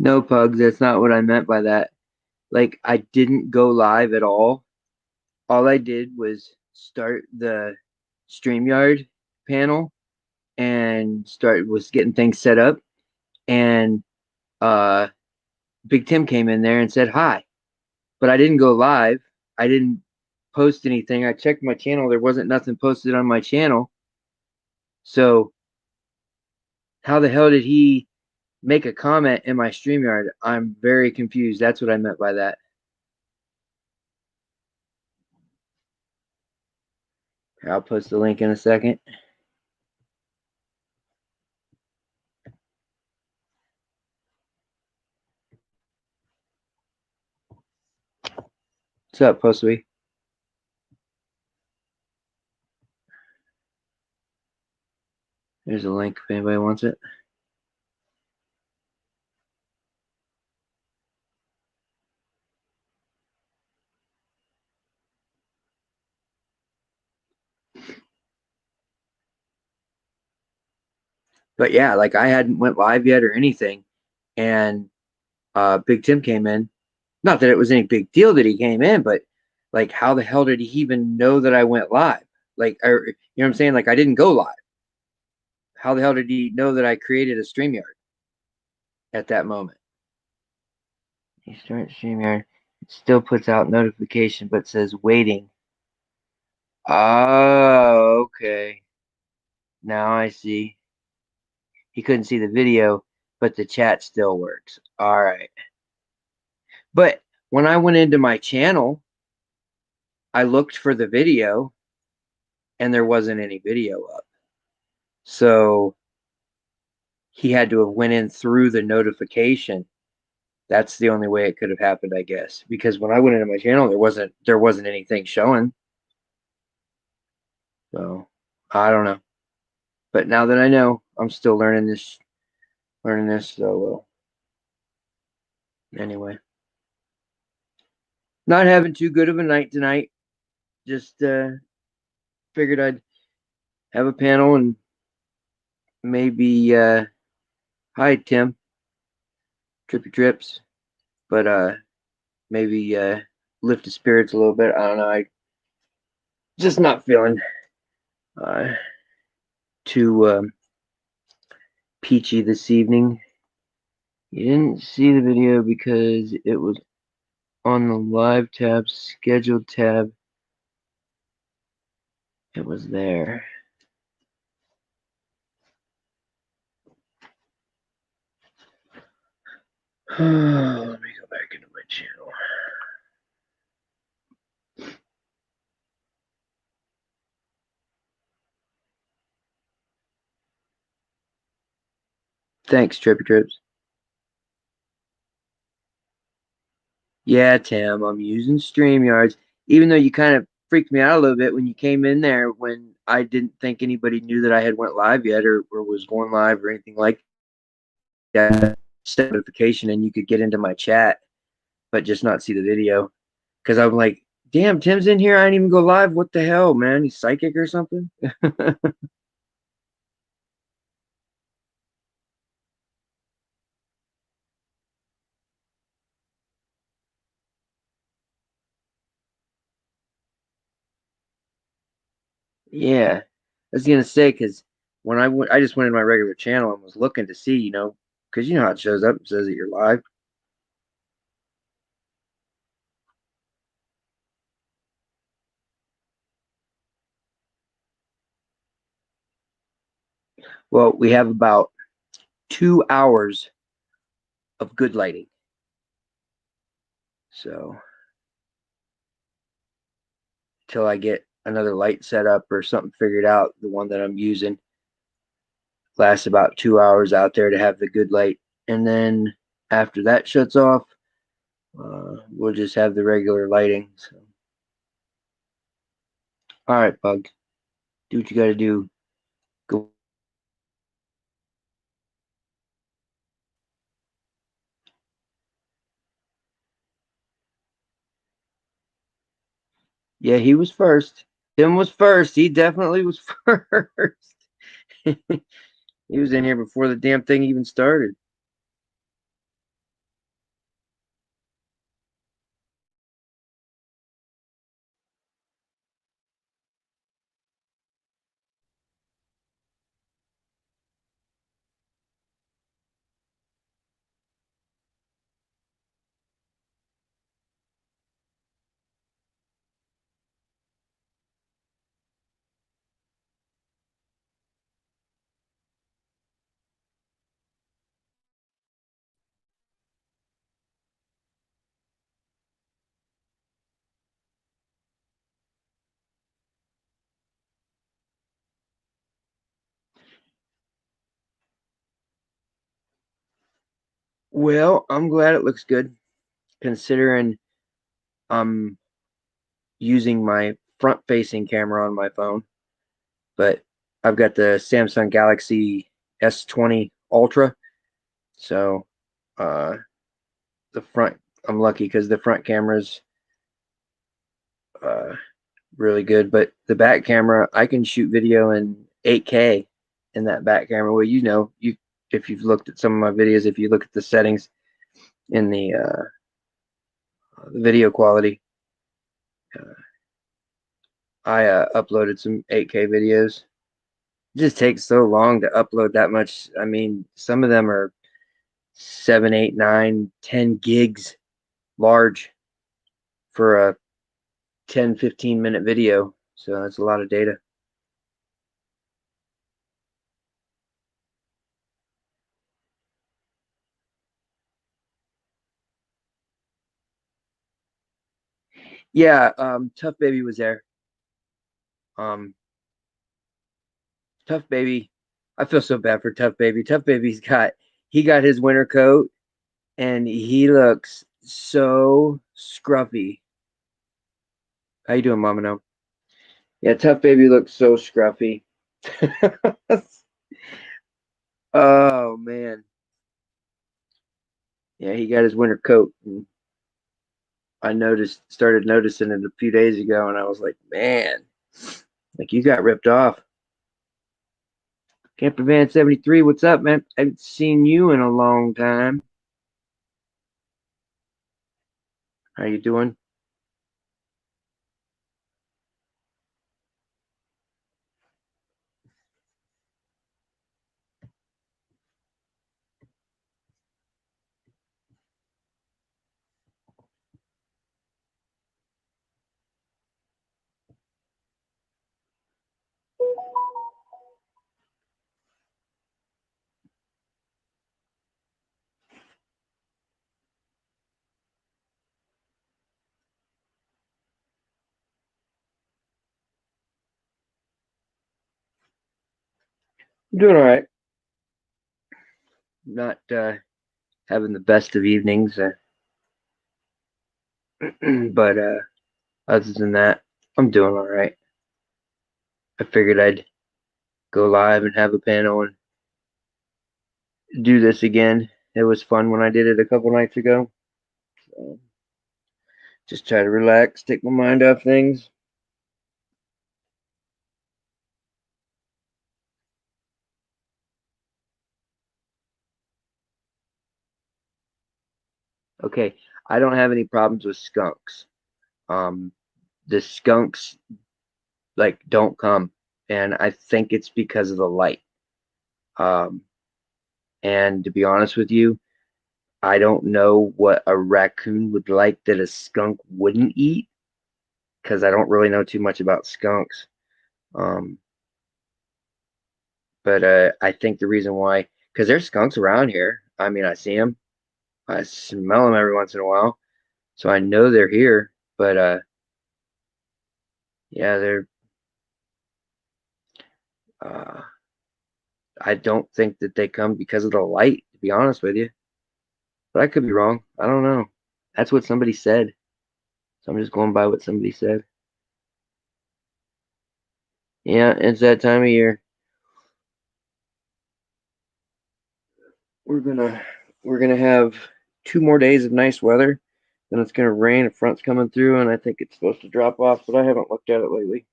No, Pugs, that's not what I meant by that. Like, I didn't go live at all. All I did was start the StreamYard panel and was getting things set up. And uh, Big Tim came in there and said hi, but I didn't go live. I didn't post anything. I checked my channel. There wasn't nothing posted on my channel. So how the hell did he make a comment in my StreamYard? I'm very confused. That's what I meant by that. I'll post the link in a second. What's up, Postwee? There's a link if anybody wants it. But yeah, like I hadn't went live yet or anything, and Big Tim came in. Not that it was any big deal that he came in, but like, how the hell did he even know that I went live? Like, you know what I'm saying? Like, I didn't go live. How the hell did he know that I created a StreamYard at that moment? You start StreamYard. It still puts out notification, but says waiting. Oh, okay. Now I see. He couldn't see the video, but the chat still works. All right. But when I went into my channel, I looked for the video and there wasn't any video up. So he had to have went in through the notification. That's the only way it could have happened, I guess. Because when I went into my channel, there wasn't anything showing. So I don't know. But now that I know, I'm still learning this. So anyway, not having too good of a night tonight. Just figured I'd have a panel and maybe hi Tim, trippy trips, but maybe lift the spirits a little bit. I don't know. I just not feeling uh, too peachy this evening. You didn't see the video because it was on the live tab, scheduled tab. It was there. Let me go back into my channel. Thanks, Trippy Trips. Yeah, Tim, I'm using StreamYards. Even though you kind of freaked me out a little bit when you came in there when I didn't think anybody knew that I had went live yet or was going live or anything like that. Set notification and you could get into my chat, but just not see the video. Because I'm like, damn, Tim's in here. I didn't even go live. What the hell, man? He's psychic or something? Yeah. I was gonna say because when I just went in my regular channel and was looking to see, because you know how it shows up. It says that you're live. Well, we have about 2 hours of good lighting. So till I get another light set up or something figured out, the one that I'm using lasts about 2 hours out there to have the good light. And then after that shuts off, we'll just have the regular lighting. So, all right, Bug, do what you got to do. Go. Yeah, he was first. Tim was first. He definitely was first. He was in here before the damn thing even started. Well, I'm glad it looks good considering I'm using my front-facing camera on my phone, but I've got the Samsung Galaxy S20 Ultra, so uh, the front I'm lucky because the front camera's uh, really good, but the back camera I can shoot video in 8K in that back camera. Well, you if you've looked at some of my videos, if you look at the settings in the video quality, uh, I uploaded some 8K videos. It just takes so long to upload that much. I mean, some of them are 7, 8, 9, 10 gigs large for a 10, 15-minute video. So that's a lot of data. Yeah, Tough Baby was there. Um, Tough Baby, I feel so bad for Tough Baby. Tough Baby's got his winter coat and he looks so scruffy. How you doing, Mama? No. Yeah, Tough Baby looks so scruffy. Oh man. Yeah, he got his winter coat. And started noticing it a few days ago, and I was like, man, like you got ripped off. Campervan 73, what's up, man? I haven't seen you in a long time. How you doing? I'm doing all right. Not having the best of evenings, but other than that, I'm doing all right. I figured I'd go live and have a panel and do this again. It was fun when I did it a couple nights ago. So just try to relax, take my mind off things. Okay, I don't have any problems with skunks. Um, the skunks like don't come, and I think it's because of the light. Um, and to be honest with you, I don't know what a raccoon would like that a skunk wouldn't eat because I don't really know too much about skunks. Um, but I think the reason why, because there's skunks around here. I mean, I see them, I smell them every once in a while, so I know they're here. But yeah, they're. Uh, I don't think that they come because of the light. To be honest with you, but I could be wrong. I don't know. That's what somebody said, so I'm just going by what somebody said. Yeah, it's that time of year. We're gonna we're gonna have 2 more days of nice weather. Then it's gonna rain. A front's coming through, and I think it's supposed to drop off, but I haven't looked at it lately.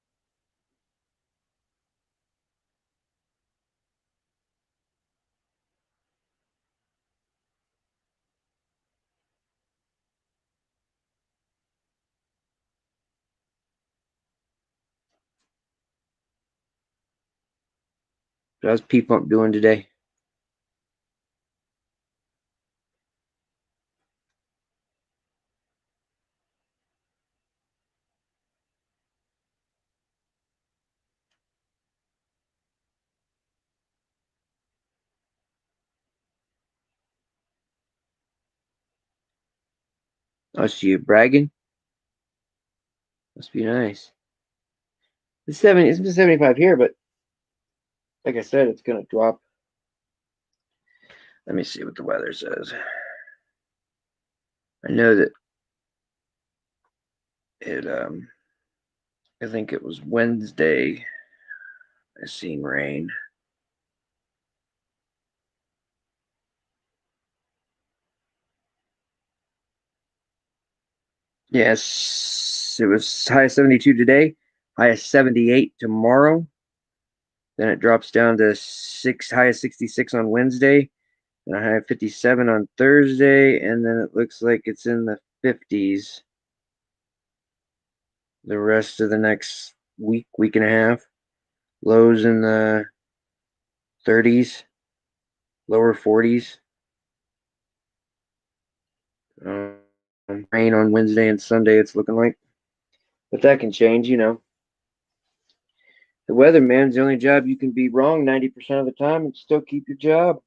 How's P Pump doing today? I see you bragging. Must be nice. It's been 75 here, but like I said, it's gonna drop. Let me see what the weather says. I know that it I think it was Wednesday I seen rain. Yes, it was high 72 today, high 78 tomorrow. Then it drops down to high 66 on Wednesday, and a high of 57 on Thursday, and then it looks like it's in the 50s the rest of the next week and a half. Lows in the 30s, lower 40s. Rain on Wednesday and Sunday, it's looking like. But that can change, you know. The weatherman's the only job you can be wrong 90% of the time and still keep your job.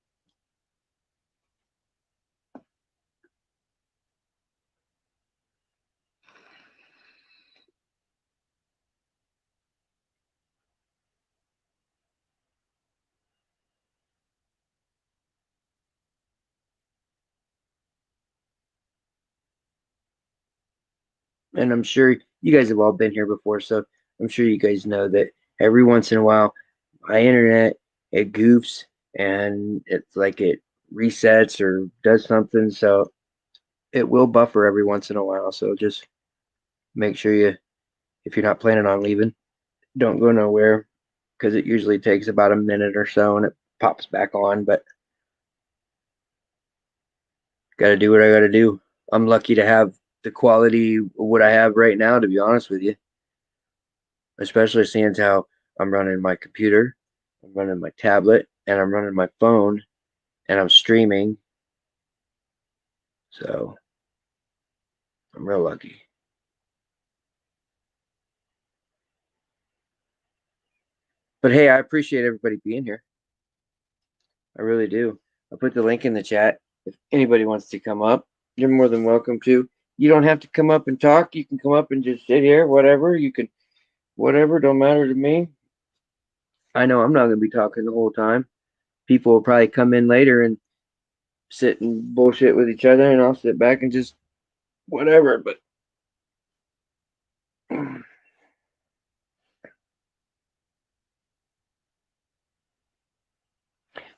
And I'm sure you guys have all been here before, so I'm sure you guys know that every once in a while, my internet it goofs and it's like it resets or does something, so it will buffer every once in a while. So just make sure if you're not planning on leaving, don't go nowhere because it usually takes about a minute or so and it pops back on. But got to do what I got to do. I'm lucky to have the quality of what I have right now, to be honest with you, especially seeing how I'm running my computer, I'm running my tablet, and I'm running my phone, and I'm streaming. So I'm real lucky. But hey, I appreciate everybody being here. I really do. I'll put the link in the chat. If anybody wants to come up, you're more than welcome to. You don't have to come up and talk. You can come up and just sit here, whatever. You can, whatever, don't matter to me. I know I'm not going to be talking the whole time. People will probably come in later and sit and bullshit with each other, and I'll sit back and just whatever. But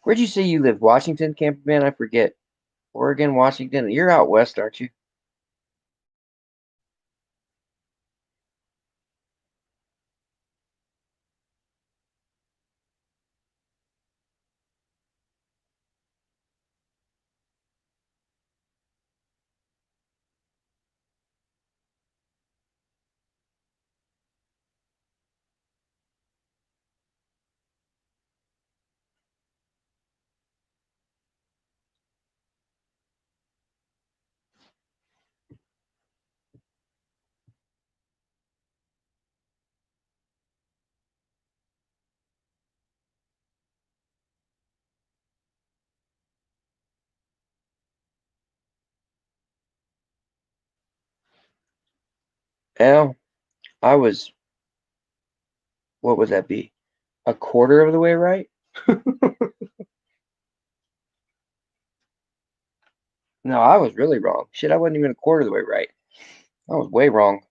where'd you say you live? Washington, Camperman? I forget. Oregon, Washington. You're out west, aren't you? Well, I was, what would that be? A quarter of the way right? No, I was really wrong. Shit, I wasn't even a quarter of the way right. I was way wrong.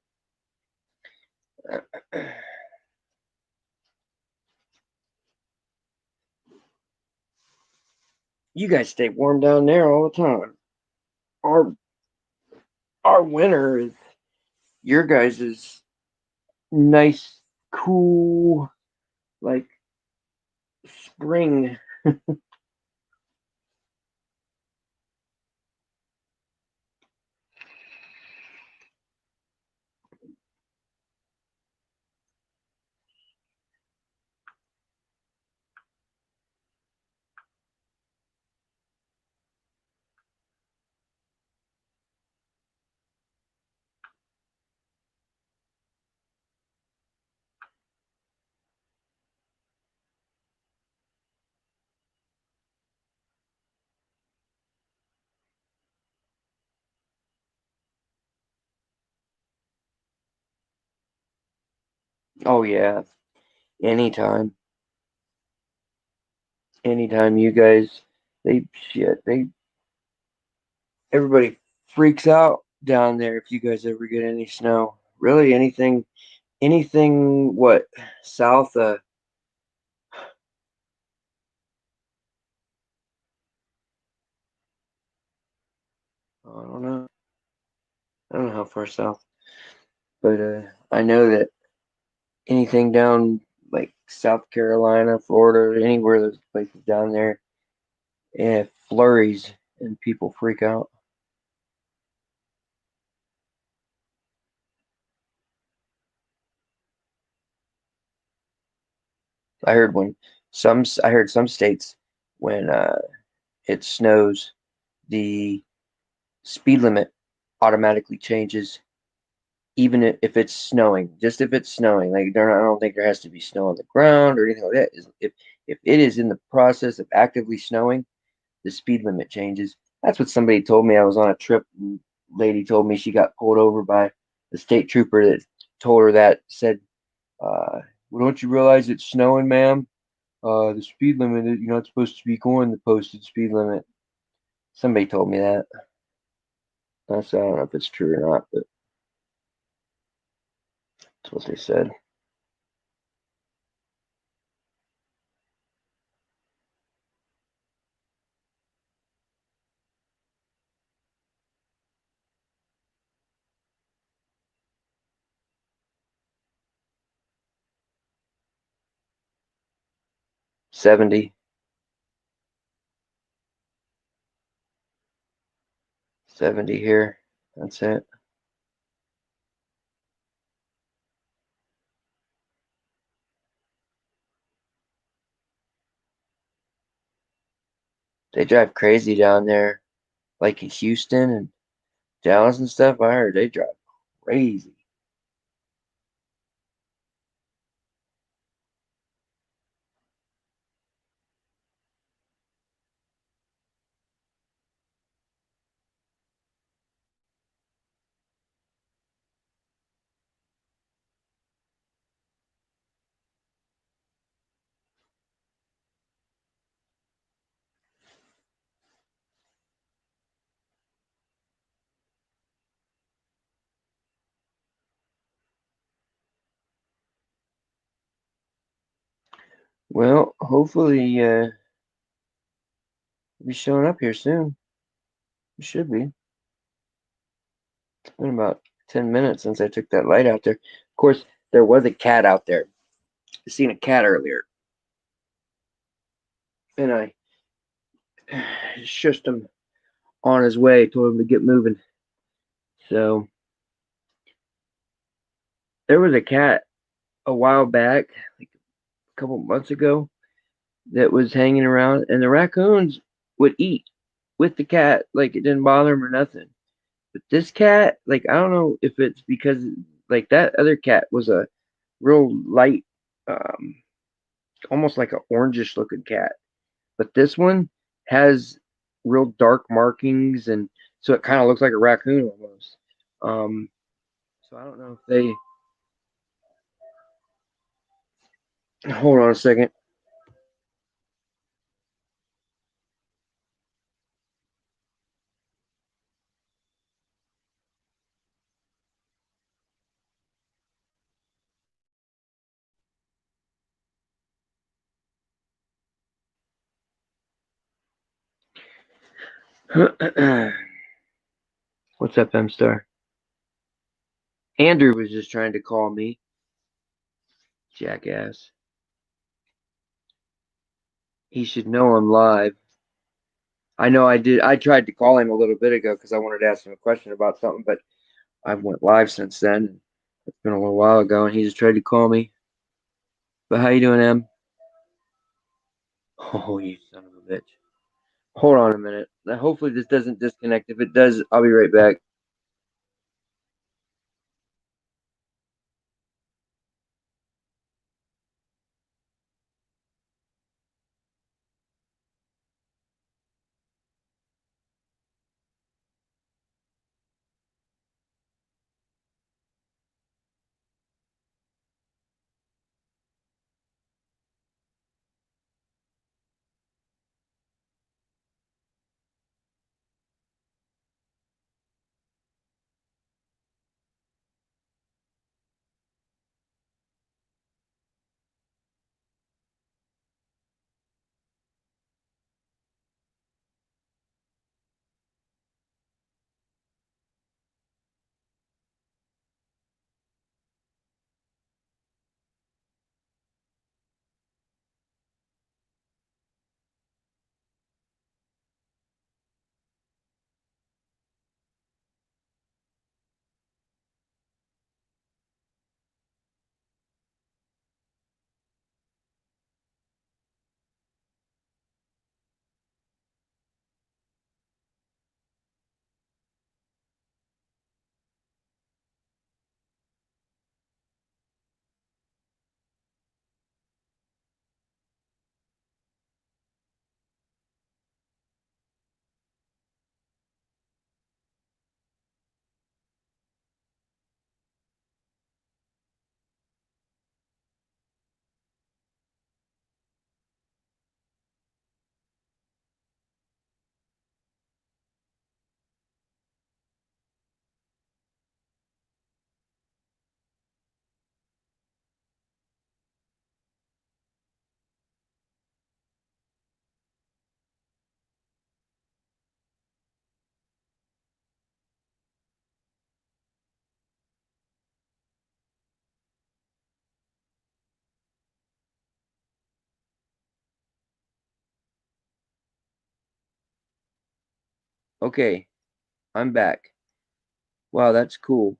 You guys stay warm down there all the time. Our our winter is your guys is nice, cool, like spring. Oh yeah, anytime, anytime you guys they shit they everybody freaks out down there if you guys ever get any snow. Really, anything what south I don't know. I don't know how far south, but I know that anything down like South Carolina, Florida, anywhere there's places down there, it flurries and people freak out. I heard when I heard some states when it snows, the speed limit automatically changes, even if it's snowing. Just if it's snowing, like I don't think there has to be snow on the ground or anything like that. If it is in the process of actively snowing, the speed limit changes. That's what somebody told me. I was on a trip, and lady told me she got pulled over by the state trooper that told her that said, "Well, don't you realize it's snowing, ma'am? The speed limit, you're not supposed to be going the posted speed limit." Somebody told me that. I don't know if it's true or not, but that's what they said. 70, 70 here. That's it. They drive crazy down there, like in Houston and Dallas and stuff. I heard they drive crazy. Well, hopefully, be showing up here soon. It should be. It's been about 10 minutes since I took that light out there. Of course, there was a cat out there. I seen a cat earlier, and I shushed him on his way, told him to get moving. So there was a cat a while back, like a couple months ago, that was hanging around, and the raccoons would eat with the cat, like it didn't bother him or nothing. But this cat, like I don't know if it's because like that other cat was a real light, um, almost like an orangish looking cat, but this one has real dark markings, and so it kind of looks like a raccoon almost. Um, so I don't know if they. Hold on a second. What's up, M Star? Andrew was just trying to call me, jackass. He should know I'm live. I know I did. I tried to call him a little bit ago because I wanted to ask him a question about something, but I went live since then. It's been a little while ago, and he just tried to call me. But how you doing, Em? Oh, you son of a bitch. Hold on a minute. Now, hopefully this doesn't disconnect. If it does, I'll be right back. Okay, I'm back. Wow, that's cool.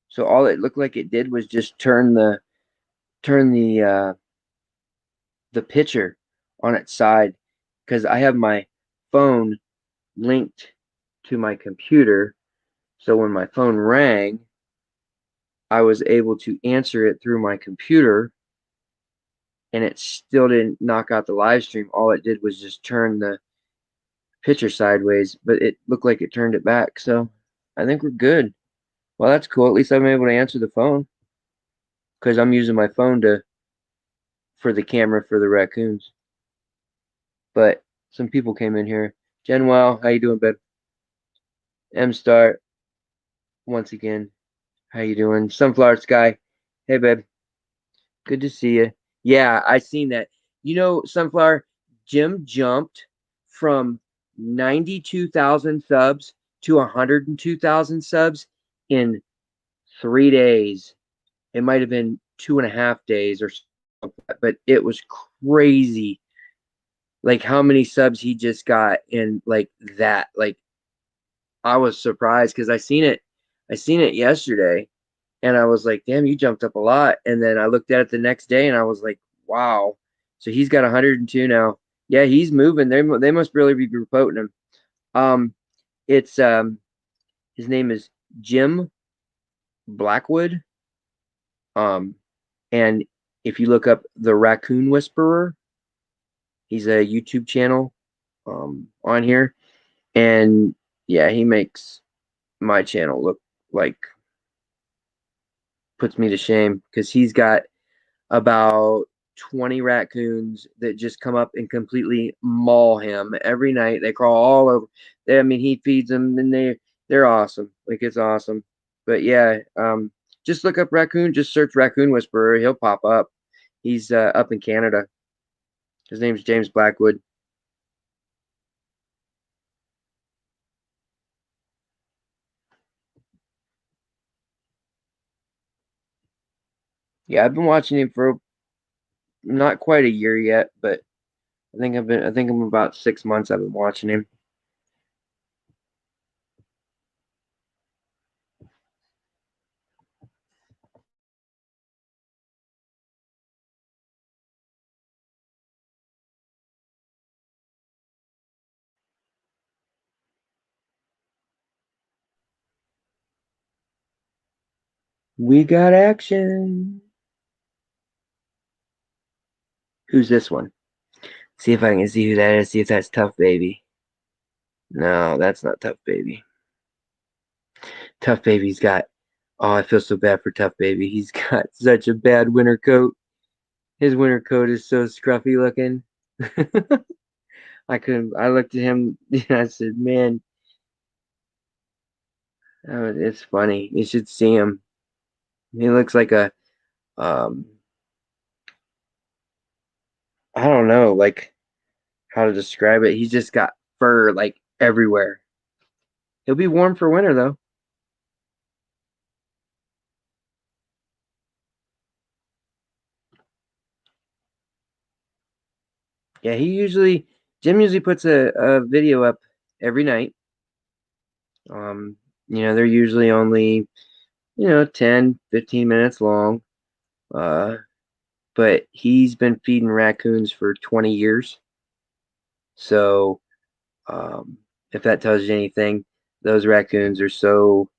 So all it looked like it did was just turn the picture on its side because I have my phone linked to my computer. So when my phone rang, I was able to answer it through my computer and it still didn't knock out the live stream. All it did was just turn the picture sideways, but it looked like it turned it back. So I think we're good. Well, that's cool. At least I'm able to answer the phone because I'm using my phone to for the camera for the raccoons. But some people came in here. Jen Wow, how you doing, babe? M Star, once again, how you doing? Sunflower Sky, hey, babe. Good to see you. Yeah, I seen that. Sunflower, Jim jumped from 92,000 subs to 102,000 subs in 3 days. It might have been 2.5 days or something, but it was crazy. Like how many subs he just got in like that. Like I was surprised because I seen it yesterday and I was like, damn, you jumped up a lot. And then I looked at it the next day and I was like, wow. So he's got 102 now. Yeah, he's moving. They must really be repoting him. Um, it's his name is Jim Blackwood. Um, and if you look up the Raccoon Whisperer, he's a YouTube channel on here, and yeah, he makes my channel look like puts me to shame because he's got about 20 raccoons that just come up and completely maul him every night. They crawl all over. I mean, he feeds them and they're awesome. Like it's awesome. But yeah, just look up raccoon. Just search Raccoon Whisperer. He'll pop up. He's up in Canada. His name's James Blackwood. Yeah, I've been watching him for not quite a year yet, but I think I'm about 6 months I've been watching him. We got action. Who's this one? See if I can see who that is. See if that's Tough Baby. No, that's not Tough Baby. Tough Baby's got. Oh, I feel so bad for Tough Baby. He's got such a bad winter coat. His winter coat is so scruffy looking. I couldn't. I looked at him and I said, "Man, it's funny. You should see him. He looks like a um. I don't know, like how to describe it. He's just got fur like everywhere. He'll be warm for winter though. Yeah, Jim usually puts a video up every night. Um, they're usually only, 10, 15 minutes long. Uh, but he's been feeding raccoons for 20 years. So, um, if that tells you anything, those raccoons are so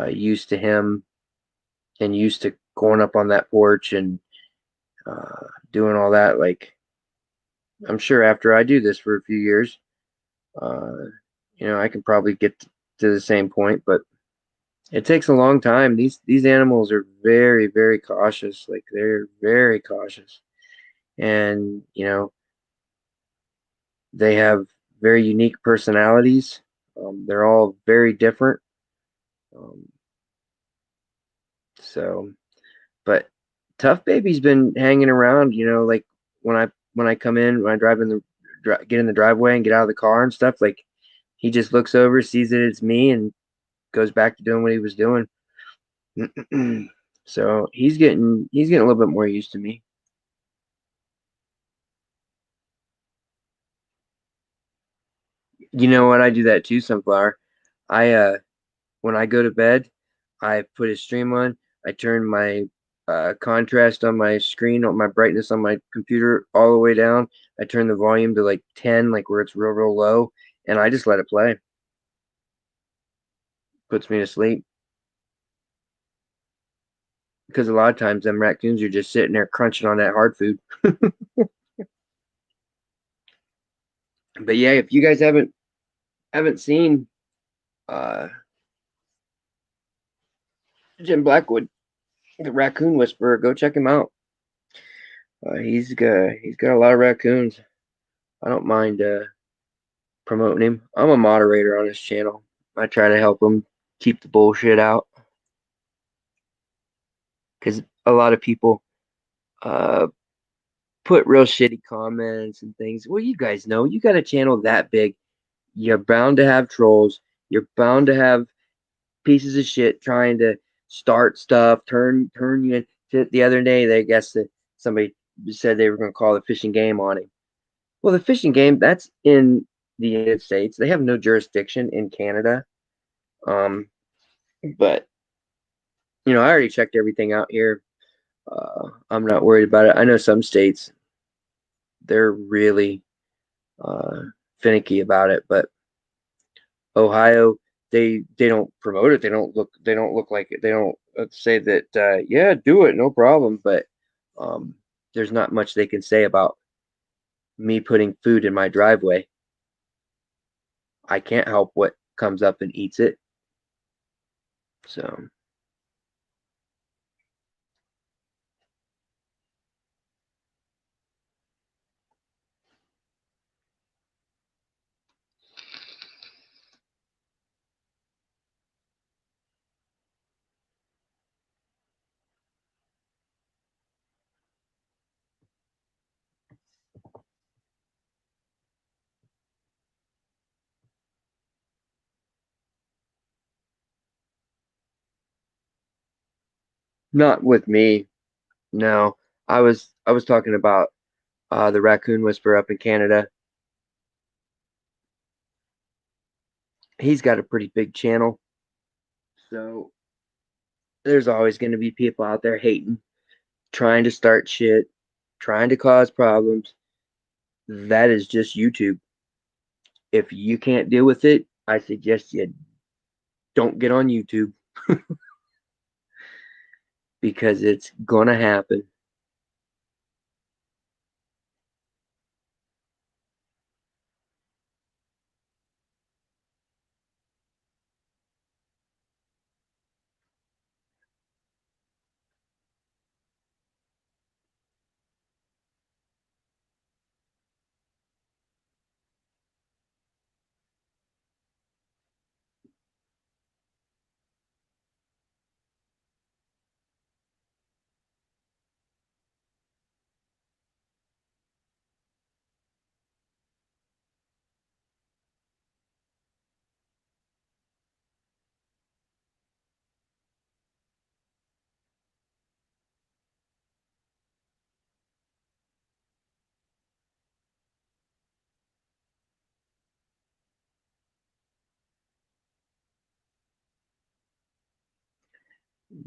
used to him and used to going up on that porch and doing all that. Like, I'm sure after I do this for a few years, uh, I can probably get to the same point, but it takes a long time. These animals are very, very cautious. Like they're very cautious. And, they have very unique personalities. They're all very different. Um, so, but Tough Baby's been hanging around, like when I come in, when I drive in get in the driveway and get out of the car and stuff, like he just looks over, sees that it's me and goes back to doing what he was doing. So he's getting a little bit more used to me. You know what? I do that too, Sunflower. I when I go to bed, I put a stream on. I turn my contrast on my screen, on my brightness on my computer all the way down. I turn the volume to like 10, like where it's real, real low, and I just let it play. Puts me to sleep. Because a lot of times them raccoons are just sitting there crunching on that hard food. But yeah, if you guys haven't seen uh Jim Blackwood, the Raccoon Whisperer, go check him out. He's got a lot of raccoons. I don't mind promoting him. I'm a moderator on his channel. I try to help him keep the bullshit out because a lot of people uh put real shitty comments and things. Well, you guys know you got a channel that big, you're bound to have trolls. You're bound to have pieces of shit trying to start stuff, turn you in. The other day, they guess that somebody said they were going to call the fishing game on him. Well, the fishing game that's in the United States. They have no jurisdiction in Canada. Um, but I already checked everything out here. I'm not worried about it. I know some states they're really uh, finicky about it, but Ohio, they don't promote it. They don't look like it. They don't say that yeah, do it, no problem. But um, there's not much they can say about me putting food in my driveway. I can't help what comes up and eats it. So not with me. No, I was talking about the Raccoon Whisperer up in Canada. He's got a pretty big channel, so there's always going to be people out there hating, trying to start shit, trying to cause problems. That is just YouTube. If you can't deal with it, I suggest you don't get on YouTube because it's gonna happen.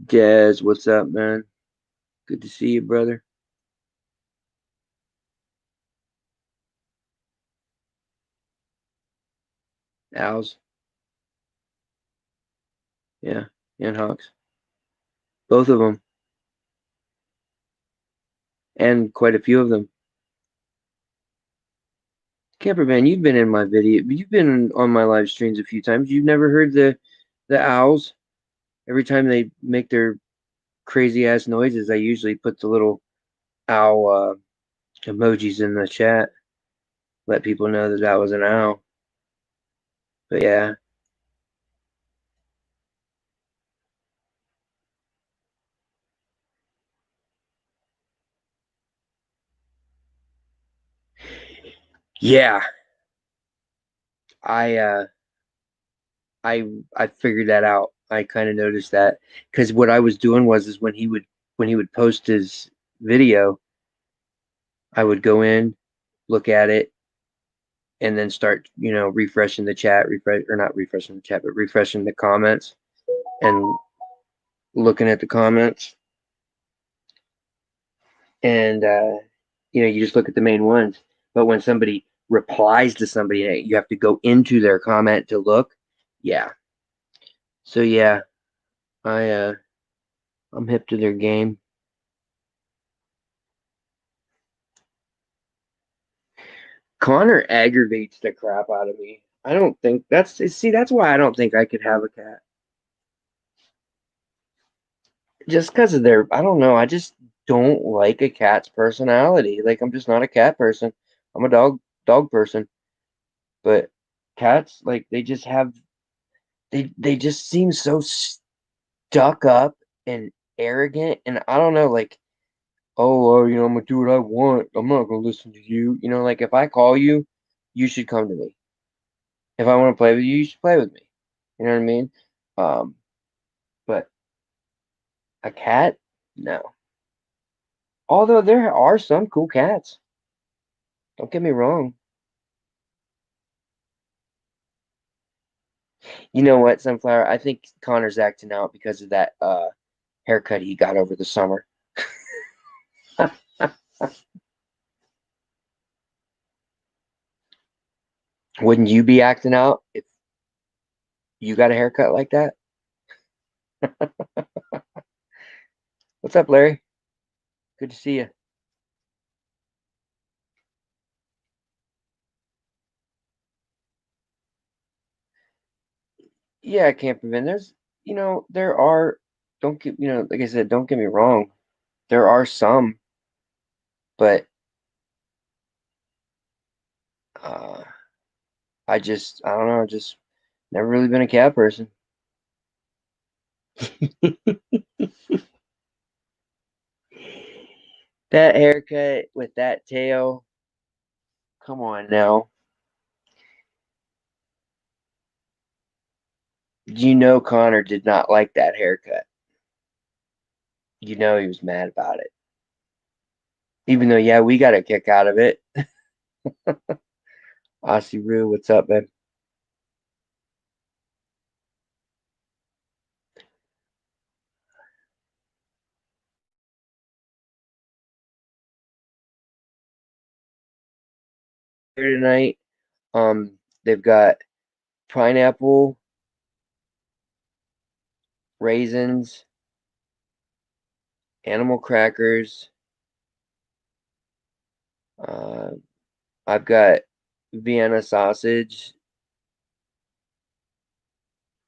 Jazz, what's up, man? Good to see you, brother. Owls, yeah, and Hawks, both of them, and quite a few of them. Camperman, you've been in my video. You've been on my live streams a few times. You've never heard the owls. Every time they make their crazy ass noises, I usually put the little owl emojis in the chat, let people know that that was an owl. But yeah, yeah, I uh, I figured that out. I kind of noticed that because what I was doing was is when he would post his video, I would go in, look at it, and then start, refreshing the chat, refresh or not refreshing the chat, but refreshing the comments and looking at the comments. And you just look at the main ones. But when somebody replies to somebody, you have to go into their comment to look. Yeah. So yeah, I'm hip to their game. Connor aggravates the crap out of me. I don't think that's why I don't think I could have a cat. Just because of I don't know, I just don't like a cat's personality. Like I'm just not a cat person. I'm a dog person. But cats, like they just seem so stuck up and arrogant, and I don't know, like, oh, well, I'm gonna do what I want. I'm not gonna listen to you. Like if I call you, you should come to me. If I want to play with you, you should play with me. You know what I mean? Um, but a cat, no. Although there are some cool cats. Don't get me wrong. You know what, Sunflower? I think Connor's acting out because of that haircut he got over the summer. Wouldn't you be acting out if you got a haircut like that? What's up, Larry? Good to see you. Yeah, Campervan. There are, don't get, like I said, don't get me wrong. There are some, but uh, I don't know, just never really been a cat person. That haircut with that tail, come on now. Connor did not like that haircut. He was mad about it. Even though, yeah, we got a kick out of it. Aussie Roo, what's up, man? Here tonight, they've got pineapple, raisins, animal crackers. Uh, I've got Vienna sausage.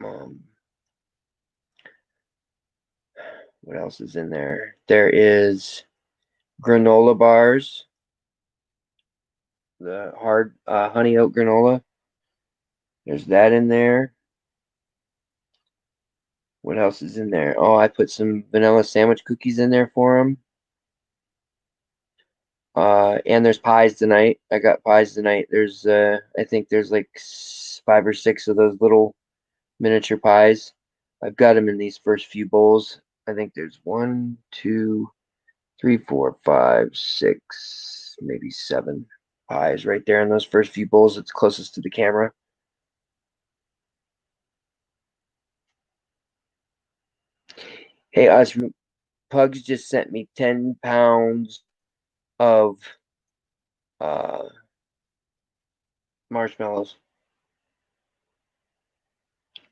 Um, what else is in there? There is granola bars, the hard honey oat granola. There's that in there. What else is in there? Oh, I put some vanilla sandwich cookies in there for them. And there's pies tonight. I got pies tonight. I think there's like 5 or 6 of those little miniature pies. I've got them in these first few bowls. I think there's 1, 2, 3, 4, 5, 6, maybe 7 pies right there in those first few bowls. It's closest to the camera. Hey, us Pugs just sent me 10 pounds of uh, marshmallows.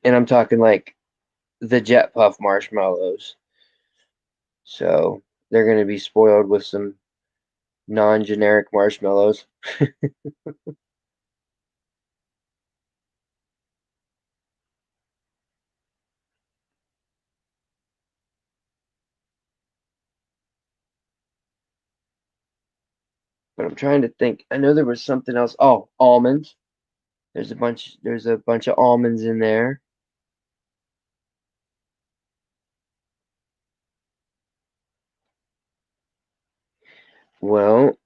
And I'm talking like the Jet Puff marshmallows. So they're going to be spoiled with some non-generic marshmallows. But I'm trying to think. I know there was something else. Oh, almonds. There's a bunch of almonds in there. Well,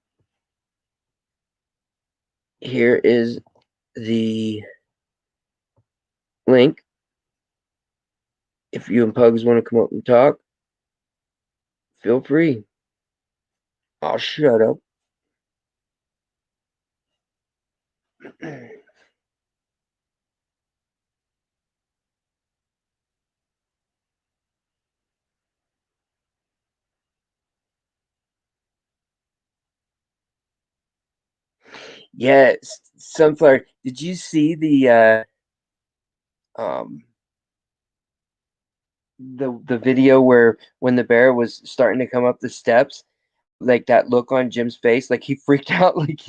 here is the link. If you and Pugs want to come up and talk, feel free. I'll shut up. Yes, sunflower. Did you see um the video where when the bear was starting to come up the steps, like that look on Jim's face, like he freaked out, like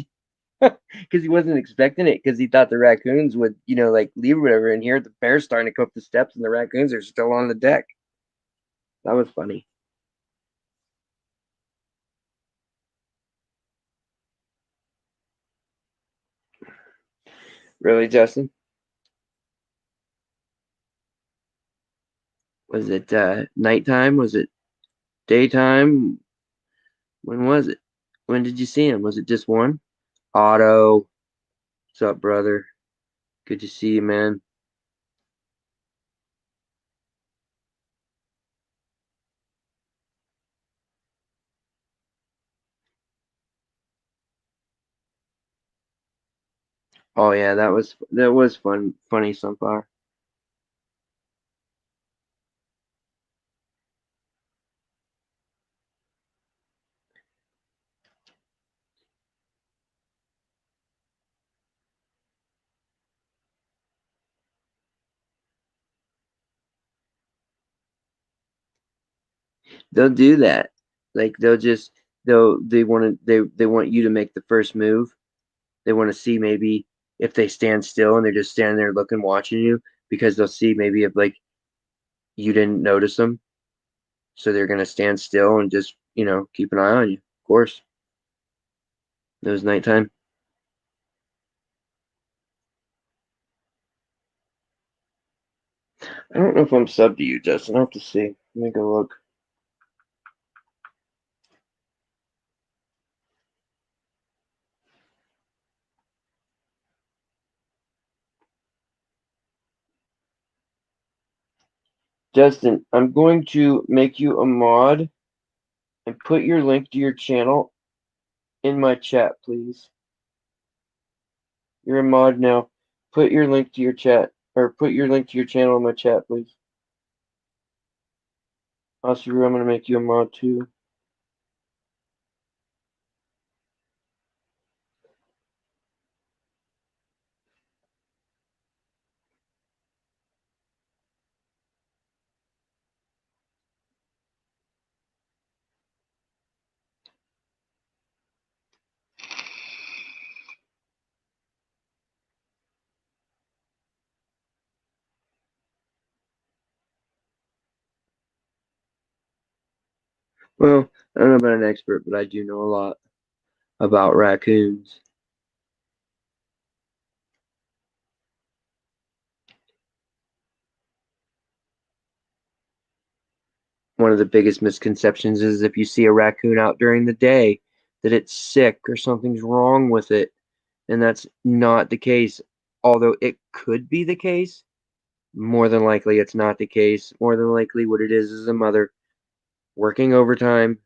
because he wasn't expecting it, because he thought the raccoons would, like leave or whatever. And here the bear's starting to come up the steps, and the raccoons are still on the deck. That was funny. Really, Justin? Was it nighttime? Was it daytime? When was it? When did you see him? Was it just one? Otto, what's up, brother? Good to see you, man. Oh yeah, that was fun, funny so far. They'll do that. Like they want you to make the first move. They want to see maybe if they stand still and they're just standing there looking, watching you, because they'll see maybe if like you didn't notice them, so they're gonna stand still and just keep an eye on you. Of course, it was nighttime. I don't know if I'm sub to you, Justin. I have to see. Let me go look. Justin, I'm going to make you a mod and put your link to your channel in my chat, please. You're a mod now. Put your link to your chat, or put your link to your channel in my chat, please. Also, I'm gonna make you a mod too. Well, I don't know about an expert, but I do know a lot about raccoons. One of the biggest misconceptions is if you see a raccoon out during the day, that it's sick or something's wrong with it. And that's not the case. Although it could be the case, more than likely it's not the case. More than likely, what it is a mother working overtime,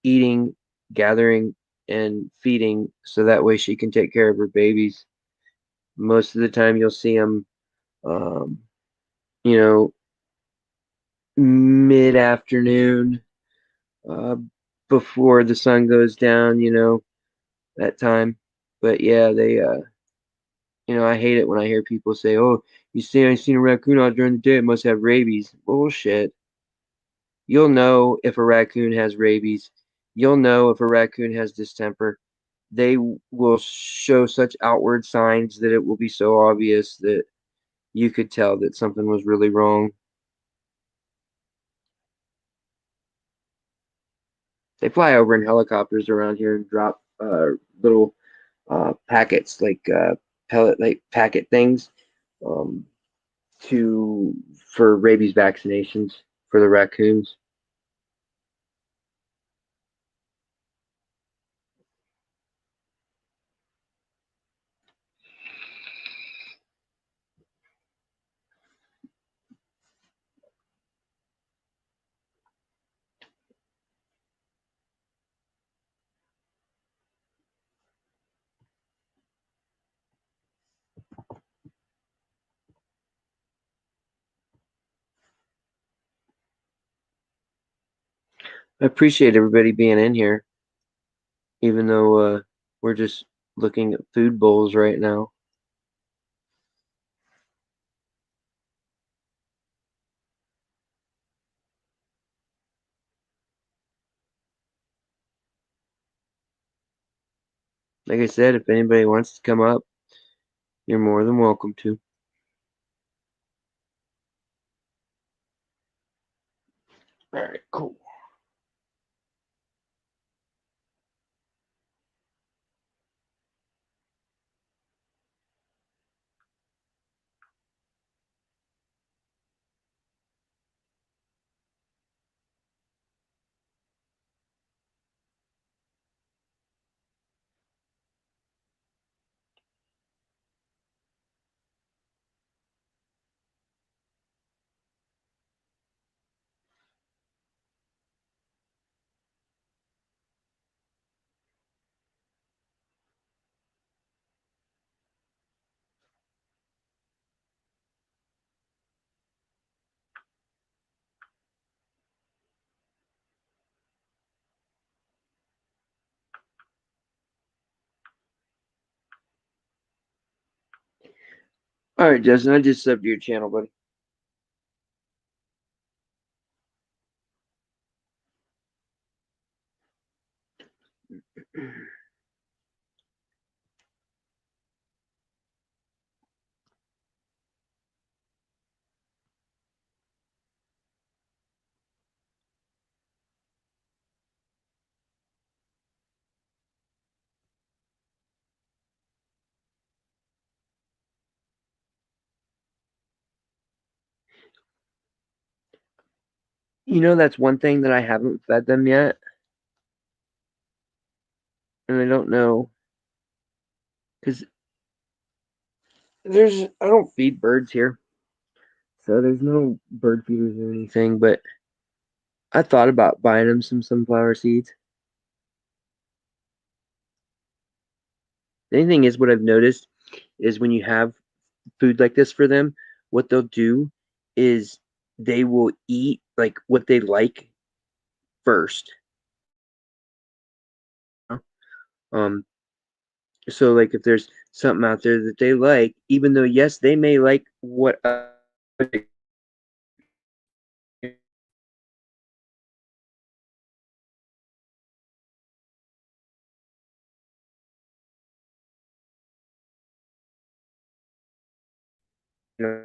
eating, gathering, and feeding so that way she can take care of her babies. Most of the time, you'll see them, um, you know, mid afternoon, uh, before the sun goes down, that time. But yeah, I hate it when I hear people say, "Oh, I seen a raccoon out during the day. It must have rabies." Bullshit. You'll know if a raccoon has rabies. You'll know if a raccoon has distemper. They will show such outward signs that it will be so obvious that you could tell that something was really wrong. They fly over in helicopters around here and drop little packets, like pellet, like packet things, um, to for rabies vaccinations for the raccoons. I appreciate everybody being in here, even though we're just looking at food bowls right now. Like I said, if anybody wants to come up, you're more than welcome to. All right, cool. All right, Justin, I just subbed to your channel, buddy. You know, that's one thing that I haven't fed them yet, and I don't know because I don't feed birds here, so there's no bird feeders or anything. But I thought about buying them some sunflower seeds. The only thing is, what I've noticed is when you have food like this for them, what they'll do is they will eat like what they like first. Um, so like if there's something out there that they like, even though yes, they may like what you know,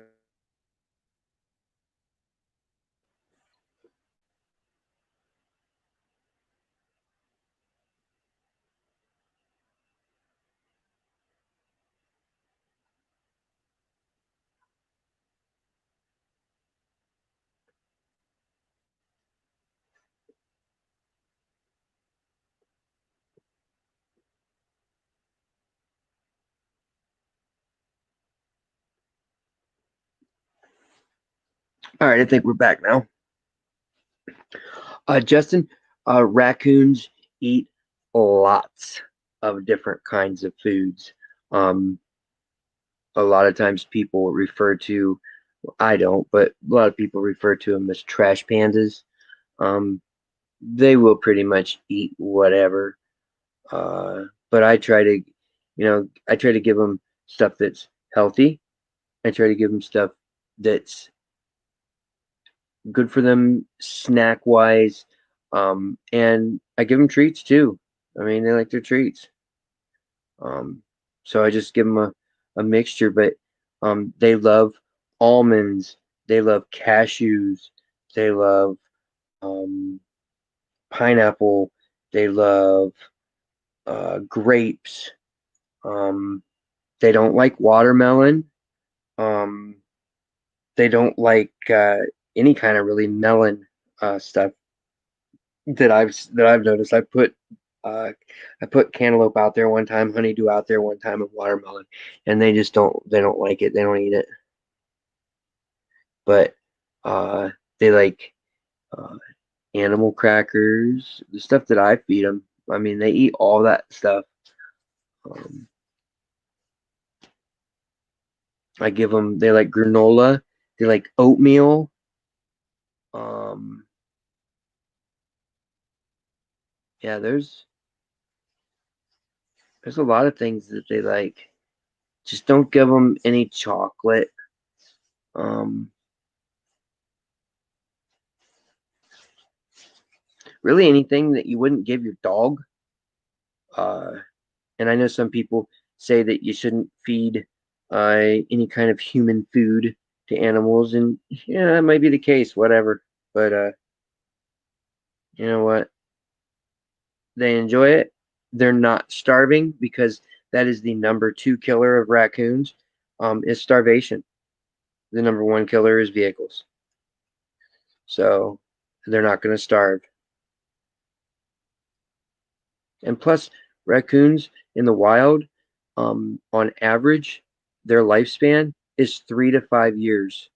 all right, I think we're back now. Justin, raccoons eat lots of different kinds of foods. Um, a lot of times people refer to, I don't, but a lot of people refer to them as trash pandas. Um, they will pretty much eat whatever. But I try to give them stuff that's healthy. I try to give them stuff that's good for them snack wise. And I give them treats too. I mean, they like their treats. Um, so I just give them a mixture, but they love almonds, they love cashews, they love um, pineapple, they love grapes. Um, they don't like watermelon. Um, they don't like any kind of really melon stuff that I've noticed. Uh, I put cantaloupe out there one time, honeydew out there one time, and watermelon, and they don't like it. They don't eat it. But uh, they like uh, animal crackers, the stuff that I feed them. I mean, they eat all that stuff. Um, I give them. They like granola. They like oatmeal. Um, Yeah, there's a lot of things that they like. Just don't give them any chocolate. Um, really anything that you wouldn't give your dog. Uh, and I know some people say that you shouldn't feed any kind of human food to animals, and yeah, that might be the case, whatever. But you know what? They enjoy it. They're not starving because that is the number two killer of raccoons. Is starvation. The number one killer is vehicles. So they're not going to starve. And plus, raccoons in the wild, on average, their lifespan is 3 to 5 years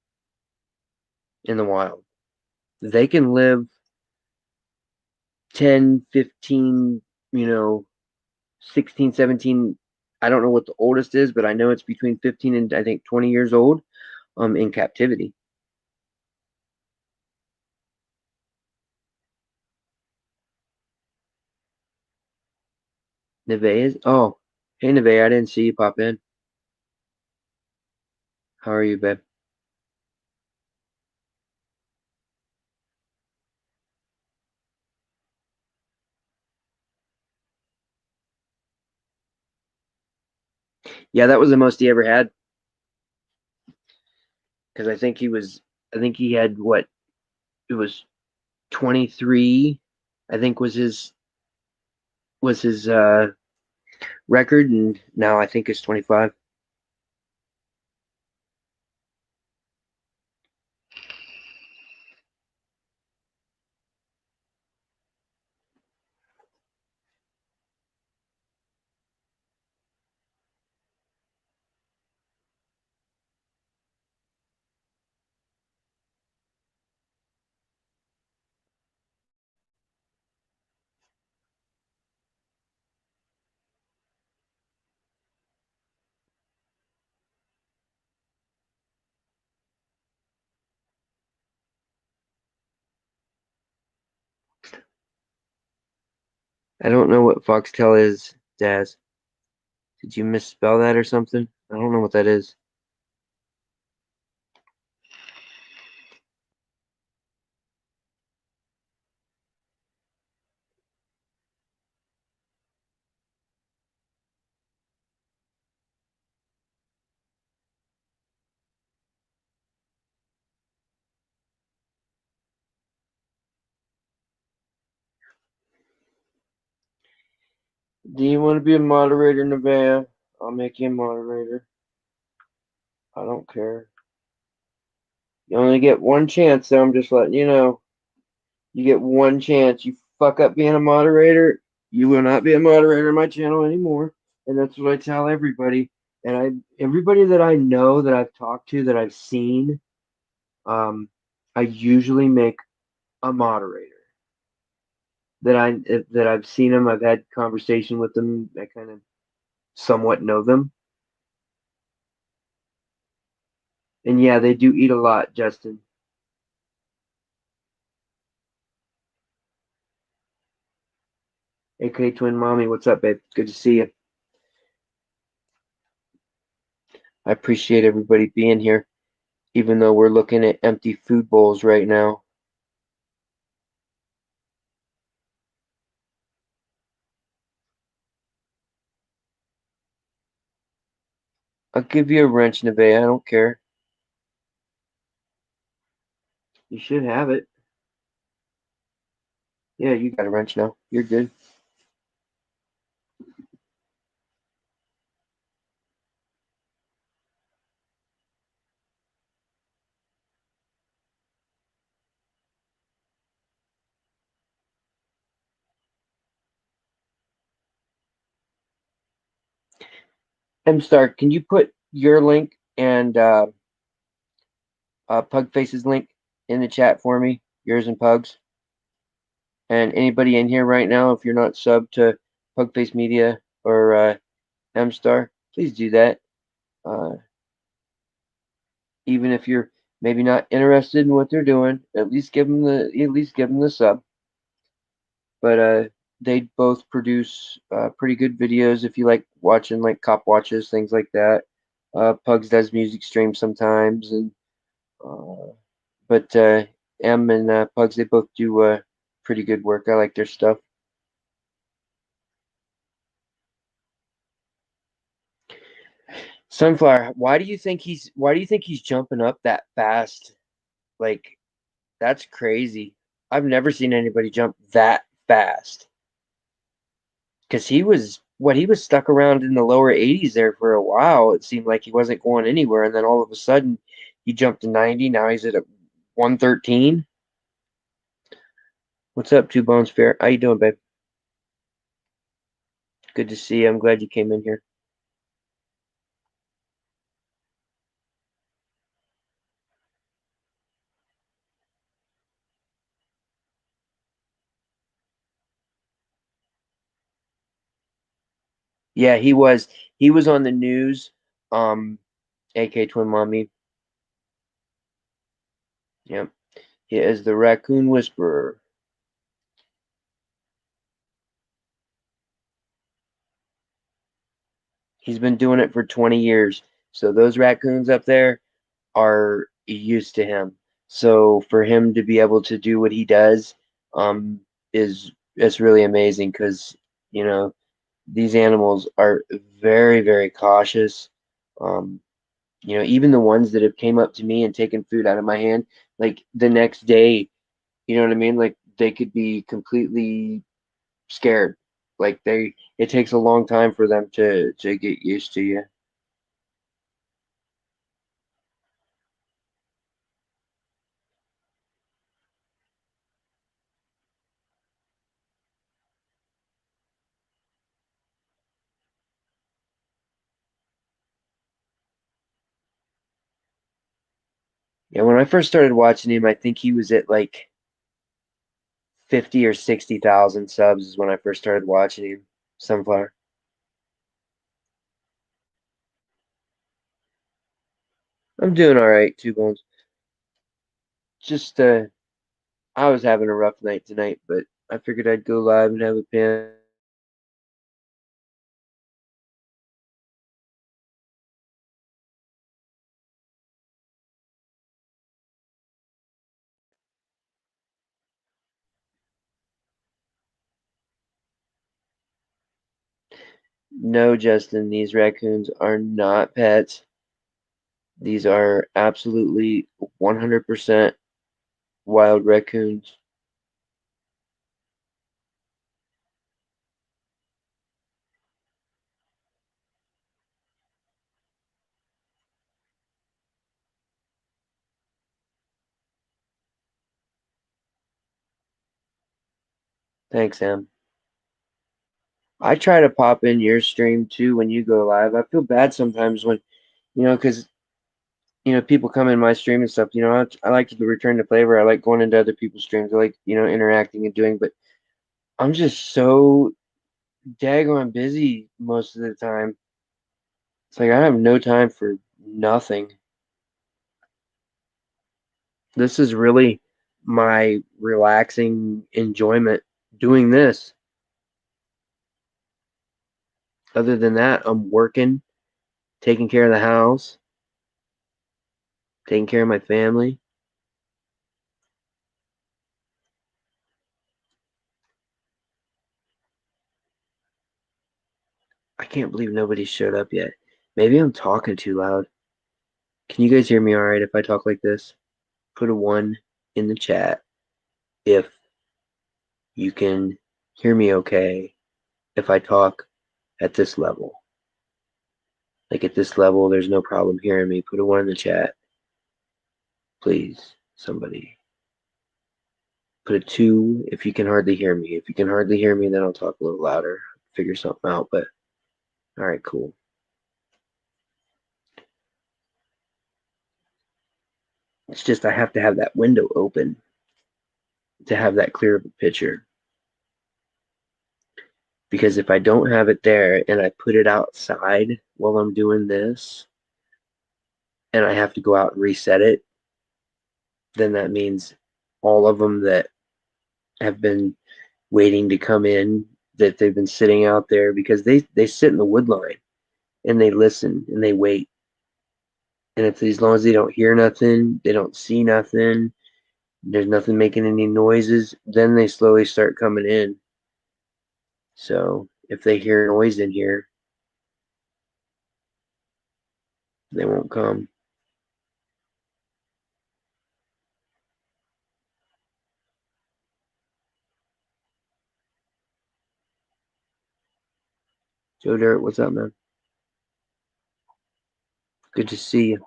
in the wild. They can live 10, 15, 16, 17. I don't know what the oldest is, but I know it's between 15 and I think 20 years old in captivity. Neve is? Oh, hey, Neve, I didn't see you pop in. How are you, babe? Yeah, that was the most he ever had because I think he had what? It was 23, I think was his record, and now I think it's 25. I don't know what foxtail is, Daz. Did you misspell that or something? I don't know what that is. Do you want to be a moderator, Nevaeh? I'll make you a moderator. I don't care. You only get one chance, so I'm just letting you know. You get one chance. You fuck up being a moderator, you will not be a moderator on my channel anymore. And that's what I tell everybody. And everybody that I know that I've talked to that I've seen, um, I usually make a moderator. That I've seen them, I've had conversation with them, I kind of somewhat know them. And yeah, they do eat a lot, Justin. AK Twin Mommy, what's up, babe? Good to see you. I appreciate everybody being here, even though we're looking at empty food bowls right now. I'll give you a wrench, Nevaeh. I don't care. You should have it. Yeah, you got a wrench now. You're good. M Star, can you put your link and Pugface's link in the chat for me? Yours and Pug's. And anybody in here right now, if you're not subbed to Pugface Media or M Star, please do that. Uh, Even if you're maybe not interested in what they're doing, at least give them the sub. But they both produce pretty good videos if you like watching like cop watches, things like that. Pugs does music streams sometimes, and uh, but M and Pugs, they both do pretty good work. I like their stuff. Sunflower, why do you think he's jumping up that fast? Like that's crazy. I've never seen anybody jump that fast. Because he was stuck around in the lower 80s there for a while. It seemed like he wasn't going anywhere, and then all of a sudden he jumped to 90. Now he's at a 113. What's up, Two Bones Fair? How you doing, babe? Good to see you. I'm glad you came in here. Yeah, he was on the news. AK Twin Mommy. Yep. He is the Raccoon Whisperer. He's been doing it for 20 years. So those raccoons up there are used to him. So for him to be able to do what he does, is it's really amazing because you know these animals are very very cautious. Um, even the ones that have came up to me and taken food out of my hand, like the next day, you know what I mean? Like they could be completely scared. Like it takes a long time for them to get used to you. Yeah, when I first started watching him, I think he was at like 50 or 60,000 subs is when I first started watching him. Sunflower. I'm doing all right, Two Bones. Just I was having a rough night tonight, but I figured I'd go live and have a pan. No, Justin, these raccoons are not pets. These are absolutely 100% wild raccoons. Thanks, Em. I try to pop in your stream too when you go live. I feel bad sometimes when, because people come in my stream and stuff. I like to return the flavor. I like going into other people's streams. I like, interacting and doing, but I'm just so daggone busy most of the time. It's like I have no time for nothing. This is really my relaxing enjoyment doing this. Other than that, I'm working, taking care of the house, taking care of my family. I can't believe nobody showed up yet. Maybe I'm talking too loud. Can you guys hear me all right if I talk like this? Put a one in the chat if you can hear me okay if I talk at this level. Like at this level, there's no problem hearing me. Put a one in the chat, please. Somebody. Put a two if you can hardly hear me. If you can hardly hear me, then I'll talk a little louder. Figure something out. But all right, cool. It's just I have to have that window open to have that clear of a picture. Because if I don't have it there and I put it outside while I'm doing this and I have to go out and reset it, then that means all of them that have been waiting to come in that they've been sitting out there because they sit in the wood line and they listen and they wait. And if as long as they don't hear nothing, they don't see nothing, there's nothing making any noises, then they slowly start coming in. So if they hear noise in here, they won't come. Joe Dirt, what's up, man? Good to see you.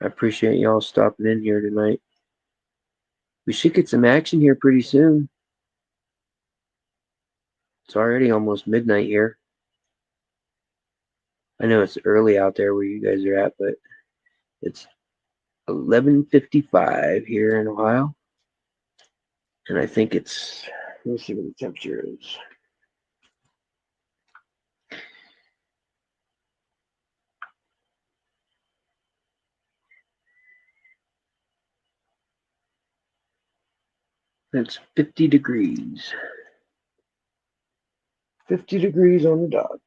I appreciate y'all stopping in here tonight. We should get some action here pretty soon. It's already almost midnight here. I know it's early out there where you guys are at, but it's 11:55 here in Ohio. And I think it's, let's see what the temperature is. It's 50 degrees. 50 degrees on the dot.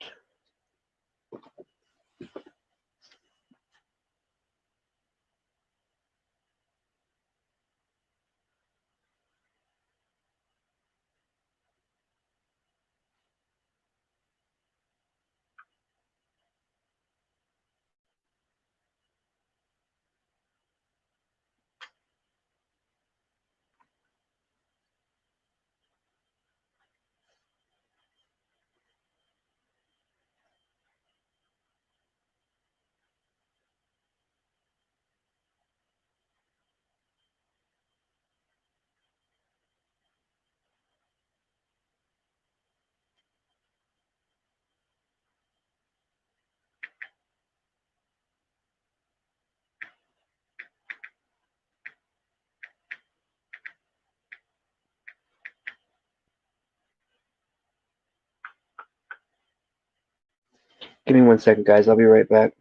Give me 1 second, guys. I'll be right back.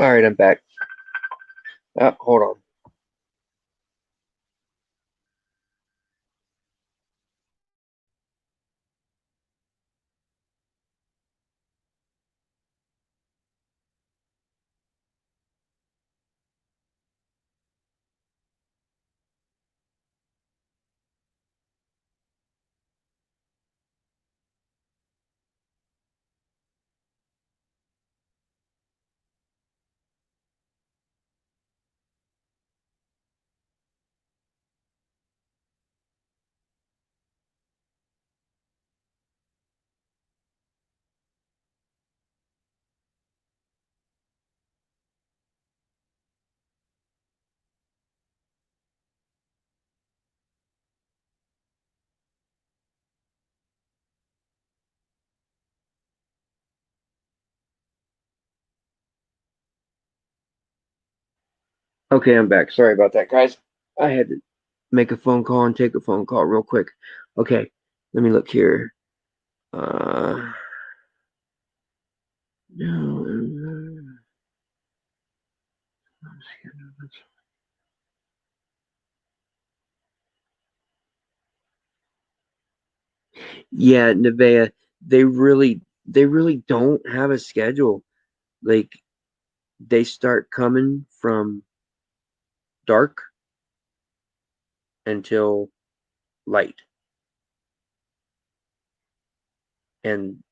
All right, I'm back. Hold on. Okay, I'm back. Sorry about that, guys. I had to make a phone call and take a phone call real quick. Okay. Let me look here. Uh, no, yeah, Nevea, they really don't have a schedule. Like they start coming from dark until light. And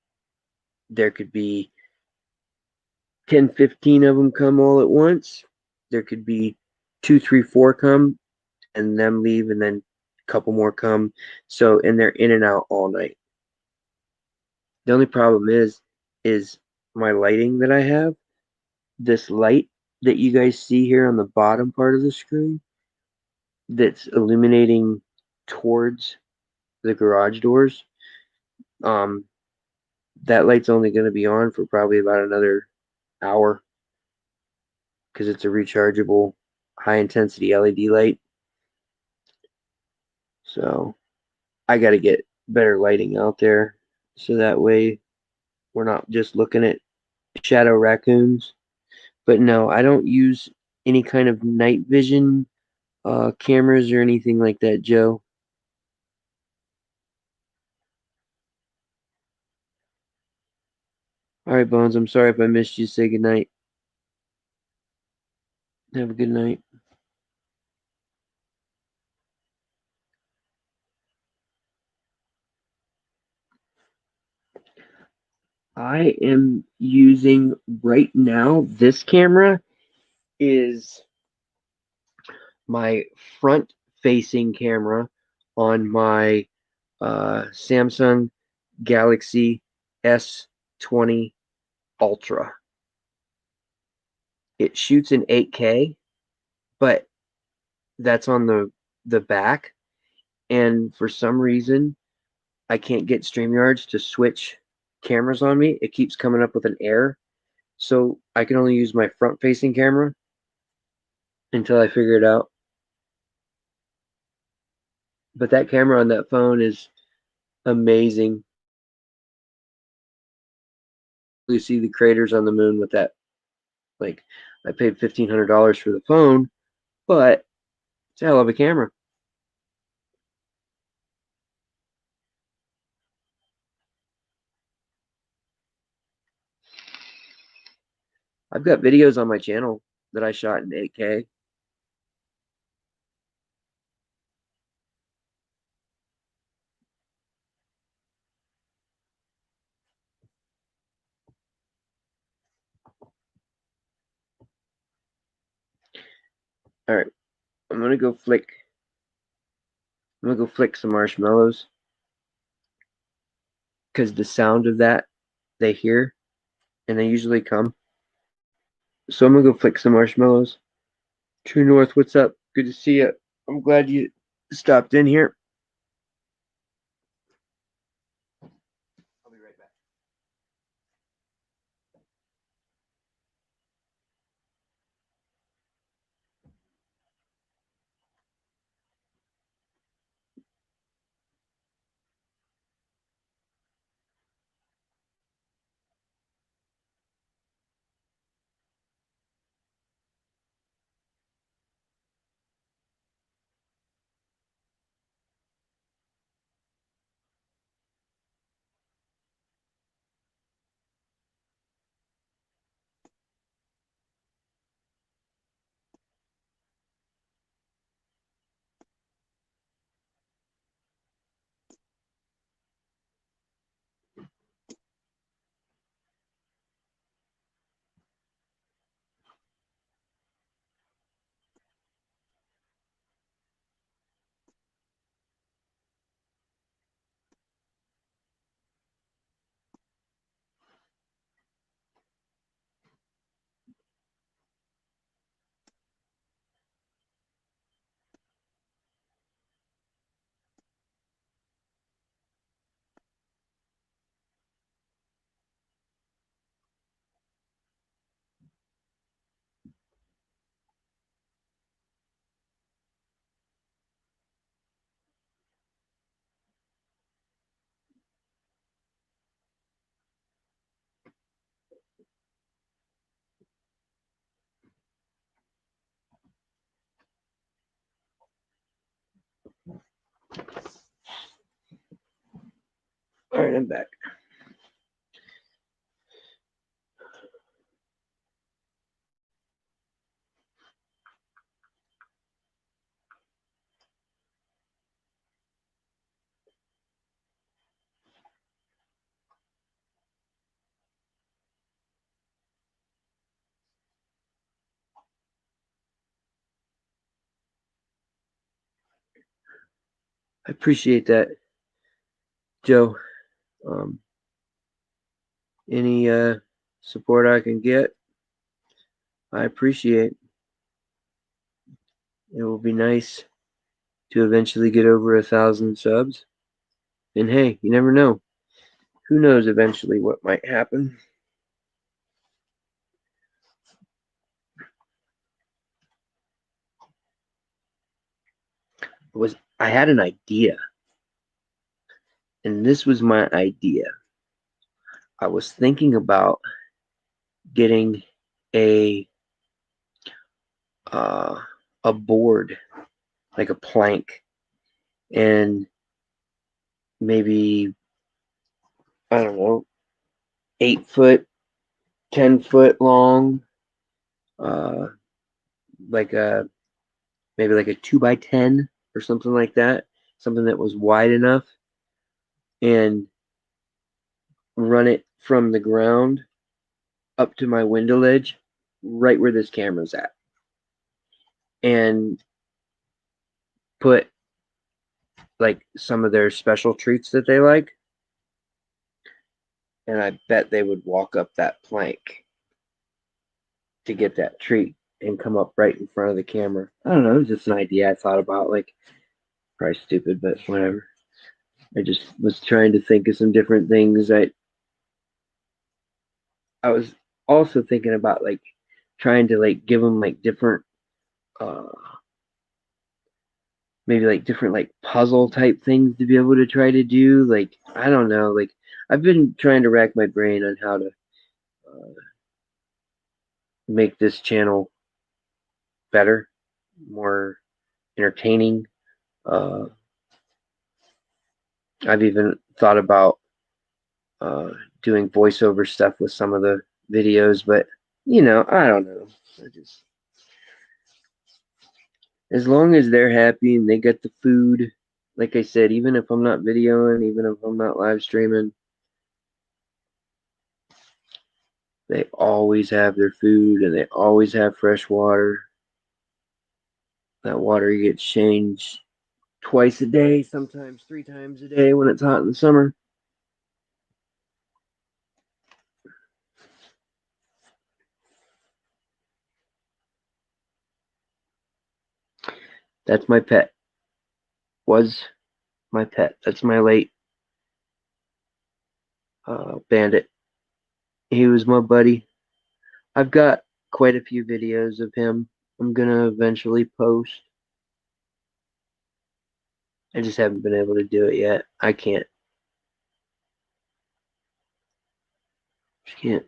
there could be 10, 15 of them come all at once. There could be two, three, four come and them leave, and then a couple more come. So, and they're in and out all night. The only problem is my lighting that I have. This light that you guys see here on the bottom part of the screen that's illuminating towards the garage doors. Um, that light's only going to be on for probably about another hour because it's a rechargeable high intensity LED light. So I got to get better lighting out there so that way we're not just looking at shadow raccoons. But no, I don't use any kind of night vision cameras or anything like that, Joe. All right, Bones, I'm sorry if I missed you. Say goodnight. Have a good night. I am using right now, this camera is my front facing camera on my Samsung Galaxy S20 Ultra. It shoots in 8K, but that's on the back. And for some reason, I can't get StreamYards to switch cameras on me. It keeps coming up with an error. So I can only use my front facing camera until I figure it out. But that camera on that phone is amazing. You see the craters on the moon with that. Like, I paid $1,500 for the phone, but it's a hell of a camera. I've got videos on my channel that I shot in 8K. All right, I'm gonna go flick. I'm gonna go flick some marshmallows because the sound of that they hear, and they usually come. So I'm gonna go flick some marshmallows. True North, what's up? Good to see you. I'm glad you stopped in here. I'll be right back. right, I'm back. I appreciate that, Joe. Um, any support I can get, I appreciate. It will be nice to eventually get over 1,000 subs. And hey, you never know. Who knows eventually what might happen? I had an idea, and this was my idea. I was thinking about getting a uh, a board, like a plank, and maybe I don't know, 8 foot, 10 foot long, uh, like a maybe like a 2x10 or something like that, something that was wide enough, and run it from the ground up to my window ledge, right where this camera's at, and put like some of their special treats that they like, and I bet they would walk up that plank to get that treat and come up right in front of the camera. I don't know, it was just an idea I thought about, like probably stupid, but whatever. I just was trying to think of some different things. I was also thinking about like trying to like give them like different uh maybe like different like puzzle type things to be able to try to do. Like I don't know, like I've been trying to rack my brain on how to make this channel better, more entertaining. uh I've even thought about uh doing voiceover stuff with some of the videos, but I don't know. I just, as long as they're happy and they get the food, like I said, even if I'm not videoing, even if I'm not live streaming, they always have their food and they always have fresh water. That water gets changed twice a day, sometimes 3 times a day when it's hot in the summer. That's my pet. Was my pet. That's my late bandit. He was my buddy. I've got quite a few videos of him I'm gonna eventually post. I just haven't been able to do it yet. I can't. Just can't.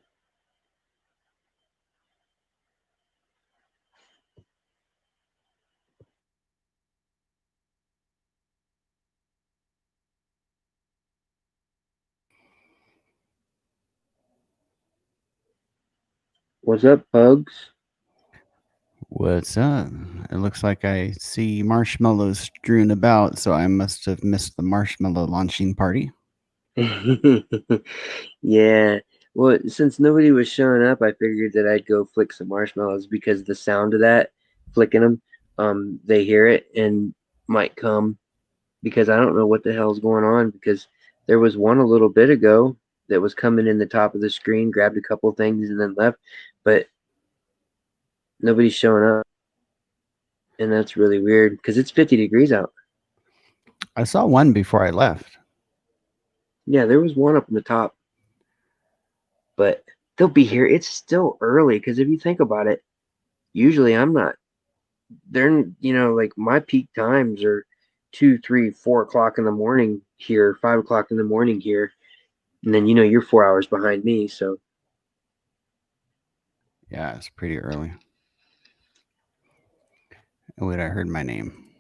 What's up, Pugs? What's up? It looks like I see marshmallows strewn about, so I must have missed the marshmallow launching party. Yeah. Well, since nobody was showing up, I figured that I'd go flick some marshmallows because the sound of that, flicking them, they hear it and might come, because I don't know what the hell's going on, because there was one a little bit ago that was coming in the top of the screen, grabbed a couple things and then left, but nobody's showing up. And that's really weird because it's 50 degrees out. I saw one before I left. Yeah, there was one up in the top, but they'll be here. It's still early because if you think about it, usually I'm not. They're, like my peak times are 2, 3, 4 o'clock in the morning here, 5 o'clock in the morning here, and then you're 4 hours behind me. So Yeah, it's pretty early. Oh, wait, I heard my name.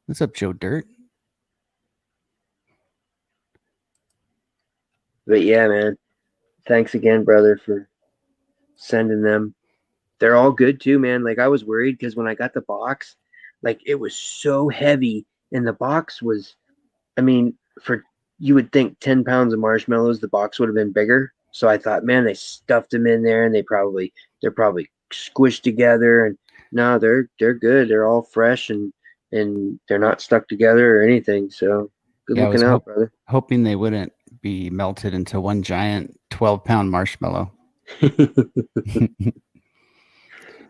What's up, Joe Dirt? But yeah, man, thanks again, brother, for sending them. They're all good too, man. Like I was worried because when I got the box, like it was so heavy, and the box was, I mean, for you would think 10 pounds of marshmallows, the box would have been bigger. So I thought, man, they stuffed them in there, and they're probably squished together, and no, they're good. They're all fresh, and they're not stuck together or anything. So good Yeah, I was looking out, brother. hoping they wouldn't be melted into one giant 12-pound marshmallow.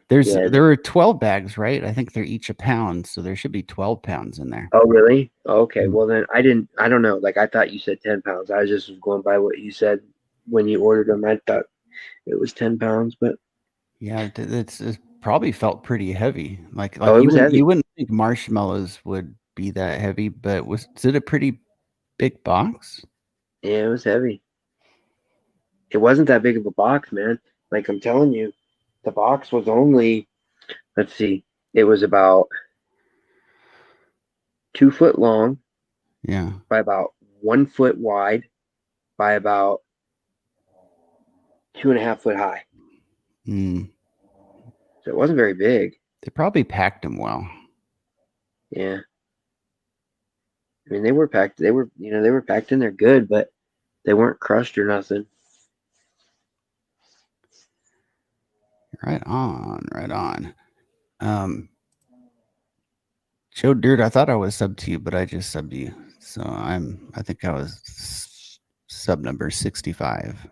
Yeah. There are 12 bags, right? I think they're each a pound, so there should be 12 pounds in there. Oh, really? Okay. Mm. Well, then I didn't. I don't know. Like I thought you said 10 pounds. I just was going by what you said when you ordered them. I thought it was 10 pounds, but Yeah, it probably felt pretty heavy. Like oh, it was you heavy. wouldn't think marshmallows would be that heavy, but was it a pretty big box? Yeah, it was heavy. It wasn't that big of a box, man. Like I'm telling you, the box was only. Let's see. It was about 2 foot long Yeah. by about 1 foot wide by about 2.5 foot high. Mm. So it wasn't very big. They probably packed them well. Yeah. I mean, they were packed. They were packed in there good, but they weren't crushed or nothing. Right on, right on. Um, Joe Dirt, I thought I was sub to you, but I just subbed you. So I think I was sub number 65.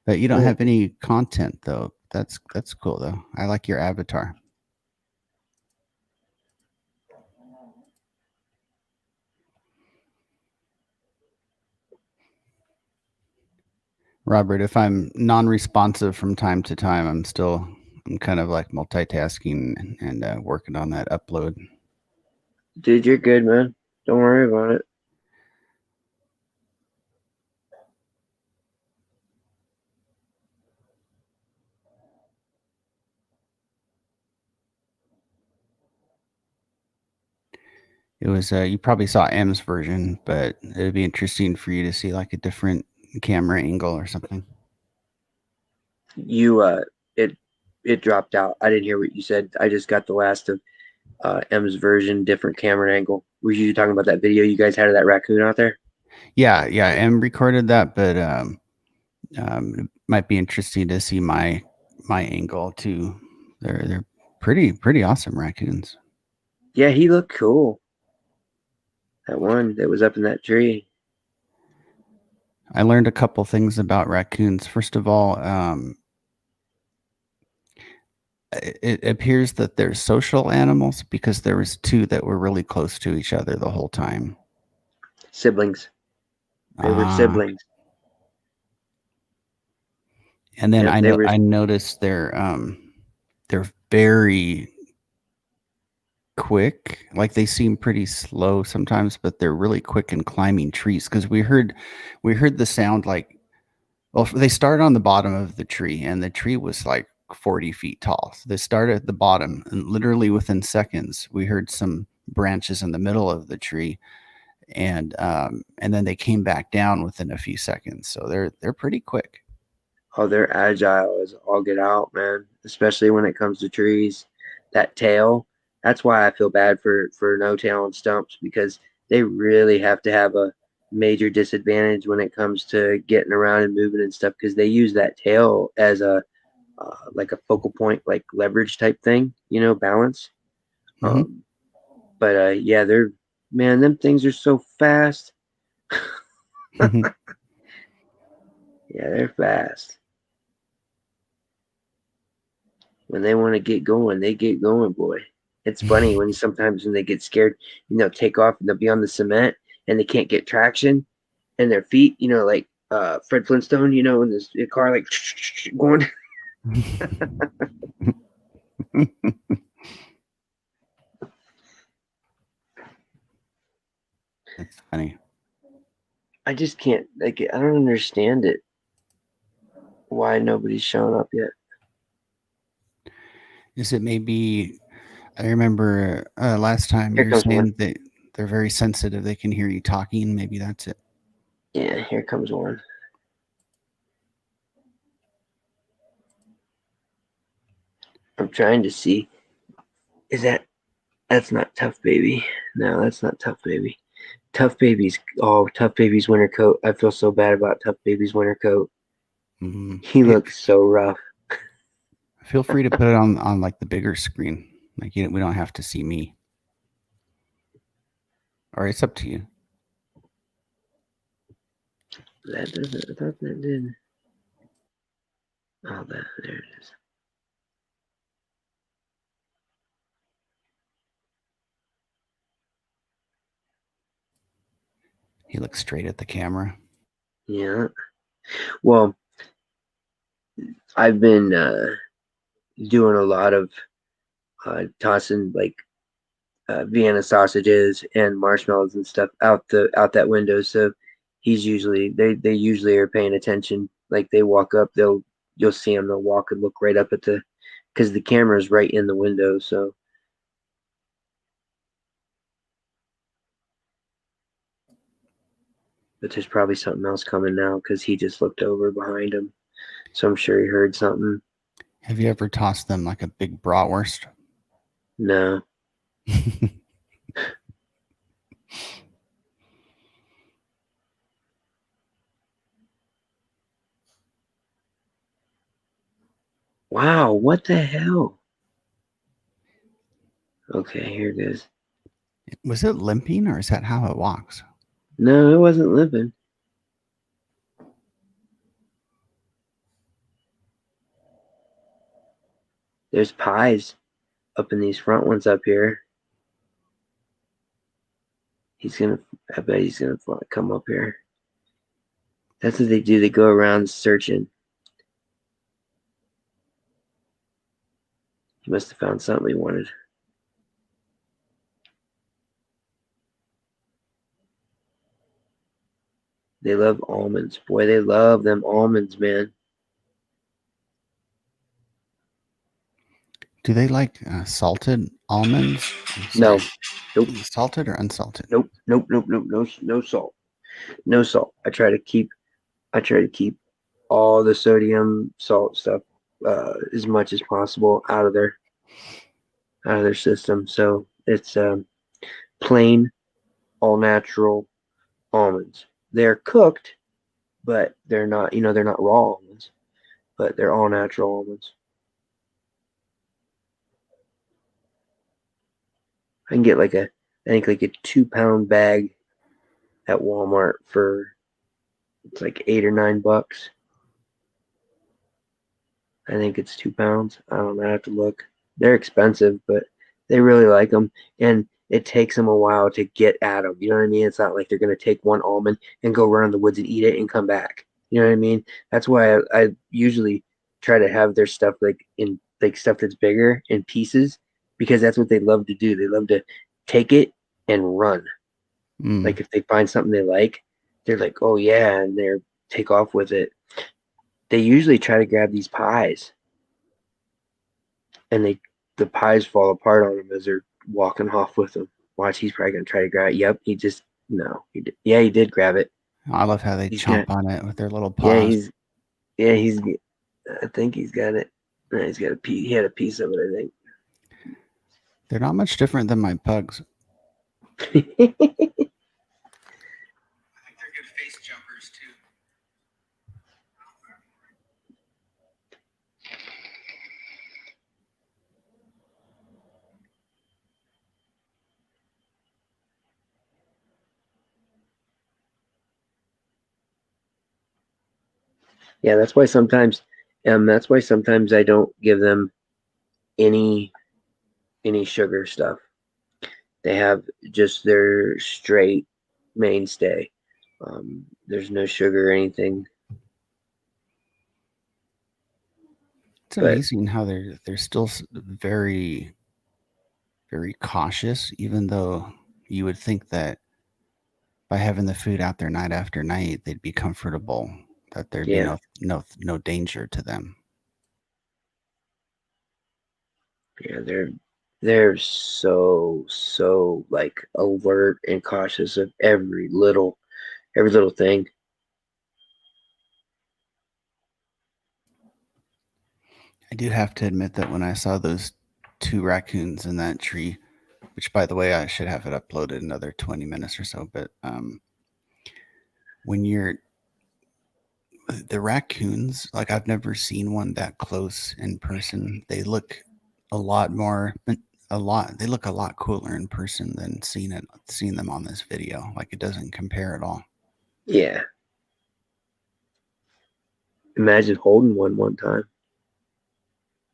But you don't Yeah. have any content though. That's cool though. I like your avatar. Robert, if I'm non-responsive from time to time, I'm kind of like multitasking and working on that upload. Dude, you're good, man. Don't worry about it. It was you probably saw M's version, but it'd be interesting for you to see like a different camera angle or something. You it it dropped out. I didn't hear what you said. I just got the last of M's version, different camera angle. Were you talking about that video you guys had of that raccoon out there? Yeah, yeah, M recorded that, but it might be interesting to see my angle too. They're pretty awesome raccoons. Yeah, he looked cool. That one that was up in that tree. I learned a couple things about raccoons. First of all, it appears that they're social animals because there was two that were really close to each other the whole time. Siblings. They were Ah, siblings. and then Yep, they were. I noticed they're very quick. Like they seem pretty slow sometimes, but they're really quick in climbing trees because we heard the sound like, well, they started on the bottom of the tree, and the tree was like 40 feet tall. So they started at the bottom, and literally within seconds, we heard some branches in the middle of the tree, and then they came back down within a few seconds. So they're pretty quick. Oh, they're agile as all get out, man. Especially when it comes to trees. That tail. That's why I feel bad for no tail and stumps because they really have to have a major disadvantage when it comes to getting around and moving and stuff because they use that tail as a like a focal point, like leverage type thing, balance. Hmm. But yeah, they're man, them things are so fast. Yeah, they're fast. When they want to get going, they get going, boy. It's funny when sometimes when they get scared, they'll take off and they'll be on the cement and they can't get traction and their feet, like Fred Flintstone, in this car, like going. That's funny. I just can't, like, I don't understand it. Why nobody's showing up yet? Is it maybe? I remember last time Here you were comes one. saying that they're very sensitive. They can hear you talking. Maybe that's it. Yeah, here comes one. I'm trying to see. Is that's not Tough Baby? No, that's not Tough Baby. Tough Baby's winter coat. I feel so bad about Tough Baby's winter coat. He Hey, looks so rough. feel free to put it on like the bigger screen. Like we don't have to see me. Or it's up to you. That doesn't. I thought that did. Oh, there it is. He looks straight at the camera. Yeah. Well, I've been doing a lot of tossing like Vienna sausages and marshmallows and stuff out that window. So they usually are paying attention. Like they walk up, you'll see them. They'll walk and look right up at the because the camera is right in the window. So, but there's probably something else coming now because he just looked over behind him. So I'm sure he heard something. Have you ever tossed them like a big bratwurst? No. Wow, what the hell? Okay, here it is. Was it limping or is that how it walks? No, it wasn't living. There's pies up in these front ones up here. He's gonna. I bet he's gonna come up here. That's what they do. They go around searching. He must have found something he wanted. They love almonds. Boy, they love them almonds, man. Do they like salted almonds No. instead? Nope. Salted or unsalted? Nope. Nope. Nope. Nope. No. No salt. No salt. I try to keep all the sodium, salt stuff as much as possible out of their system. So it's plain, all natural almonds. They're cooked, but they're not. They're not raw almonds, but they're all natural almonds. I can get I think like a 2 pound bag at Walmart for it's like $8 or $9. I think it's 2 pounds. I don't know. I have to look. They're expensive, but they really like them, and it takes them a while to get at them. You know what I mean? It's not like they're gonna take one almond and go run in the woods and eat it and come back. You know what I mean? That's why I usually try to have their stuff like in like stuff that's bigger in pieces because that's what they love to do. They love to take it and run. Mm. Like if they find something they like, they're like, "Oh yeah," and they're take off with it. They usually try to grab these pies, and the pies fall apart on him as they're walking off with them. Watch, he's probably gonna try to grab it. Yep, he just no, he did. Yeah, he did grab it. I love how they He's chomp got on it with their little yeah, paws. he's I think he's got it. No, he's got a piece. He had a piece of it, They're not much different than my pugs. I think. I think they're good face jumpers too. Yeah, that's why sometimes I don't give them any sugar stuff. They have just their straight mainstay. There's no sugar or anything, It's but amazing how they're still very cautious, even though you would think that by having the food out there night after night, they'd be comfortable, that there'd be yeah, no danger to them. yeah, they're so like alert and cautious of every little thing. I do have to admit that when I saw those two raccoons in that tree, which by the way, I should have it uploaded another 20 minutes or so, but when you're the raccoons, like I've never seen one that close in person. They look a lot more they look a lot cooler in person than seeing them on this video. Like it doesn't compare at all. Yeah. Imagine holding one time.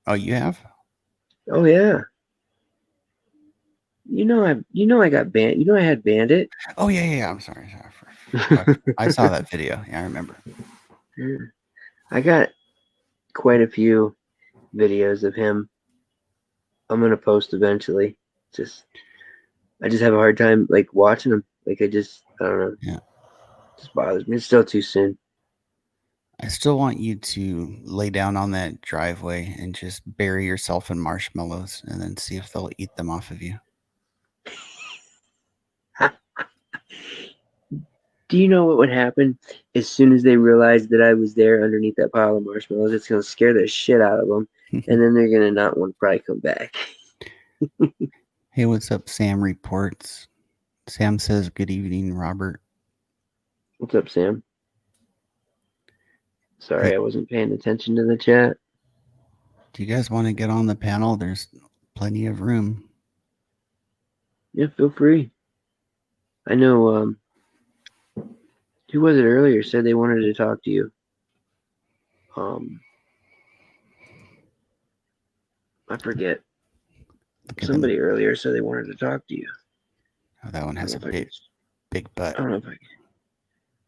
Oh, you have? Oh yeah. I got I had Bandit. Oh yeah. I'm sorry. I saw that video. Yeah, I remember. Yeah. I got quite a few videos of him. I'm gonna post eventually. Just I just have a hard time like watching them. Like I don't know. It Yeah. just bothers me. It's still too soon. I still want you to lay down on that driveway and just bury yourself in marshmallows and then see if they'll eat them off of you. Do you know what would happen as soon as they realize that I was there underneath that pile of marshmallows? It's gonna scare the shit out of them, and then they're gonna not want to probably come back. Hey, what's up, Sam reports? Sam says, "Good evening, Robert." What's up, Sam? Hey, Sorry, I wasn't paying attention to the chat. do you guys want to get on the panel? There's plenty of room. Yeah, feel free. I know. Who was it earlier? Said they wanted to talk to you. Um, I forget. Look at them. Somebody earlier said they wanted to talk to you. Oh, that one I don't has know a if I could. big butt. I don't know if I.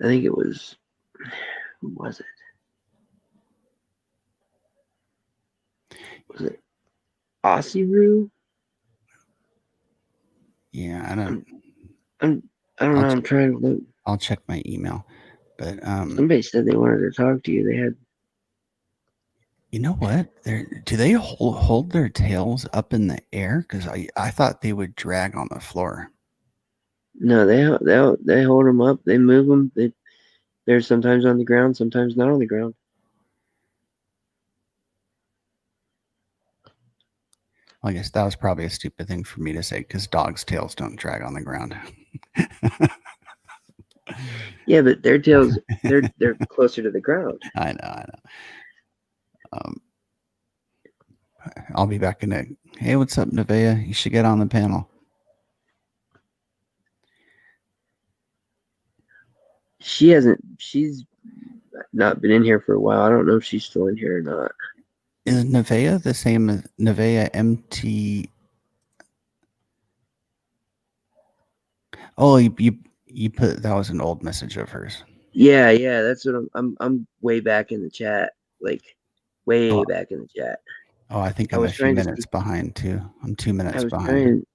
I think it was. Who was it? Was it Osiru? Yeah, I don't. I'm. I'm. I don't I'll know. ch- I'm trying to look. I'll check my email. But Somebody said they wanted to talk to you. They had you know what? Do they hold their tails up in the air? Because I thought they would drag on the floor. no. They hold them up. They move them. They're sometimes on the ground, sometimes not on the ground. Well, I guess that was probably a stupid thing for me to say because dogs' tails don't drag on the ground. Yeah, but their tails they're closer to the ground. I know. I'll be back in a. Hey, what's up, Nevaeh? You should get on the panel. She hasn't. She's not been in here for a while. I don't know if she's still in here or not. Is Nevaeh the same as Nevaeh MT? Oh, you put that was an old message of hers. Yeah. That's what I'm way back in the chat, like Oh, way back in the chat. I think I I'm a was few trying to minutes see. behind too. I'm 2 minutes I was behind. trying.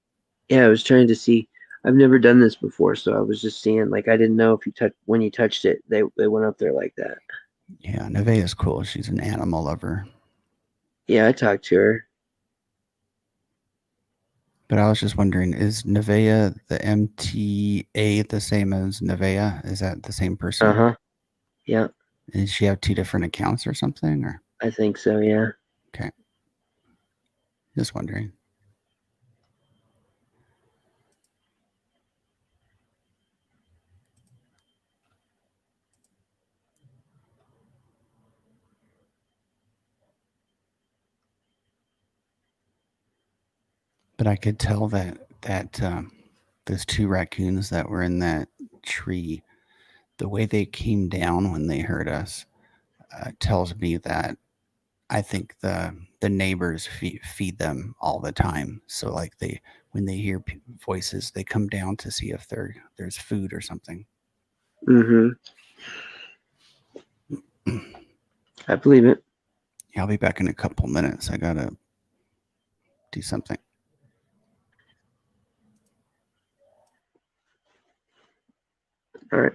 Yeah, I was trying to see. I've never done this before, so I was just seeing. Like, I didn't know if you touch when you touched it, they went up there like that. Yeah, Nevaeh is cool. She's an animal lover. Yeah, I talked to her. But I was just wondering, is Nevaeh the MTA the same as Nevaeh? Is that the same Uh person? huh. Yeah, Did she have two different accounts or something? Or I think so. Yeah. okay, just wondering. But I could tell that those two raccoons that were in that tree, the way they came down when they heard us, tells me that I think the neighbors feed them all the time. So like they when they hear voices, they come down to see if there's food or something. Mm-hmm. Yeah, I believe it. I'll be back in a couple minutes. I gotta do something. All right.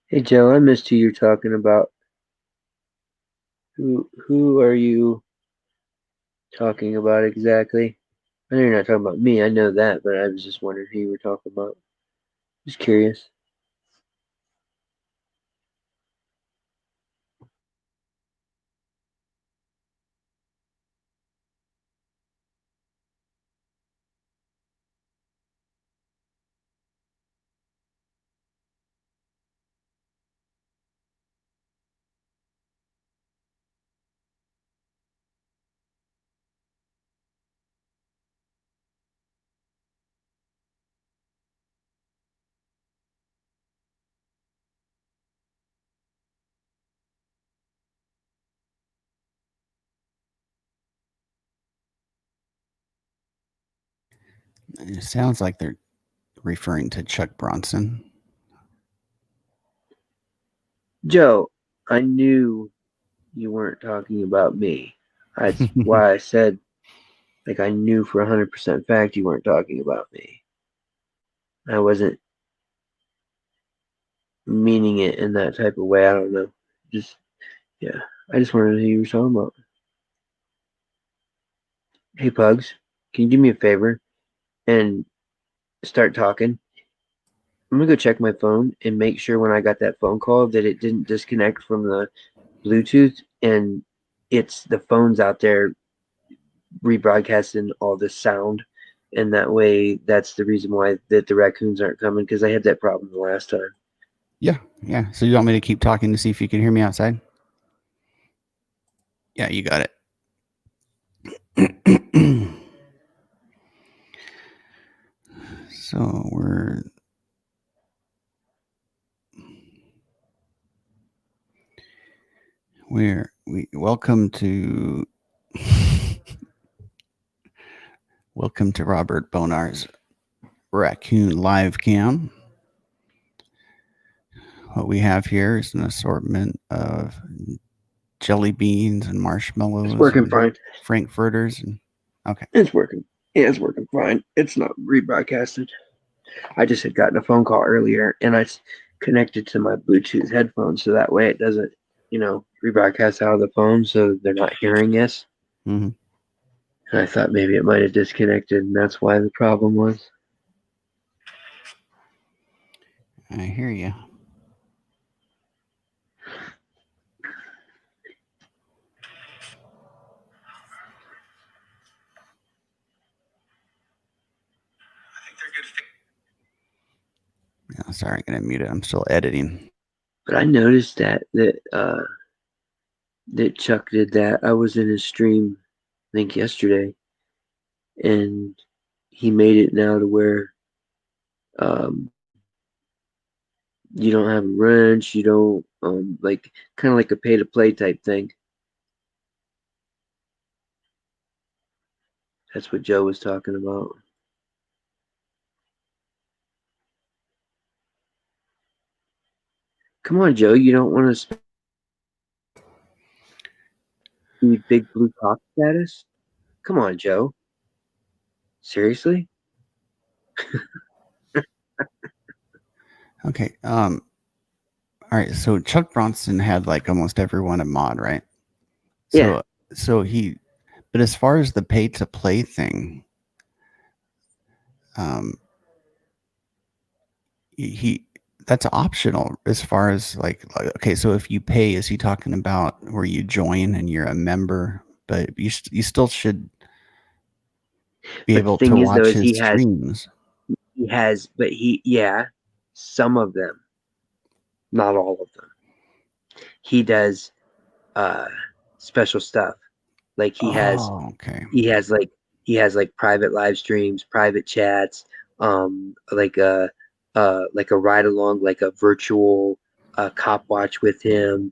Hey Joe, I missed who you're talking about. Who are you talking about exactly? I know you're not talking about me. I know that, but I was just wondering who you were talking about. Just curious. It sounds like they're referring to Chuck Bronson. Joe, I knew you weren't talking about me. That's why I said, like, I knew for 100% fact you weren't talking about me. I wasn't meaning it in that type of way. I don't know. Just, yeah. I just wanted to know who you were talking about. Hey, Pugs, can you do me a favor and start talking? I'm gonna go check my phone and make sure when I got that phone call that it didn't disconnect from the Bluetooth and it's the phones out there rebroadcasting all this sound. And that way, that's the reason why that the raccoons aren't coming because I had that problem the last time. Yeah, yeah. So you want me to keep talking to see if you can hear me outside? Yeah, you got it. So we welcome to Robert Bonar's Raccoon live cam. What we have here is an assortment of jelly beans and It's marshmallows working and fine. frankfurters and okay. It's working. Yeah, it's working fine. It's not rebroadcasted. I just had gotten a phone call earlier and I connected to my Bluetooth headphones so that way it doesn't, rebroadcast out of the phone so they're not hearing us. Hmm. And I thought maybe it might have disconnected and that's why the problem was. I hear you. Yeah, sorry, I'm gonna mute it. I'm still editing. But I noticed that Chuck did that. I was in his stream, I think yesterday, and he made it now to where um, you don't have a wrench, you don't like kind of like a pay to play type thing. That's what Joe was talking about. Come on, Joe, you don't want to be big blue cock status? Come on, Joe. Seriously? Okay. All right. So Chuck Bronson had like almost everyone a mod, right? Yeah, So he, but as far as the pay to play thing, um, he that's optional as far as okay. So if you pay, is he talking about where you join and you're a member, but you still should be but the able to thing is though watch is his streams. he has but he yeah, some of them. not all of them. He does uh special stuff. Like Oh, okay. he has like he has like private live streams, private chats, like a ride along, like a virtual cop watch with him.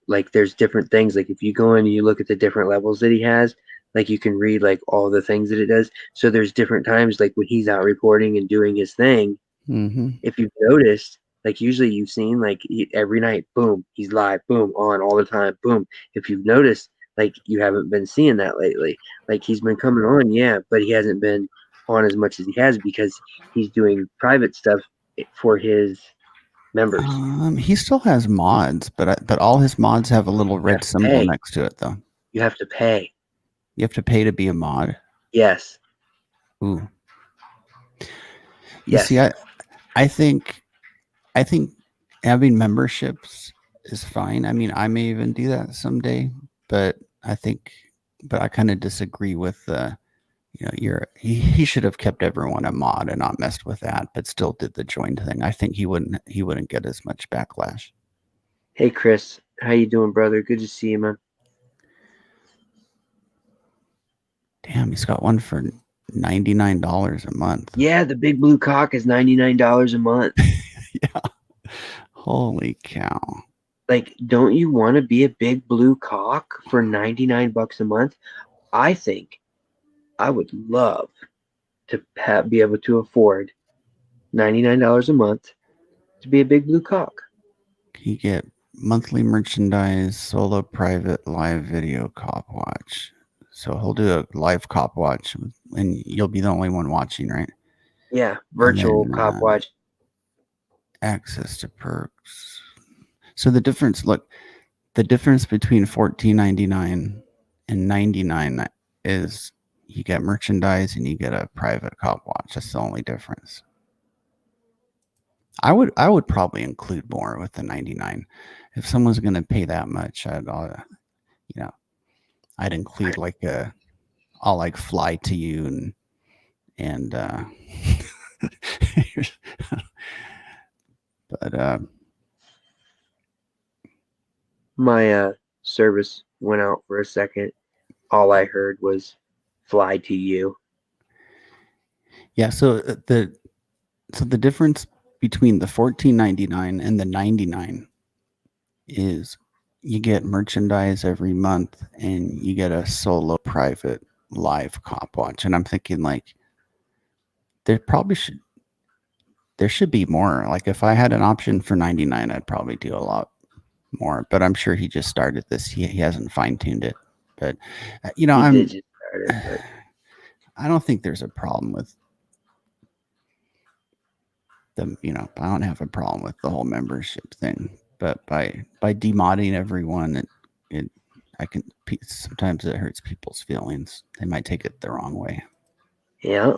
Like there's different things. Like if you go in and you look at the different levels that he has, like you can read like all the things that it does. So there's different times like when he's out reporting and doing his thing, Mm-hmm. if you've noticed, like usually you've seen like every night, boom, he's live, boom, on all the time, boom. If you've noticed, like you haven't been seeing that lately. Like he's been coming on, yeah, but he hasn't been on as much as he has because he's doing private stuff for his members. He still has mods, but all his mods have a little You red have to symbol pay. next to it, though. You have to pay. You have to pay to be a mod. Yes, Ooh, you see, yes. I think having memberships is fine. I mean, I may even do that someday, but I think, but I kind of disagree with he should have kept everyone a mod and not messed with that, but still did the join thing. I think he wouldn't get as much backlash. Hey Chris, how you doing, brother? Good to see you, man. Damn, he's got one for $99 a month. Yeah, the big blue cock is $99 a month. Yeah, holy cow! Like, don't you want to be a big blue cock for 99 bucks a month? I think I would love to be able to afford $99 a month to be a big blue cock. You get monthly merchandise, solo private live video cop watch. So he'll do a live cop watch, and you'll be the only one watching, right? Yeah, And virtual then cop watch. access to perks. So the difference, look, the difference between 14.99 and 99 is you get merchandise and you get a private cop watch. That's the only difference. I would probably include more with the 99. If someone's going to pay that much, you know, I'd include like I'll like fly to you and but My service went out for a second. All I heard was fly to you. yeah, so the difference between the 14.99 and the 99 is you get merchandise every month and you get a solo private live cop watch. And I'm thinking like there probably should be more. Like if I had an option for 99, I'd probably do a lot more. But I'm sure he just started this. He hasn't fine tuned it. But He did I'm just start it, but I don't think there's a problem with the I don't have a problem with the whole membership thing. But by demodding everyone, it I can sometimes it hurts people's feelings. They might take it the wrong way. yeah,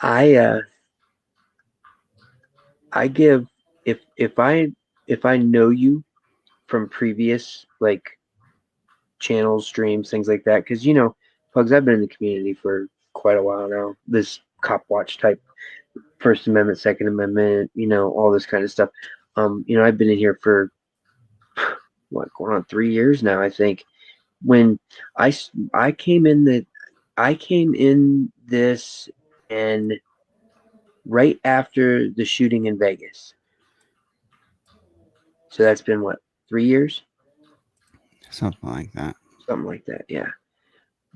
I uh I give if I know you from previous like channels, streams, things like that. Because Pugs, I've been in the community for quite a while now. This cop watch type, First Amendment, Second Amendment, all this kind of stuff. I've been in here for what going on 3 years now, I think. When I I came in the I came in this and right after the shooting in Vegas. So that's been what 3 years, Something like that. something like that. Yeah,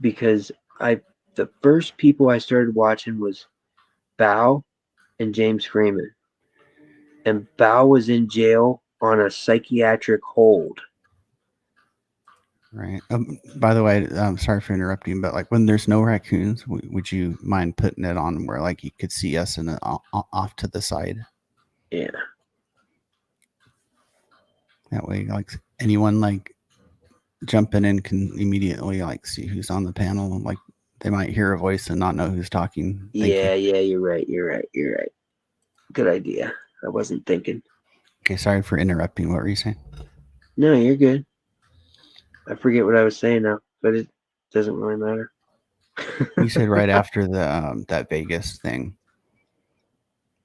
because I the first people I started watching was Bao and James Freeman. And Bao was in jail on a psychiatric hold. Right. By the way, sorry for interrupting, but like when there's no raccoons, would you mind putting it on where like you could see us and off to the side? Yeah. That way, like anyone like jumping in can immediately like see who's on the panel. Like they might hear a voice and not know who's talking. Thank you. Yeah, you're right. You're right. You're right. Good idea. I wasn't thinking. Okay, sorry for interrupting. What were you saying? No, you're good. I forget what I was saying now, but it doesn't really matter. You said right after the that Vegas thing.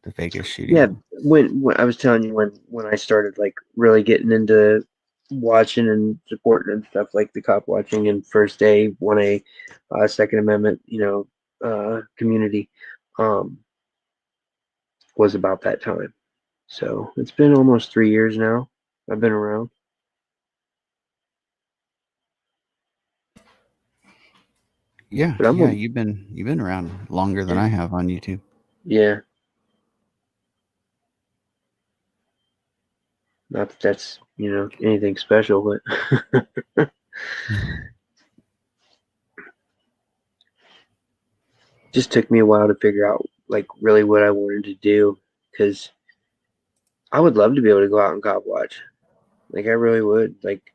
the Vegas Yeah, shooting. when I was telling you when I started like really getting into watching and supporting and stuff like the cop watching and first day 1A, Second Amendment, community, um, was about that time. So it's been almost 3 years now. I've been around, Yeah, but I'm yeah, a, you've been around longer than yeah, I have on YouTube. yeah. Not that that's anything special, but just took me a while to figure out like really what I wanted to do because I would love to be able to go out and cop watch. Like I really would. Like,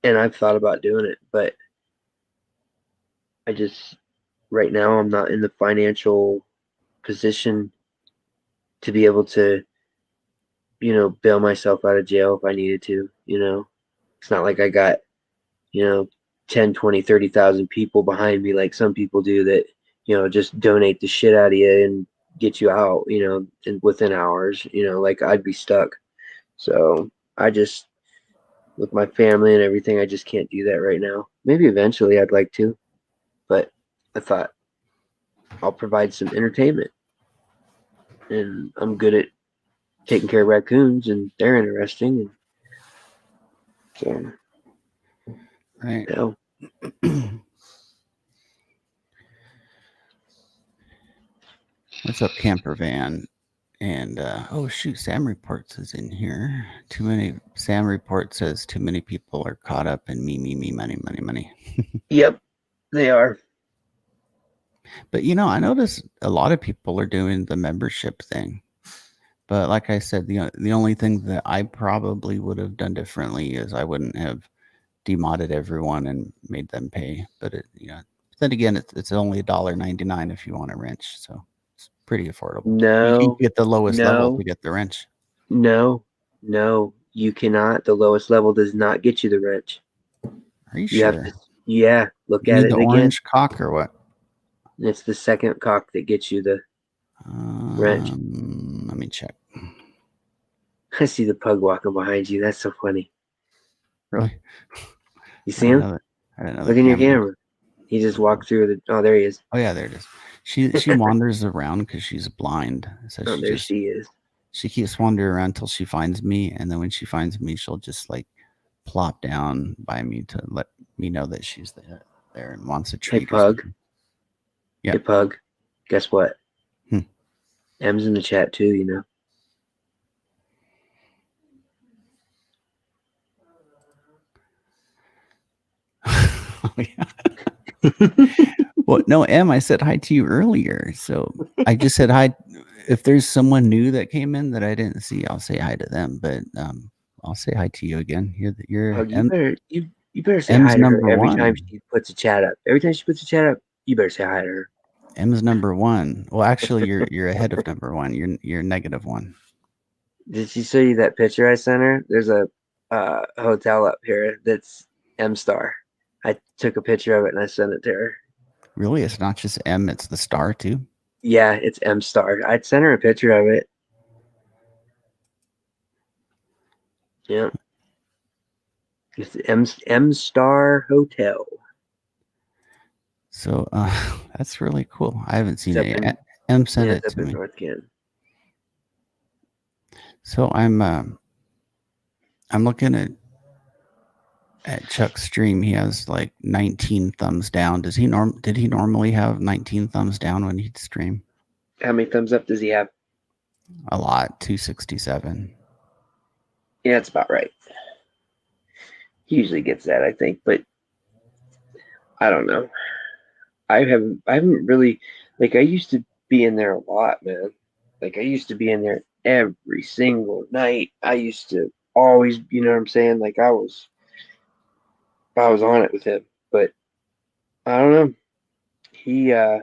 and I've thought about doing it, but I just right now I'm not in the financial position to be able to, bail myself out of jail if I needed to. It's not like I got, you know, 10, 20, 30,000 people behind me like some people do that, just donate the shit out of you and get you out, and within hours, like I'd be stuck. So I just with my family and everything, I just can't do that right now. Maybe eventually I'd like to, but I thought I'll provide some entertainment, and I'm good at taking care of raccoons, and they're interesting, and so Right. hell, What's up, camper van? And oh shoot, Sam Reports is in here. Too many. Sam Report says too many people are caught up in me, money, money, money. yep, they are. But I notice a lot of people are doing the membership thing. But like I said, the only thing that I probably would have done differently is I wouldn't have demodded everyone and made them pay. But then again, it's only $1.99 if you want a wrench, so it's pretty affordable. You can No, get the lowest level to no, get the wrench. no, no. You cannot. The lowest level does not get you the wrench. Are you You have to. sure? Yeah, look You at need it the again. orange cock or what? It's the second cock that gets you the wrench. Let me check. I see the pug walking behind you. That's so funny. Really? You I see didn't him? know that. I didn't know the Look in your camera. camera. He just walked through the. Oh, there he is. Oh yeah, there it is. She wanders around because she's blind, so Oh, there she is. she keeps wandering around until she finds me, and then when she finds me, she'll just like plop down by me to let me know that she's there and wants a Hey, treat or pug. something. Hey, Yep. pug. Guess what? Hmm. M's in the chat too. Oh, yeah. Well, no, Em, I said hi to you earlier, so I just said hi. If there's someone new that came in that I didn't see, I'll say hi to them. But I'll say hi to you again. You're Pug, you better say M's hi to her number every time one. she puts a chat up. Every time she puts a chat up, you better say hi to her. M's number one. Well, actually, you're ahead of number one. You're negative one. Did she show you that picture I sent her? There's a hotel up here that's M Star. I took a picture of it and I sent it to her. Really, it's not just M. It's the star too. Yeah, it's M Star. I'd sent her a picture of it. Yeah, it's the M Star Hotel. So that's really cool. I haven't It's seen up it in yet. M sent yeah, it it's up to in me. North Canton. So I'm looking at Chuck's stream. He has like 19 thumbs down. Did he normally have 19 thumbs down when he'd stream? How many thumbs up does he have? A lot, 267. Yeah, it's about right. He usually gets that, I think, but I don't know. I haven't really like I used to be in there a lot, man. Like I used to be in there every single night. I used to always, you know what I'm saying? Like I was on it with him. But I don't know. He uh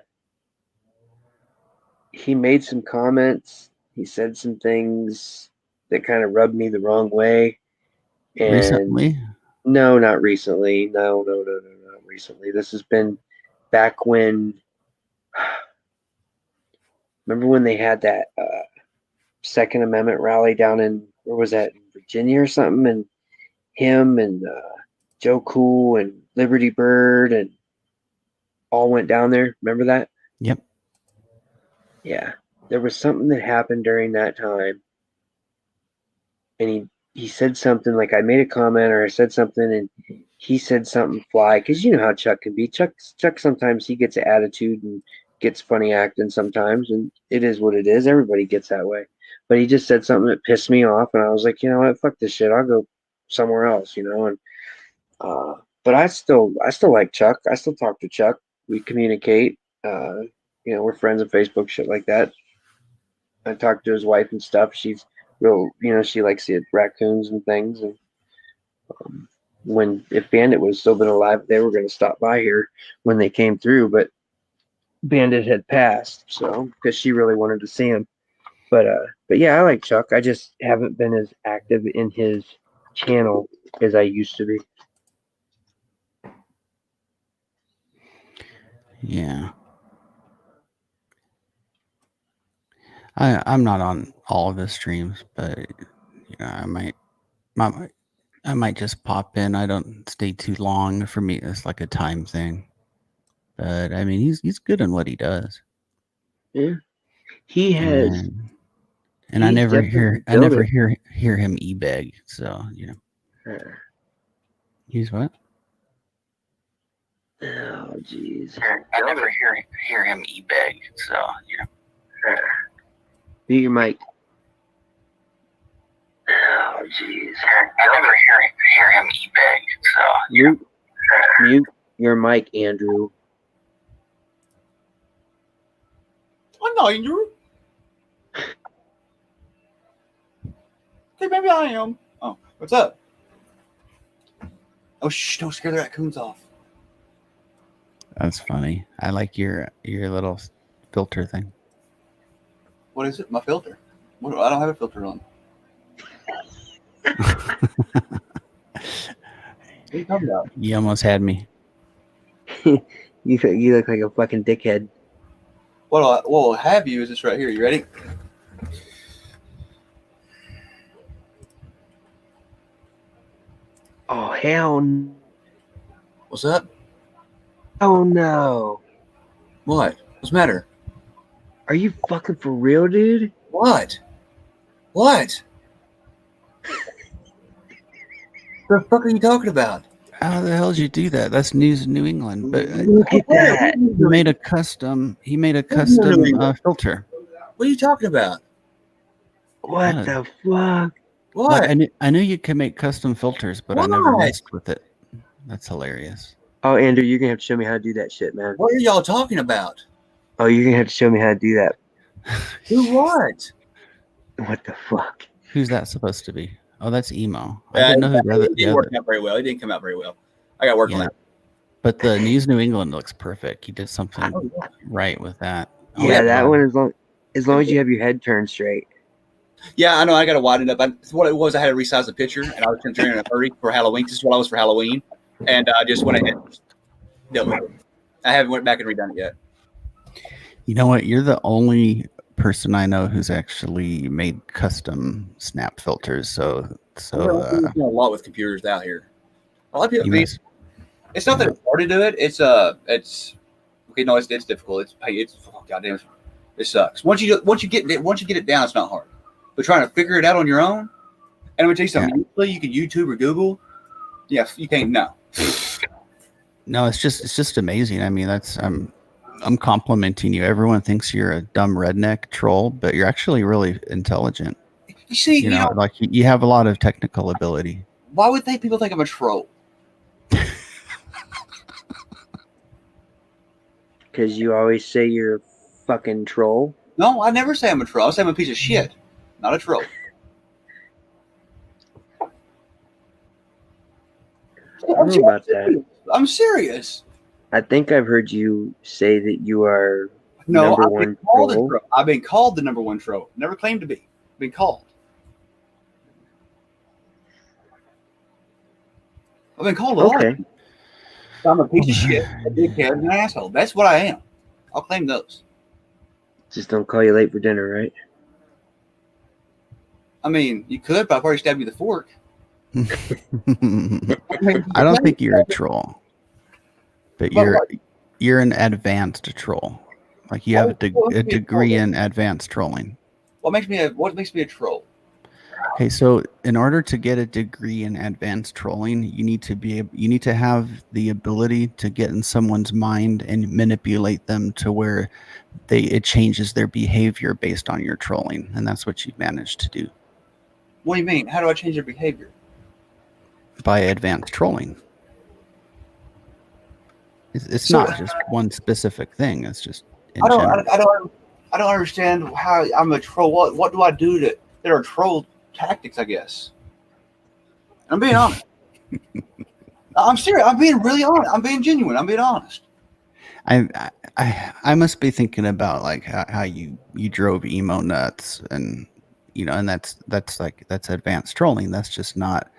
he made some comments. He said some things that kind of rubbed me the wrong way. And Recently, no, not recently. No, no, no, no, not recently. This has been back when Remember when they had that Second Amendment rally down in, where was that, in Virginia or something? And him and Joe Cool and Liberty Bird and all went down there. Remember that? Yep. Yeah. There was something that happened during that time, and he said something like, I made a comment or I said something, and he said something fly, because you know how Chuck can be. Chuck sometimes he gets an attitude and gets funny acting sometimes, and it is what it is. Everybody gets that way. But he just said something that pissed me off, and I was like, you know what, fuck this shit. I'll go somewhere else, you know. And but I still like Chuck. I still talk to Chuck. We communicate. We're friends on Facebook, shit like that. I talk to his wife and stuff. She's real, she likes the raccoons and things. And when if Bandit was still been alive, they were going to stop by here when they came through, but Bandit had passed, so because she really wanted to see him. But yeah, I like Chuck. I just haven't been as active in his channel as I used to be. Yeah. I'm not on all of his streams, but I might just pop in. I don't stay too long. For me, it's like a time thing. But I mean, he's good in what he does. Yeah, he has. And I He's never definitely built hear it. hear him e-beg. So Uh, he's what? oh, jeez. I never hear him e-beg. So Mute your mic. Oh, jeez. I never hear him e-beg. So Mute your mic, Andrew. I'm not Andrew. Okay, maybe I am. Oh, what's up? Oh, shh! Don't scare the raccoons off. That's funny. I like your little filter thing. What is it? My filter. What, I don't have a filter on. What are you talking about? You almost had me. You look like a fucking dickhead. What will have you is this right here. You ready? Oh, hell no. What's up? Oh, no. What? What's the matter? Are you fucking for real, dude? What? What? The fuck are you talking about? How the hell did you do that? That's News New England. But Look at that. he made a custom filter. What are you talking about? What Yeah. the fuck? What? Like I knew you could make custom filters, but I never What? messed with it. That's hilarious. Oh, Andrew, you're gonna have to show me how to do that shit, man. What are y'all talking about? Oh, you're gonna have to show me how to do that. Do what? What the fuck? Who's that supposed to be? Oh, that's emo. I didn't know who It didn't work out very well. It didn't come out very well. I got work on that. But the News New England looks perfect. He did something right with that. Oh, Yeah, that one, as long as you have your head turned straight. Yeah, I know. I got to widen it up. What it was, I had to resize the picture, and I was considering a hurry for Halloween. This is what I was for Halloween, and I just went ahead and dealt with it. I haven't went back and redone it yet. You know what? You're the only person I know who's actually made custom snap filters. So We're doing a lot with computers out here. A lot of people. It's not that it's hard to do it. It's okay. No, it's difficult. It's goddamn. It sucks. Once you get it down, it's not hard. But trying to figure it out on your own, and I'm gonna tell you something. Usually, you can YouTube or Google. Yeah, you can't. No. No, it's just amazing. I mean, I'm complimenting you. Everyone thinks you're a dumb redneck troll, but you're actually really intelligent. You see, like you have a lot of technical ability. Why would people think I'm a troll? Because you always say you're a fucking troll. No, I never say I'm a troll. I say I'm a piece of shit, not a troll. I'm serious. I think I've heard you say that you are number one troll. I've been called the number one troll. Never claimed to be. Been called. I've been called a lot. Okay. I'm a piece of shit, a dickhead, and an asshole. That's what I am. I'll claim those. Just don't call you late for dinner, right? I mean, you could, but I'll probably stab you with a fork. I don't think you're a troll, but you're an advanced troll. Like you have a degree in advanced trolling. What makes me a troll? Okay, so in order to get a degree in advanced trolling, you need to have the ability to get in someone's mind and manipulate them to where it changes their behavior based on your trolling, and that's what you've managed to do. What do you mean? How do I change their behavior? By advanced trolling. It's not just one specific thing. It's just in general. I don't understand how I'm a troll. What do I do that are troll tactics? I guess. I'm being honest. I'm serious. I'm being really honest. I'm being genuine. I'm being honest. I must be thinking about like how you drove emo nuts, and and that's advanced trolling. That's just not.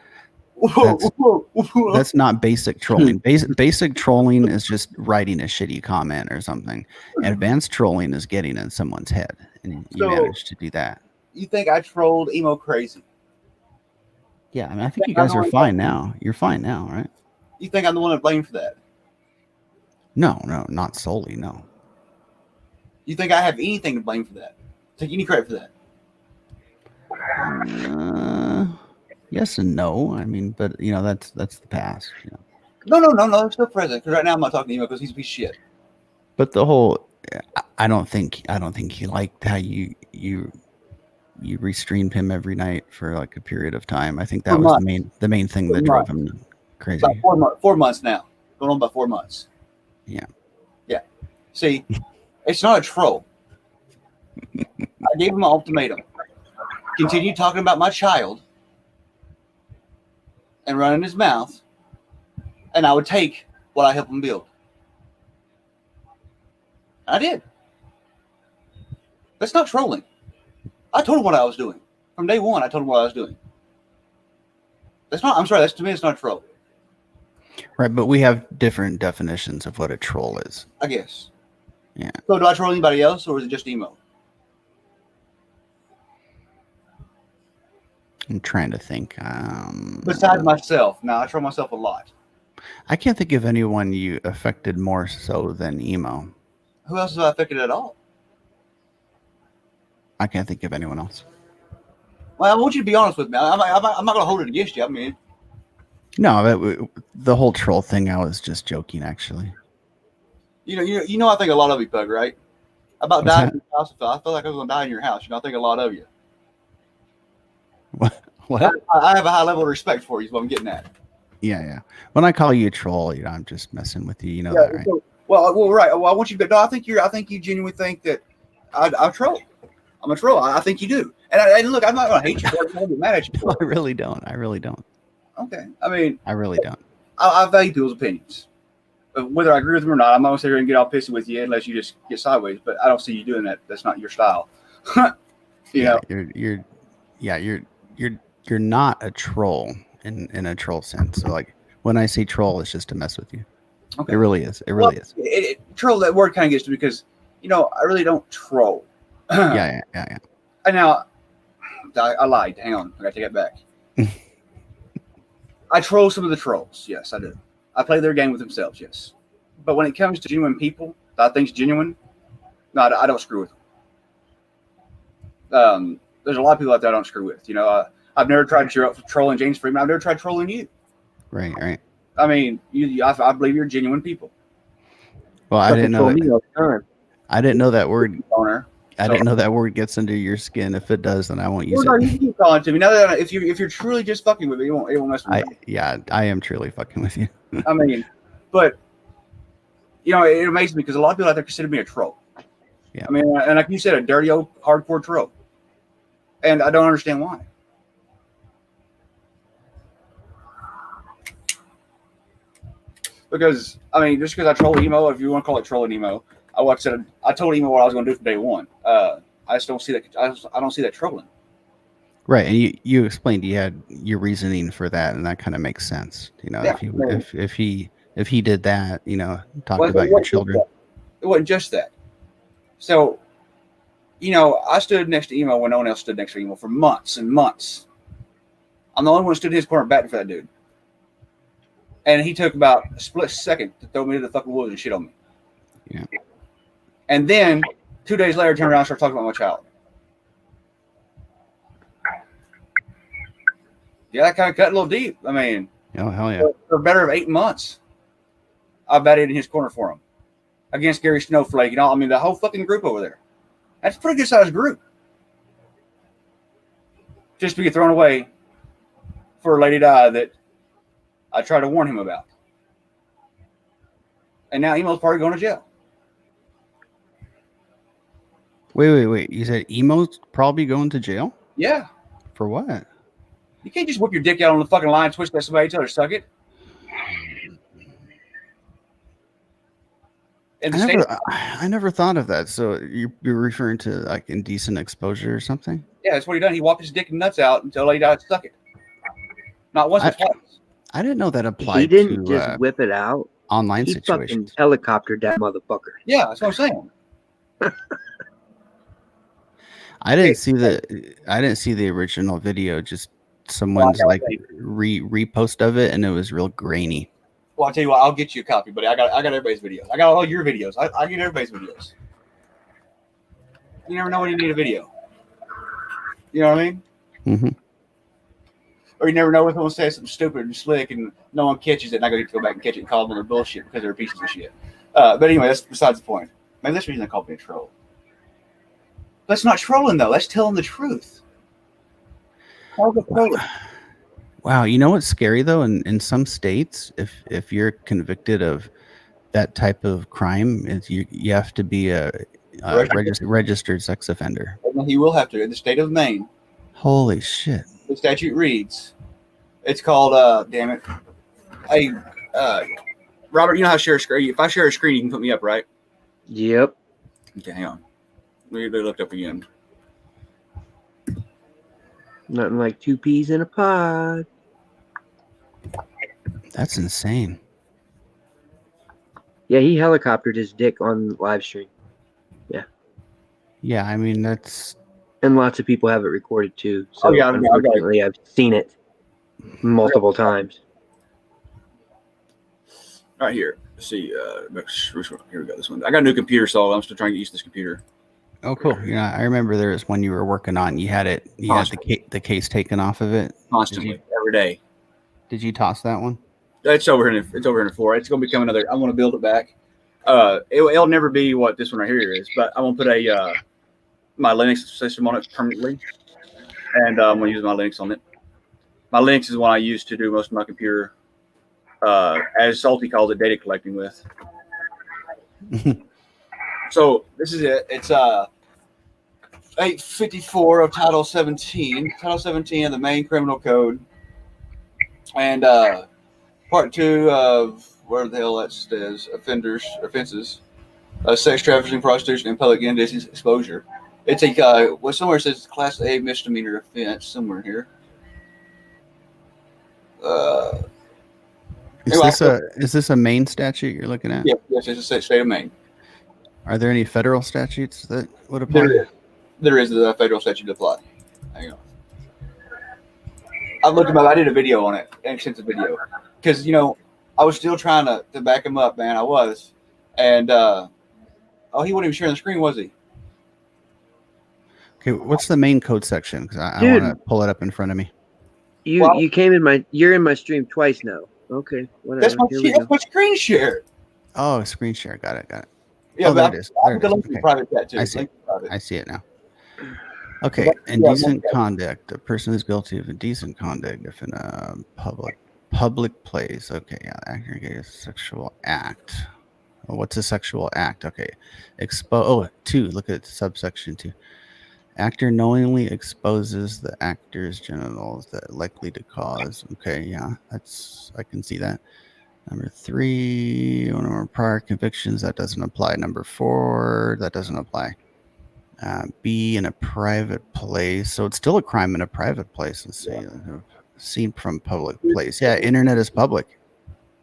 That's not basic trolling. Basic trolling is just writing a shitty comment or something. Advanced trolling is getting in someone's head, and you managed to do that. You think I trolled emo crazy? Yeah, I mean, I think you guys are fine now. You're fine now, right? You think I'm the one to blame for that? No, not solely. No. You think I have anything to blame for that? Take any credit for that? Yes and no. I mean, but that's the past. No. It's still present. Because right now I'm not talking to emo because he's a piece of shit. But the whole, I don't think he liked how you restreamed him every night for like a period of time. I think that was the main thing that drove him crazy. About 4 months now. Going on about 4 months. Yeah. See, it's not a troll. I gave him an ultimatum. Continue talking about my child and running his mouth, and I would take what I helped him build. I did. That's not trolling. I told him what I was doing. From day one, I told him what I was doing. That's to me, it's not troll. Right, but we have different definitions of what a troll is. I guess. Yeah. So do I troll anybody else, or is it just emo? I'm trying to think. Besides myself. Now, I troll myself a lot. I can't think of anyone you affected more so than emo. Who else have I affected at all? I can't think of anyone else. Well, I want you to be honest with me. I'm not going to hold it against you. I mean, no, the whole troll thing, I was just joking, actually. You know, I think a lot of you, Pug, right? About What's dying that? in your house. I feel like I was going to die in your house. I think a lot of you. What? I have a high level of respect for you, is what I'm getting at. Yeah. When I call you a troll, I'm just messing with you. You know that, right? Well, right. Well, I want you to. No, I think you genuinely think that I troll. I'm a troll. I think you do. And look, I'm not going to hate you for it. I'm going to be mad at you for I really don't. Okay. I mean, I really don't. I value people's opinions. Whether I agree with them or not, I'm not going to sit here and get all pissy with you unless you just get sideways. But I don't see you doing that. That's not your style. you know. You're not a troll in a troll sense. So like when I say troll, it's just to mess with you. Okay. It really is. It really is. Troll, that word kind of gets to me because I really don't troll. Yeah. And now I lied. Hang on, I got to take it back. I troll some of the trolls. Yes, I do. I play their game with themselves. Yes, but when it comes to genuine people that I think's genuine, no, I don't screw with them. There's a lot of people out there I don't screw with. I've never tried trolling James Freeman. I've never tried trolling you. Right. I mean, I believe you're genuine people. Well, I didn't know that. I didn't know that word. Owner. I didn't know that word gets under your skin. If it does, then I won't use it. No, you can call it to me. Now that if you're truly just fucking with me, it won't mess with me. Yeah, I am truly fucking with you. I mean, but it amazes me because a lot of people out there consider me a troll. Yeah. I mean, and like you said, a dirty old hardcore troll, and I don't understand why. Because I mean, just because I troll emo, if you want to call it trolling emo, I told emo what I was going to do from day one. I just don't see that. I don't see that trolling. Right, and you explained you had your reasoning for that, and that kind of makes sense. Yeah, if he did that, talked about your children. It wasn't just that. So I stood next to Emo when no one else stood next to Emo for months and months. I'm the only one who stood in his corner batting for that dude. And he took about a split second to throw me to the fucking woods and shit on me. Yeah. And then 2 days later, turn around and start talking about my child. Yeah, that kind of cut a little deep. I mean, oh hell yeah! For a better of 8 months, I batted in his corner for him against Gary Snowflake. The whole fucking group over there. That's a pretty good sized group. Just to get thrown away for a lady die that I tried to warn him about. And now Emo's probably going to jail. Wait. You said Emo's probably going to jail? Yeah. For what? You can't just whip your dick out on the fucking line, twist that somebody, tell her to suck it. I never thought of that. So you're referring to like indecent exposure or something? Yeah, that's what he done. He whopped his dick and nuts out until he died to suck it. Not once or twice. I didn't know that applied. He didn't just whip it out. Online he situations. Fucking helicoptered that motherfucker. Yeah, that's what I'm saying. I didn't see the original video. Just someone's like repost of it, and it was real grainy. Well, I'll tell you what. I'll get you a copy, buddy. I got everybody's videos. I got all your videos. I get everybody's videos. You never know when you need a video. You know what I mean? Mm-hmm. Or you never know when someone says something stupid and slick, and no one catches it, and I got to go back and catch it and call them their bullshit because they're pieces of shit. But anyway, that's besides the point. Maybe that's the reason they call me a troll. That's not trolling though. That's telling the truth. Wow, you know what's scary though? In some states, if you're convicted of that type of crime, you have to be a registered sex offender. And he will have to in the state of Maine. Holy shit! The statute reads, it's called. Damn it. Hey, Robert, you know how to share a screen? If I share a screen, you can put me up, right? Yep. Okay, hang on. Let me look up again. Nothing like 2 peas in a pod. That's insane. Yeah, he helicoptered his dick on live stream. Yeah. Yeah, I mean that's. And lots of people have it recorded too. So unfortunately, I've seen it multiple times. Right here. Let's see. Here we go. This one. I got a new computer, so I'm still trying to get used to this computer. Oh, cool. Yeah, I remember there was one you were working on. You had it. You had the case taken off of it constantly every day. Did you toss that one? It's over here. It's over here in the floor. It's going to become another. I want to build it back. It'll never be what this one right here is, but I want to put my Linux system on it permanently, and I'm going to use my Linux on it. My Linux is one I use to do most of my computer, as Salty calls it, data collecting with. So this is it. It's 854 of Title 17. Title 17 of the Maine Criminal Code. And Part 2 of where the hell that says offenses. Sex trafficking, prostitution, and public indecent exposure. It's somewhere it says it's Class A misdemeanor offense somewhere here. Is this a Maine statute you're looking at? Yeah, yes, it's a state of Maine. Are there any federal statutes that would apply? There is a federal statute to apply. Hang on. I looked him up. I did a video on it, an extensive video, because I was still trying to back him up, man. I was, and he wasn't even sharing the screen, was he? Okay, what's the Maine code section? Because I want to pull it up in front of me. You're in my stream twice now. Okay, whatever. That's my screen share. Oh, screen share. Got it. Yeah, there it is. I put the link in private chat too. I see it now. Okay, indecent conduct. A person is guilty of indecent conduct if in a public place. Okay, yeah, actor engaged in a sexual act. Well, what's a sexual act? Okay, 2. Look at subsection 2. Actor knowingly exposes the actor's genitals that likely to cause. Okay, yeah, I can see that. Number 3, one or more prior convictions, that doesn't apply. Number 4, that doesn't apply. B, in a private place. So it's still a crime in a private place. Let's see. Seen from public place. Yeah, internet is public.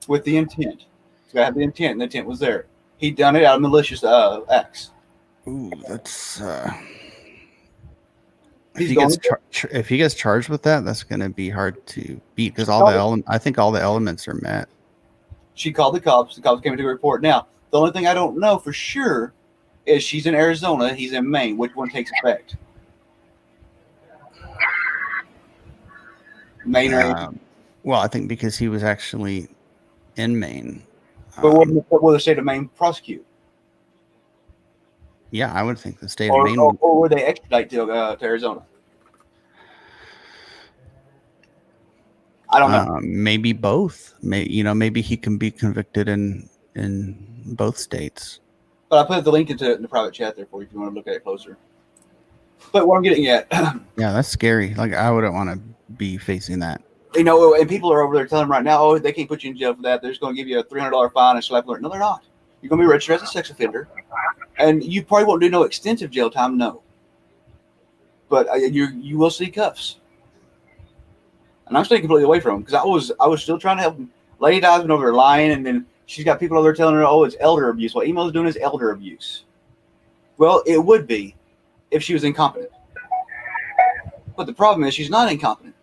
With the intent. So I had the intent, and the intent was there. He done it out of malicious acts. Ooh, that's If he gets charged with that, that's going to be hard to beat because I think all the elements are met. She called the cops. The cops came to report. Now, the only thing I don't know for sure is she's in Arizona. He's in Maine. Which one takes effect? Maine or Arizona? Well, I think because he was actually in Maine. But what will the state of Maine prosecute? Yeah, I would think the state of Maine would. Or would they extradite to Arizona? I don't know. Maybe both. Maybe he can be convicted in both states. But I put the link into the private chat there for you if you want to look at it closer. But what I'm getting at, yeah, that's scary. Like I wouldn't want to be facing that. And people are over there telling him right now, oh, they can't put you in jail for that. They're just going to give you a $300 fine and slap alert. No, they're not. You're going to be registered as a sex offender, and you probably won't do no extensive jail time. No, but you will see cuffs. And I'm staying completely away from them because I was still trying to help them. Lady Di's been over there lying, and then she's got people over there telling her, oh, it's elder abuse. What email's doing is elder abuse. Well, it would be if she was incompetent. But the problem is she's not incompetent.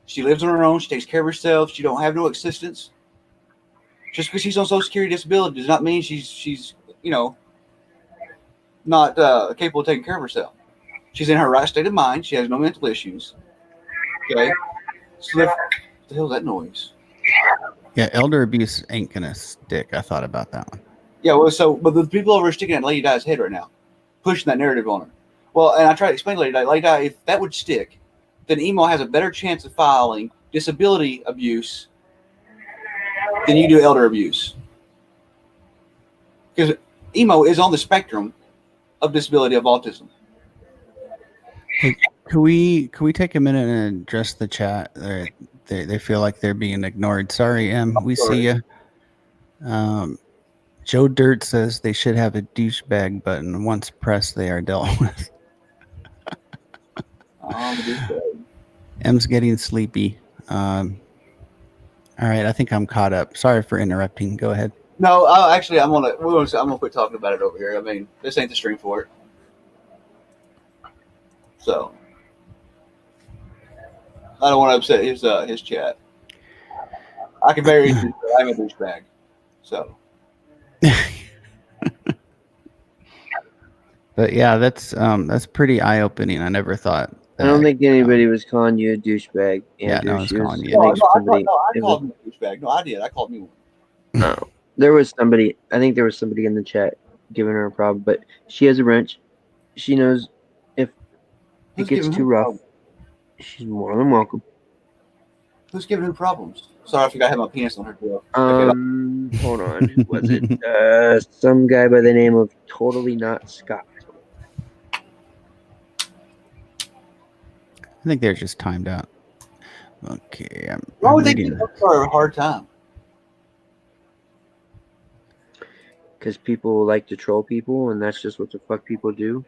She lives on her own. She takes care of herself. She don't have no assistance. Just because she's on Social Security disability does not mean she's not capable of taking care of herself. She's in her right state of mind. She has no mental issues. Okay. So what the hell is that noise? Yeah, elder abuse ain't gonna stick. I thought about that one. Yeah, well, but the people over sticking at Lady Di's head right now, pushing that narrative on her. Well, and I try to explain to Lady Di, if that would stick, then emo has a better chance of filing disability abuse than you do elder abuse. Because emo is on the spectrum of disability of autism. Hey, can we take a minute and address the chat? They feel like they're being ignored. Sorry, we see you. Joe Dirt says they should have a douchebag button. Once pressed, they are dealt with. M's getting sleepy. All right, I think I'm caught up. Sorry for interrupting. Go ahead. No, actually, I'm gonna quit talking about it over here. I mean, this ain't the stream for it. So I don't want to upset his chat. I can very easily say I'm a douchebag. So. But yeah, that's pretty eye opening. I never thought. I don't think anybody was calling you a douchebag. Yeah, no one's calling you. I called him a douchebag. No, I did. I called me one. No, there was somebody. I think there was somebody in the chat giving her a problem, but she has a wrench. She knows if it gets too rough, she's more than welcome. Who's giving her problems? Sorry, I forgot I had my penis on her grill. Hold on. Was it some guy by the name of Totally Not Scott? I think they're just timed out. Okay. Why would they give her a hard time? Because people like to troll people, and that's just what the fuck people do.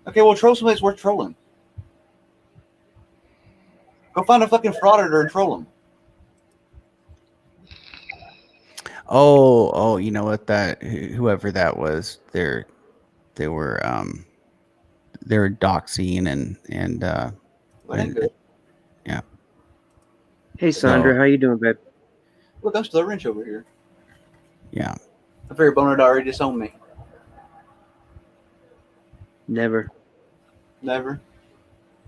Okay, well, troll somebody's worth trolling. Go find a fucking frauditor and troll them. Oh, you know what? Whoever that was, they were doxing and yeah. Hey Sandra, how you doing, babe? Look, I'm still a wrench over here. Yeah. I figured Boner already disowned me. Never. Never.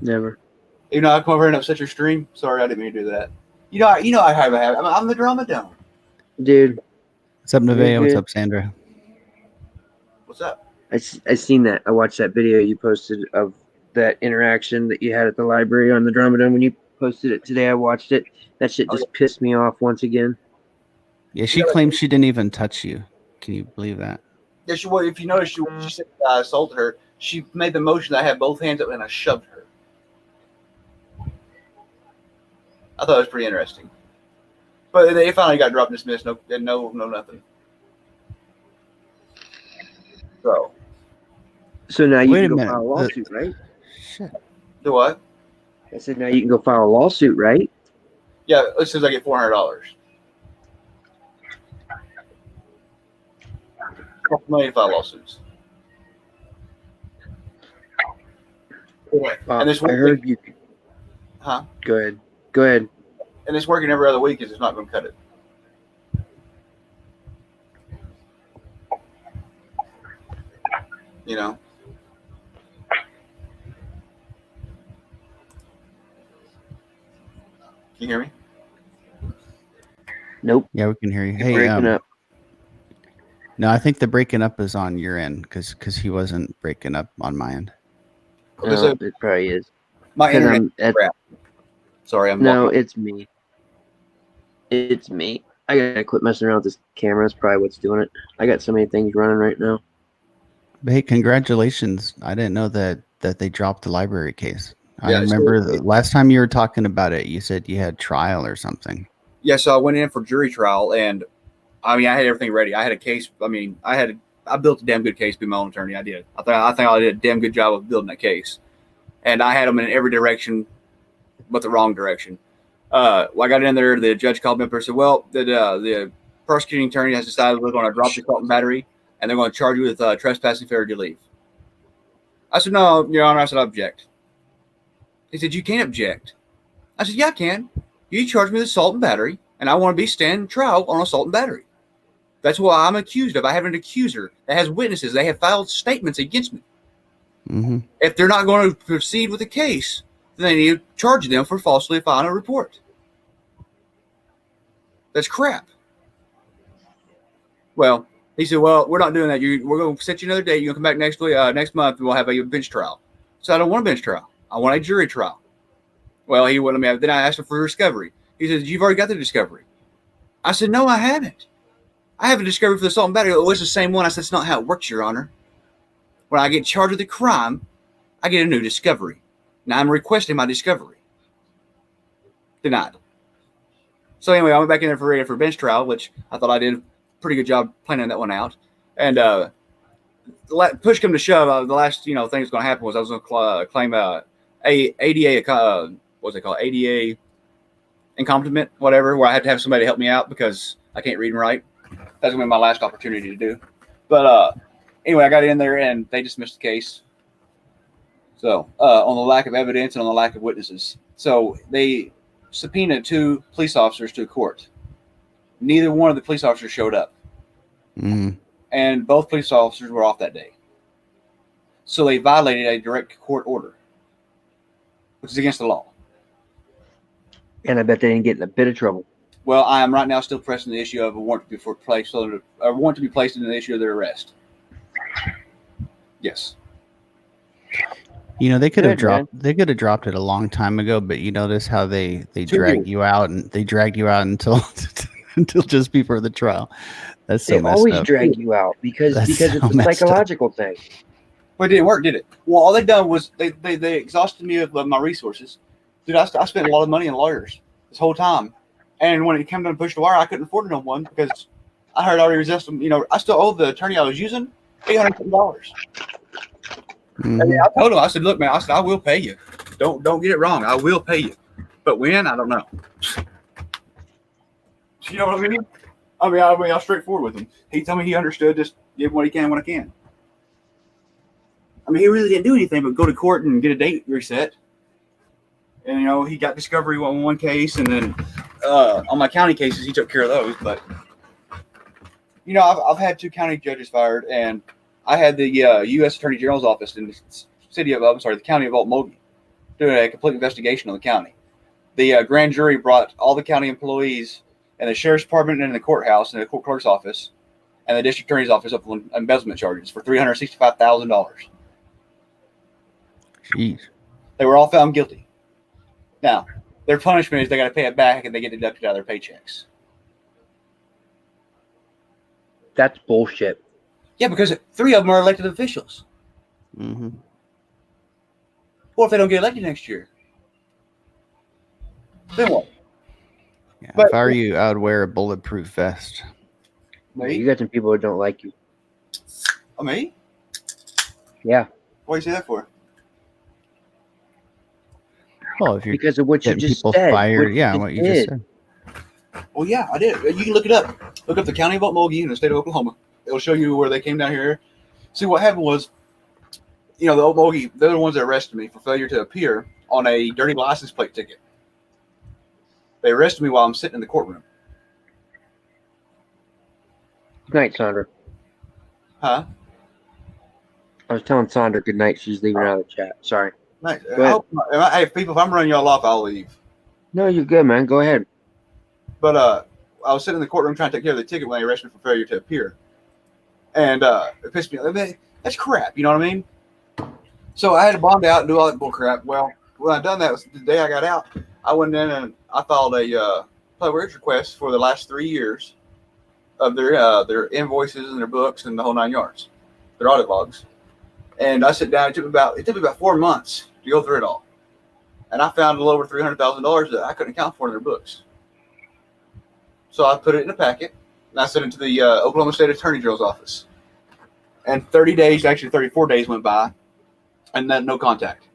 You know, I come over here and upset your stream. Sorry, I didn't mean to do that. You know, I have a habit. I'm the drama dome. Dude. What's up, Nevaeh? What's up, Sandra? What's up? I seen that. I watched that video you posted of that interaction that you had at the library on the Drama Dome. When you posted it today, I watched it. That shit just pissed me off once again. Yeah, she claims she didn't even touch you. Can you believe that? Yeah, if you notice, she said I assaulted her. She made the motion that I had both hands up and I shoved her. I thought it was pretty interesting. But they finally got dropped and dismissed. No nothing. So now you can go file a lawsuit, right? Shit. Do what? I said now you can go file a lawsuit, right? Yeah, as soon as I get $400. $2 million file lawsuits. And this I heard you. huh? Go ahead. Go ahead. And it's working every other week is it's not going to cut it. You know. Can you hear me? Nope. Yeah, we can hear you. You're Hey, breaking up. no, I think the breaking up is on your end because he wasn't breaking up on my end. Okay, No, so it probably is. my Because internet I'm at. crap. Sorry, I'm No, walking. it's me. It's me. I gotta quit messing around with this camera. That's probably what's doing it. I got so many things running right now. But hey, congratulations! I didn't know that they dropped the library case. I Yeah, remember the last time you were talking about it, you said you had trial or something. Yeah, so I went in for jury trial, and I mean, I had everything ready. I had a case. I mean, I built a damn good case. Be my own attorney. I did. I think I did a damn good job of building that case, and I had them in every direction, but the wrong direction. Well, I got in there. The judge called me up and said, "Well, the prosecuting attorney has decided we're going to drop the assault and battery, and they're going to charge you with trespassing, failure to leave." I said, "No, Your Honor." I said, "I object." He said, "You can't object." I said, "Yeah, I can. You charged me with assault and battery, and I want to be standing trial on assault and battery. That's what I'm accused of. I have an accuser that has witnesses. They have filed statements against me. Mm-hmm. If they're not going to proceed with the case, then they need to charge them for falsely filing a report. That's crap." Well, he said, "Well, we're not doing that. We're going to set you another date. You're going to come back next month, and we'll have a bench trial." So I don't want a bench trial. I want a jury trial. Well, he wouldn't let me have it. Then I asked him for discovery. He said, "You've already got the discovery." I said, "No, I haven't. I have a discovery for the assault and battery." "Oh, it's the same one." I said, "It's not how it works, Your Honor. When I get charged with a crime, I get a new discovery. Now I'm requesting my discovery." Denied. So anyway, I went back in there for bench trial, which I thought I did a pretty good job planning that one out. And push come to shove, the last thing that's going to happen was I was going to claim ADA, what's it called, ADA incompetent, whatever, where I had to have somebody help me out because I can't read and write. That's going to be my last opportunity to do. But anyway, I got in there and they dismissed the case. So on the lack of evidence and on the lack of witnesses. So they subpoenaed 2 police officers to a court. Neither one of the police officers showed up. Mm-hmm. And both police officers were off that day. So they violated a direct court order, which is against the law. And I bet they didn't get in a bit of trouble. Well, I am right now still pressing the issue of a warrant to be placed in the issue of their arrest. Yes. You know, they could have Good, man. dropped it a long time ago, but you notice how they 2 drag years. you out until until just before the trial. That's so They messed always up. drag you out because That's it's so a messed up. psychological thing. But it didn't work, did it? Well, all they done was they exhausted me of my resources. Dude, I spent a lot of money on lawyers this whole time. And when it came down to push the wire, I couldn't afford no one because I heard already resist them. I still owe the attorney I was using $800. Mm-hmm. And I told him, I said, "Look, man," I said, "I will pay you. Don't get it wrong. I will pay you. But when, I don't know." You know what I mean? I mean, I'm straightforward with him. He told me he understood. Just give what he can when I can. I mean, he really didn't do anything but go to court and get a date reset. And he got discovery on one case, and then on my county cases, he took care of those. But I've had 2 county judges fired, and I had the U.S. Attorney General's office in the county of Multnomah doing a complete investigation on the county. The grand jury brought all the county employees and the sheriff's department and the courthouse and the court clerk's office and the district attorney's office up on embezzlement charges for $365,000. Jeez. They were all found guilty. Now, their punishment is they got to pay it back and they get deducted out of their paychecks. That's bullshit. Yeah, because 3 of them are elected officials. Mm-hmm. What if they don't get elected next year? Then what? Yeah, But- if I were you, I would wear a bulletproof vest. Me? You got some people who don't like you. Oh, me? Yeah, What do you say that for? Well, if you're because of what you getting just people said. fired, what you just said. Well, yeah, I did. You can look it up. Look up the county of Multnomah in the state of Oklahoma. It'll show you where they came down here. See, what happened was you know, the Okmulgee, they're the ones that arrested me for failure to appear on a dirty license plate ticket. They arrested me while I'm sitting in the courtroom. Good night, Sandra. Huh? I was telling Sandra good night. She's leaving out of the chat. Sorry. Nice. Go ahead. Hey, people, if I'm running y'all off, I'll leave. No, you're good, man. Go ahead. But I was sitting in the courtroom trying to take care of the ticket when they arrested me for failure to appear. And it pissed me off. That's crap, you know what I mean? So I had to bond out and do all that bull crap. Well, when I done that, the day I got out, I went in and I filed a public request for the last 3 years of their invoices and their books and the whole 9 yards, their audit logs. And I sat down. It took me about 4 months to go through it all, and I found a little over $300,000 that I couldn't account for in their books. So I put it in a packet and I sent it to the Oklahoma State Attorney General's office. And 30 days, actually 34 days went by, and then no contact.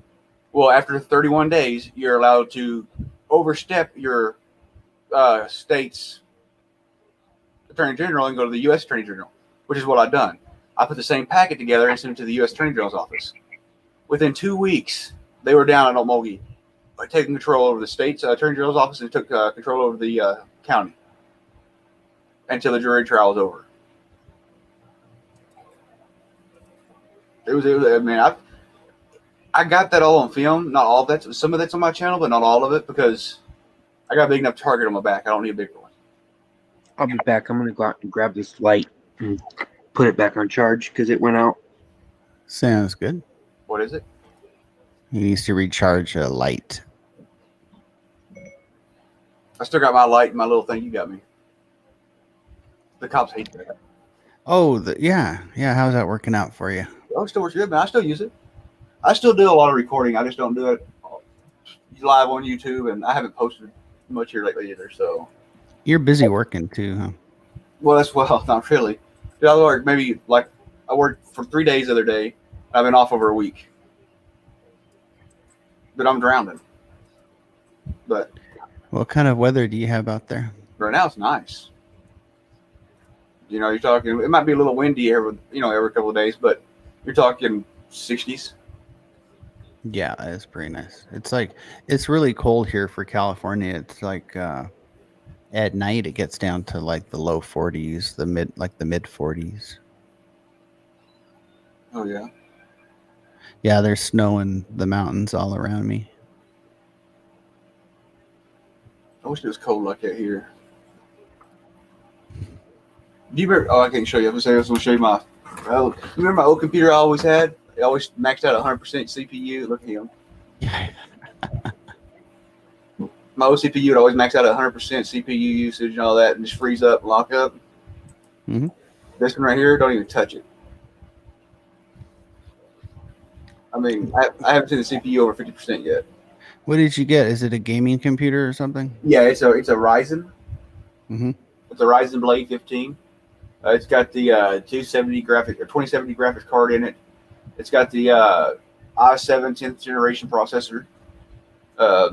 Well, after 31 days, you're allowed to overstep your state's Attorney General and go to the U.S. Attorney General, which is what I've done. I put the same packet together and sent it to the U.S. Attorney General's office. Within 2 weeks, they were down at Okmulgee, taking control over the state's Attorney General's office and took control over the county until the jury trial was over. It was. I mean, I got that all on film. Not all of that. Some of that's on my channel, but not all of it because I got a big enough target on my back. I don't need a bigger one. I'll be back. I'm gonna go out and grab this light and put it back on charge because it went out. Sounds good. What is it? He needs to recharge a light. I still got my light and my little thing you got me. The cops hate that. Oh, yeah. How's that working out for you? Oh, it still works good, man. I still use it. I still do a lot of recording. I just don't do it live on YouTube, and I haven't posted much here lately either. So You're busy working too, huh? well, not really. Dude, I work I worked for 3 days the other day. I've been off over a week, but I'm drowning. But What kind of weather do you have out there? right now it's nice. You know, you're talking. It might be a little windy every couple of days, but you're talking 60s. Yeah, it's pretty nice. It's really cold here for California. It's like at night it gets down to like the low 40s, the mid 40s. Oh yeah. Yeah, there's snow in the mountains all around me. I wish it was cold like that here. Do you remember? Oh, I can't show you. I was going to show you my. You remember my old computer I always had? It always maxed out 100% CPU. Look at him. My old CPU would always max out 100% CPU usage and all that, and just freeze up and lock up. Mm-hmm. This one right here, don't even touch it. I mean, I haven't seen the CPU over 50% yet. What did you get? Is it a gaming computer or something? Yeah, it's a Ryzen. Mm-hmm. It's a Ryzen Blade 15. It's got the 2070 graphics card in it. It's got the i7 10th generation processor. Yeah,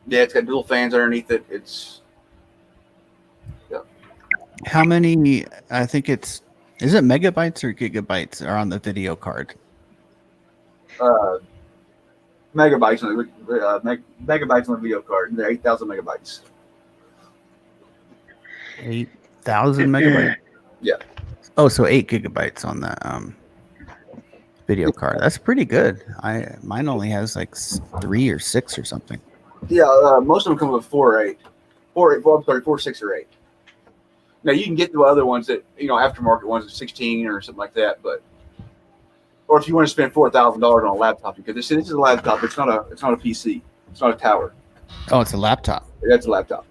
it's got dual fans underneath it. It's How many? I think is it megabytes or gigabytes are on the video card? megabytes on the video card. They're 8,000 megabytes. 8,000 megabytes. Yeah. Oh, so 8 gigabytes on the video card. That's pretty good. Mine only has like 3 or 6 or something. Yeah, most of them come with 4 or 8. 4, 6 or 8. Now you can get the other ones that aftermarket ones at 16 or something like that, or if you want to spend $4,000 on a laptop, because this is a laptop. It's not a PC. It's not a tower. Oh, it's a laptop. That's a laptop.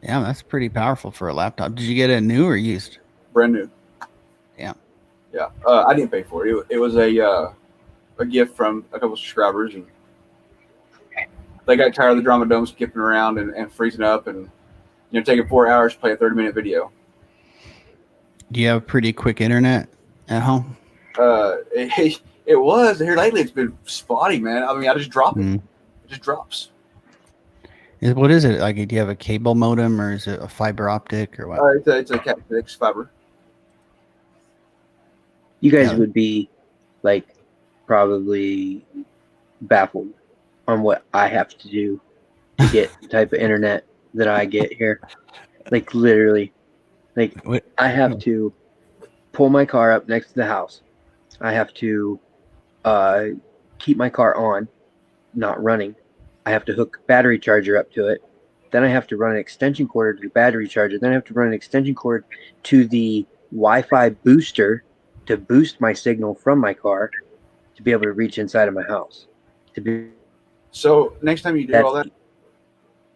Yeah, that's pretty powerful for a laptop. Did you get it new or used? Brand new. Yeah. Yeah. I didn't pay for it. It was a gift from a couple of subscribers, and they got tired of the drama dome skipping around and freezing up, and taking 4 hours to play a 30-minute video. Do you have pretty quick internet at home? It was here lately. It's been spotty, man. I mean, I just drop it. It just drops. What is it? Like, do you have a cable modem or is it a fiber optic or what? It's a Cat 6 fiber. You guys Yeah. would be like probably baffled on what I have to do to get the type of internet that I get here. Like literally, like What? I have to pull my car up next to the house. I have to uh, keep my car on, not running. I have to hook battery charger up to it. Then I have to run an extension cord to the battery charger. Then I have to run an extension cord to the Wi-Fi booster to boost my signal from my car to be able to reach inside of my house. To be So next time you do all that's that,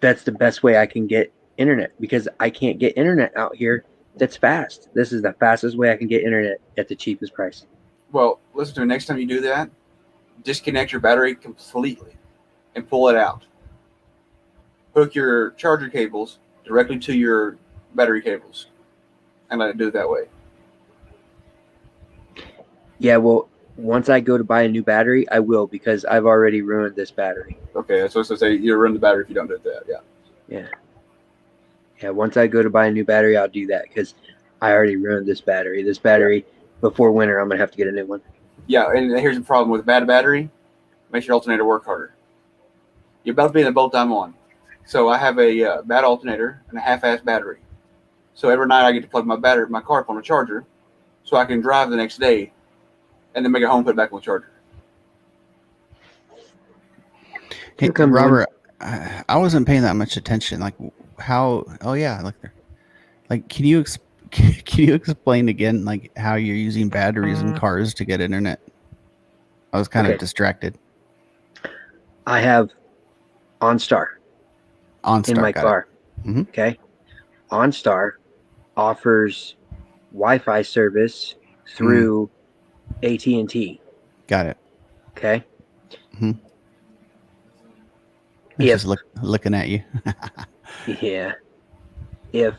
that's the best way I can get internet because I can't get internet out here that's fast. This is the fastest way I can get internet at the cheapest price. well, listen to me. Next time you do that, disconnect your battery completely and pull it out. Hook your charger cables directly to your battery cables, and let it do it that way. Yeah, well, once I go to buy a new battery, I will because I've already ruined this battery. Okay, that's what I was gonna say. You run the battery if you don't do that. Yeah. Yeah. Yeah, once I go to buy a new battery, I'll do that because I already ruined this battery. This battery, before winter, I'm going to have to get a new one. Yeah, and here's the problem with a bad battery: makes your alternator work harder. You're about to be in the bolt I'm on. So I have a bad alternator and a half-ass battery. So every night I get to plug my car up on a charger, so I can drive the next day, and then make it home, put it back on the charger. Hey, Here comes one. Robert, I wasn't paying that much attention. Like how? Oh yeah, look there. Like, can you can you explain again, like how you're using batteries in cars to get internet? I was kind of Okay. distracted. I have OnStar OnStar, in my got car. Mhm. Okay. OnStar offers Wi-Fi service through AT&T. Got it. Okay. Mhm. I'm If just looking at you. yeah, if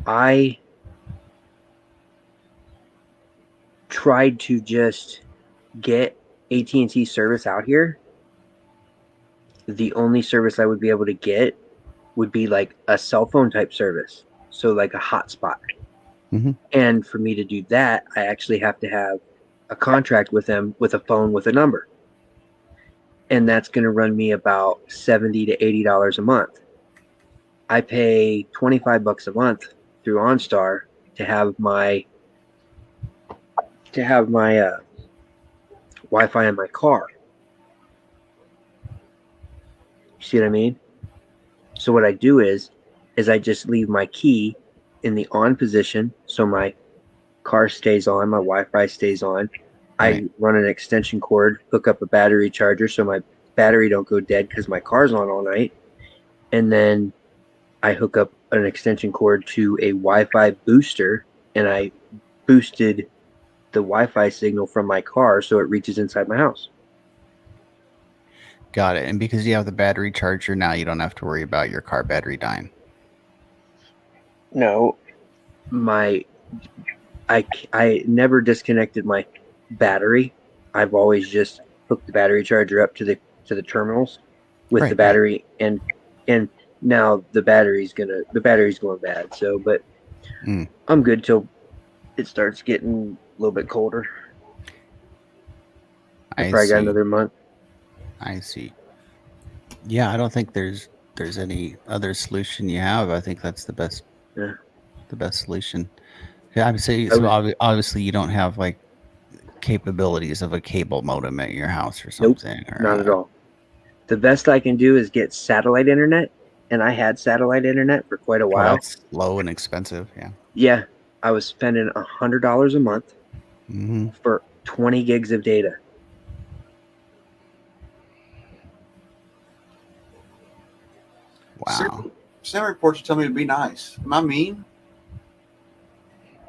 I tried to just get AT&T service out here, the only service I would be able to get would be like a cell phone type service. So like a hotspot. Mhm. And for me to do that, I actually have to have a contract with them with a phone with a number. And that's going to run me about $70 to $80 a month. I pay $25 a month through OnStar to have my Wi-Fi in my car. You see what I mean? So what I do is I just leave my key in the on position so my car stays on, my Wi-Fi stays on. Right. I run an extension cord, hook up a battery charger so my battery don't go dead because my car's on all night. And then I hook up an extension cord to a Wi-Fi booster and I boosted the Wi-Fi signal from my car so it reaches inside my house. Got it. And because you have the battery charger now, you don't have to worry about your car battery dying. No, I never disconnected my battery. I've always just hooked the battery charger up to the terminals with Right, the battery and now the battery's going bad. So, but I'm good till it starts getting a little bit colder. I probably got another month. I see. Yeah, I don't think there's any other solution you have. I think that's the best. Yeah. The best solution. Yeah, I'm saying so. Obviously, you don't have like capabilities of a cable modem at your house or Nope, something. Or, not at all. The best I can do is get satellite internet, and I had satellite internet for quite a while. That's low and expensive. Yeah. Yeah, I was spending $100 a month for 20 gigs of data. Wow. Some reports tell me to be nice. Am I mean?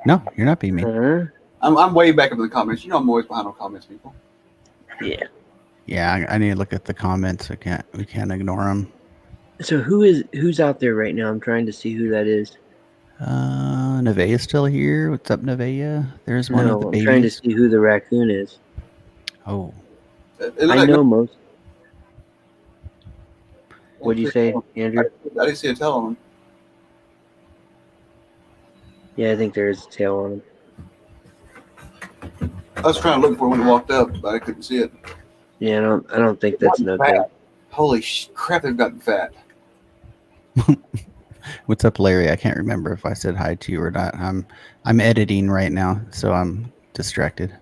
No, you're not being mean. I'm way back up in the comments. You know I'm always behind on comments, people. Yeah. Yeah, I need to look at the comments. We can't ignore them. So who's out there right now? I'm trying to see who that is. Nevaeh's still here. What's up, Nevaeh? There's one of the babies. I'm trying to see who the raccoon is. Oh. I know most. What do you say, Andrew? I didn't see a tail on him. Yeah, I think there is a tail on him. I was trying to look for it when it walked up, but I couldn't see it. Yeah, I don't think that's no good. Holy crap, they've gotten fat. What's up, Larry? I can't remember if I said hi to you or not. I'm editing right now, so I'm distracted.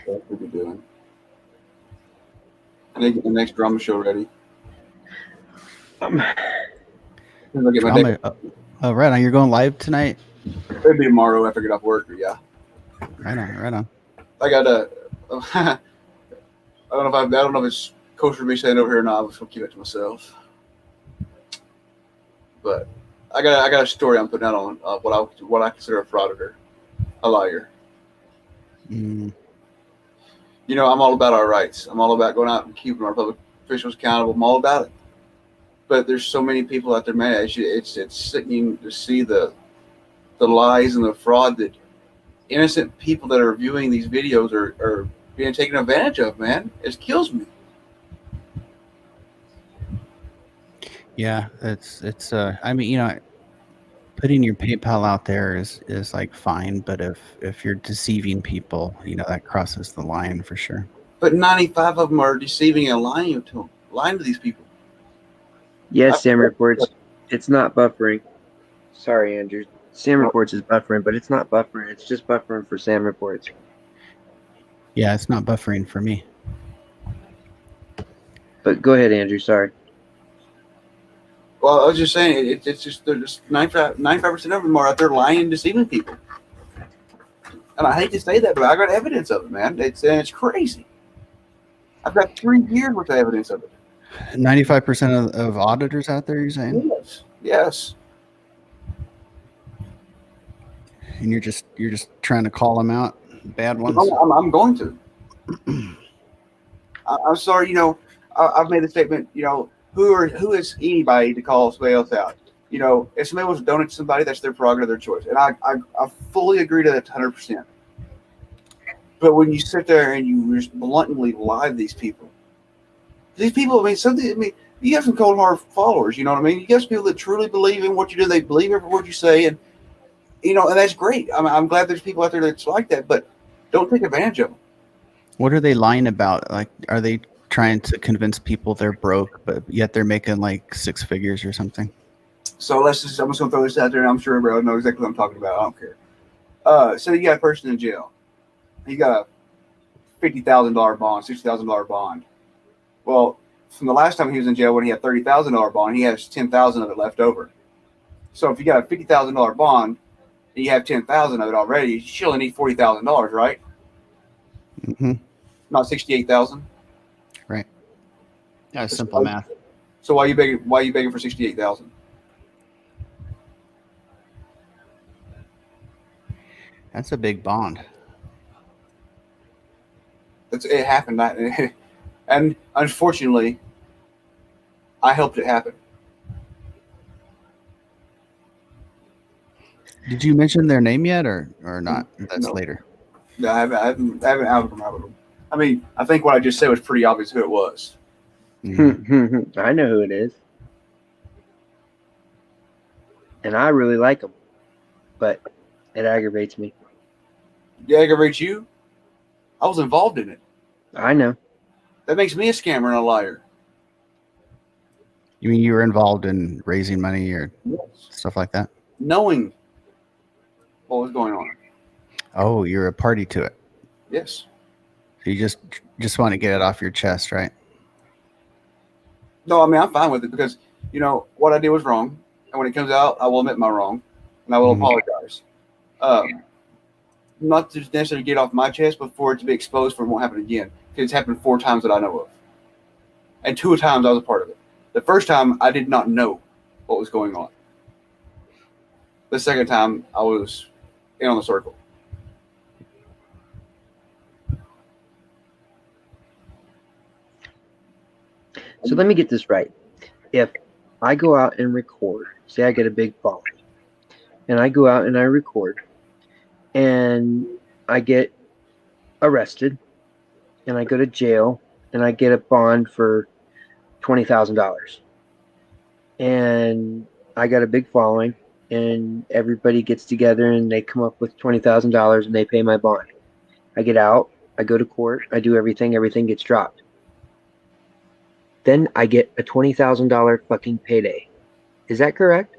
What are we doing? I need to get the next drama show ready. Get Drama. Oh, right on. You're going live tonight? Maybe tomorrow after I get off work. Yeah. Right on. Right on. I got a. I don't know if it's kosher to be saying over here or not. I'm just gonna keep it to myself. But I got a story I'm putting out on what I consider a frauditor, a liar. Mm. You know, I'm all about our rights. I'm all about going out and keeping our public officials accountable. I'm all about it. But there's so many people out there, man. It's sickening to see the lies and the fraud that innocent people that are viewing these videos are being taken advantage of, man. It kills me. Yeah, it's I mean, you know, putting your PayPal out there is like fine, but if you're deceiving people, you know, that crosses the line for sure. But 95 of them are deceiving and lying to these people. Yes, Sam reports. It's not buffering. Sorry, Andrew. Sam reports is buffering, but it's not buffering. It's just buffering for Sam reports. Yeah, it's not buffering for me. But go ahead, Andrew. Sorry. Well, I was just saying, it's just they're just 95% of them are out there lying and deceiving people. And I hate to say that, but I got evidence of it, man. It's crazy. I've got 3 years worth of evidence of it. 95% of auditors out there, you're saying? Yes. And you're just trying to call them out, bad ones. I'm going to. I'm sorry. You know, I've made a statement. You know, who is anybody to call somebody else out? You know, if somebody wants to donate to somebody, that's their prerogative, their choice, and I fully agree to that 100%. But when you sit there and you just bluntly lie to these people, I mean, you have some cold hard followers. You know what I mean? You got some people that truly believe in what you do. They believe every word you say, and you know, and that's great. I'm glad there's people out there that's like that, but don't take advantage of them. What are they lying about? Like, are they trying to convince people they're broke, but yet they're making like 6 figures or something? So I'm just going to throw this out there, and I'm sure everybody knows exactly what I'm talking about. I don't care. So you got a person in jail. He got a $50,000 bond, $60,000 bond. Well, from the last time he was in jail when he had $30,000 bond, he has $10,000 of it left over. So if you got a $50,000 bond and you have $10,000 of it already, you still only need $40,000, right? Mm-hmm. Not $68,000. Right. Yeah, simple math. So why are you begging for $68,000? That's a big bond. It happened, and unfortunately, I helped it happen. Did you mention their name yet, or not? That's later. No, I haven't outed them. I mean, I think what I just said was pretty obvious who it was. Mm-hmm. I know who it is, and I really like him, but it aggravates me. It aggravates you? I was involved in it. I know. That makes me a scammer and a liar. You mean you were involved in raising money or stuff like that? Knowing what was going on. Oh, you're a party to it. Yes. So you just want to get it off your chest, right? No, I mean, I'm fine with it because, you know, what I did was wrong. And when it comes out, I will admit my wrong. And I will apologize. Not to necessarily get off my chest, but for it to be exposed for it won't happen again. Because it's happened 4 times that I know of. And 2 times I was a part of it. The first time, I did not know what was going on. The second time, I was in on the circle. So let me get this right. If I go out and record, say I get a big following, and I go out and I record, and I get arrested, and I go to jail, and I get a bond for $20,000, and I got a big following, and everybody gets together and they come up with $20,000 and they pay my bond. I get out, I go to court, I do everything gets dropped. Then I get a $20,000 fucking payday. Is that correct?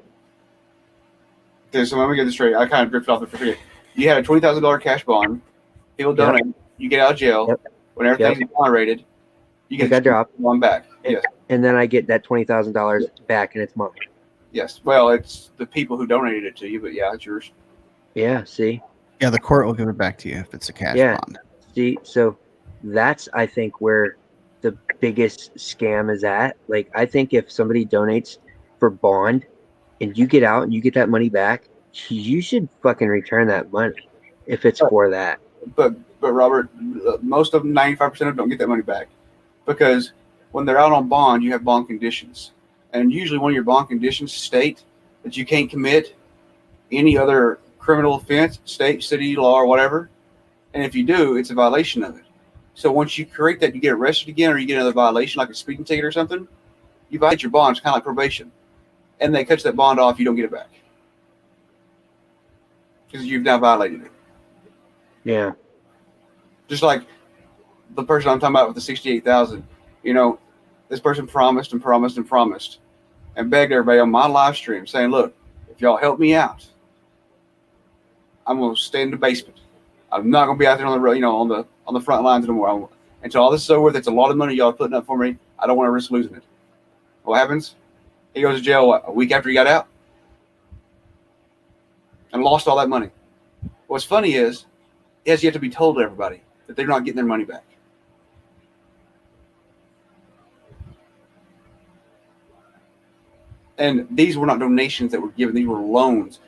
Okay, so let me get this straight. I kind of drifted off the forget. You had a $20,000 cash bond. People donate. Yep. You get out of jail. Yep. When everything's exonerated, you get a drop one back. Yes. And then I get that $20,000 back, and it's mine. Yes. Well, it's the people who donated it to you, but yeah, it's yours. Yeah. See. Yeah, the court will give it back to you if it's a cash bond. See, so that's I think where the biggest scam is at. Like, I think if somebody donates for bond and you get out and you get that money back, you should fucking return that money if it's for that. But Robert, most of them, 95% of them don't get that money back because when they're out on bond, you have bond conditions. And usually one of your bond conditions state that you can't commit any other criminal offense, state, city law, or whatever. And if you do, it's a violation of it. So once you correct that, you get arrested again or you get another violation like a speeding ticket or something, you violate your bond. It's kind of like probation. And they cut that bond off, you don't get it back. Because you've now violated it. Yeah. Just like the person I'm talking about with the 68,000, this person promised and promised and promised and begged everybody on my live stream saying, look, if y'all help me out, I'm going to stay in the basement. I'm not going to be out there on the road, on the front lines anymore. Until all this is over with, it's a lot of money y'all are putting up for me. I don't want to risk losing it. What happens? He goes to jail, a week after he got out? And lost all that money. What's funny is, he has yet to be told to everybody that they're not getting their money back. And these were not donations that were given; these were loans.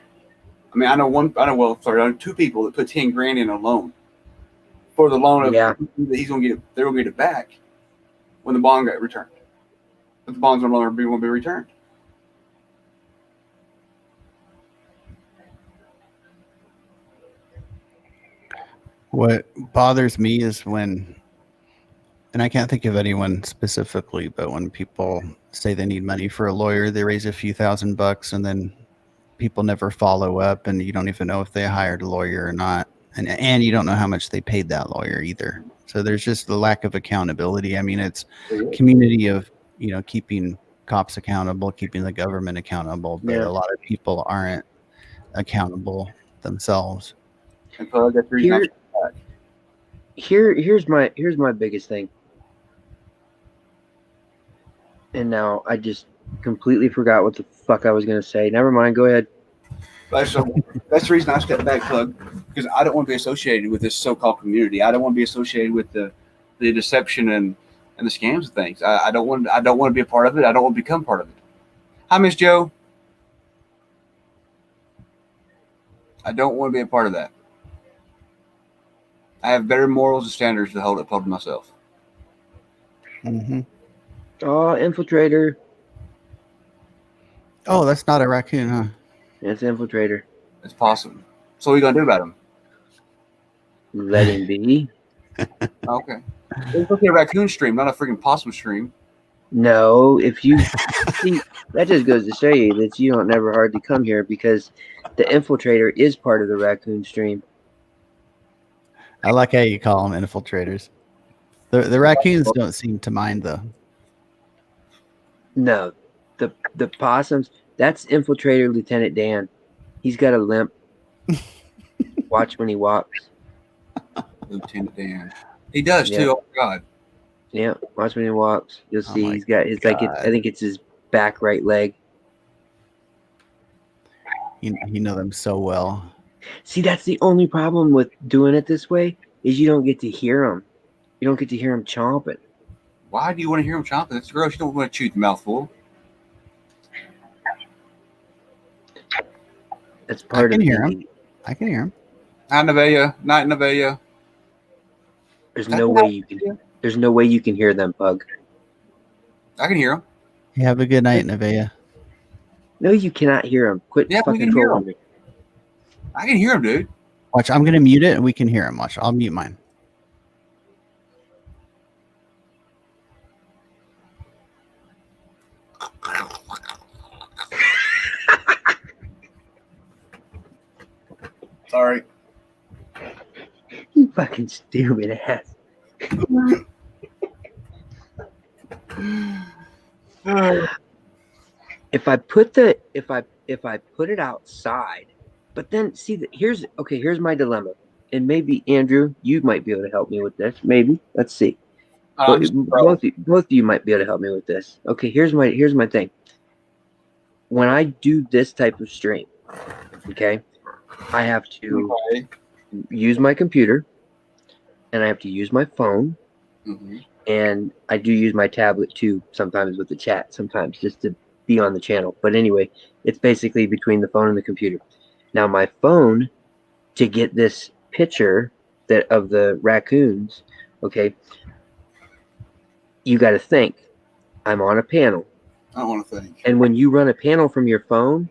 I mean, I know two people that put 10 grand in a loan for the loan of that he's going to get it. They're going to get it back when the bond got returned, but the bonds no longer won't be returned. What bothers me is when, and I can't think of anyone specifically, but when people say they need money for a lawyer, they raise a few $1,000 and then people never follow up and you don't even know if they hired a lawyer or not. And you don't know how much they paid that lawyer either. So there's just the lack of accountability. I mean, it's community of, keeping cops accountable, keeping the government accountable, but a lot of people aren't accountable themselves. And so that's the reason here's my biggest thing. And now I just completely forgot what the fuck I was going to say. Never mind. Go ahead. That's the reason I stepped back, Plug, because I don't want to be associated with this so-called community. I don't want to be associated with the deception and the scams and things. I don't want to be a part of it. I don't want to become part of it. Hi, Miss Joe. I don't want to be a part of that. I have better morals and standards to hold up to myself. Mm-hmm. Oh, infiltrator. Oh, that's not a raccoon, huh? It's infiltrator. It's possum. So what are you going to do about him? Let him be. Okay. It's okay, a raccoon stream, not a freaking possum stream. No, if you see, that just goes to show you that you don't never hardly come here because the infiltrator is part of the raccoon stream. I like how you call them infiltrators. The raccoons don't seem to mind though. No, the possums. That's infiltrator Lieutenant Dan. He's got a limp. Watch when he walks. Lieutenant Dan. He does too. Oh God. Yeah, watch when he walks. You'll see he's got. It's like I think it's his back right leg. You know them so well. See, that's the only problem with doing it this way is you don't get to hear them. You don't get to hear them chomping. Why do you want to hear them chomping? That's gross. You don't want to chew the mouthful. That's part of it. I can hear him. Night, Nevaeh. There's no way you can. There's no way you can hear them, Pug. I can hear them. You have a good night, Nevaeh. No, you cannot hear them. Quit fucking trolling me. I can hear them, dude. Watch, I'm going to mute it and we can hear him. Watch, I'll mute mine. Sorry. fucking stupid ass. If I put it outside, but then see that here's my dilemma. And maybe Andrew, you might be able to help me with this. Maybe. Let's see. But both of you might be able to help me with this. Okay, here's my thing. When I do this type of stream, okay, I have to use my computer and I have to use my phone. Mm-hmm. And I do use my tablet too, sometimes with the chat, sometimes just to be on the channel. But anyway, it's basically between the phone and the computer. Now my phone, to get this picture of the raccoons, okay, you got to think I'm on a panel. I want to think. And when you run a panel from your phone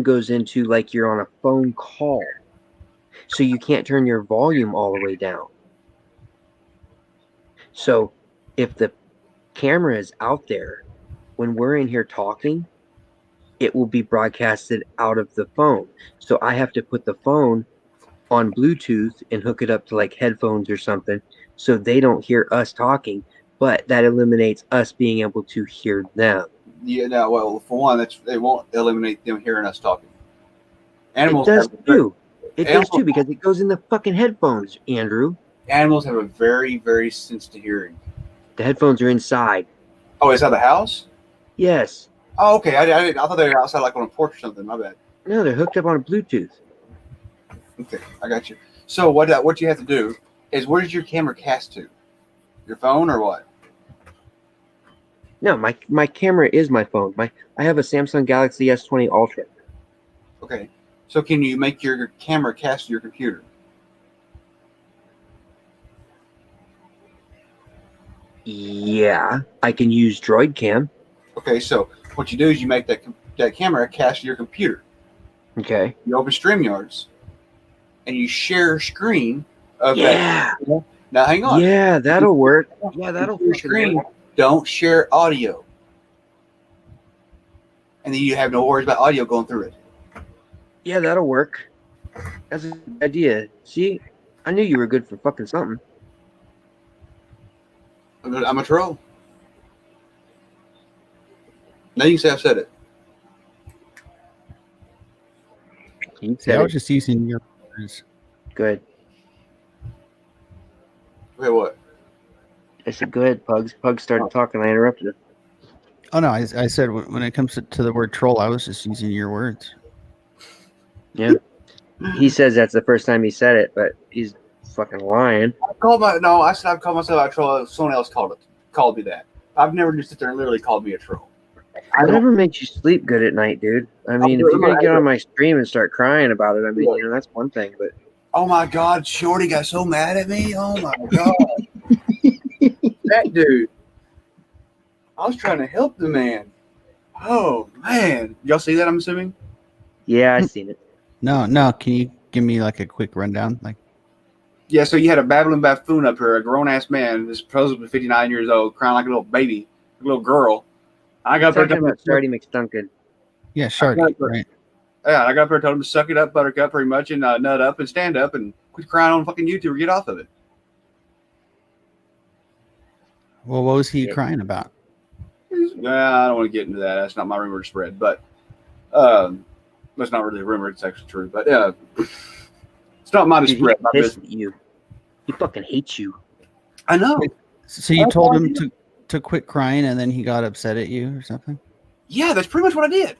goes into like you're on a phone call. So you can't turn your volume all the way down. So if the camera is out there, when we're in here talking, it will be broadcasted out of the phone. So I have to put the phone on Bluetooth and hook it up to like headphones or something so they don't hear us talking, but that eliminates us being able to hear them. Yeah, no, well, for one, it won't eliminate them hearing us talking. Animals it does too. It does too because it goes in the fucking headphones, Andrew. Animals have a very, very sensitive hearing. The headphones are inside. Oh, inside the house? Yes. Oh, okay. I thought they were outside, like on a porch or something. My bad. No, they're hooked up on a Bluetooth. Okay, I got you. So what you have to do is, where does your camera cast to? Your phone or what? No, my camera is my phone. I have a Samsung Galaxy S20 Ultra. Okay. So can you make your camera cast to your computer? Yeah, I can use Droid Cam. Okay, so what you do is you make that camera cast to your computer. Okay. You open StreamYards, and you share screen of that. Now hang on. Yeah, that'll work. Yeah, that'll screen. Work. Don't share audio, and then you have no worries about audio going through it. Yeah, that'll work. That's a good idea. See, I knew you were good for fucking something. I'm a troll. Now you can say I've said it. You said I was just using your words. Good. Okay, what? I said, go ahead, Pugs. Pugs started talking. I interrupted him. Oh, no, I said when it comes to the word troll, I was just using your words. Yeah. He says that's the first time he said it, but he's fucking lying. I said I've called myself a troll. Someone else called me that. I've never just sit there and literally called me a troll. Whatever makes you sleep good at night, dude. I mean, if you're going to get on my stream and start crying about it, I mean, you know, that's one thing, but... Oh, my God, Shorty got so mad at me. Oh, my God. That dude. I was trying to help the man. Oh, man. Y'all see that, I'm assuming? Yeah, I seen it. No. Can you give me, like, a quick rundown? Yeah, so you had a babbling buffoon up here, a grown-ass man, this supposedly 59 years old, crying like a little baby, a little girl. I got talking about Shardy McStunkin. Yeah, Shardy, right? Yeah, I got up there and told him to suck it up, buttercup, pretty much, and nut up and stand up and quit crying on fucking YouTube or get off of it. Well, what was he crying about? I don't want to get into that. That's not my rumor to spread, but that's not really a rumor. It's actually true, but it's not mine to spread. He pissed at you. He fucking hates you. I know. So you told him to quit crying, and then he got upset at you or something? Yeah, that's pretty much what I did.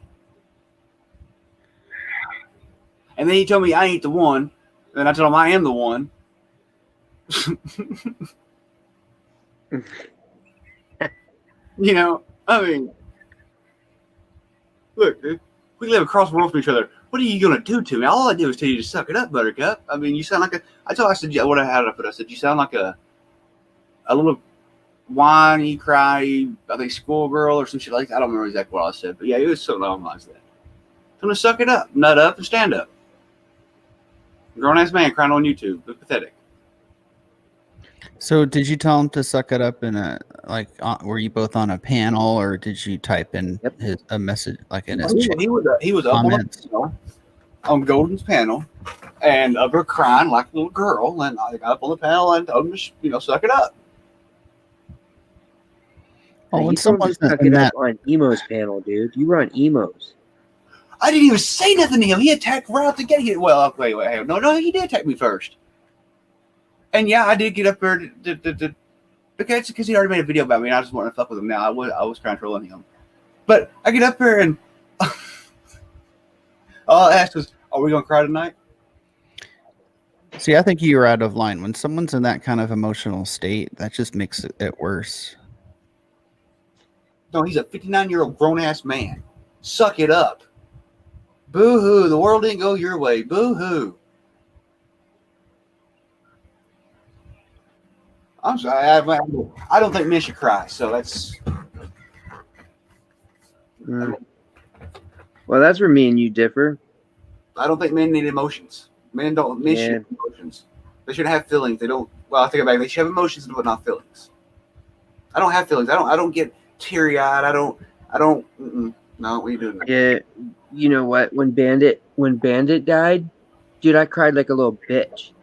And then he told me I ain't the one. And I told him I am the one. You know, I mean, look, dude, we live across the world from each other. What are you going to do to me? All I did was tell you to suck it up, buttercup. I mean, you sound like I said, how did I put it? I said, you sound like a little whiny, cry, I think schoolgirl or some shit like that. I don't remember exactly what I said, but yeah, it was something along the lines of that. Tell him to suck it up, nut up, and stand up. Grown ass man crying on YouTube. It's pathetic. So did you tell him to suck it up in were you both on a panel, or did you type in a message like in his chat? He was up on Golden's panel, and up her crying like a little girl. And I got up on the panel and told him to, suck it up. Oh, when you told him to someone's suck in it that, up on Emo's panel, dude. You were on Emo's. I didn't even say nothing to him. He attacked right out the gate. Well, wait. No, he did attack me first. And yeah, I did get up there because he already made a video about me, and I just wanted to fuck with him. Now I was controlling him, but I get up there and all I asked was, "Are we gonna cry tonight?" see, I think you're out of line. When someone's in that kind of emotional state, that just makes it worse. No, he's a 59-year-old grown-ass man. Suck it up. Boo-hoo. The world didn't go your way. Boo-hoo. I'm sorry. I don't think men should cry. So that's... Well, that's where me and you differ. I don't think men need emotions. Men should have emotions. They should have feelings. They don't... Well, I take it back. They should have emotions, but not feelings. I don't have feelings. I don't get teary-eyed. I don't... No, what are you doing? Yeah, you know what? When Bandit died, dude, I cried like a little bitch.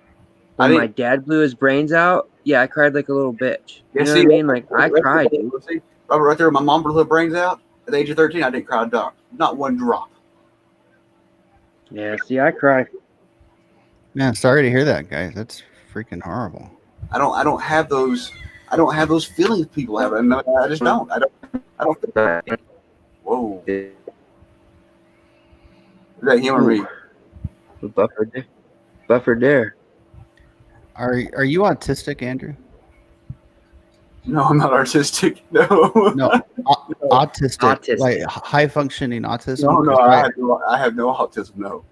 When my dad blew his brains out, yeah, I cried like a little bitch. You know what I mean? Like, I cried, dude. See, Robert, right there, my mom blew her brains out. At the age of 13, I didn't cry a drop. Not one drop. Yeah, see, I cry. Man, sorry to hear that, guys. That's freaking horrible. I don't have those feelings people have. I just don't. I don't think that. Whoa. Is that him or me? Buffer there. Are you autistic, Andrew? No, I'm not artistic. No. Autistic. Like high functioning autism. No, I have no autism. No.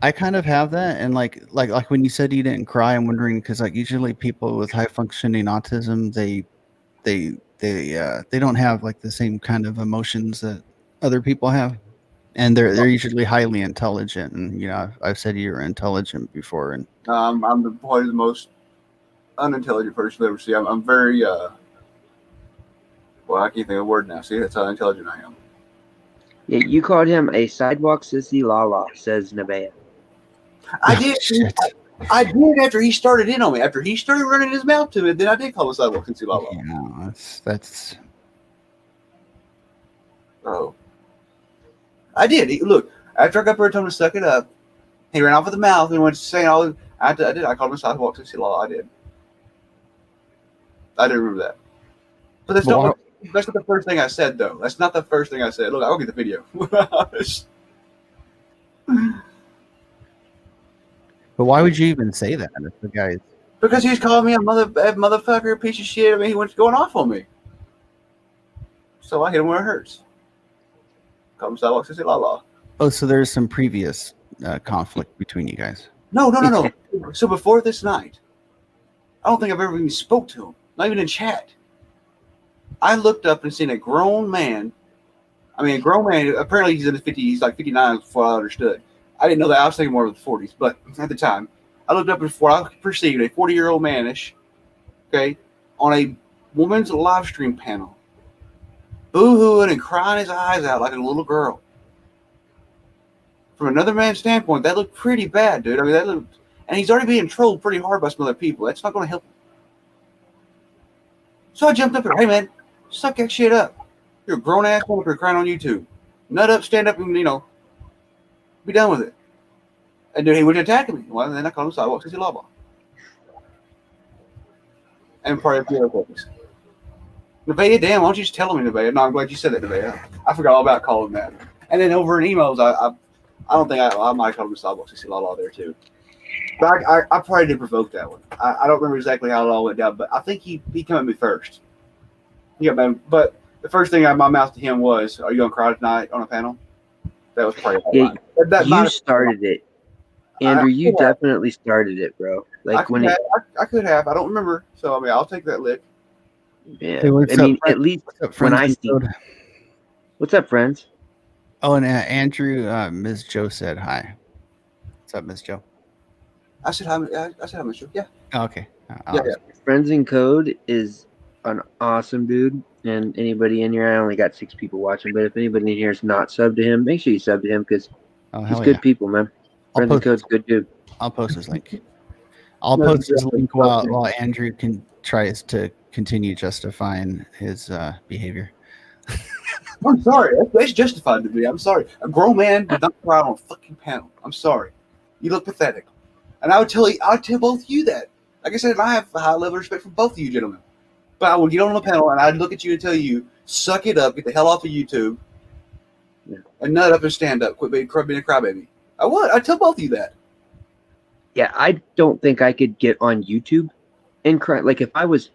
I kind of have that, and like when you said you didn't cry, I'm wondering because like usually people with high functioning autism, they don't have like the same kind of emotions that other people have, and they're usually highly intelligent. And I've said you're intelligent before, and I'm probably the most unintelligent person you'll ever see. I'm very well, I can't think of a word now. See, that's how intelligent I am. Yeah, you called him a sidewalk sissy lala, says Nevaeh. I did. I did after he started in on me. After he started running his mouth to me, then I did call him sidewalk sissy lala. Yeah, that's. Oh. I did. Look, after I got there and told him to suck it up, he ran off with the mouth and went saying all. I did. I called him sidewalk sissy lala. I did. I didn't remember that. But that's not the first thing I said, though. That's not the first thing I said. Look, I'll get the video. But why would you even say that if the guy? Because he was calling me a motherfucker, a piece of shit. I mean, he was going off on me. So I hit him where it hurts. Call him sidewalk sissy la la. Oh, so there's some previous conflict between you guys. No. So before this night, I don't think I've ever even spoke to him. Not even in chat. I looked up and seen a grown man. I mean, a grown man. Apparently, he's in his 50s. He's like 59, before I understood. I didn't know that. I was thinking more of the 40s. But at the time, I looked up before I perceived a 40-year-old manish, okay, on a woman's live stream panel, boo-hooing and crying his eyes out like a little girl. From another man's standpoint, that looked pretty bad, dude. I mean, that looked, and he's already being trolled pretty hard by some other people. That's not going to help him. So I jumped up there. Hey, man, suck that shit up. You're a grown ass woman crying on YouTube. Nut up, stand up, and be done with it. And then he was attacking me. Well, then I called him sidewalk sissy lava. And probably a few other things. Nevaeh, damn, why don't you just tell him, Nevaeh? No, I'm glad you said that, Nevaeh. I forgot all about calling that. And then over in emails, I don't think I might call him sidewalk sissy lava there too. But I probably did provoke that one. I don't remember exactly how it all went down, but I think he came at me first. Yeah, man. But the first thing out of my mouth to him was, "Are you gonna cry tonight on a panel?" That was probably you started it, Andrew. You definitely started it, bro. Like I could have. I don't remember. So I mean, I'll take that lick. Yeah. Hey, at least when I see. What's up, friends? Oh, and Andrew, Ms. Joe said hi. What's up, Ms. Joe? I said hi, Ms. Joe. Yeah. Oh, okay. Yeah. Friends in Code is an awesome dude. And anybody in here, I only got 6 people watching, but if anybody in here is not subbed to him, make sure you sub to him because he's good people, man. Friends in Code's good dude. I'll post his link. I'll No, post his yeah, link but- while Andrew tries to continue justifying his behavior. I'm sorry. That's justified to me. I'm sorry. A grown man did not cry on a fucking panel. I'm sorry. You look pathetic. And I would tell both of you that. Like I said, I have a high level of respect for both of you gentlemen. But I would get on the panel and I'd look at you and tell you, suck it up, get the hell off of YouTube, and nut up and stand up. Quit being a crybaby. I would. I'd tell both of you that. Yeah, I don't think I could get on YouTube and cry. Like if I was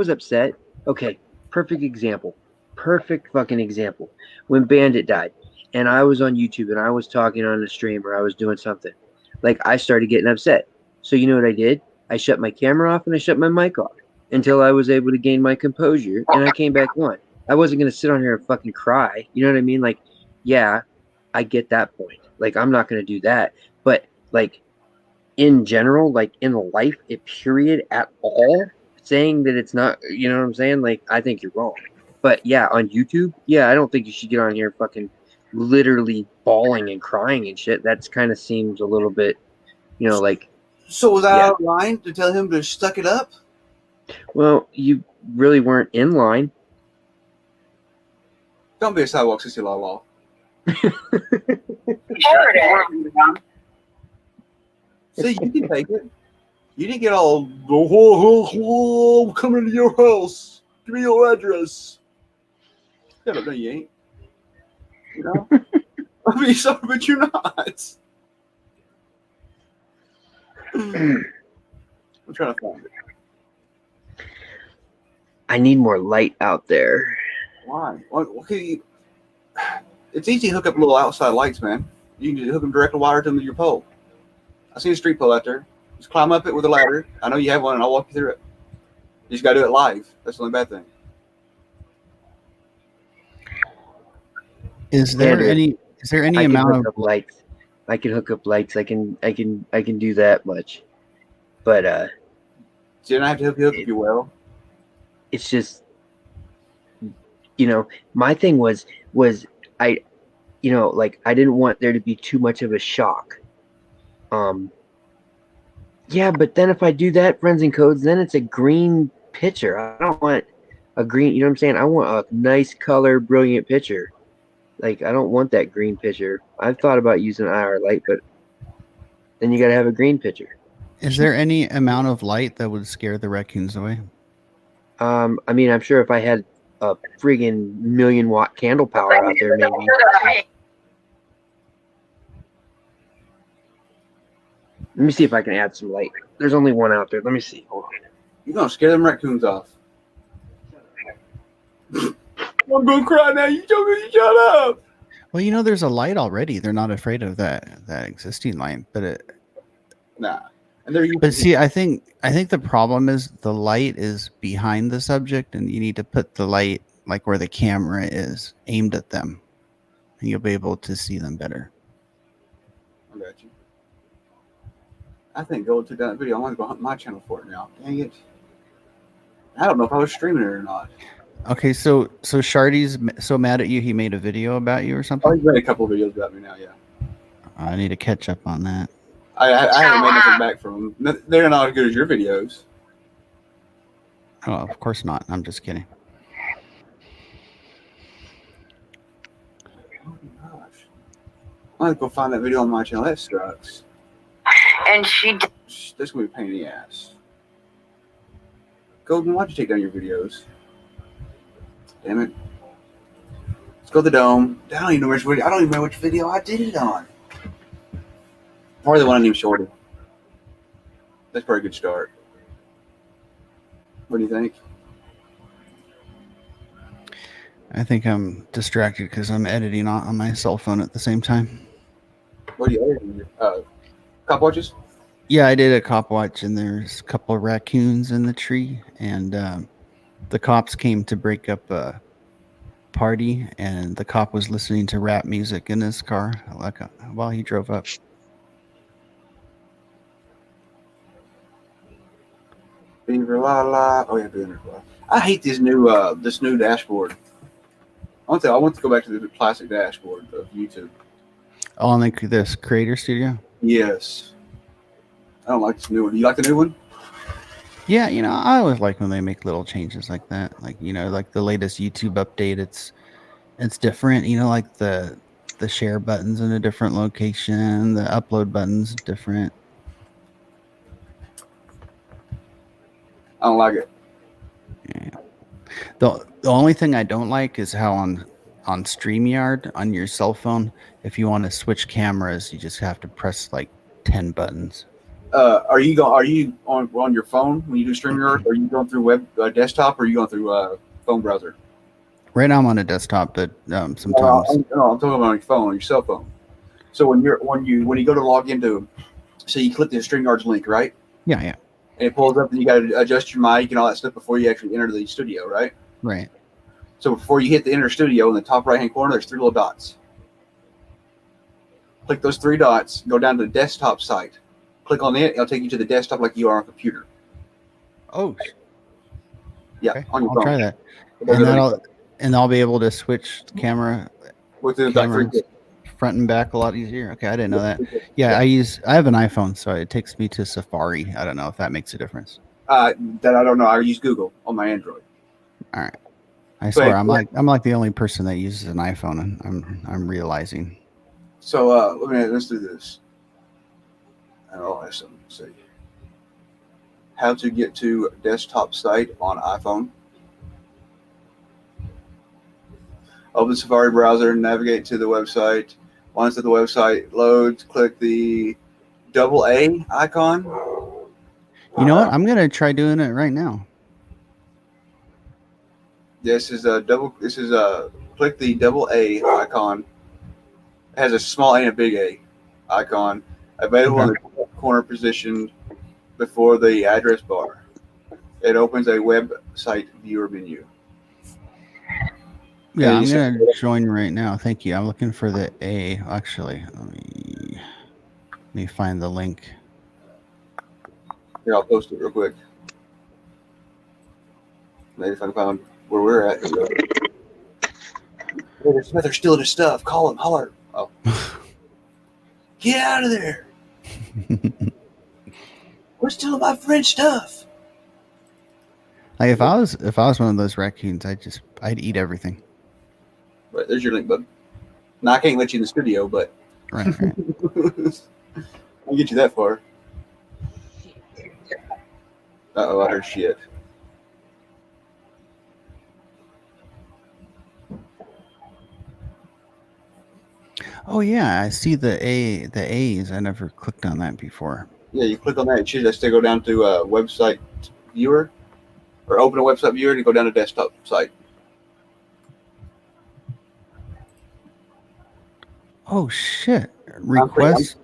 upset, okay, perfect example. Perfect fucking example. When Bandit died and I was on YouTube and I was talking on the stream or I was doing something, like I started getting upset. So you know what I did? I shut my camera off and I shut my mic off until I was able to gain my composure and I came back on. I wasn't going to sit on here and fucking cry. You know what I mean? Like, yeah, I get that point. Like, I'm not going to do that. But like, in general, like in life, period at all, saying that it's not, you know what I'm saying? Like, I think you're wrong. But yeah, on YouTube, yeah, I don't think you should get on here fucking literally bawling and crying and shit. That's kind of seems a little bit, like. So was I Yeah. out of line to tell him to suck it up? Well, you really weren't in line. Don't be a sidewalk sissy law. See, you can take it. You didn't get all, I'm coming to your house. Give me your address. Yeah, but no, you ain't. You know? I mean, sorry, but you're not. I'm trying to find it. I need more light out there. Why? Okay, it's easy to hook up little outside lights, man. You can just hook them directly wired to your pole. I see a street pole out there. Just climb up it with a ladder. I know you have one, and I'll walk you through it. You just got to do it live. That's the only bad thing. Is there Andrew, any I can amount hook of up lights. I can hook up lights. I can do that much. But Didn't I have to help you hook up your well? it's just, my thing was I, like I didn't want there to be too much of a shock. Yeah, but then if I do that, friends and codes, then it's a green picture. I don't want a green, you know what I'm saying? I want a nice color, brilliant picture. Like I don't want that green picture. I've thought about using IR light, but then you got to have a green picture. Is there any amount of light that would scare the raccoons away? I mean, I'm sure if I had a friggin' 1,000,000-watt candle power out there, maybe. Let me see if I can add some light. There's only one out there. Let me see. Hold on. You're going to scare them raccoons off. I'm going to cry now. You told me to shut up. Well, there's a light already. They're not afraid of that existing light, but Nah. And they're But see, I think the problem is the light is behind the subject, and you need to put the light like where the camera is aimed at them, and you'll be able to see them better. I got you. I think Gold took down that video. I want to go hunt my channel for it now. Dang it. I don't know if I was streaming it or not. Okay, so Shardy's so mad at you, he made a video about you or something? Oh, he's made a couple of videos about me now, yeah. I need to catch up on that. I haven't made nothing back from them. They're not as good as your videos. Oh, of course not. I'm just kidding. Oh my gosh. I'm going to go find that video on my channel. That sucks. And That's going to be a pain in the ass. Golden, why'd you take down your videos? Damn it. Let's go to the dome. I don't even know which video I did it on. Probably the one I named Shorty. That's probably a good start. What do you think? I think I'm distracted because I'm editing on my cell phone at the same time. What are you editing? Cop watches? Yeah, I did a cop watch, and there's a couple of raccoons in the tree, and the cops came to break up a party, and the cop was listening to rap music in his car while he drove up. Beaver la la. Oh yeah, Beaver la. I hate this new dashboard. I want to go back to the classic dashboard of YouTube. Oh, and like this Creator Studio? Yes. I don't like this new one. Do you like the new one? Yeah, I always like when they make little changes like that. Like, like the latest YouTube update, it's different. Like the share buttons in a different location, the upload buttons different. I don't like it. Yeah. The only thing I don't like is how on StreamYard on your cell phone, if you want to switch cameras, you just have to press like 10 buttons. Are you on your phone when you do StreamYard? Are you going through web desktop, or are you going through phone browser? Right now I'm on a desktop, but sometimes. No, I'm talking about on your phone, on your cell phone. So when you go to log into, so you click the StreamYard's link, right? Yeah. And it pulls up, and you got to adjust your mic and all that stuff before you actually enter the studio, right? Right. So before you hit the enter studio, in the top right hand corner, there's 3 little dots. Click those 3 dots, go down to the desktop site. Click on it, it'll take you to the desktop like you are on a computer. Oh. Yeah, Okay. on your I'll phone. try that. And I'll be able to switch the camera Within cameras front and back a lot easier. Okay, I didn't know that. Yeah, I have an iPhone, so it takes me to Safari. I don't know if that makes a difference. That I don't know. I use Google on my Android. All right. I swear, I'm like the only person that uses an iPhone, and I'm realizing. So let's do this. I'll have something to say. How to get to desktop site on iPhone. Open Safari browser and navigate to the website. Once the website loads, click the AA icon. You know what? I'm gonna try doing it right now. This is click the AA icon. It has a small A and a big A icon available in the top corner positioned before the address bar. It opens a website viewer menu. Yeah, I'm gonna join right now. Thank you. I'm looking for the A. Actually, let me find the link. Here, I'll post it real quick. Maybe if I can find where we're at. They're stealing his stuff. Call him. Holler. Oh. Get out of there. We're stealing my friend's stuff. Like if I was one of those raccoons, I'd eat everything. Right, there's your link, bud. Now I can't let you in the studio, but right. I'll get you that far. Uh-oh, I heard shit. Oh yeah, I see the A's. I never clicked on that before. Yeah, you click on that. It should just go down to website viewer, or open a website viewer and go down to desktop site. Oh shit! Request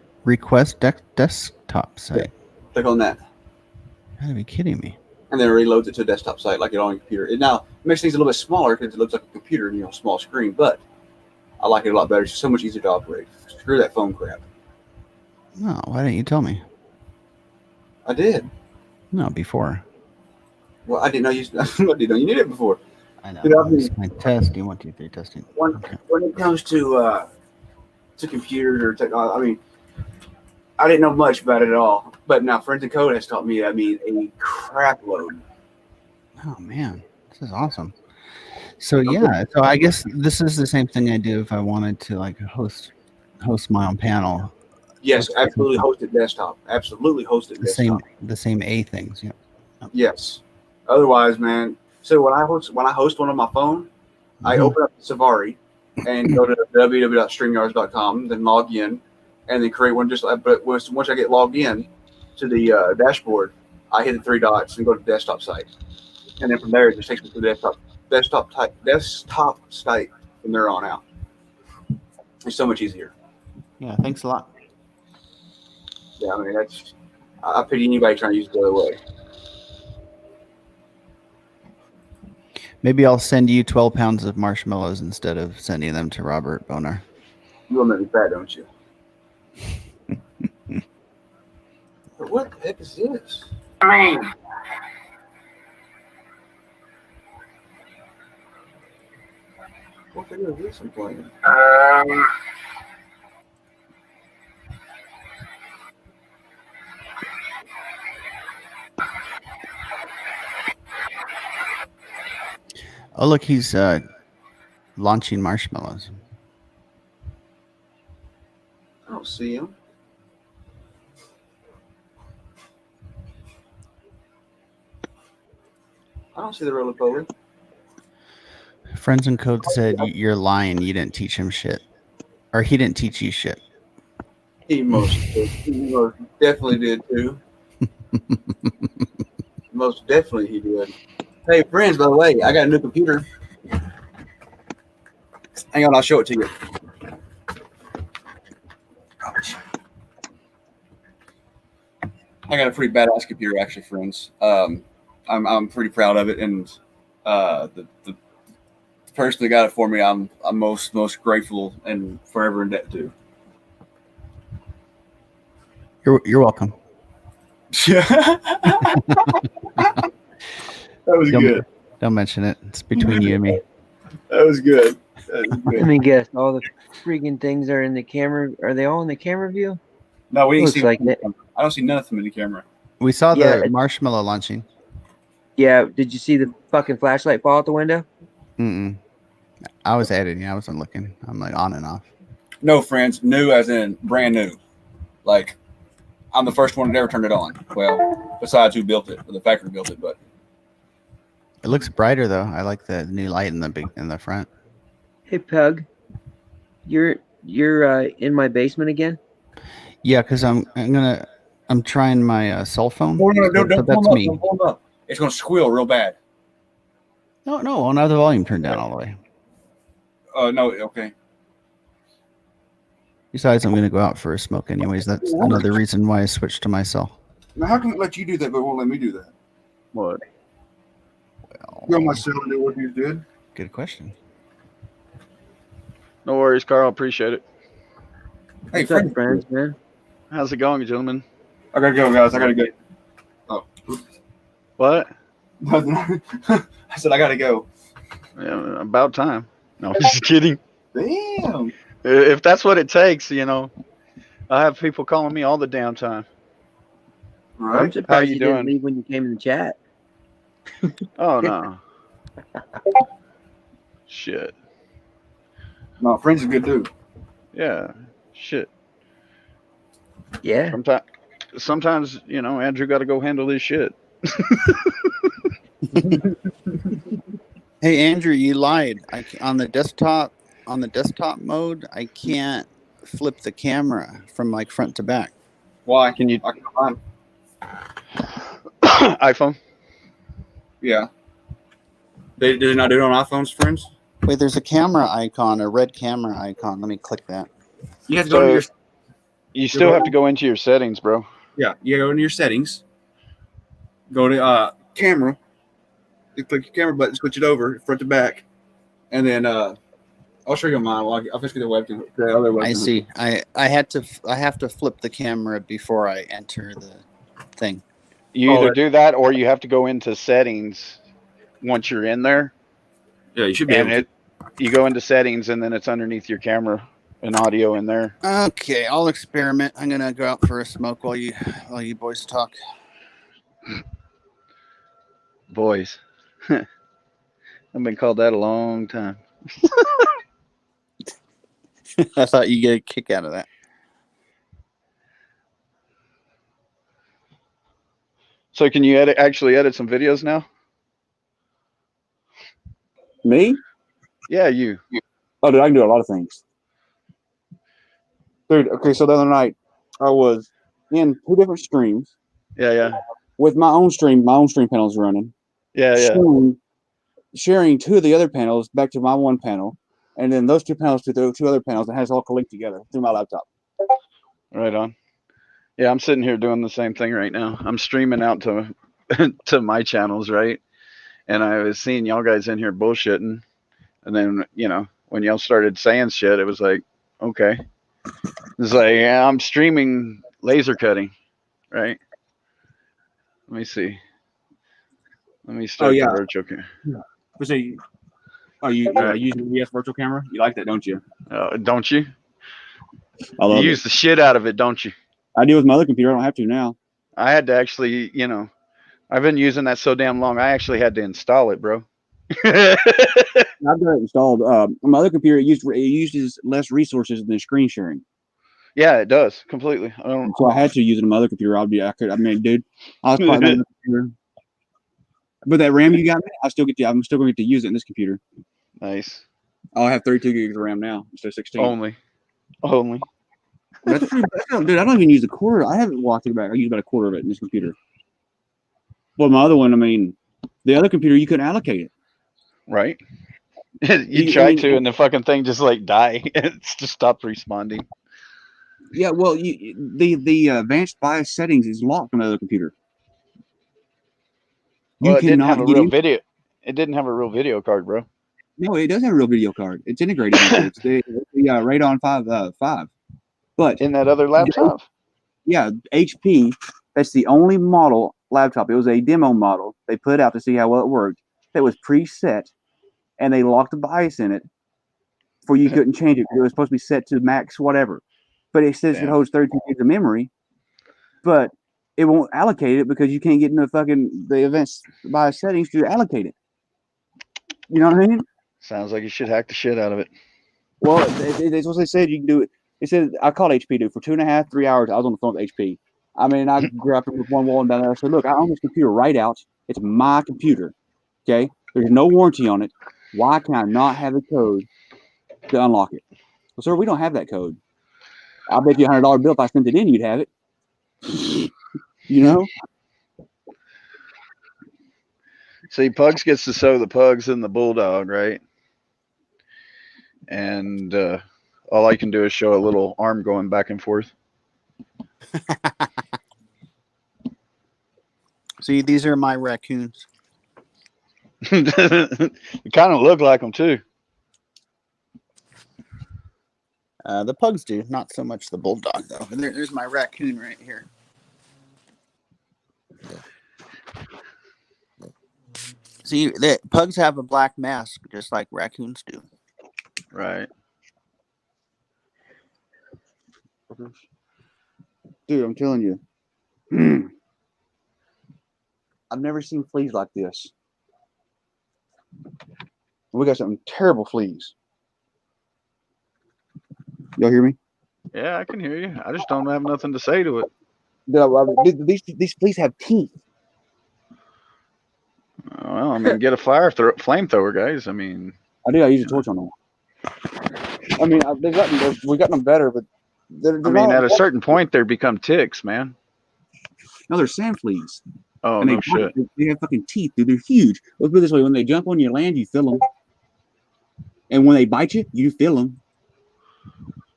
desktop site. Yeah. Click on that. You gotta be kidding me. And then it reloads it to a desktop site like it on your computer. It now makes things a little bit smaller because it looks like a computer, small screen. But I like it a lot better. It's so much easier to operate. Screw that phone crap. No, why didn't you tell me? I did. No, before. Well, I didn't know you. I didn't know you needed it before. I know. My test. 1, 2, 3 testing. When it comes to computers or technology, I mean, I didn't know much about it at all. But now Friends and Code has taught me. I mean, a crap load. Oh man, this is awesome. So yeah, so I guess this is the same thing I do if I wanted to like host my own panel. Yes, absolutely host it desktop. Absolutely host it desktop. The same A things. Yeah. Yes. Otherwise, man. So when I host one on my phone, I open up Safari and go to www.streamyards.com, then log in, and then create one. But once I get logged in to the dashboard, I hit the 3 dots and go to the desktop site, and then from there it just takes me to the desktop site from there on out. It's so much easier. Yeah. Thanks a lot. Yeah, I mean I pity anybody trying to use it the other way. Maybe I'll send you 12 pounds of marshmallows instead of sending them to Robert Boner. You will make me fat, don't you? But what the heck is this? What the hell is this I'm playing? Oh, look, he's launching marshmallows. I don't see him. I don't see the roly-poly. Friends in Code said you're lying. You didn't teach him shit, or he didn't teach you shit. He most definitely did too. Most definitely he did. Hey, friends, by the way, I got a new computer. Hang on, I'll show it to you. I got a pretty badass computer, actually, friends. I'm pretty proud of it, and the person that got it for me, I'm most grateful and forever in debt to. You're welcome. Yeah, that was good. Don't mention it. It's between you and me. That was good. That was good. Let me guess. All the freaking things are in the camera. Are they all in the camera view? No, we didn't Looks see. like that. I don't see none of them in the camera. We saw Yeah, the marshmallow launching. Yeah. Did you see the fucking flashlight fall out the window? Mm-mm. I was editing. I wasn't looking. I'm like on and off. No, friends, new as in brand new. Like, I'm the first one that ever turned it on. Well, besides who built it, or the factory built it, but It looks brighter though. I like the new light in the front. Hey, Pug. You're in my basement again? Yeah, because I'm trying my cell phone. don't But that's me. Don't pull them up. It's gonna squeal real bad. No, I'll have the volume turned down all the way. No, okay. Besides, I'm going to go out for a smoke anyways. That's another reason why I switched to my cell. Now, how can it let you do that, but won't let me do that? What? Go on my cell and do what you did. Good question. No worries, Carl. Appreciate it. Hey, What's up, friends, man? How's it going, gentlemen? I gotta go, guys. I gotta go. Oh, What? I said I gotta go. Yeah, about time. No, I'm just kidding. Damn. If that's what it takes, I have people calling me all the damn time. I'm Right. surprised you you didn't doing? leave when you came in the chat. Oh no. Shit. No, friends is good too. Yeah. Shit. Yeah. Sometimes, Andrew got to go handle this shit. Hey, Andrew, you lied. On the desktop mode, I can't flip the camera from like front to back. Why? Can you I can find. iPhone? Yeah. They did not do it on iPhones, friends. Wait, there's a camera icon, a red camera icon. Let me click that. You have to go to your. You still have to go into your settings, bro. Yeah, you go into your settings. Go to camera. You click your camera button, switch it over front to back, and then I'll show you mine. I'll fix the webcam. The other webcam. I see. I have to flip the camera before I enter the thing. You either do that or you have to go into settings once you're in there. Yeah, you should be able to. You go into settings and then it's underneath your camera and audio in there. Okay, I'll experiment. I'm gonna go out for a smoke while you boys talk. Boys. I've been called that a long time. I thought you get a kick out of that. So can you actually edit some videos now? Me? Yeah, you. Oh, dude, I can do a lot of things. Dude, okay, so the other night I was in 2 different streams Yeah. with my own stream panels running. Yeah. Sharing 2 of the other panels back to my one panel, and then those 2 panels to the 2 other panels, and has it all linked together through my laptop. Right on. Yeah, I'm sitting here doing the same thing right now. I'm streaming out to to my channels, right? And I was seeing y'all guys in here bullshitting. And then, when y'all started saying shit, it was like, okay. It's like, yeah, I'm streaming laser cutting, right? Let me see. Let me start the virtual camera. So are you using the ES virtual camera? You like that, don't you? Don't you? I You love use the shit out of it, don't you? I do with my other computer. I don't have to now. I had to actually, I've been using that so damn long. I actually had to install it, bro. I've got it installed. My other computer it uses less resources than screen sharing. Yeah, it does completely. So I had to use it on my other computer. I mean, dude, I was playing on the computer. But that RAM you got me, I'm still going to get to use it in this computer. Nice. I'll have 32 gigs of RAM now instead of 16. Only. That's pretty bad. Dude, I don't even use a quarter. I haven't walked it back. I use about a quarter of it in this computer. Well, my other one, I mean, the other computer, you couldn't allocate it. Right. You try to, and the fucking thing just like die. It's just stopped responding. Yeah, well, the advanced BIOS settings is locked on the other computer. Well, it didn't have a real video. It didn't have a real video card, bro. No, it does have a real video card. It's integrated into it. It's the Radeon 5. But in that other laptop? Yeah, HP, that's the only model laptop. It was a demo model they put out to see how well it worked. That was preset, and they locked the BIOS in it for you couldn't change it. It was supposed to be set to max whatever. But it says it holds 32 gigs of memory, but it won't allocate it because you can't get into the advanced BIOS settings to allocate it. You know what I mean? Sounds like you should hack the shit out of it. Well, that's what they said. You can do it. It said I called HP, dude, for 2.5, 3 hours. I was on the phone with HP. I mean, I grabbed it with one wall and down there. I said, look, I own this computer right out. It's my computer. Okay? There's no warranty on it. Why can I not have the code to unlock it? Well, sir, we don't have that code. I'll bet you $100 bill if I sent it in, you'd have it. You know? See, Pugs gets to sew the pugs and the bulldog, right? And all I can do is show a little arm going back and forth. See, these are my raccoons. You kind of look like them too. The pugs do, not so much the bulldog though. And there's my raccoon right here. See, the pugs have a black mask just like raccoons do. Right. Dude, I'm telling you. I've never seen fleas like this. We got some terrible fleas. Y'all hear me? Yeah, I can hear you. I just don't have nothing to say to it. These fleas have teeth. Well, I mean, get a flamethrower, guys. I mean, I do. I use a torch on them. I mean, we've gotten them better, but they're I mean, at a certain point, they become ticks, man. No, they're sand fleas. Oh, and no shit. They have fucking teeth, dude. They're huge. Let's put it this way: when they jump on your land, you feel them, and when they bite you, you feel them.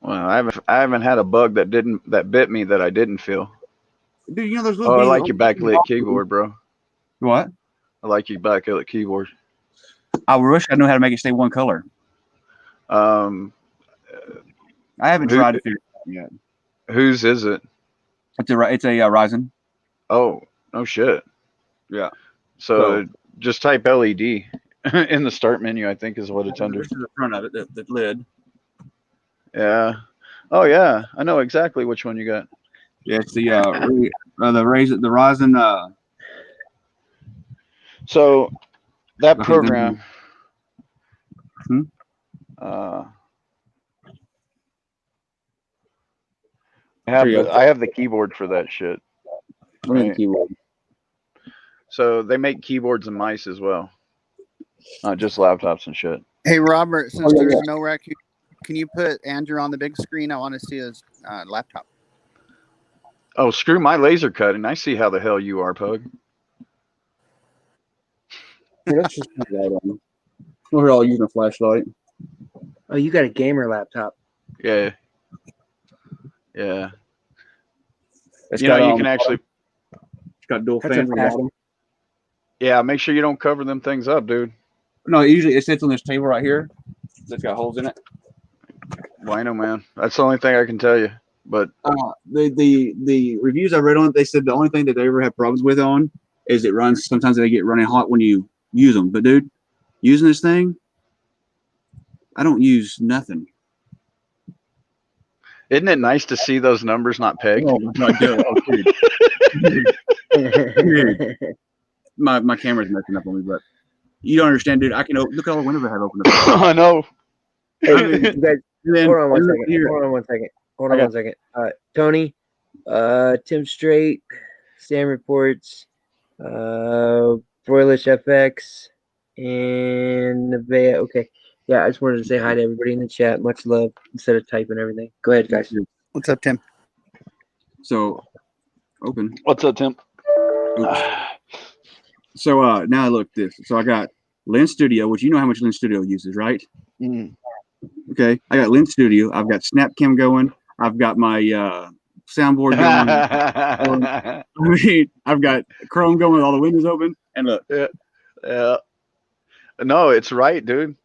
Well, I haven't had a bug that bit me that I didn't feel. Dude, you know those little. Oh, I like your backlit keyboard, bro. What? I like your backlit keyboard. I wish I knew how to make it stay one color. I haven't tried to figure it out yet. Whose is it? It's a Ryzen. Oh, no shit. Yeah. So just type LED in the start menu, I think is what it's under. This is the front of it, the lid. Yeah. Oh yeah, I know exactly which one you got. Yeah, it's the Ryzen. So that program. I have the keyboard for that shit. Right? Keyboard. So they make keyboards and mice as well, not just laptops and shit. Hey Robert, since there's no raccoon, can you put Andrew on the big screen? I want to see his laptop. Oh, screw my laser cutting. I see how the hell you are, Pug. Yeah, let's just put that on. We're all using a flashlight. Oh, you got a gamer laptop. Yeah. Yeah. It's you can actually. It's got dual fans on the bottom. Yeah, make sure you don't cover them things up, dude. No, usually it sits on this table right here. That's got holes in it. Bueno, man. That's the only thing I can tell you. But the reviews I read on it, they said the only thing that they ever have problems with on is it runs. Sometimes they get running hot when you use them. But dude, using this thing, I don't use nothing. Isn't it nice to see those numbers not pegged? Oh, no, dude. Dude. My camera's messing up on me, but You don't understand, dude. I can look at all the windows I have open. I know. Hey, I mean, you guys, then, hold on one then second. here- Hold on one second. Hold I on got- one second. Tony, Tim Straight, Sam Reports, Broilish FX, and Nevaeh. Okay. Yeah, I just wanted to say hi to everybody in the chat. Much love instead of typing everything. Go ahead, guys. What's up, Tim? So open. What's up, Tim? Oops. So now I look this. So I got Lens Studio, which you know how much Lens Studio uses, right? Mm. Okay. I got Lens Studio. I've got Snapcam going. I've got my soundboard going. I mean, I've got Chrome going with all the windows open. And look. Yeah. No, it's right, dude.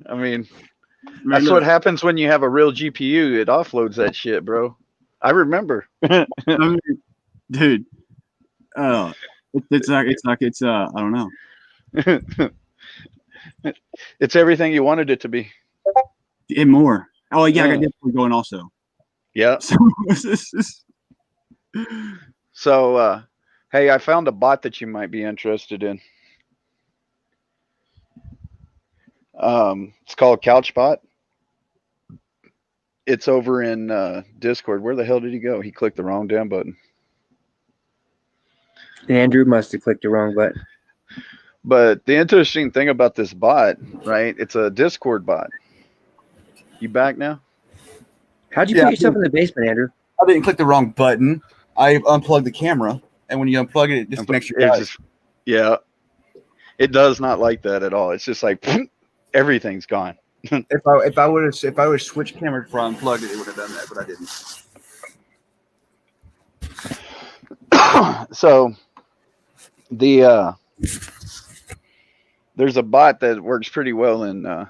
I mean, that's look, what happens when you have a real GPU. It offloads that shit, bro. I remember. I mean, dude. It's I don't know. It's everything you wanted it to be. And more. Oh yeah, I got Yeah. Discord going also. Yeah. So, hey, I found a bot that you might be interested in. It's called CouchBot. It's over in Discord. Where the hell did he go? He clicked the wrong damn button. Andrew must have clicked the wrong button. But the interesting thing about this bot, right? It's a Discord bot. You back now? How'd you Yeah. put yourself in the basement, Andrew? I didn't click the wrong button. I unplugged the camera, and when you unplug it, it disconnects your It's guys. just, yeah. It does not like that at all. It's just like everything's gone. If I would have switched camera before I unplugged it, it would have done that, but I didn't. So there's a bot that works pretty well in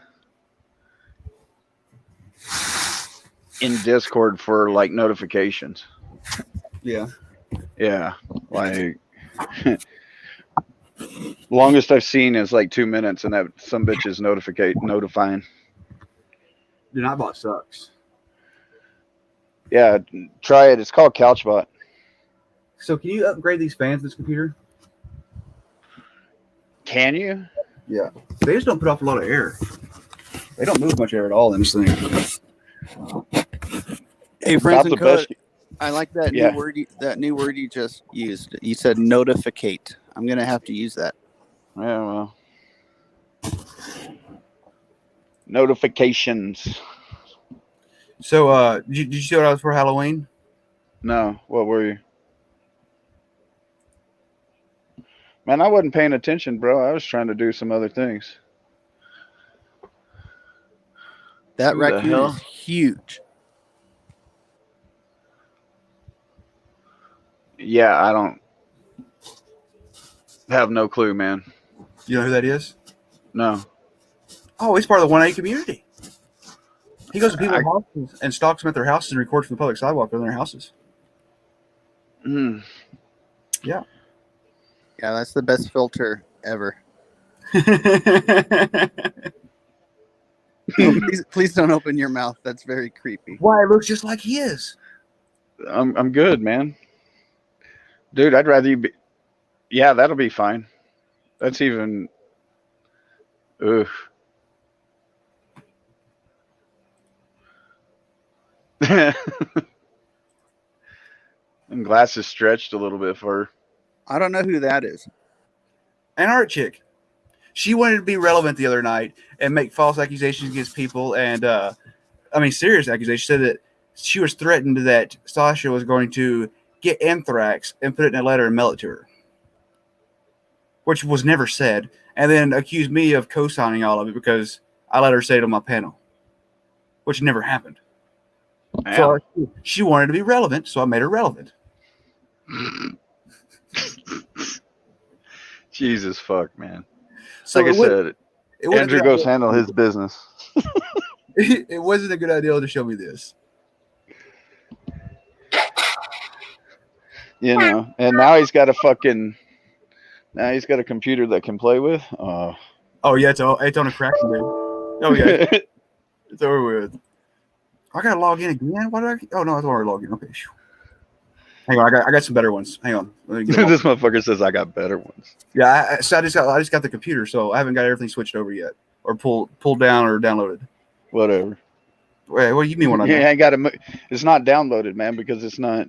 Discord for like notifications. Yeah. Yeah, like longest I've seen is like 2 minutes, and that some bitch is notifying. Dude, Nightbot sucks. Yeah, try it. It's called CouchBot. So can you upgrade these fans in this computer? Can you? Yeah. They just don't put off a lot of air. They don't move much air at all in this thing. Hey, About Francis the Code, best. I like that Yeah. new word you just used. You said notificate. I'm gonna have to use that. Yeah, well, notifications. So did you see what I was for Halloween? No, what were you? Man, I wasn't paying attention, bro. I was trying to do some other things. That Who the raccoon hell? is huge. Yeah, I don't have no clue, man. You know who that is? No. Oh, he's part of the 1A community. He goes to people's houses and stalks them at their houses and records from the public sidewalk in their houses. Mm. Yeah, that's the best filter ever. Oh, please don't open your mouth. That's very creepy. Why, it looks just like his. I'm good, man. Dude, I'd rather you be. Yeah, that'll be fine. That's even. Ugh. And glasses stretched a little bit for her. I don't know who that is. An art chick. She wanted to be relevant the other night and make false accusations against people, and serious accusations. She said that she was threatened that Sasha was going to get anthrax and put it in a letter and mail it to her, which was never said, and then accused me of co-signing all of it because I let her say it on my panel, which never happened. So she wanted to be relevant, so I made her relevant. Jesus fuck, man. So Like I said, Andrew goes handle his business. It wasn't a good idea to show me this. You know, and now he's got a computer that can play with. Oh yeah, it's on a cracking day. Oh yeah, it's over with. I gotta log in again. Why do I? Oh no, I've already logged in. Okay. Hang on, I got some better ones. Hang on. Let me get them This motherfucker says I got better ones. Yeah, so I just got the computer, so I haven't got everything switched over yet, or pulled down or downloaded. Whatever. Wait, what do you mean? What I You know? ain't got to. It's not downloaded, man, because it's not.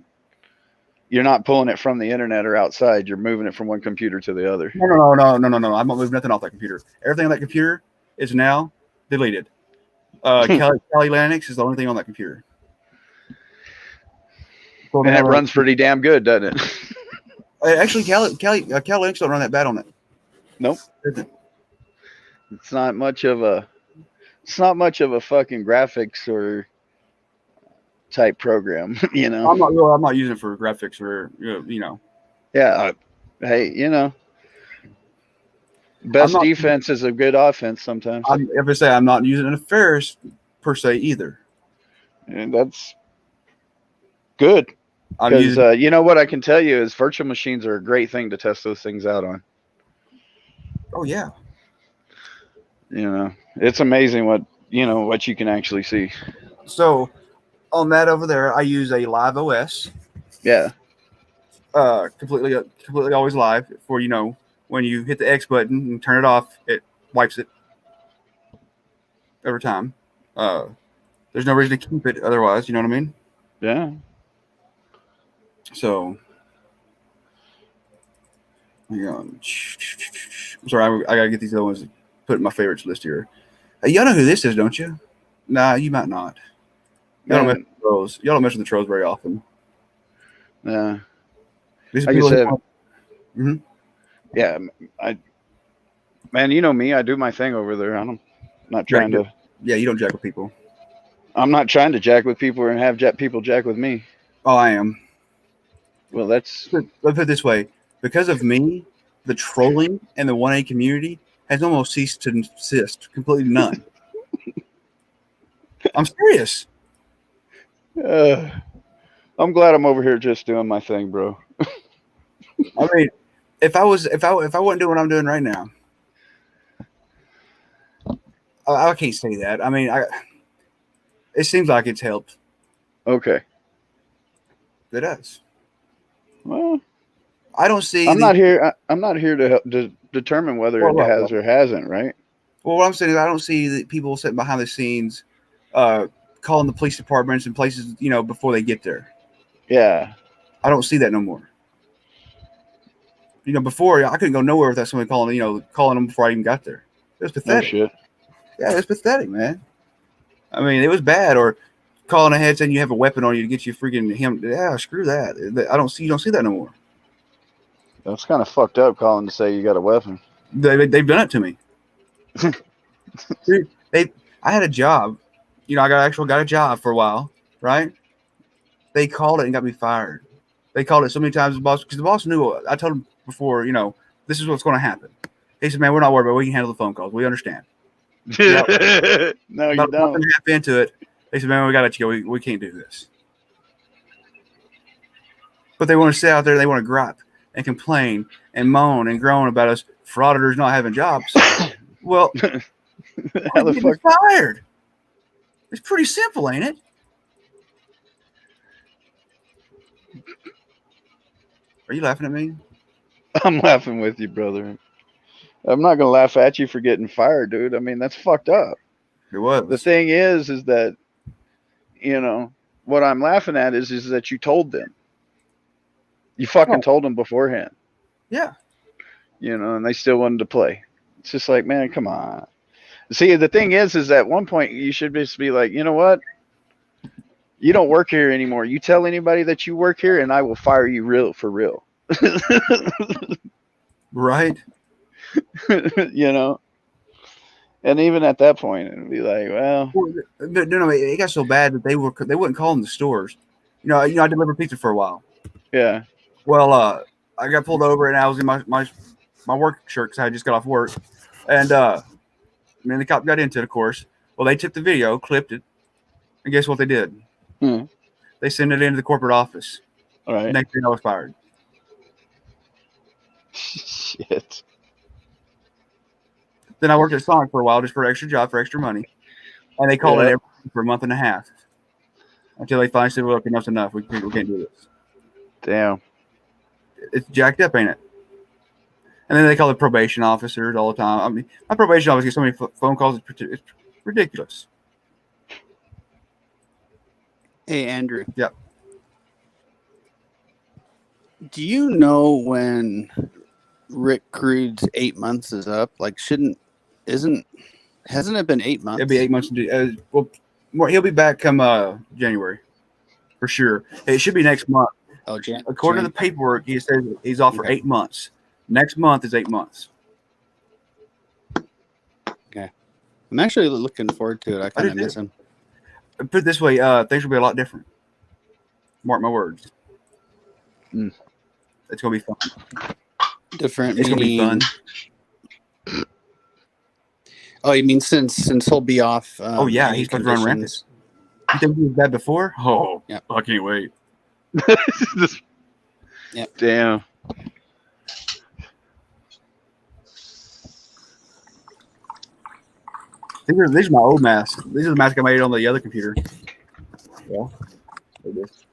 You're not pulling it from the internet or outside. You're moving it from one computer to the other. No. I'm not moving nothing off that computer. Everything on that computer is now deleted. Kali Linux is the only thing on that computer. So And it runs pretty damn good, doesn't it? Actually, Kali Linux don't run that bad on it. Nope. It's not much of a. It's not much of a fucking graphics or type program, you know. I'm not using it for graphics or you know. Yeah. Hey, you know. Best defense is a good offense sometimes. If I say I'm not using it nefarious per se either. And that's good. Because you know what I can tell you is virtual machines are a great thing to test those things out on. Oh yeah. You know, it's amazing what you can actually see. So on that over there, I use a live OS. Yeah. Completely always live for when you hit the X button and turn it off, it wipes it every time. There's no reason to keep it otherwise. You know what I mean? Yeah. So, I'm sorry, I gotta get these other ones put in my favorites list here. Hey, y'all know who this is, don't you? Nah, you might not. Y'all don't mess with the trolls. Y'all don't mess with the trolls very often. Yeah. These Like I said, mm-hmm. Yeah, man, you know me. I do my thing over there. I'm not trying to. Yeah, you don't jack with people. I'm not trying to jack with people and have people jack with me. Oh, I am. Well, let's put it this way. Because of me, the trolling and the 1A community has almost ceased to exist. Completely none. I'm serious. I'm glad I'm over here just doing my thing, bro. I mean, if I wasn't doing what I'm doing right now, I can't say that. I mean, it seems like it's helped. Okay. It does. Well, I don't see. I'm not here to help determine whether it has or hasn't, right? Well, what I'm saying is, I don't see the people sitting behind the scenes, calling the police departments and places, before they get there. Yeah. I don't see that no more. Before I couldn't go nowhere without somebody calling them before I even got there. It was pathetic. No shit. Yeah, it was pathetic, man. I mean, it was bad. Or calling ahead saying you have a weapon on you to get you freaking him. Yeah, screw that. You don't see that no more. That's kind of fucked up calling to say you got a weapon. They've done it to me. I had a job. I got a job for a while, right? They called it and got me fired. They called it so many times, because the boss knew. I told him before, this is what's going to happen. He said, "Man, we're not worried about it. We can handle the phone calls. We understand." No, you don't. Half into it, they said, "Man, we got to let you go. We can't do this." But they want to sit out there. They want to gripe and complain and moan and groan about us frauditors not having jobs. Well, how the fuck fired? It's pretty simple, ain't it? Are you laughing at me? I'm laughing with you, brother. I'm not gonna laugh at you for getting fired, dude. I mean, that's fucked up. It was. The thing is that what I'm laughing at is that you told them. You fucking told them beforehand. Yeah. And they still wanted to play. It's just like, man, come on. See, the thing is at one point you should just be like, you know what? You don't work here anymore. You tell anybody that you work here, and I will fire you for real. Right. And even at that point, it'd be like, well, no, it got so bad that they wouldn't call them the stores. I delivered pizza for a while. Yeah. Well, I got pulled over and I was in my work shirt because I just got off work, and the cop got into it, of course. Well, they took the video, clipped it, and guess what they did? They sent it into the corporate office. All right. Next thing I was fired. Shit. Then I worked at Sonic for a while just for an extra job for extra money, and they called it for a month and a half until they finally said, "Well, okay, enough's enough. We can't do this." Damn. It's jacked up, ain't it? And then they call the probation officers all the time. I mean, my probation officer gets so many phone calls. It's ridiculous. Hey, Andrew. Yep. Do you know when Rick Crude's 8 months is up? Like, hasn't it been 8 months? It'll be 8 months. Well, he'll be back come January, for sure. It should be next month. Oh, According to the paperwork, he says he's off for 8 months. Next month is 8 months. Okay. I'm actually looking forward to it. I kind of miss him. Put it this way, things will be a lot different. Mark my words. It's gonna be fun. Different. It's gonna be fun. Oh, you mean since he'll be off? Oh yeah, he's going to run rampant. You think he was bad before? Oh, yeah. I can't wait. Yep. Damn. These are my old masks. These are the masks I made on the other computer. Yeah. There it is.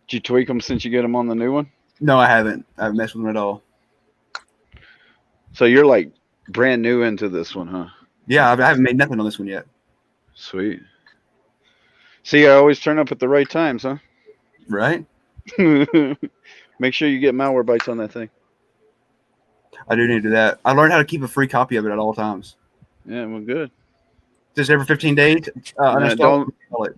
Did you tweak them since you get them on the new one? No, I haven't. I haven't messed with them at all. So you're like brand new into this one, huh? Yeah, I haven't made nothing on this one yet. Sweet. See, I always turn up at the right times, huh? Right? Make sure you get malware bites on that thing. I do need to do that. I learned how to keep a free copy of it at all times. Yeah, well, good. Just every 15 days, uninstall it.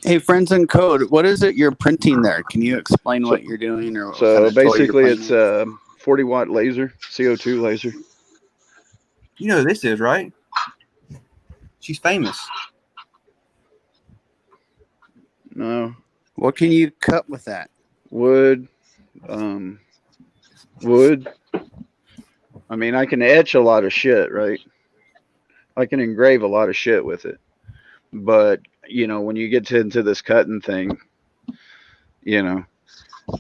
Hey, Friends in Code, what is it you're printing there? Can you explain what you're doing? Or so basically, it's a 40-watt laser, CO2 laser. You know who this is, right? She's famous. No. What can you cut with that? Wood. Wood. I mean, I can etch a lot of shit, right? I can engrave a lot of shit with it. But, you know, when you get into this cutting thing, you know,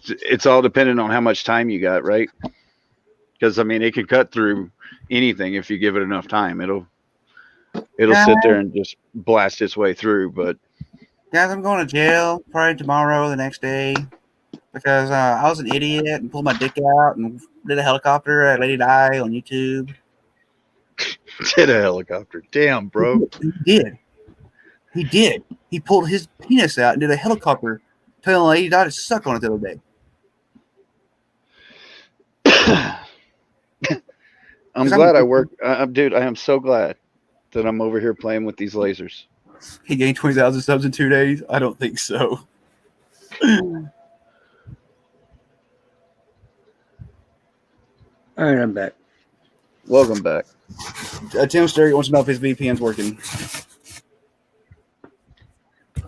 it's all dependent on how much time you got, right? Because, I mean, it can cut through anything if you give it enough time. It'll sit there and just blast its way through. But guys, I'm going to jail probably tomorrow or the next day because I was an idiot and pulled my dick out and did a helicopter at Lady Di on YouTube. Did a helicopter. Damn, bro. He did. He pulled his penis out and did a helicopter telling Lady Di to suck on it the other day. I'm glad I work. Dude, I am so glad that I'm over here playing with these lasers. He gained 20,000 subs in 2 days? I don't think so. All right, I'm back. Welcome back. Tim Sterry wants to know if his VPN's working.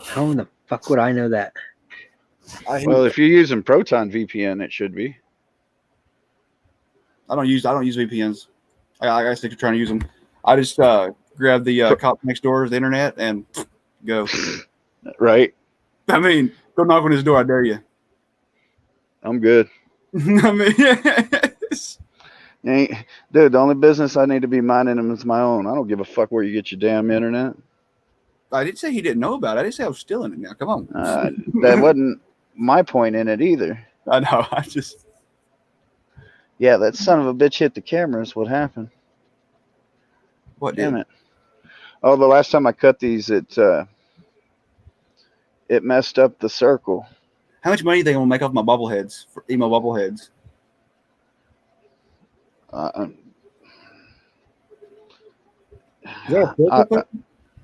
How in the fuck would I know that? Well, if you're using Proton VPN, it should be. I don't use VPNs. I stick to trying to use them. I just grab the cop next door's internet and go. Right. I mean, go knock on his door. I dare you. I'm good. I mean, yes. Dude, the only business I need to be minding is my own. I don't give a fuck where you get your damn internet. I didn't say he didn't know about it. I didn't say I was stealing it now. Come on. That wasn't my point in it either. I know. I just. Yeah, that son of a bitch hit the camera is what happened. What Damn it. Oh, the last time I cut these, it messed up the circle. How much money do you think I'm going to make off my bobbleheads, for emo bobbleheads? I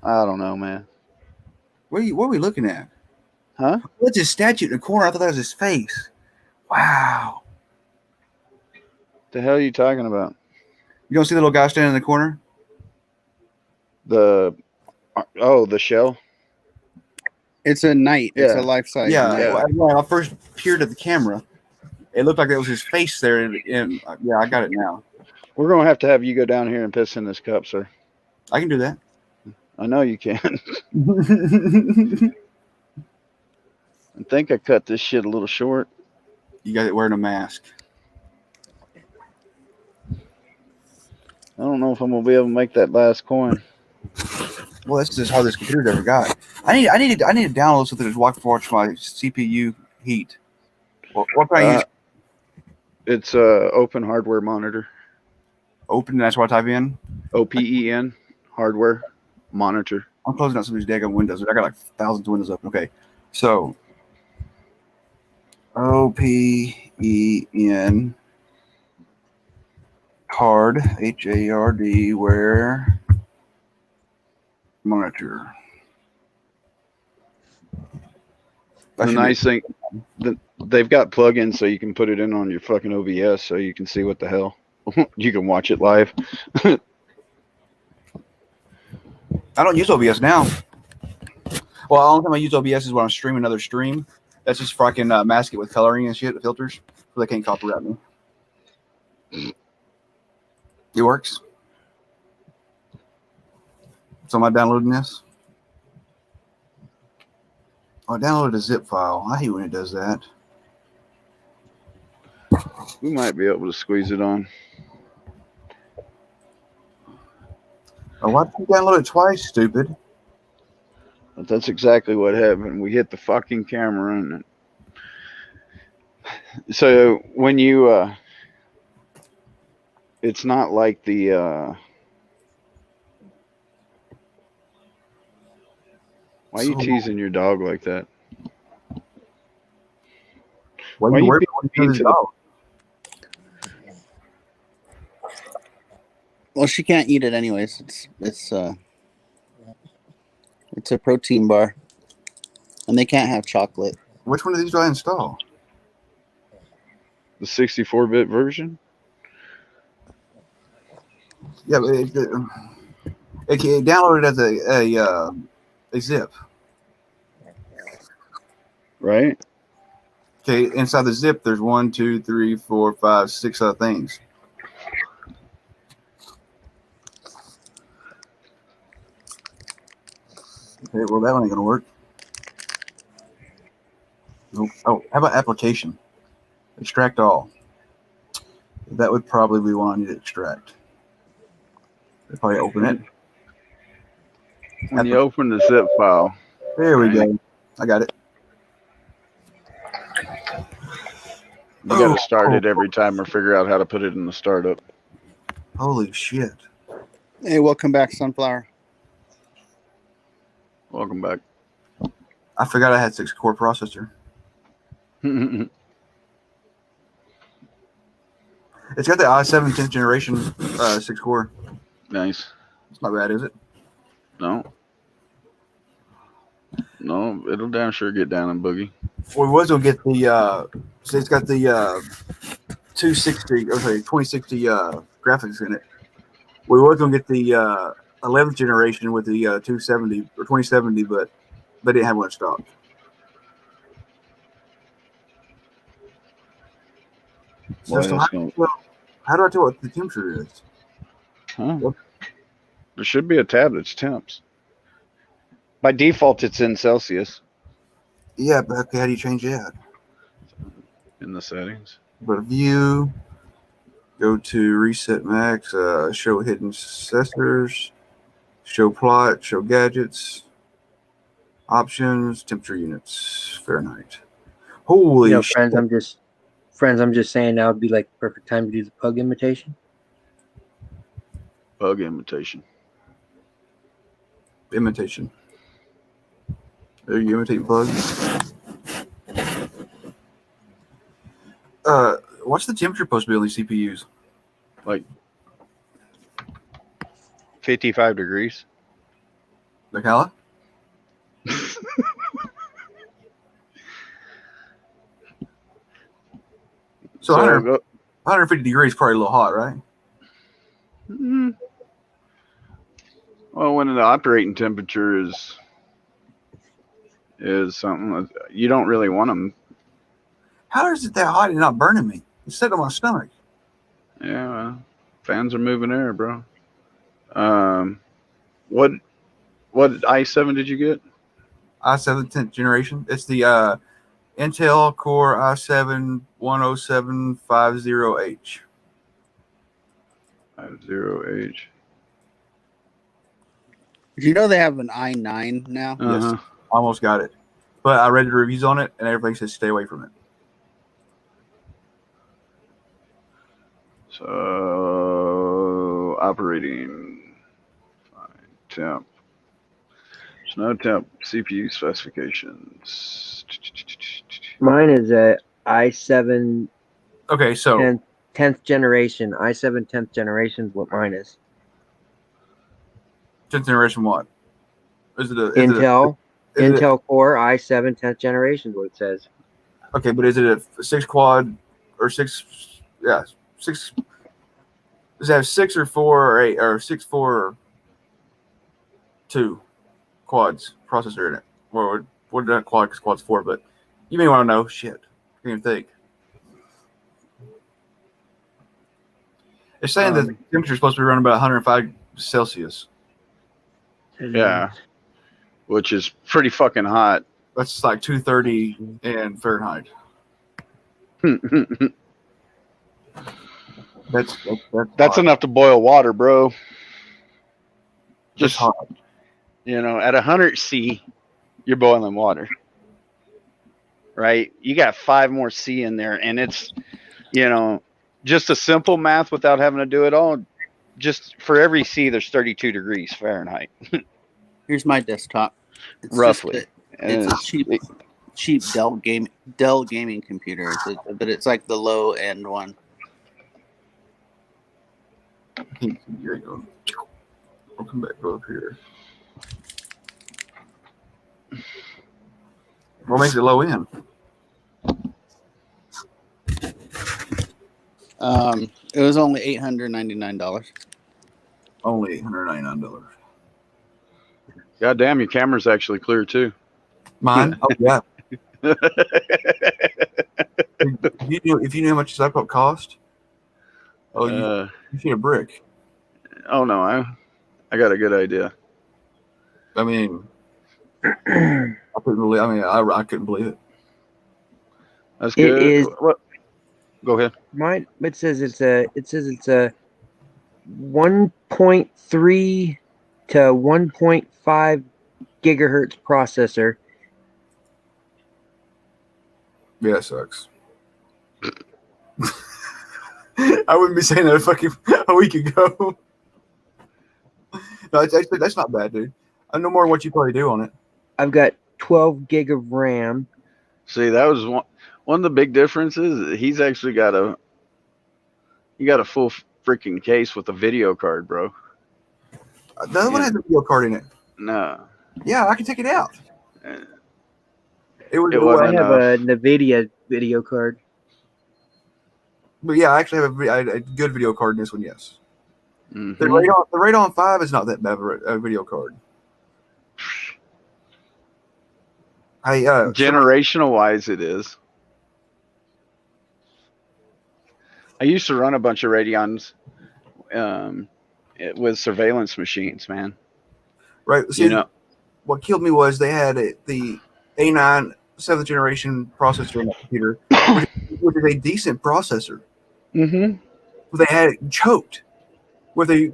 don't know, man. What are we looking at? Huh? What's his statue in the corner? I thought that was his face. Wow. The hell are you talking about? You don't see the little guy standing in the corner? The shell? It's a knight. Yeah. It's a life-size knight. Yeah. When I first peered at the camera, it looked like that was his face there. And yeah, I got it now. We're going to have you go down here and piss in this cup, sir. I can do that. I know you can. I think I cut this shit a little short. You got it wearing a mask. I don't know if I'm going to be able to make that last coin. Well, this is as hard as computer's ever got. I need to download something to watch my CPU heat. What can I use? It's a open hardware monitor. Open. That's what I type in. OPEN hardware monitor. I'm closing out some of these daggone windows. I got like thousands of windows open. Okay, so OPEN hard HARD where monitor. The nice thing, they've got plugins so you can put it in on your fucking OBS so you can see what the hell. You can watch it live. I don't use OBS now. Well, the only time I use OBS is when I'm streaming another stream. That's just so I can mask it with coloring and shit, the filters, so they can't copyright me. It works. So am I downloading this? Oh, I downloaded a zip file. I hate when it does that. We might be able to squeeze it on. Oh, why did you download it twice, stupid? But that's exactly what happened. We hit the fucking camera and so when you it's not like the why are you teasing your dog like that? Why are you you worried being about to the dog? Well, she can't eat it anyways. It's a protein bar, and they can't have chocolate. Which one of these do I install? The 64-bit version? Yeah, but it downloaded as a zip. Right? Okay, inside the zip, there's 1, 2, 3, 4, 5, 6 other things. Okay, well, that one ain't gonna work. Nope. Oh, how about application? Extract all. That would probably be one I need to extract. I'd probably open it. When you open the zip file. There we go. I got it. You got to start it every time or figure out how to put it in the startup. Holy shit. Hey, welcome back, Sunflower. Welcome back. I forgot I had 6-core processor. It's got the i7 10th generation 6-core. Nice. It's not bad, is it? No, it'll damn sure get down and boogie. Well, we was gonna get the so it's got the 2060 graphics in it. We was gonna get the 11th generation with the 270 or 2070, but they didn't have one in stock. So how do I tell what the temperature is? Huh? There should be a tab that's temps. By default, it's in Celsius. Yeah, but okay, how do you change that? In the settings. But view, go to reset max, show hidden sensors, show plot, show gadgets, options, temperature units, Fahrenheit. Holy shit. friends, I'm just saying now would be like the perfect time to do the pug imitation. Pug imitation. Imitation. Are you imitating bugs? What's the temperature supposed to be on these CPUs? Like 55 degrees. Like how? So 150 degrees is probably a little hot, right? Mm-hmm. Well, when the operating temperature is something you don't really want them. How is it that hot and not burning me? It's sitting on my stomach. Yeah, well, fans are moving air, bro. What i7 did you get? i7 10th generation. It's the Intel Core i7 10750H. 50H. Do you know they have an i9 now? Uh-huh. Almost got it. But I read the reviews on it, and everybody says stay away from it. So operating fine temp. There's no temp CPU specifications. Mine is a i7 Okay, so 10th generation. i7 10th generation is what mine is. 10th generation what? Is it a Intel is it Intel Core i7 10th generation is what it says. okay? But is it a 6 quad or 6? Yeah, 6. Does it have 6 or 4 or 8 or 6, 4, or 2 quads processor in it? Or what did that quad? Because quad's 4, but you may want to know. Shit, I can't even think. It's saying that the temperature is supposed to be around about 105 Celsius. Yeah, which is pretty fucking hot. That's like 230 in Fahrenheit. That's hot. enough to boil water, bro. Just Just hot. at 100 C, you're boiling water, right? You got 5 more C in there, and it's just a simple math without having to do it all. Just for every C, there's 32 degrees Fahrenheit. Here's my desktop. It's Roughly. It's a cheap Dell gaming computer, but it's like the low end one. Here you go. I'll come back up here. What makes it low end? It was only $899. Only $199. God damn, your camera's actually clear too. Mine? Oh yeah. If you knew how much this laptop cost, you see a brick. Oh no, I got a good idea. I mean, I couldn't believe. I mean, I couldn't believe it. That's good. It is. What? Go ahead. Mine. It says it's a 1.3 to 1.5 gigahertz processor. Yeah, it sucks. I wouldn't be saying that a week ago. No, it's actually that's not bad, dude. I know more of what you probably do on it. I've got 12 gig of RAM. See, that was one of the big differences. He's actually got a full freaking case with a video card, bro. The other one has a video card in it. No. Yeah, I can take it out. It was. I have a NVIDIA video card. But yeah, I actually have a good video card in this one. Yes. Mm-hmm. The Radeon 5 is not that bad of a video card. Generational wise, it is. I used to run a bunch of Radeons with surveillance machines, man. Right. See, what killed me was they had the A9 7th generation processor in that computer, which is a decent processor. Mm-hmm. But they had it choked with a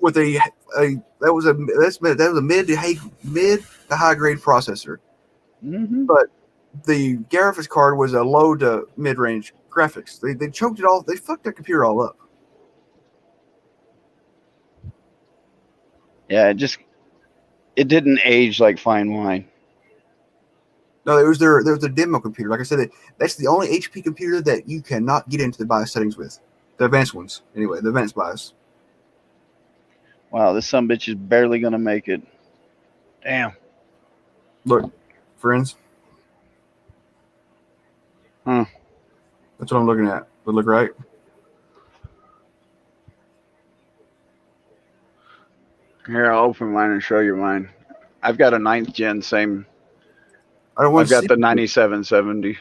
that was a mid to high grade processor. Mm-hmm. But the graphics card was a low to mid range graphics. They choked it all. They fucked that computer all up. Yeah, it didn't age like fine wine. No, there was their demo computer. Like I said, that's the only HP computer that you cannot get into the BIOS settings with. The advanced ones, anyway. The advanced BIOS. Wow, this sumbitch is barely gonna make it. Damn. Look, friends. Huh. That's what I'm looking at. Would look right. Here, I'll open mine and show you mine. I've got a 9th gen same. I've got the 9770,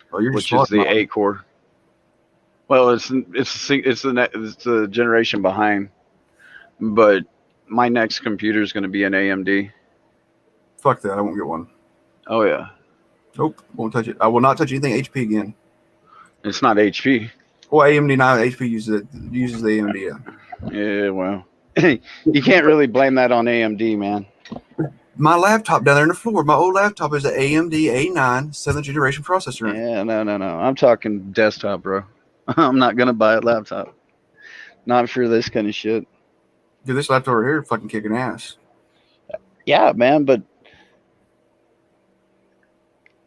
which is the 8 core. Well, it's the generation behind, but my next computer is going to be an AMD. Fuck that! I won't get one. Oh yeah. Nope, won't touch it. I will not touch anything HP again. It's not HP. Well, AMD now. HP uses the AMD. Yeah, well, You can't really blame that on AMD, man. My laptop down there on the floor, my old laptop is an AMD A9 7th generation processor. Yeah, no. I'm talking desktop, bro. I'm not gonna buy a laptop. Not for this kind of shit. Dude, this laptop over here fucking kicking ass. Yeah, man, but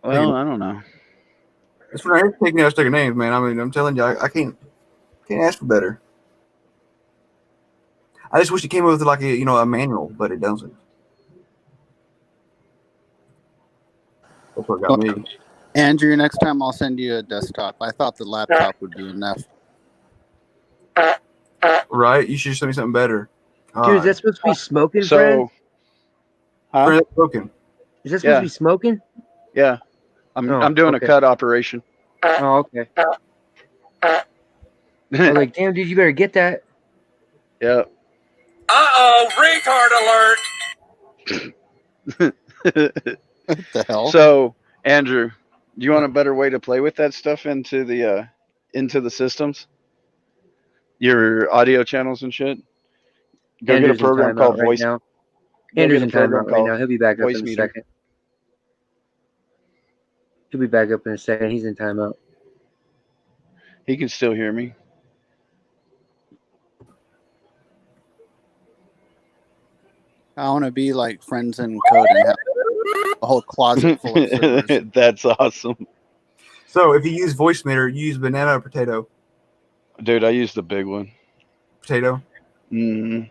well, I don't know. It's when I hear taking ass taking names, man. I mean, I'm telling you, I can't ask for better. I just wish it came with like a manual, but it doesn't. That's what got me. Andrew, next time I'll send you a desktop. I thought the laptop would be enough. Right? You should send me something better. Dude, is that supposed to be smoking, friend? So, huh? Friend, that's broken. Is that supposed to be smoking? Yeah, I'm doing okay. a cut operation. Oh, okay. I was like, damn, dude, you better get that. Yeah. Retard alert! What the hell? So, Andrew, do you want a better way to play with that stuff into the systems? Your audio channels and shit? Go Andrew's get a program in timeout called right Voice. now. Go Andrew's get a in program timeout right now. called He'll be back up Voice in a Meter. second. He'll be back up in a second. He's in timeout. He can still hear me. I want to be like Friends in Code and have a whole closet full of servers. That's awesome. So if you use voice meter, you use banana or potato? Dude, I use the big one. Potato? Mm.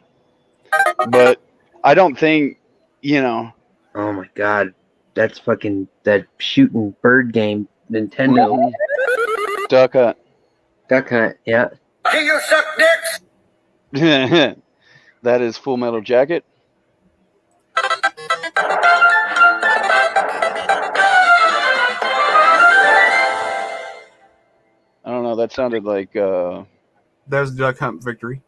But I don't think, Oh my god. That's fucking that shooting bird game, Nintendo. Duck Hunt. Duck Hunt, yeah. Do you suck dicks? That is Full Metal Jacket. I don't know. That sounded like. That was Duck Hunt victory.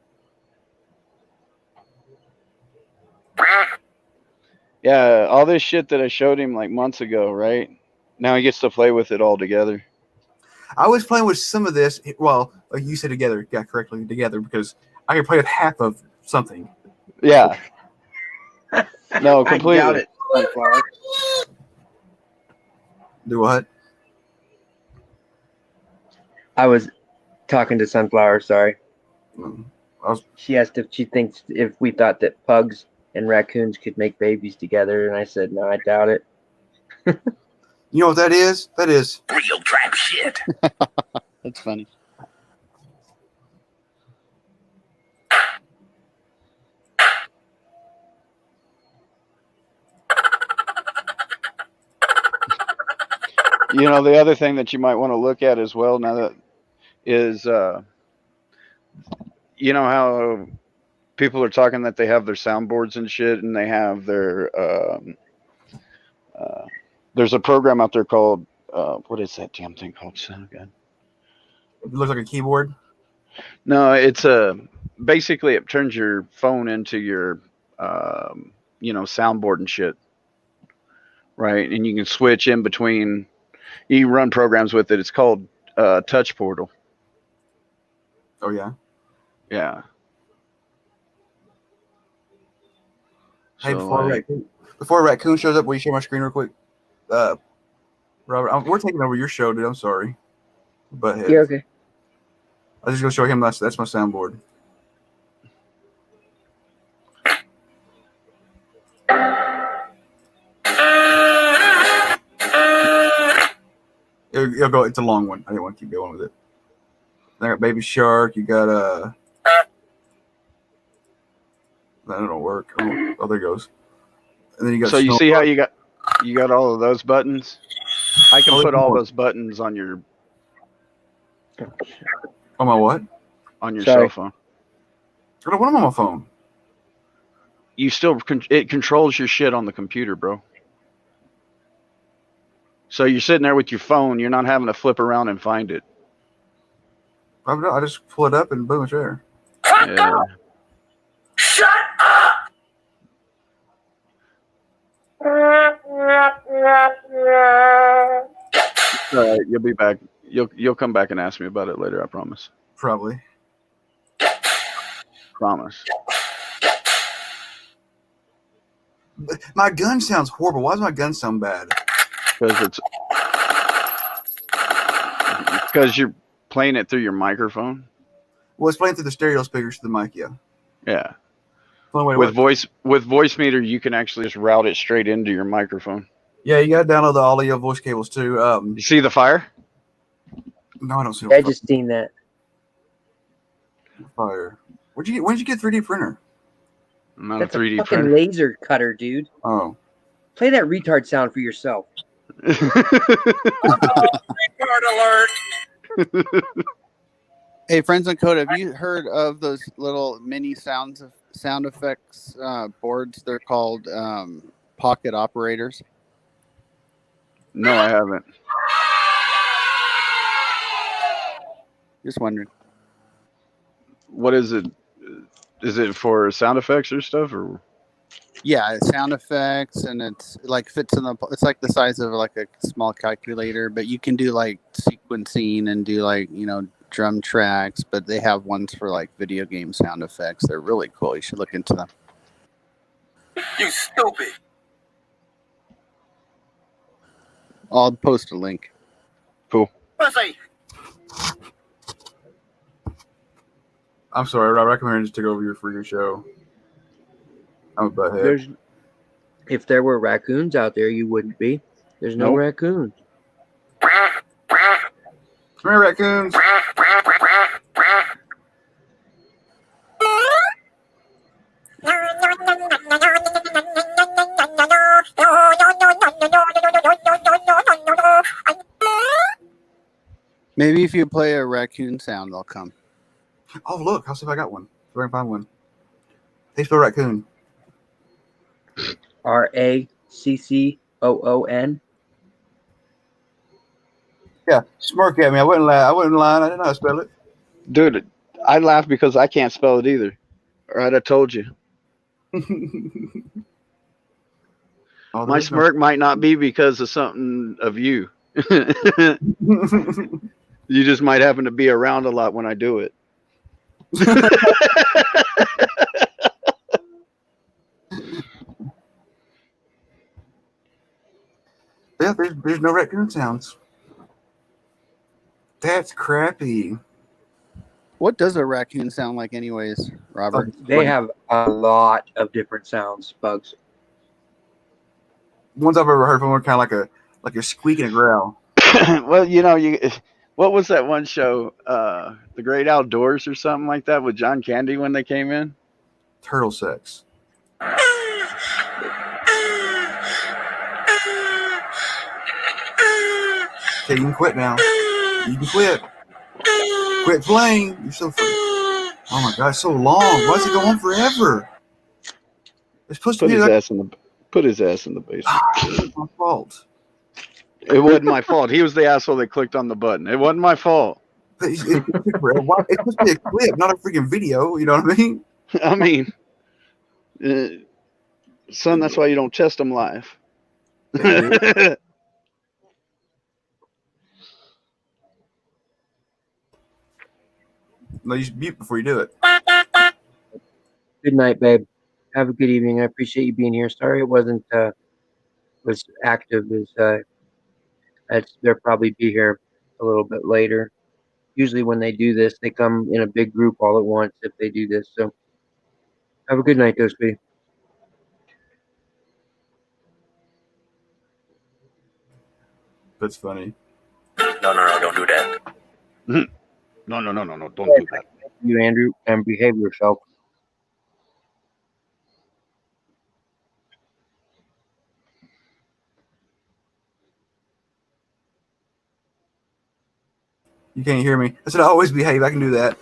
Yeah, all this shit that I showed him like months ago, right? Now he gets to play with it all together. I was playing with some of this. Well, like you said together, got correctly together because I could play with half of something. Yeah. No, I completely. doubt it. Sunflower. Do what? I was talking to Sunflower, sorry. She asked if she thinks if we thought that pugs and raccoons could make babies together, and I said no, I doubt it. You know what that is? That is Real trap shit. That's funny. The other thing that you might want to look at as well now that is, how people are talking that they have their soundboards and shit, and they have their there's a program out there called what is that damn thing called? Again? it looks like a keyboard. No, it's basically it turns your phone into your soundboard and shit, right? And you can switch in between. You can run programs with it. It's called Touch Portal. Oh yeah. Yeah. Hey, So, before Raccoon shows up, will you share my screen real quick? Robert, we're taking over your show, dude. I'm sorry. But Yeah, okay. I was just gonna show him that's my soundboard. It'll go. It's a long one. I didn't want to keep going with it. I got Baby Shark. You got that don't work. Oh, there it goes. And then you got. so you see how you got all of those buttons? I can put all those buttons on your on my what? on your Sorry. cell phone. I don't want them on my phone. You still it controls your shit on the computer, bro. So you're sitting there with your phone. You're not having to flip around and find it. I just pull it up and boom, it's there. Yeah. Shut up! You'll be back. You'll come back and ask me about it later. I promise. Probably. Promise. My gun sounds horrible. Why does my gun sound bad? Because you're playing it through your microphone. Well, it's playing through the stereo speakers to the mic. Yeah. Yeah. With voice meter, you can actually just route it straight into your microphone. Yeah, you got to download the audio voice cables too. You see the fire? No, I don't see. I just seen that. Fire. When did you get 3D printer? I'm not That's a 3D fucking printer. laser cutter, dude. Oh. Play that retard sound for yourself. Retard alert. Hey, friends on code, have you heard of those little mini sound effects boards? They're called pocket operators. No, I haven't. Just wondering. What is it? Is it for sound effects or stuff? Or Yeah, sound effects, and it's like fits in the. It's like the size of like a small calculator, but you can do like sequencing and do like drum tracks. But they have ones for like video game sound effects. They're really cool. You should look into them. You stupid. I'll post a link. cool. Pussy. I'm sorry. I recommend just take over for your show. I'm a butthead. If there were raccoons out there, you wouldn't be. There's no Nope. raccoons. Come here, raccoons. Maybe if you play a raccoon sound, they'll come. Oh, look. I'll see if I got one. See if I can find one. They spell raccoon. RACCOON. Yeah, smirk at me. I wouldn't lie. I didn't know how to spell it. Dude, I laugh because I can't spell it either. Or I'd have told you. Oh, My smirk might not be because of something of you. You just might happen to be around a lot when I do it. Yeah, there's no raccoon sounds. That's crappy. What does a raccoon sound like, anyways, Robert? They have a lot of different sounds, Bugs. Ones I've ever heard from were kind of like a squeak and a growl. Well, what was that one show? The Great Outdoors or something like that with John Candy when they came in? Turtle sex. Okay, you can quit now. You can quit. Quit playing. You're so funny. Oh my god, it's so long. Why does it go on forever? It's supposed to Put be his like ass in the basement. it's my fault. It wasn't my fault. He was the asshole that clicked on the button. It wasn't my fault. But it's supposed to be a clip, not a freaking video. You know what I mean? I mean, son, that's why you don't test them live. No, you should mute before you do it. Good night, babe. Have a good evening. I appreciate you being here. Sorry it wasn't was active as they'll probably be here a little bit later. Usually when they do this, they come in a big group all at once if they do this. So have a good night, though, sweetie. That's funny. No, don't do that. No, don't do that. You, Andrew, and behave yourself. You can't hear me. I said I always behave. I can do that.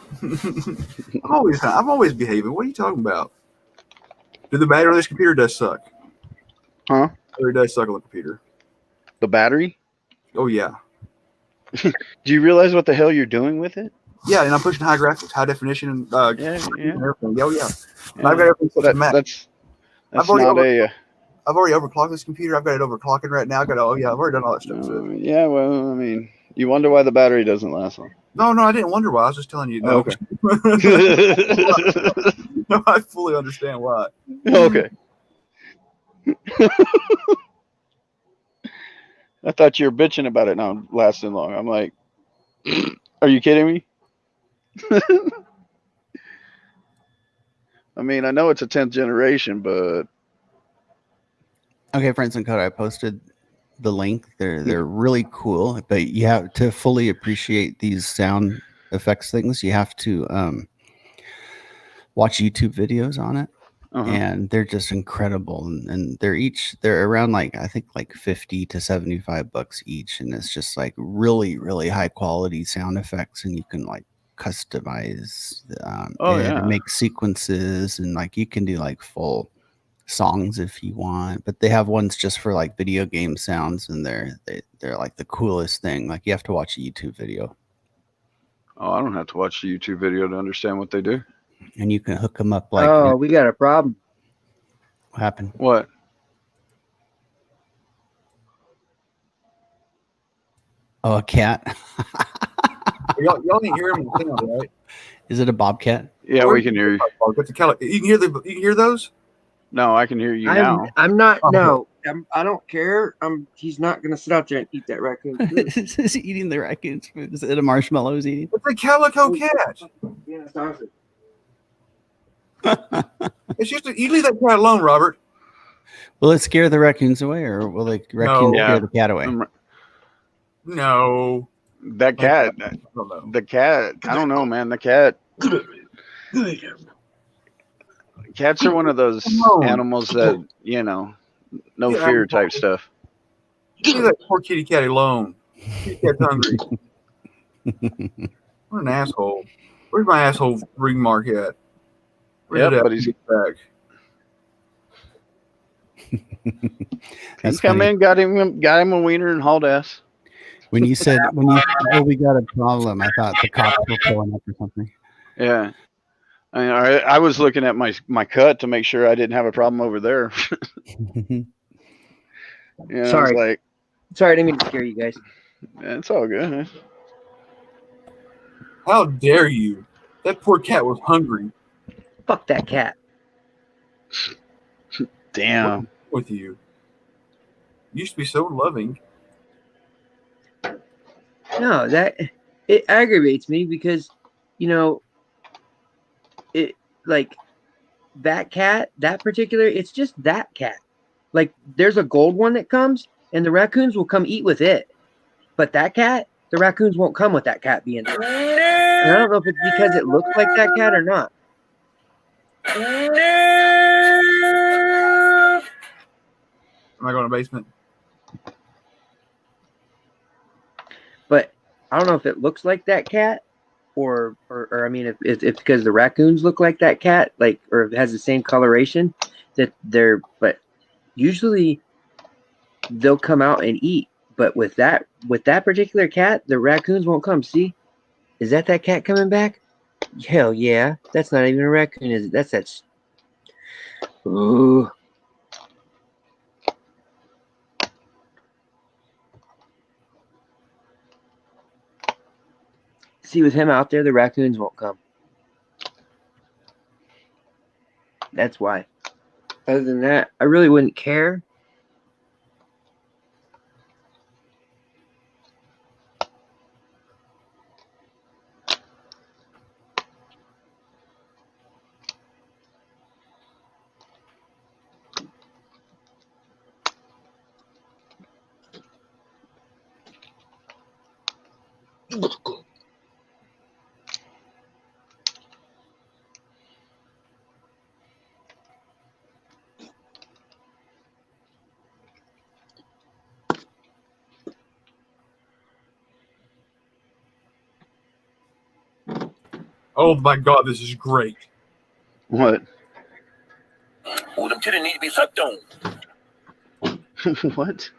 I'm always behaving. What are you talking about? Dude, the battery on this computer does suck. Huh? It does suck on the computer. The battery? Oh yeah. Do you realize what the hell you're doing with it? Yeah, and I'm pushing high graphics, high definition, and Yeah. everything. Oh yeah. And I've got everything set to max. That's I've not I've already overclocked this computer. I've got it overclocking right now. I've already done all that stuff to it. yeah, well, I mean, you wonder why the battery doesn't last long. No, I didn't wonder why. I was just telling you. No, Okay. no, I fully understand why. Okay. I thought you were bitching about it not lasting long. I'm like, are you kidding me? I mean, I know it's a 10th generation, but Okay, friends and code, I posted the link. They're really cool, but you have to fully appreciate these sound effects things. You have to watch YouTube videos on it, and they're just incredible. And they're around like I think like $50 to $75 each, and it's just like really really high quality sound effects, and you can like customize and make sequences, and like you can do like full songs if you want, but they have ones just for like video game sounds, and they're like the coolest thing. Like you have to watch a YouTube video, I don't have to watch the YouTube video to understand what they do. and you can hook them up like. Oh, we got a problem. What happened? What? Oh, a cat. Y'all didn't hear him on the sound, right? Is it a bobcat? Yeah, we can hear you. But you can hear those? No, I can hear you now. I'm not. No, I don't care. He's not gonna sit out there and eat that raccoon food. Is he eating the raccoon's food? Is it a marshmallow he's eating? It's a calico cat. Yeah, sausage. It's just you leave that cat alone, Robert. Will it scare the raccoons away, or will the raccoon scare the cat away? No. That cat. The cat. I don't know, man. The cat. Cats are one of those animals that, no fear type stuff. Leave that poor kitty cat alone. Kitty cat's hungry. What an asshole. Where's my asshole ring mark at? Yeah, but he's back. He's come in, got him a wiener and hauled ass. When you said we got a problem, I thought the cops were pulling up or something. Yeah. I mean, I was looking at my cut to make sure I didn't have a problem over there. Sorry. Sorry, I didn't mean to scare you guys. It's all good. How dare you? That poor cat was hungry. Fuck that cat. Damn. With you. You used to be so loving. No, it aggravates me because, it like that cat, that particular, it's just that cat. Like there's a gold one that comes and the raccoons will come eat with it. But that cat, the raccoons won't come with that cat being there. And I don't know if it's because it looks like that cat or not. Am I going to the basement? But I don't know if it looks like that cat or I mean, if it's because the raccoons look like that cat, like, or if it has the same coloration but usually they'll come out and eat. But with that particular cat, the raccoons won't come. See, is that cat coming back? Hell yeah. That's not even a raccoon, is it? That's ooh. See, with him out there, the raccoons won't come. That's why. Other than that, I really wouldn't care. Oh my God, this is great. What? Oh, them titties need to be sucked on. What?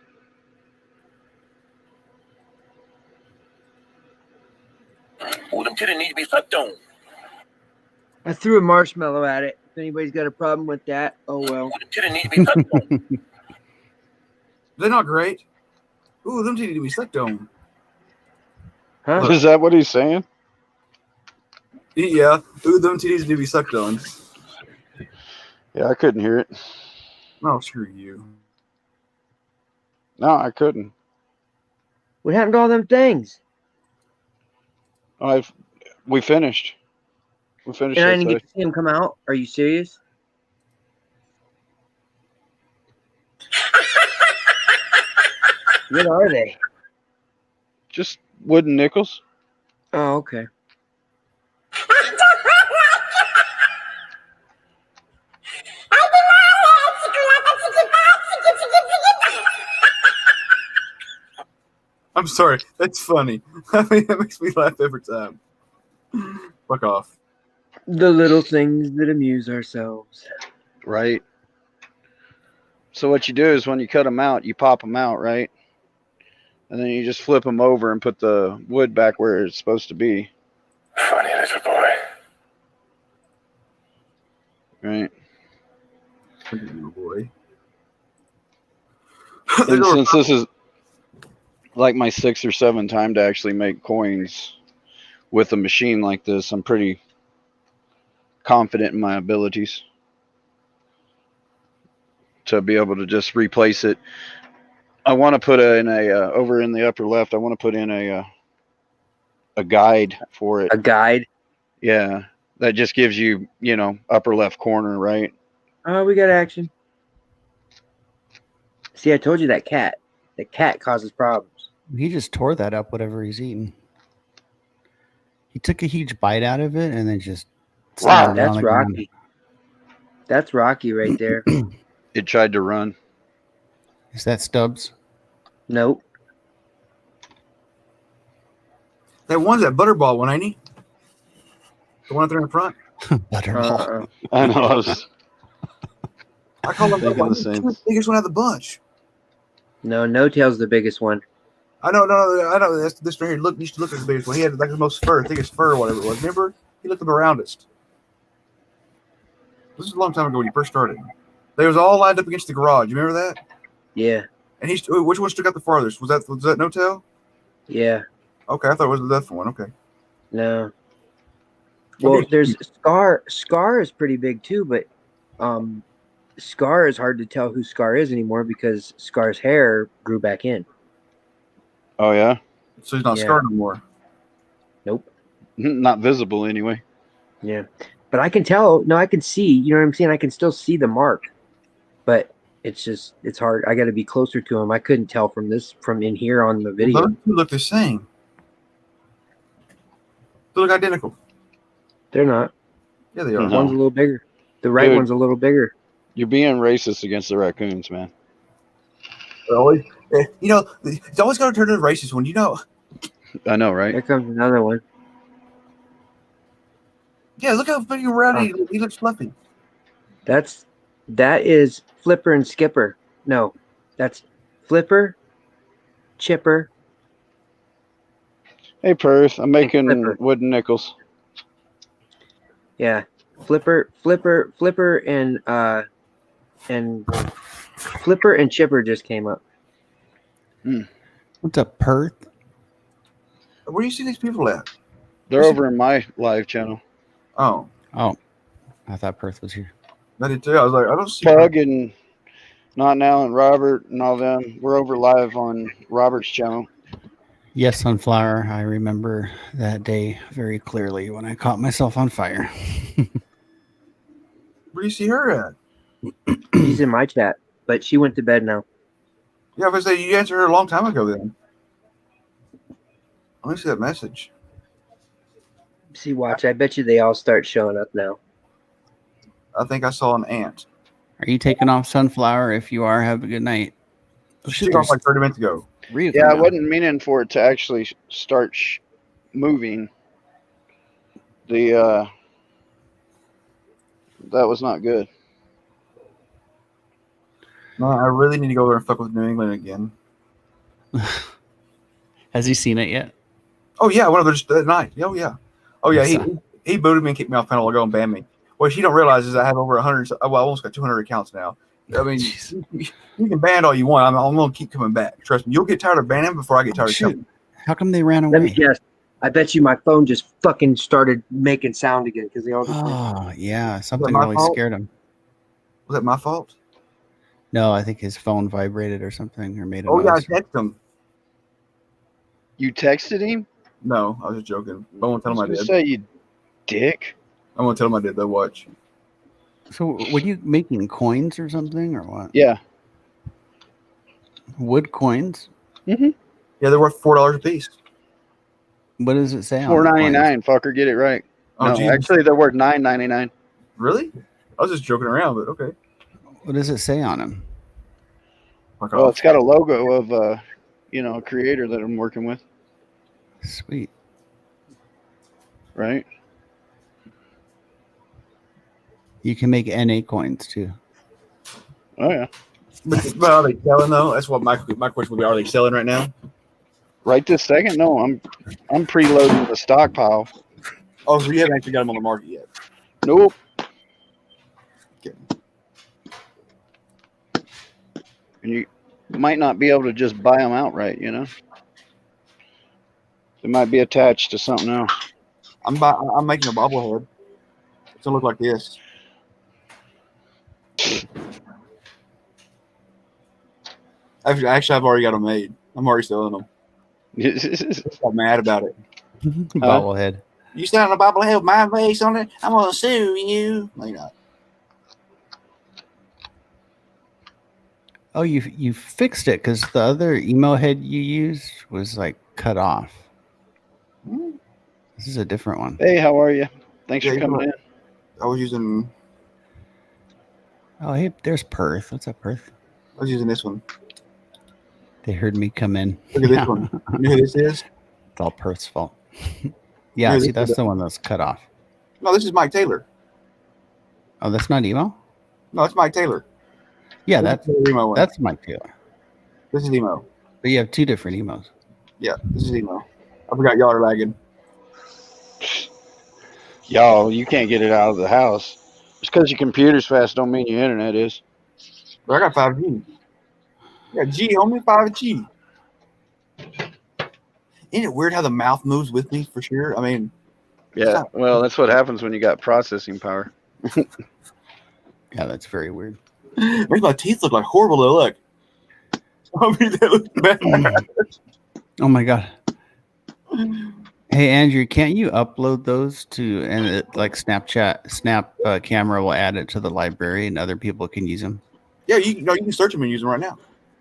Oh, them titties need to be sucked on. I threw a marshmallow at it. If anybody's got a problem with that, oh well. Oh, them titties need to be sucked on. They're not great. Ooh, them titties need to be sucked on. Huh? Is that what he's saying? Yeah. Ooh, them titties need to be sucked on. Yeah, I couldn't hear it. Oh, screw you. No, I couldn't. What happened to all them things? We finished. We finished And I that didn't get session. to see him come out. Are you serious? What are they? Just wooden nickels. Oh, okay. I'm sorry. That's funny. I mean, that makes me laugh every time. Fuck off. The little things that amuse ourselves. Right. So what you do is when you cut them out, you pop them out, right? And then you just flip them over and put the wood back where it's supposed to be. Funny little boy. Right. Little boy. And since this is like my 6th or 7th time to actually make coins with a machine like this, I'm pretty confident in my abilities to be able to just replace it. I want to put in a over in the upper left. I want to put in a guide for it. A guide? Yeah, that just gives you, upper left corner, right? Oh, we got action. See, I told you that cat. The cat causes problems. He just tore that up, whatever he's eating. He took a huge bite out of it and then just slammed it on That's the ground. Rocky. That's Rocky right there. It tried to run. Is that Stubbs? Nope. That one's that Butterball one, ain't he? The one up there in the front? Butterball. I know. I call him Thinking the the same. biggest one out of the bunch. No Tail's the biggest one. I know. That's this right here. Look, you should look at the biggest one. He had like the most fur, thickest fur, or whatever it was. Remember? He looked the roundest. This is a long time ago when he first started. They was all lined up against the garage. You remember that? Yeah. And which one stuck out the farthest? Was that No Tail? Yeah. Okay, I thought it was the death one. Okay. No. Well, there's Scar. Scar is pretty big too, but Scar is hard to tell who Scar is anymore because Scar's hair grew back in. Oh yeah. So he's not scarred no more. Nope. Not visible anyway. Yeah. But I can tell. No, I can see. You know what I'm saying? I can still see the mark, but it's hard. I got to be closer to him. I couldn't tell from in here on the video. Those two look the same. They look identical. They're not. Yeah, they are. No. One's a little bigger. The right Dude. one's a little bigger. You're being racist against the raccoons, man. They're always, it's always got to turn to the racist one. I know, right? Here comes another one. Yeah, look how big and round he looks fluffy. That is Flipper and Skipper. No, that's Flipper, Chipper. Hey, Perth, I'm making Flipper. wooden nickels. Yeah, Flipper, and Flipper and Chipper just came up. What's up, Perth? Where do you see these people at? They're over in my live channel. Oh, Oh, I thought Perth was here. I did too. I was like, I don't see. Pug and Not Now and Robert and all them. We're over live on Robert's channel. Yes, Sunflower. I remember that day very clearly when I caught myself on fire. Where do you see her at? She's in my chat, but she went to bed now. Yeah, I was say you answered her a long time ago. Then let me see that message. See, watch. I bet you they all start showing up now. I think I saw an ant. Are you taking off, Sunflower? If you are, have a good night. She took off like 30 minutes ago. Three of Yeah, I them now. wasn't meaning for it to actually start moving. That was not good. No, I really need to go there and fuck with New England again. Has he seen it yet? Oh yeah, one of those that night. Oh yeah. Yes, He booted me and kicked me off panel ago and banned me. What you don't realize is I have over 100. Well, I almost got 200 accounts now. I mean, you can ban all you want. I'm going to keep coming back. Trust me. You'll get tired of banning before I get tired of Shoot. coming. How come they ran Let me away? guess. I bet you my phone just fucking started making sound again because they all just. Oh, yeah. Something my really fault? scared him. Was that my fault? No, I think his phone vibrated or something, or made a Oh yeah, I noise. texted him. You texted him? No, I was just joking. I won't tell him I was did. gonna say, you dick. I won't tell him I did. They'll watch. So, were you making coins or something, or what? Yeah. Wood coins? Yeah, they're worth $4 a piece. What does it say on the coins? $4.99. Fucker, get it right. Oh, No, Jesus. actually, they're worth $9.99. Really? I was just joking around, but okay. What does it say on them? Fuck Well, off. it's got a logo of a creator that I'm working with, Sweet. right? You can make NA coins too. Oh yeah. But are they selling though? That's what my question would be. Are they selling right now? Right this second? No, I'm preloading the stockpile. Oh, so you haven't actually got them on the market yet? Nope. Okay. And you might not be able to just buy them outright, you know? They might be attached to something else. I'm making a bobblehead. It's gonna look like this. Actually, I've already got them made. I'm already selling them. I'm mad about it. Bobblehead. You selling a bobblehead with my face on it? I'm gonna sue you. No, you're not. Oh, you fixed it because the other emo head you used was like cut off. This is a different one. Hey, how are you? Thanks Yeah, for you coming know in. I was using Oh, hey, there's Perth. What's up, Perth? this one. They heard me come in. Look at this one. You know who this is? It's all Perth's fault. Yeah, Yeah, see, this that's is the one that's cut off. No, this is Mike Taylor. Oh, that's not emo? No, it's Mike Taylor. Yeah, This is the emo one. that's Mike Taylor. This is emo. But you have two different emos. Yeah, this is emo. I forgot y'all are lagging. Y'all, you can't get it out of the house. Just because your computer's fast don't mean your internet is. But I got 5G. Yeah, G, homie, 5G. Isn't it weird how the mouth moves with me for sure? I mean, Yeah, well, that's what happens when you got processing power. Yeah, that's very weird. makes my teeth look like horrible though. Look. I mean, they look bad. Oh my god. Hey Andrew, can't you upload those to and it, like Snapchat, Snap camera will add it to the library and other people can use them? Yeah, you can search them and use them right now.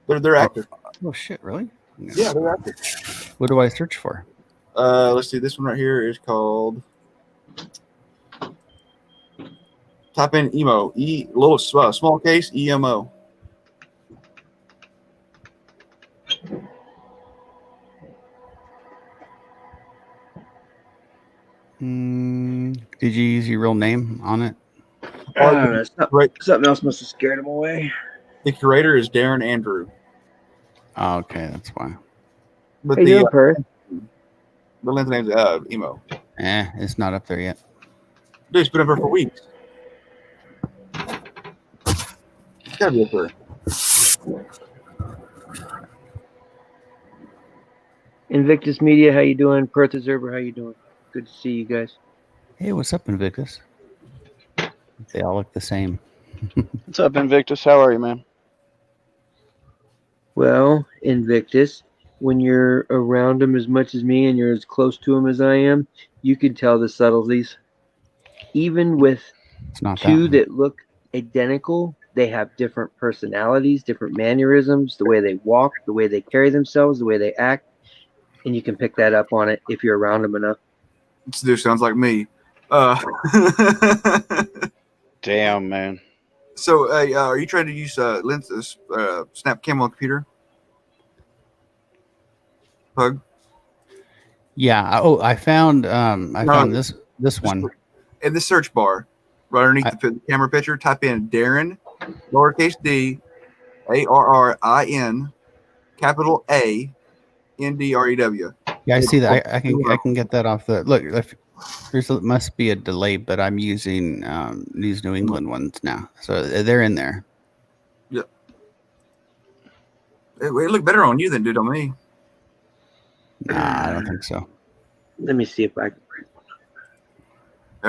They're active. Oh shit, really? Yeah, they're active. What do I search for? Let's see. This one right here is called. Type in emo. Little small case EMO. Did you use your real name on it? I don't know. Right. Something else must have scared him away. The curator is Darren Andrew. Oh, okay, that's why. But How you doing, Perth? the lens name's emo. It's not up there yet. Dude, it's been up there for weeks. It's gotta be up there. Invictus Media, how you doing? Perth Observer, how you doing? Good to see you guys. Hey, what's up, Invictus? They all look the same. What's up, Invictus? How are you, man? Well, Invictus, when you're around them as much as me and you're as close to them as I am, you can tell the subtleties. Even with It's not two that look identical, they have different personalities, different mannerisms, the way they walk, the way they carry themselves, the way they act, and you can pick that up on it if you're around them enough. This dude sounds like me. Damn, man. So, are you trying to use Snap Cam on computer? Pug? Yeah. Oh, I found found this one. In the search bar, right underneath the camera picture, type in Darren, lowercase d, ARRIN, capital A, NDREW. Yeah, I see that. I can get that off the look. Must be a delay, but I'm using these New England ones now, so they're in there. Yeah, it looked better on you than it did on me. Nah, I don't think so. Let me see if I can.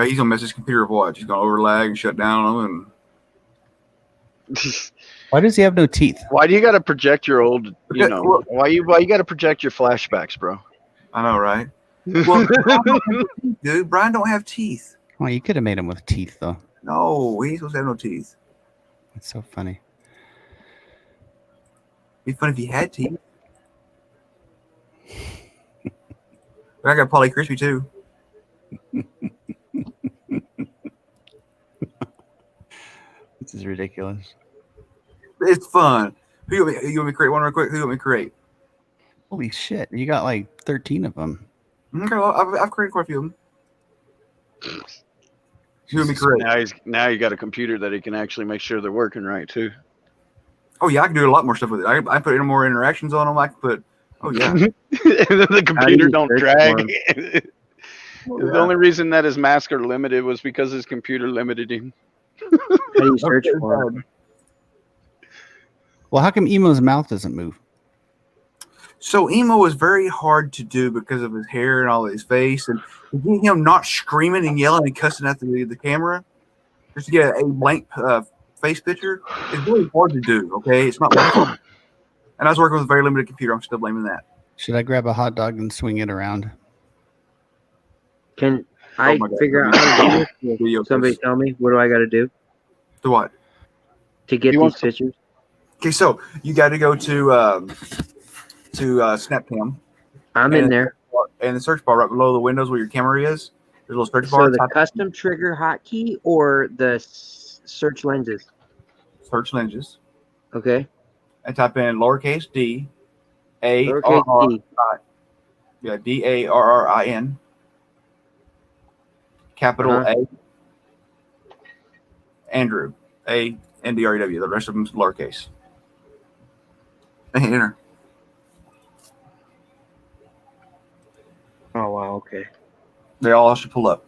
He's gonna mess his computer up. Watch, he's gonna overlag and shut down on him. Why does he have no teeth? Why do you got to project your old? You know, Well, why you got to project your flashbacks, bro? I know, right? Well, dude, Brian don't have teeth. Well, you could have made him with teeth, though. No, he ain't supposed to have no teeth. That's so funny. It'd be fun if he had teeth. But I got Polly Crispy too. This is ridiculous. It's fun. You want me to create one real quick? Who you want me to create? Holy shit! You got like 13 of them. Okay, well, I've created quite a few of them. Who you want me to create? Now you got a computer that he can actually make sure they're working right too. Oh yeah, I can do a lot more stuff with it. I put in more interactions on them. I can put. Oh yeah. And then the computer don't search drag. for The only reason that his masks are limited was because his computer limited him. How do you search for him? Well, how come Emo's mouth doesn't move? So emo is very hard to do because of his hair and all his face, and to get him not screaming and yelling and cussing at the camera, just to get a blank face picture, it's really hard to do. Okay, it's not my fault. And I was working with a very limited computer. I'm still blaming that. Should I grab a hot dog and swing it around? Can I my God. figure out how to do this? Video Somebody clips. tell me, what do I got to do Do what? to get You these want some- pictures? Okay, so you got to go to SnapCam, I'm and in there. and the search bar right below the windows where your camera is. There's a little search So bar. the Type custom trigger hotkey or the search lenses? search lenses Okay. and type in lowercase d, a r Lowercase r d. yeah DARRIN, capital A, Andrew, ANDREW. The rest of them lowercase. And hit enter. Oh wow. Okay. They all should pull up.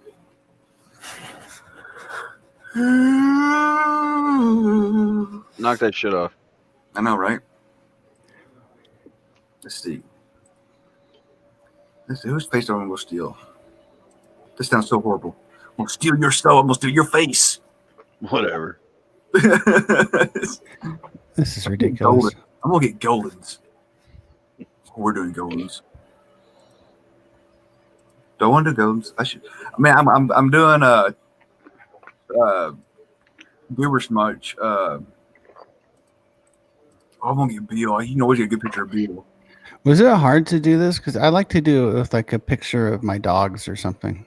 Knock that shit off. I know, right? Let's see. Whose face am I going to steal? This sounds so horrible. I'm going to steal your soul. I'm going to steal your face. Whatever. This is ridiculous. Golden. I'm going to get Goldens. We're doing Goldens. Don't want to do Goldens. I should. I mean, I'm doing Goober Smudge. I'm going to get Bill. You know, we get a good picture of Bill. Was it hard to do this? Because I like to do it with like a picture of my dogs or something.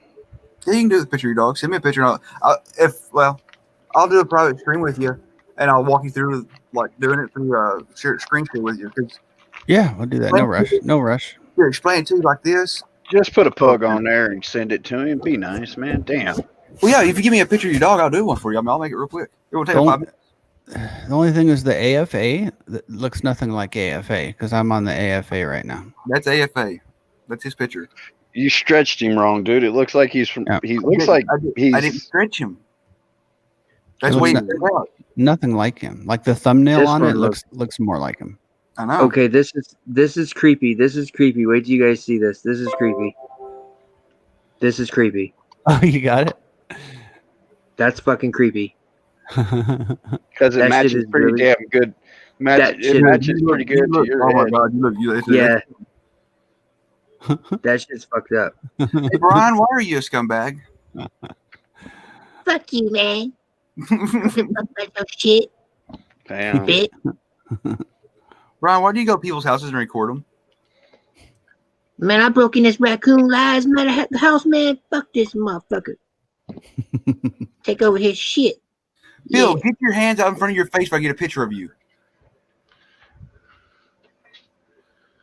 Yeah, you can do the picture of your dog. Send me a picture. And I'll do a private stream with you, and I'll walk you through like doing it through screen share with you. Because Yeah, we'll do that. No rush. No rush. you explain it to you like this. Just put a pug on there and send it to him. Be nice, man. Damn. Well, yeah, if you give me a picture of your dog, I'll do one for you. I mean, I'll make it real quick. It will take 5 minutes. The only thing is the AFA that looks nothing like AFA because I'm on the AFA right now. That's AFA. That's his picture. You stretched him wrong, dude. It looks like he's from. Yeah. He looks like I didn't he's. stretch him. That's It what he looks figured out. Nothing like him. Like the thumbnail This on one it looks more like him. I know. Okay. This is creepy. This is creepy. Wait till you guys see this. This is creepy. This is creepy. Oh, you got it? That's fucking creepy. Because it That shit matches is pretty really- damn good. That It shit- matches pretty good to your Oh my head. God! You look. Yeah. That shit's fucked up. Hey Brian, why are you a scumbag? Fuck you, man. Fuck your shit, Damn. bitch. Brian, why do you go to people's houses and record them? Man, I broke in this Raccoon lies matter house, man. Fuck this motherfucker. Take over his shit. Bill, Yeah. get your hands out in front of your face if I get a picture of you.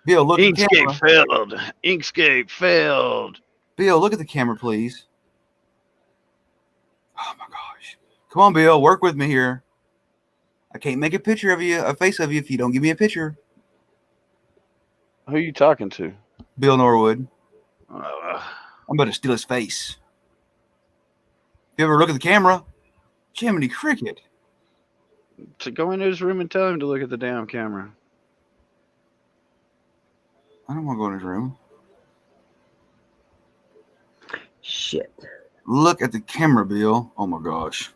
Bill, look at the Inkscape camera. failed. Inkscape failed. Bill, look at the camera, please. Oh my gosh. Come on, Bill, work with me here. I can't make a picture of you, a face of you, if you don't give me a picture. Who are you talking to? Bill Norwood. Uh, I'm about to steal his face. You ever look at the camera? Jiminy Cricket. to go into his room and tell him to look at the damn camera. I don't want to go in his room. Shit. Look at the camera, Bill. Oh my gosh.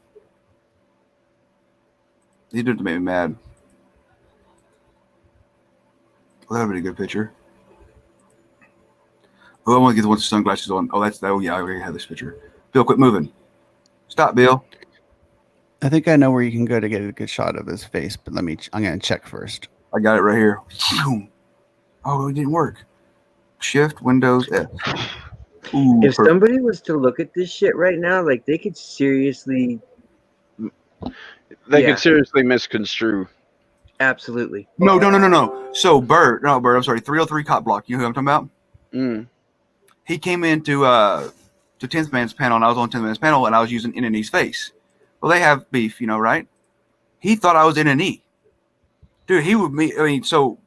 He did it to make me mad. Well, that would be a good picture. Oh, I want to get the one with the sunglasses on. Oh, that's that. Oh, yeah, I already have this picture. Bill, quit moving. Stop, Bill. I think I know where you can go to get a good shot of his face, but I'm going to check first. I got it right here. Oh, it didn't work. Shift, Windows, F. Ooh, If somebody was to look at this shit right now, like they could seriously. They Yeah. could seriously misconstrue. Absolutely. No. So Bert, I'm sorry, 303 Cop Block. You know who I'm talking about? Mm. He came into to 10th Man's panel, and I was on 10th Man's panel, and I was using N&E's face. Well, they have beef, right? He thought I was N&E. Dude, he would me. I mean, so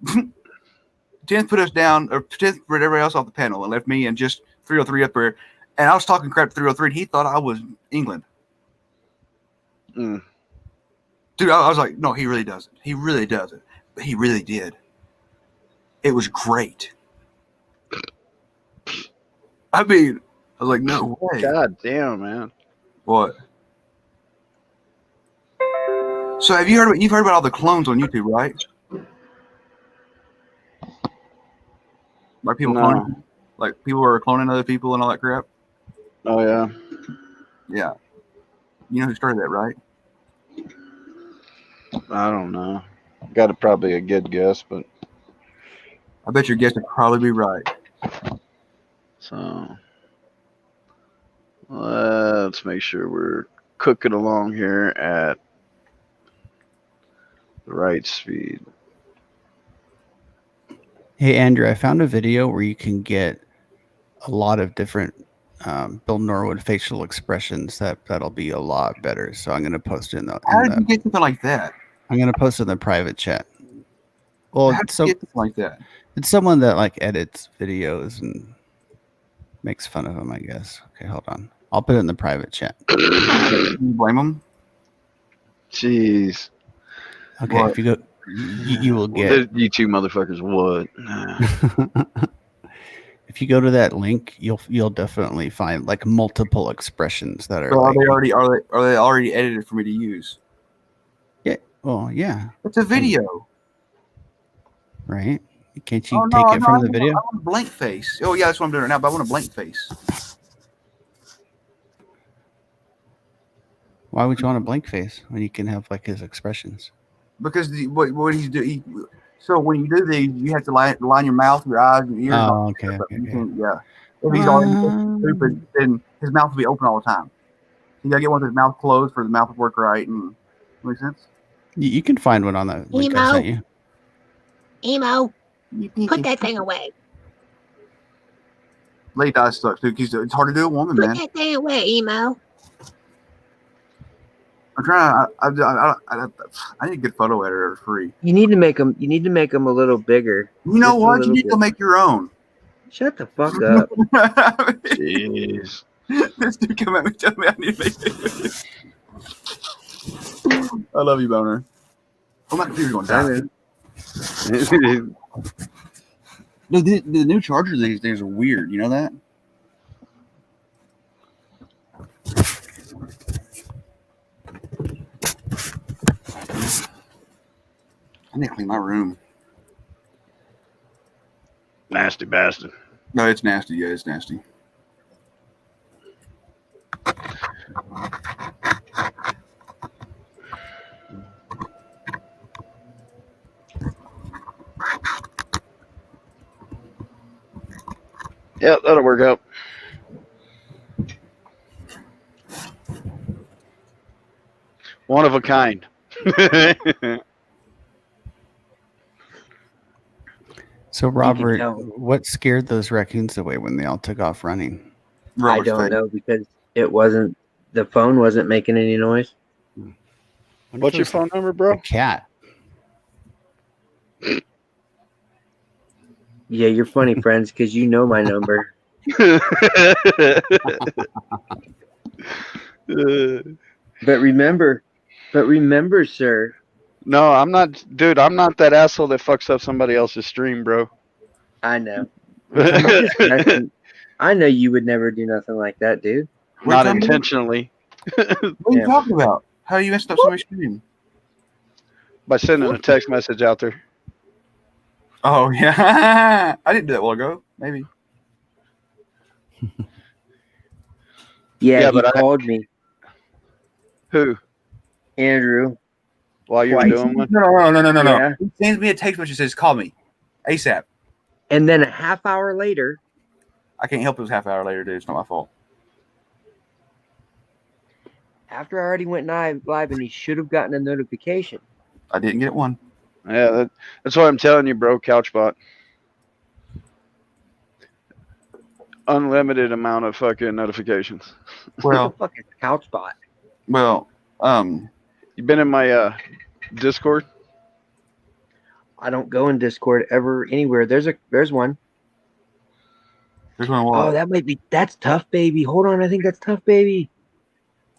10th put us down, or 10th put everybody else off the panel and left me and just 303 up there. And I was talking crap to 303, and he thought I was England. Mm. Dude, I was like, no, he really doesn't. He really doesn't. But he really did. It was great. I mean, I was like, no way. God damn, man. What? So you've heard about all the clones on YouTube, right? Like people cloning, like people are cloning other people and all that crap. Oh yeah. Yeah. You know who started that, right? I don't know. Got a probably a good guess, but I bet your guess would probably be right. so let's make sure we're cooking along here at the right speed. Hey, Andrew, I found a video where you can get a lot of different Bill Norwood facial expressions. That'll be a lot better. So I'm going to post it in the. How did you get something like that? I'm going to post it in the private chat. Well, How did you get something like that? It's someone that like edits videos and makes fun of them, I guess. Okay, hold on. I'll put it in the private chat. Can you blame them? Jeez. Okay, What? if you go, you will get. You two motherfuckers, what? If you go to that link, you'll definitely find like multiple expressions that are. So like, are they already edited for me to use? Yeah. Well, yeah. It's a video. Right? Can't you take it from the video? I want a blank face. Oh yeah, that's what I'm doing right now. But I want a blank face. Why would you want a blank face when you can have like his expressions? Because what he's doing. So when you do these, you have to line your mouth, your eyes, your ears. Oh, okay. Yeah. If he's already stupid, then his mouth will be open all the time. You gotta get one with his mouth closed for the mouth to work right. And makes sense. You can find one on that link I sent you. Emo, put that thing away. Late eyes sucks, dude. It's hard to do a woman, Put man. that thing away, Emo. I'm trying. I need a good photo editor for free. You need to make them. You need to make them a little bigger. You know Just a what? You little need to bit. make your own. Shut the fuck up. Jeez. This dude come at me, tell me I need to make it. I love you, Boner. Oh, my computer's going down. The new chargers these days are weird. You know that? I need to clean my room. Nasty bastard. No, it's nasty. Yeah, it's nasty. Yep, that'll work out. One of a kind. So, Robert, tell. what scared those raccoons away when they all took off running? I don't know because the phone wasn't making any noise. What's your phone number, bro? A cat. Yeah, you're funny, friends, because you know my number. But remember, sir. No, I'm not, dude. I'm not that asshole that fucks up somebody else's stream, bro. I know. I'm just messing. I know you would never do nothing like that, dude. Not intentionally. What are you talking about? How you messed up somebody's stream? by sending a text message out there. Oh yeah, I didn't do that a while ago. Maybe. Yeah, he but called me, Who? Andrew. While you were Twice. doing one? No. Yeah. He sends me a text message that says, "Call me, ASAP." And then a half hour later, I can't help it. It was half hour later, dude. It's not my fault. after I already went live and he should have gotten a notification. I didn't get one. Yeah, that's what I'm telling you, bro. Couchbot. Unlimited amount of fucking notifications. What Well, the fuck is Couchbot? well, You been in my Discord? I don't go in Discord ever anywhere. There's one. there's one. Oh, that might be that's Tough Baby. Hold on, I think that's Tough Baby.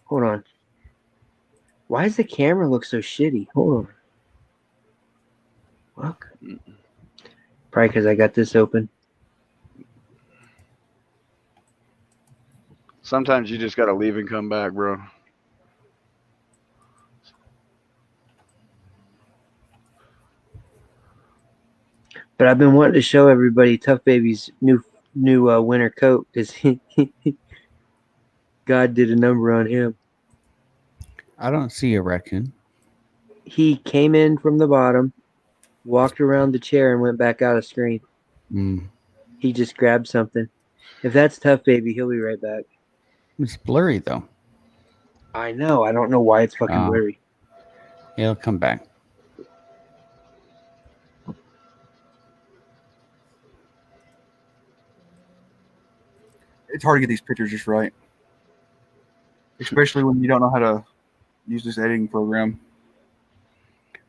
Hold on. Why does the camera look so shitty? Hold on. Fuck. Probably because I got this open. Sometimes you just gotta leave and come back, bro. But I've been wanting to show everybody Tough Baby's new winter coat because God did a number on him. I don't see a raccoon. He came in from the bottom, walked around the chair, and went back out of screen. Mm. He just grabbed something. If that's Tough Baby, he'll be right back. It's blurry though. I know. I don't know why it's fucking Oh. blurry. He'll come back. It's hard to get these pictures just right, especially when you don't know how to use this editing program.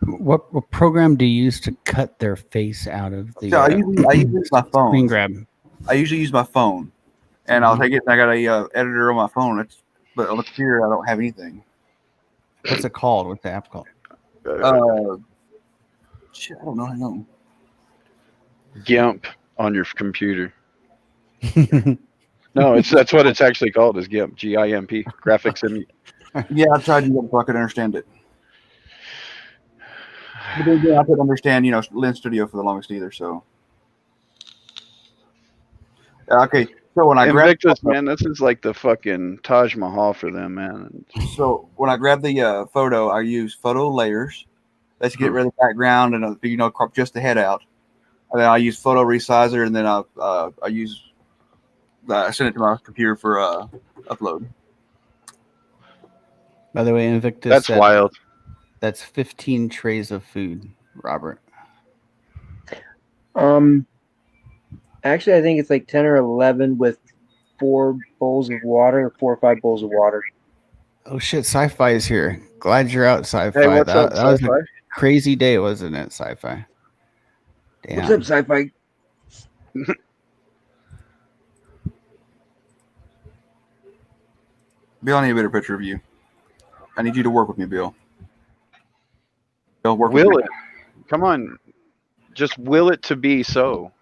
What program do you use to cut their face out of the So I usually use my screen phone. grab? I usually use my phone, and I'll take it. And I got a editor on my phone. But on the computer, I don't have anything. What's it called? What's the app called? Shit, I don't know. I know. GIMP on your computer. No, that's what it's actually called is GIMP. GIMP. Graphics and Yeah, I tried to do it so I could understand it. But then again, I couldn't understand, Lens Studio for the longest either. So, okay. So when I grabbed Invictus, man, this is like the fucking Taj Mahal for them, man. So when I grab the photo, I use photo layers. Let's get rid of the background and crop just the head out. And then I use photo resizer, and then I send it to my computer for upload. By the way, Invictus. That's wild. That's 15 trays of food, Robert. Actually, I think it's like 10 or 11 with 4 bowls of water, 4 or 5 bowls of water. Oh shit, Sci-Fi is here. Glad you're out, Sci-Fi. Hey, what's up, that was Sci-Fi? a crazy day, wasn't it, Sci-Fi? Damn. What's up, Sci-Fi? Bill, I need a better picture of you. I need you to work with me, Bill. Bill, work Will with it? Come on. Just will it to be so.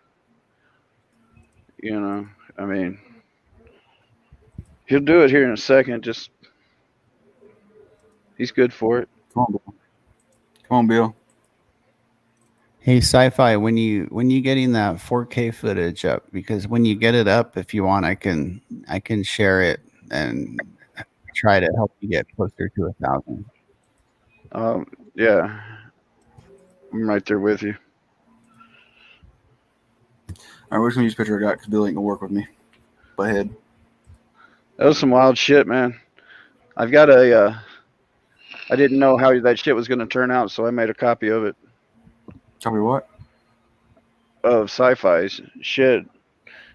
I mean, he'll do it here in a second. Just, he's good for it. Come on, Bill. Come on, Bill. Hey, Sci-Fi, when you getting that 4K footage up? Because when you get it up, if you want, I can share it and try to help you get closer to 1,000. Yeah, I'm right there with you. All right, we're just gonna use the picture I got because Bill ain't gonna work with me. Go ahead. That was some wild shit, man. I've got I didn't know how that shit was going to turn out, so I made a copy of it. Tell me what? Of Sci-Fi's shit.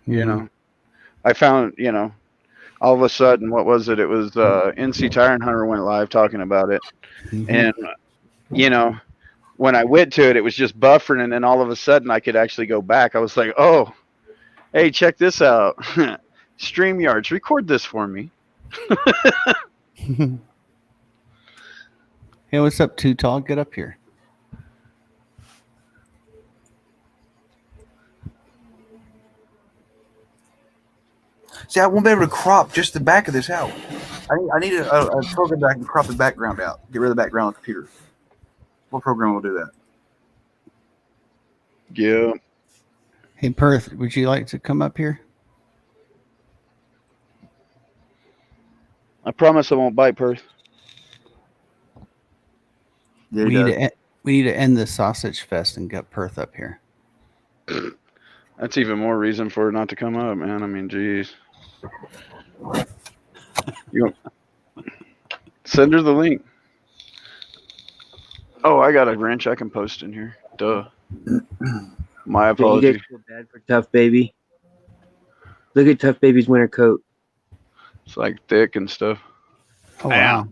I found, all of a sudden, what was it? It was NC Tire Hunter went live talking about it. And, when I went to it, it was just buffering, and then all of a sudden I could actually go back. I was like, oh, hey, check this out. StreamYards, record this for me. Hey, what's up, Too Tall? Get up here. See, I won't be able to crop just the back of this out. I need a program that I can crop the background out. Get rid of the background on the computer. What program will do that? Yeah. Hey, Perth, would you like to come up here? I promise I won't bite, Perth. Yeah, We he need, does. we need to end the sausage fest and get Perth up here. That's even more reason for her not to come up, man. I mean, geez. You send her the link. Oh, I got a wrench I can post in here. Duh. My Don't you apology. guys feel bad for Tough Baby? Look at Tough Baby's winter coat. It's like thick and stuff. Oh, Bam. wow.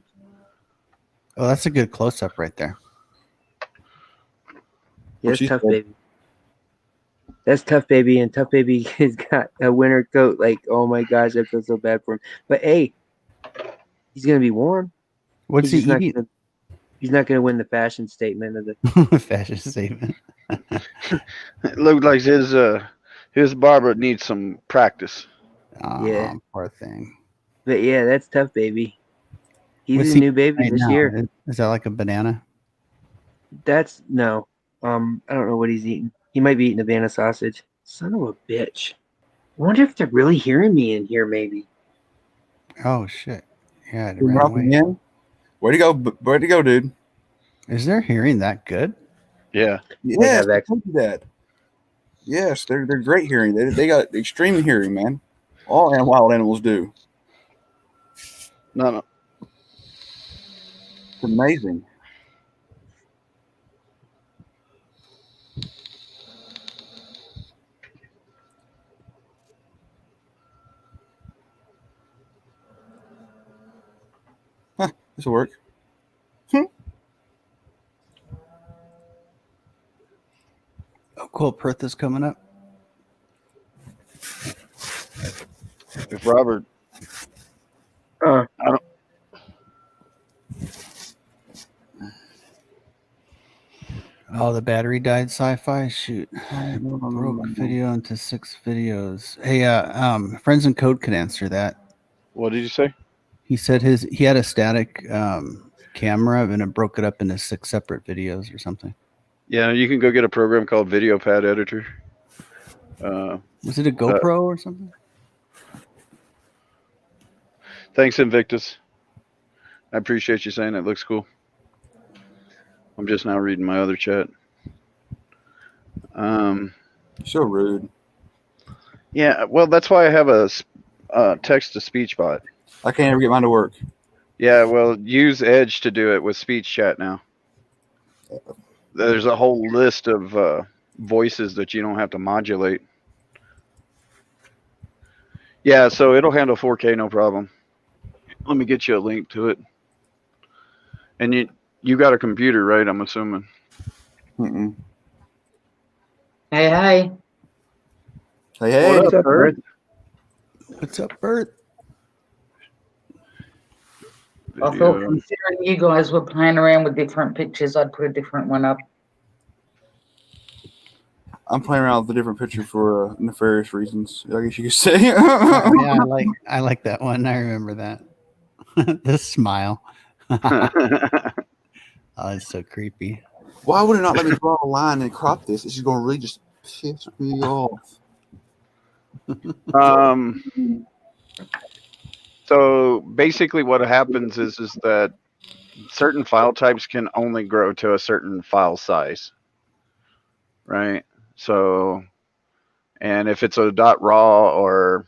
Oh, that's a good close-up right there. Yeah, that's she Tough said. Baby. That's Tough Baby, and Tough Baby has got a winter coat. Like, oh my gosh, I feel so bad for him. But hey, he's gonna be warm. What's He's he just eating? he's not gonna win the fashion statement of the. Fashion statement. It looked like his barber needs some practice. Oh, Yeah. poor thing. But yeah, that's Tough Baby. He's What's a he new baby right this now? year. Is that like a banana? That's no. I don't know what he's eating. He might be eating a banana sausage. Son of a bitch. I wonder if they're really hearing me in here. Maybe. Oh shit! Yeah, it You ran rock away. again? Way to go, dude. Is their hearing that good? Yeah. Yes, have I X. told you that. Yes, they're great hearing. They got extreme hearing, man. All wild animals do. No. It's amazing. Huh, this will work. Oh, cool. Perth is coming up. If Robert, Uh, I don't. Oh, the battery died. Sci-fi. Shoot. Broke video into 6 videos. Hey, Friends in Code could answer that. What did you say? He said he had a static camera and it broke it up into 6 separate videos or something. Yeah, you can go get a program called Video Pad Editor. Was it a GoPro or something? Thanks, Invictus. I appreciate you saying it. Looks cool. I'm just now reading my other chat. So rude. Yeah, well, that's why I have a text-to-speech bot. I can't ever get mine to work. Yeah, well, use Edge to do it with speech chat now. There's a whole list of voices that you don't have to modulate. Yeah, so it'll handle 4K, no problem. Let me get you a link to it. And you got a computer, right? I'm assuming. Mm-mm. Hey, hey. Hey, what's up, Bert? What's up, Bert? I thought considering you guys were playing around with different pictures, I'd put a different one up. I'm playing around with a different picture for nefarious reasons, I guess you could say. Yeah, I like that one. I remember that. The smile. Oh, it's so creepy. Why would it not let me draw a line and crop this? This is going to really just piss me off. So basically what happens is that certain file types can only grow to a certain file size, right? So, and if it's a .raw or,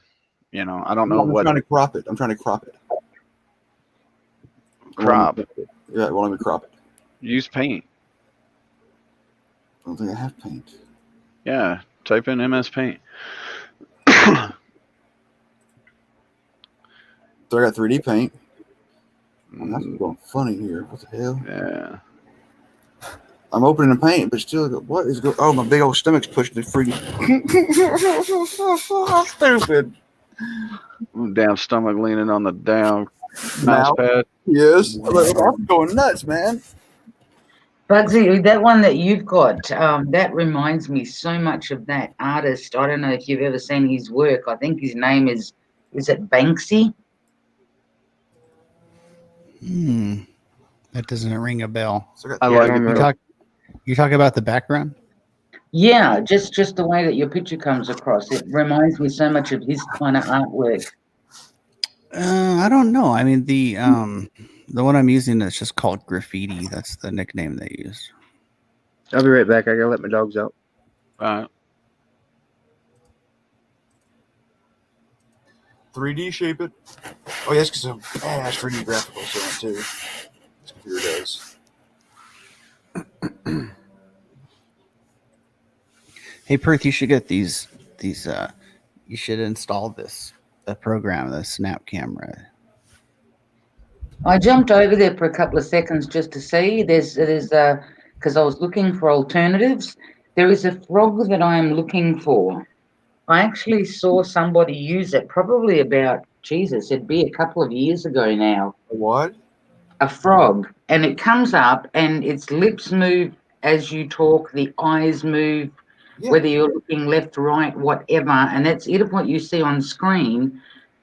I don't know what. I'm trying to crop it. Crop. Yeah, well, let me crop it. Use Paint. I don't think I have Paint. Yeah, type in MS Paint. So I got 3D Paint. Well, that's going funny here. What the hell? Yeah. I'm opening the Paint, but still, what is going? Oh, my big old stomach's pushing the freaking. Stupid. Damn stomach leaning on the down mouse pad. Yes, I'm going nuts, man. Bugsy, that one that you've got, that reminds me so much of that artist. I don't know if you've ever seen his work. I think his name is it Banksy? That doesn't ring a bell. So I got I three like good them. You people. talk about the background? Yeah, just the way that your picture comes across. It reminds me so much of his kind of artwork. I don't know. I mean, the one I'm using is just called graffiti. That's the nickname they use. I'll be right back. I gotta let my dogs out. 3D shape it. Oh, yeah, it's because some badass 3D graphics in it, too. This computer does. Hey, Perth, you should get these. You should install the program, the Snap Camera. I jumped over there for a couple of seconds just to see. There's because I was looking for alternatives. There is a frog that I am looking for. I actually saw somebody use it probably about, Jesus, it'd be a couple of years ago now. What? A frog, and it comes up and its lips move as you talk, the eyes move, Yeah. whether you're looking left, right, whatever, and that's what you see on screen,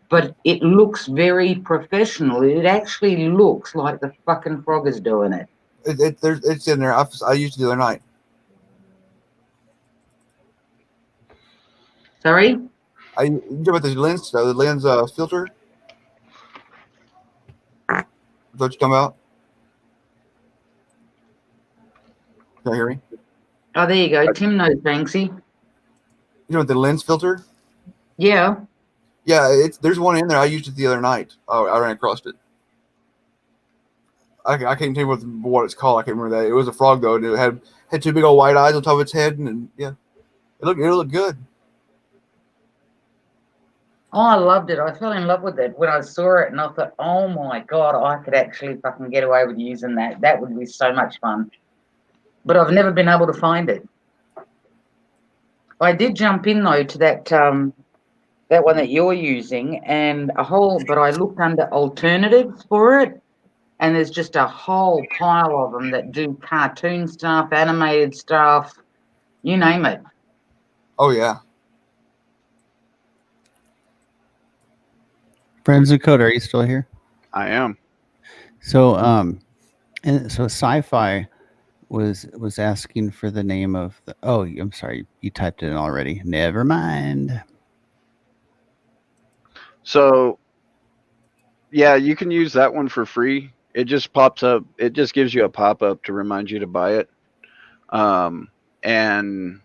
but it looks very professional. It actually looks like the fucking frog is doing it. It's in there. I used it the other night. Sorry? You talk about the lens, though, the lens filter? Is that what you're talking about? Can you hear me? Oh, there you go. Tim knows Banksy. You know what the lens filter? Yeah. Yeah, there's one in there. I used it the other night. I ran across it. I can't tell you what it's called. I can't remember that. It was a frog though, and it had two big old white eyes on top of its head, and yeah, it looked good. Oh, I loved it. I fell in love with it when I saw it, and I thought, oh my God, I could actually fucking get away with using that. That would be so much fun. But I've never been able to find it. I did jump in though to that one that you're using, but I looked under alternatives for it, and there's just a whole pile of them that do cartoon stuff, animated stuff, you name it. Oh yeah. Friends of Code, are you still here? I am. So, Sci-Fi was asking for the name of the. Oh, I'm sorry, you typed it in already. Never mind. So, yeah, you can use that one for free. It just pops up. It just gives you a pop up to remind you to buy it. And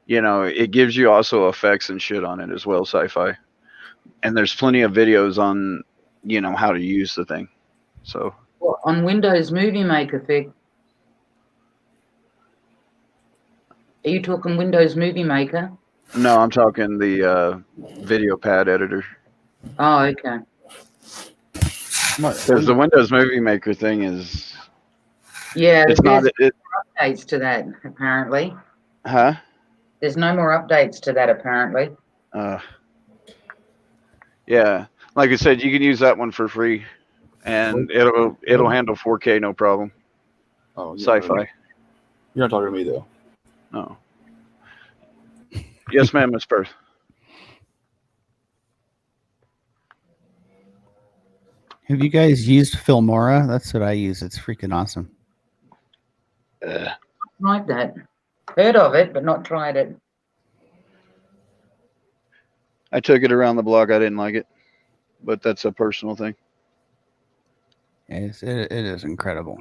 it gives you also effects and shit on it as well, Sci-Fi. And there's plenty of videos on, how to use the thing. So Well, on Windows Movie Maker, Vic. Are you talking Windows Movie Maker? no, I'm talking the video pad editor. Oh, okay. Because the Windows Movie Maker thing is, Yeah, it's not it. Updates to that apparently. Huh? There's no more updates to that apparently. Yeah, like I said, you can use that one for free, and it'll handle 4K no problem. Oh, Sci-Fi. You're not talking to me though. No. Yes, ma'am, Miss Perth. Have you guys used Filmora? That's what I use. It's freaking awesome. Tried that. Heard of it, but not tried it. I took it around the block. I didn't like it, but that's a personal thing. It is incredible.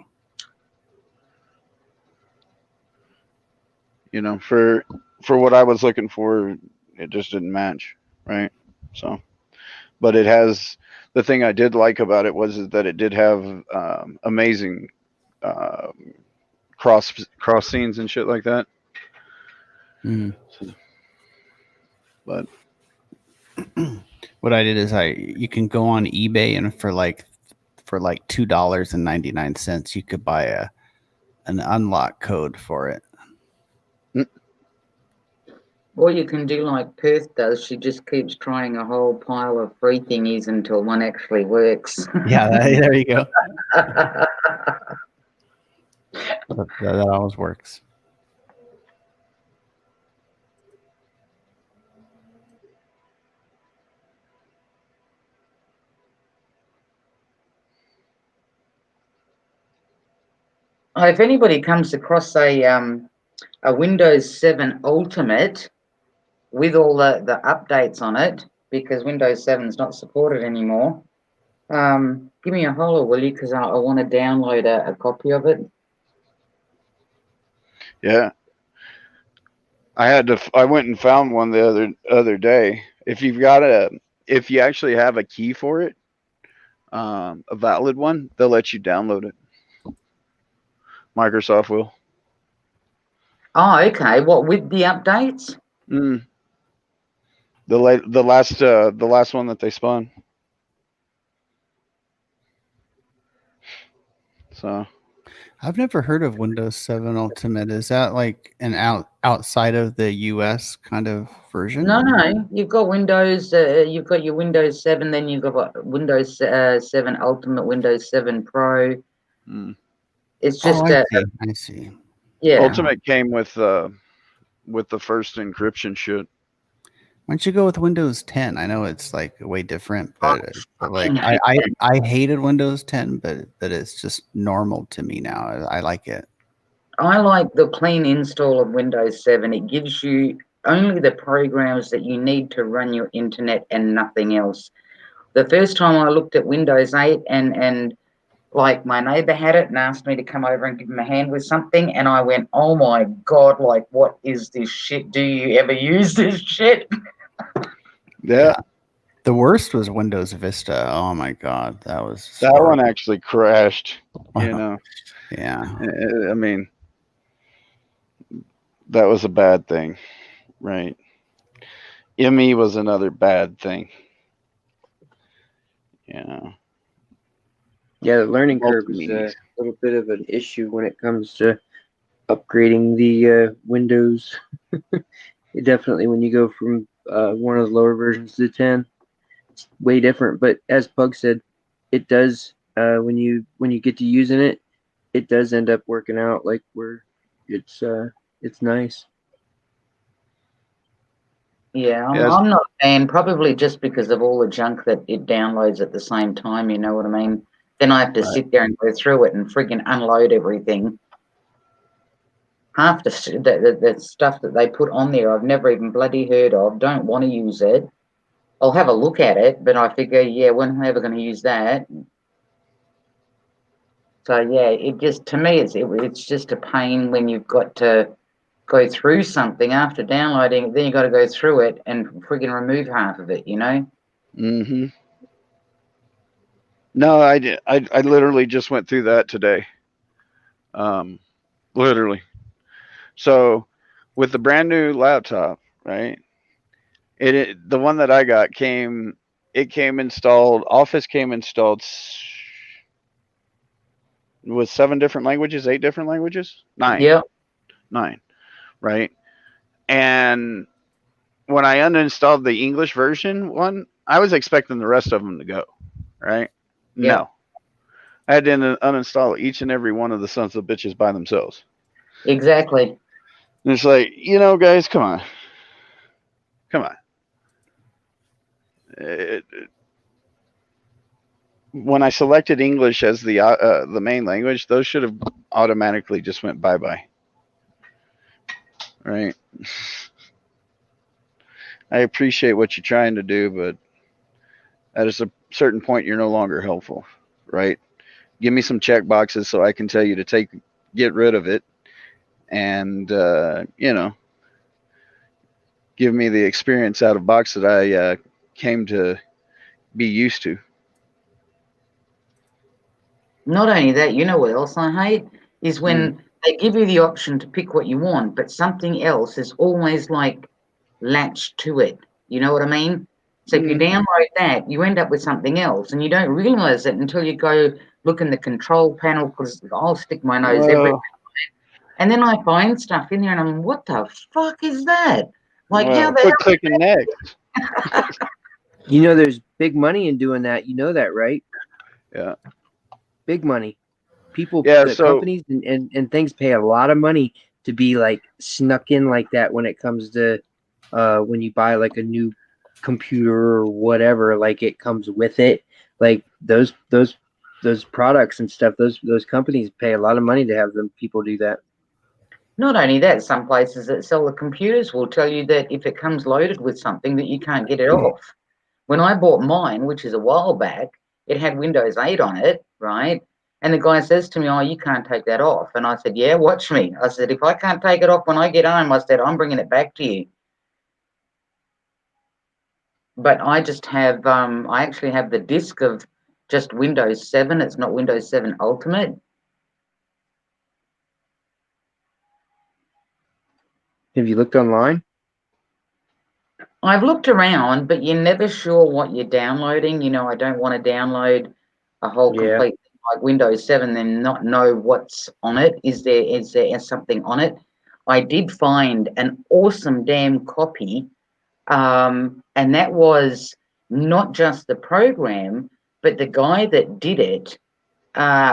For what I was looking for, it just didn't match, right? So, but it has, the thing I did like about it was that it did have amazing cross scenes and shit like that. Mm. But what I did is you can go on eBay, and for like $2.99 you could buy an unlock code for it. Or you can do like Perth does. She just keeps trying a whole pile of free thingies until one actually works. Yeah, there you go. That always works. If anybody comes across a Windows 7 Ultimate with all the updates on it, because Windows 7 is not supported anymore, give me a holler, will you? Because I want to download a copy of it. Yeah. I went and found one the other day. If you actually have a key for it, a valid one, they'll let you download it. Microsoft will. Oh, okay. What, with the updates? Mm. The last one that they spun. So I've never heard of Windows 7 Ultimate. Is that like an outside of the US kind of version? No. You've got Windows. You've got your Windows 7. Then you've got what, Windows 7 Ultimate, Windows 7 Pro. It's just. I see. Yeah. Ultimate came with the first encryption shit. Why don't you go with Windows 10? I know it's like way different, but like I hated Windows 10, but it's just normal to me now. I like it. I like the clean install of Windows 7. It gives you only the programs that you need to run your internet and nothing else. The first time I looked at Windows 8 and like my neighbor had it and asked me to come over and give him a hand with something, and I went, oh my God, like, what is this shit? Do you ever use this shit? Yeah. The worst was Windows Vista. Oh my God. That one actually crashed, you know. Yeah. I mean, that was a bad thing, right? ME was another bad thing. Yeah. Yeah, the learning curve is a little bit of an issue when it comes to upgrading the Windows. Definitely, when you go from one of the lower versions to 10, it's way different. But as Pug said, it does when you get to using it, it does end up working out like where it's nice. Yeah, I'm not a fan, probably just because of all the junk that it downloads at the same time, you know what I mean? Then I have to sit there and go through it and friggin' unload everything. Half the stuff that they put on there I've never even bloody heard of, don't want to use it. I'll have a look at it, but I figure, yeah, when am I ever going to use that? So, yeah, it just, to me, it's just a pain when you've got to go through something after downloading it, then you got to go through it and friggin' remove half of it, you know? Mm-hmm. No, I did. I literally just went through that today. Literally. So, with the brand new laptop, right? The one that I got came installed. Office came installed with 7 different languages, 8 different languages, 9. Yeah. 9, right? And when I uninstalled the English version one, I was expecting the rest of them to go, right? Yeah. No. I had to uninstall each and every one of the sons of bitches by themselves. Exactly. And it's like, guys, come on. When I selected English as the main language, those should have automatically just went bye-bye. Right? I appreciate what you're trying to do, but at a certain point, you're no longer helpful, right? Give me some check boxes so I can tell you to get rid of it, and give me the experience out of box that I came to be used to. Not only that, you know what else I hate is when they give you the option to pick what you want, but something else is always like latched to it. You know what I mean? So if you download that, you end up with something else, and you don't realize it until you go look in the control panel, because I'll stick my nose everywhere. And then I find stuff in there, and I'm, what the fuck is that? Like, how the hell? Clicking next. There's big money in doing that. You know that, right? Yeah. Big money. People, companies and things pay a lot of money to be like snuck in like that when it comes to when you buy like a new computer or whatever, like it comes with it. Like those those products and stuff. Those companies pay a lot of money to have them people do that. Not only that, some places that sell the computers will tell you that if it comes loaded with something that you can't get it off. When I bought mine, which is a while back, it had Windows 8 on it, right? And the guy says to me, oh, you can't take that off. And I said, yeah, watch me. I said, if I can't take it off when I get home, I said, I'm bringing it back to you. But I just have, I actually have the disk of just Windows 7. It's not Windows 7 Ultimate. Have you looked online? I've looked around, but you're never sure what you're downloading. You know, I don't want to download a whole complete like Windows 7 then not know what's on it. Is there something on it? I did find an awesome damn copy, and that was not just the program, but the guy that did it.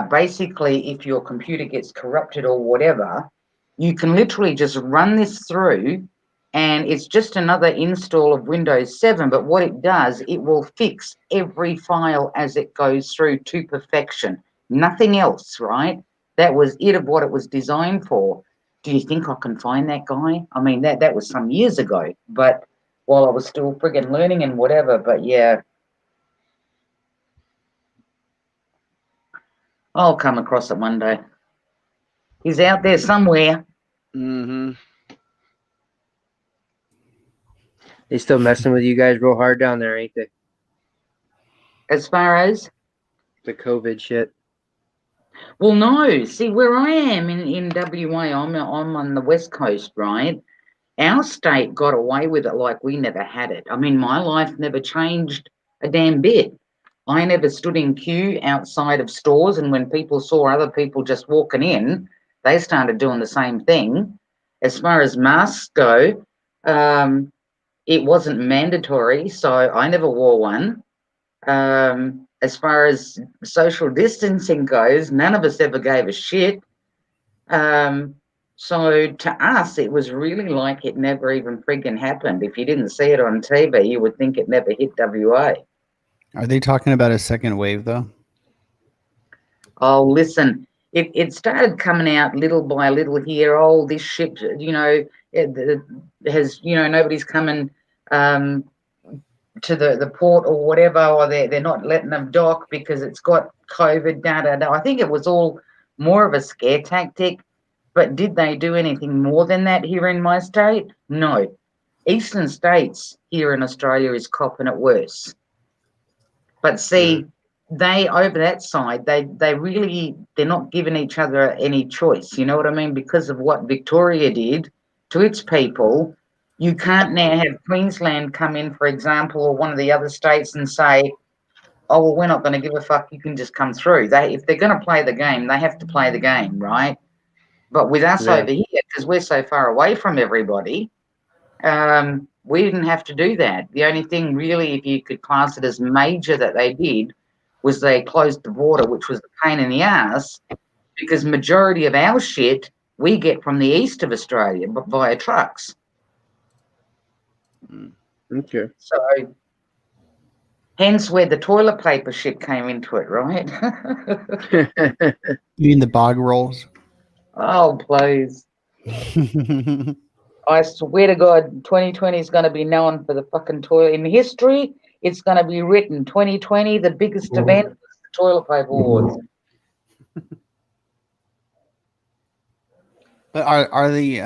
Basically, if your computer gets corrupted or whatever, you can literally just run this through, and it's just another install of Windows 7. But what it does, it will fix every file as it goes through to perfection. Nothing else, right? That was it of what it was designed for. Do you think I can find that guy? I mean, that was some years ago, but while I was still friggin' learning and whatever. But yeah, I'll come across it one day. He's out there somewhere. Mm-hmm. They still messing with you guys real hard down there, ain't they? As far as the COVID shit. Well, no. See, where I am in WA, I'm on the west coast, right? Our state got away with it like we never had it. I mean, my life never changed a damn bit. I never stood in queue outside of stores, and when people saw other people just walking in, they started doing the same thing. As far as masks go, it wasn't mandatory, so I never wore one. As far as social distancing goes, none of us ever gave a shit. So to us, it was really like it never even friggin' happened. If you didn't see it on TV, you would think it never hit WA. Are they talking about a second wave, though? Oh, listen, it started coming out little by little here. Oh, this ship, you know, it has, you know, nobody's coming to the port or whatever, or they're not letting them dock because it's got COVID, da. I think it was all more of a scare tactic. But did they do anything more than that here in my state? No. Eastern states here in Australia is copping it worse. But see, they over that side, they're not giving each other any choice. You know what I mean? Because of what Victoria did to its people, you can't now have Queensland come in, for example, or one of the other states and say, oh, well, we're not going to give a fuck. You can just come through. If they're going to play the game, they have to play the game, right? But with us over here, because we're so far away from everybody, we didn't have to do that. The only thing really, if you could class it as major that they did, was they closed the border, which was a pain in the ass, because majority of our shit we get from the east of Australia but via trucks. Okay. So hence where the toilet paper shit came into it, right? You mean the bog rolls? Oh, please. I swear to God, 2020 is going to be known for the fucking toilet. In history, it's going to be written 2020, the biggest event was the toilet paper wars. But are the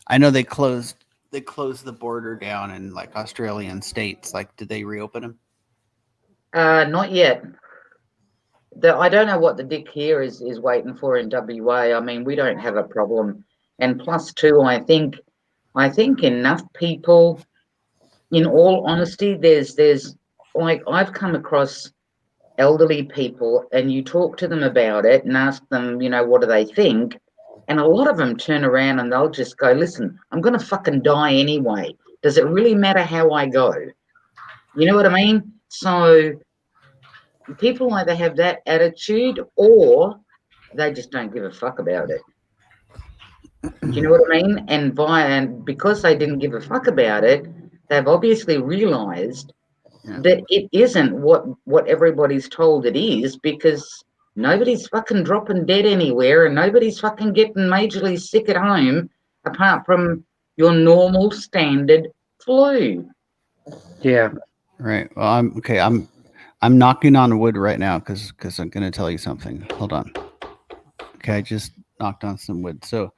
I know they closed the border down in like Australian states. Like, did they reopen them? Not yet. I don't know what the dick here is waiting for in WA. I mean, we don't have a problem. And plus two, I think enough people, in all honesty, there's like, I've come across elderly people and you talk to them about it and ask them, you know, what do they think? And a lot of them turn around and they'll just go, listen, I'm going to fucking die anyway. Does it really matter how I go? You know what I mean? So people either have that attitude or they just don't give a fuck about it. Do you know what I mean? And because they didn't give a fuck about it, they've obviously realized that it isn't what everybody's told it is, because Nobody's fucking dropping dead anywhere, and nobody's fucking getting majorly sick at home, apart from your normal standard flu. Yeah. Right. Well, I'm knocking on wood right now because I'm going to tell you something. Hold on. Okay, I just knocked on some wood. So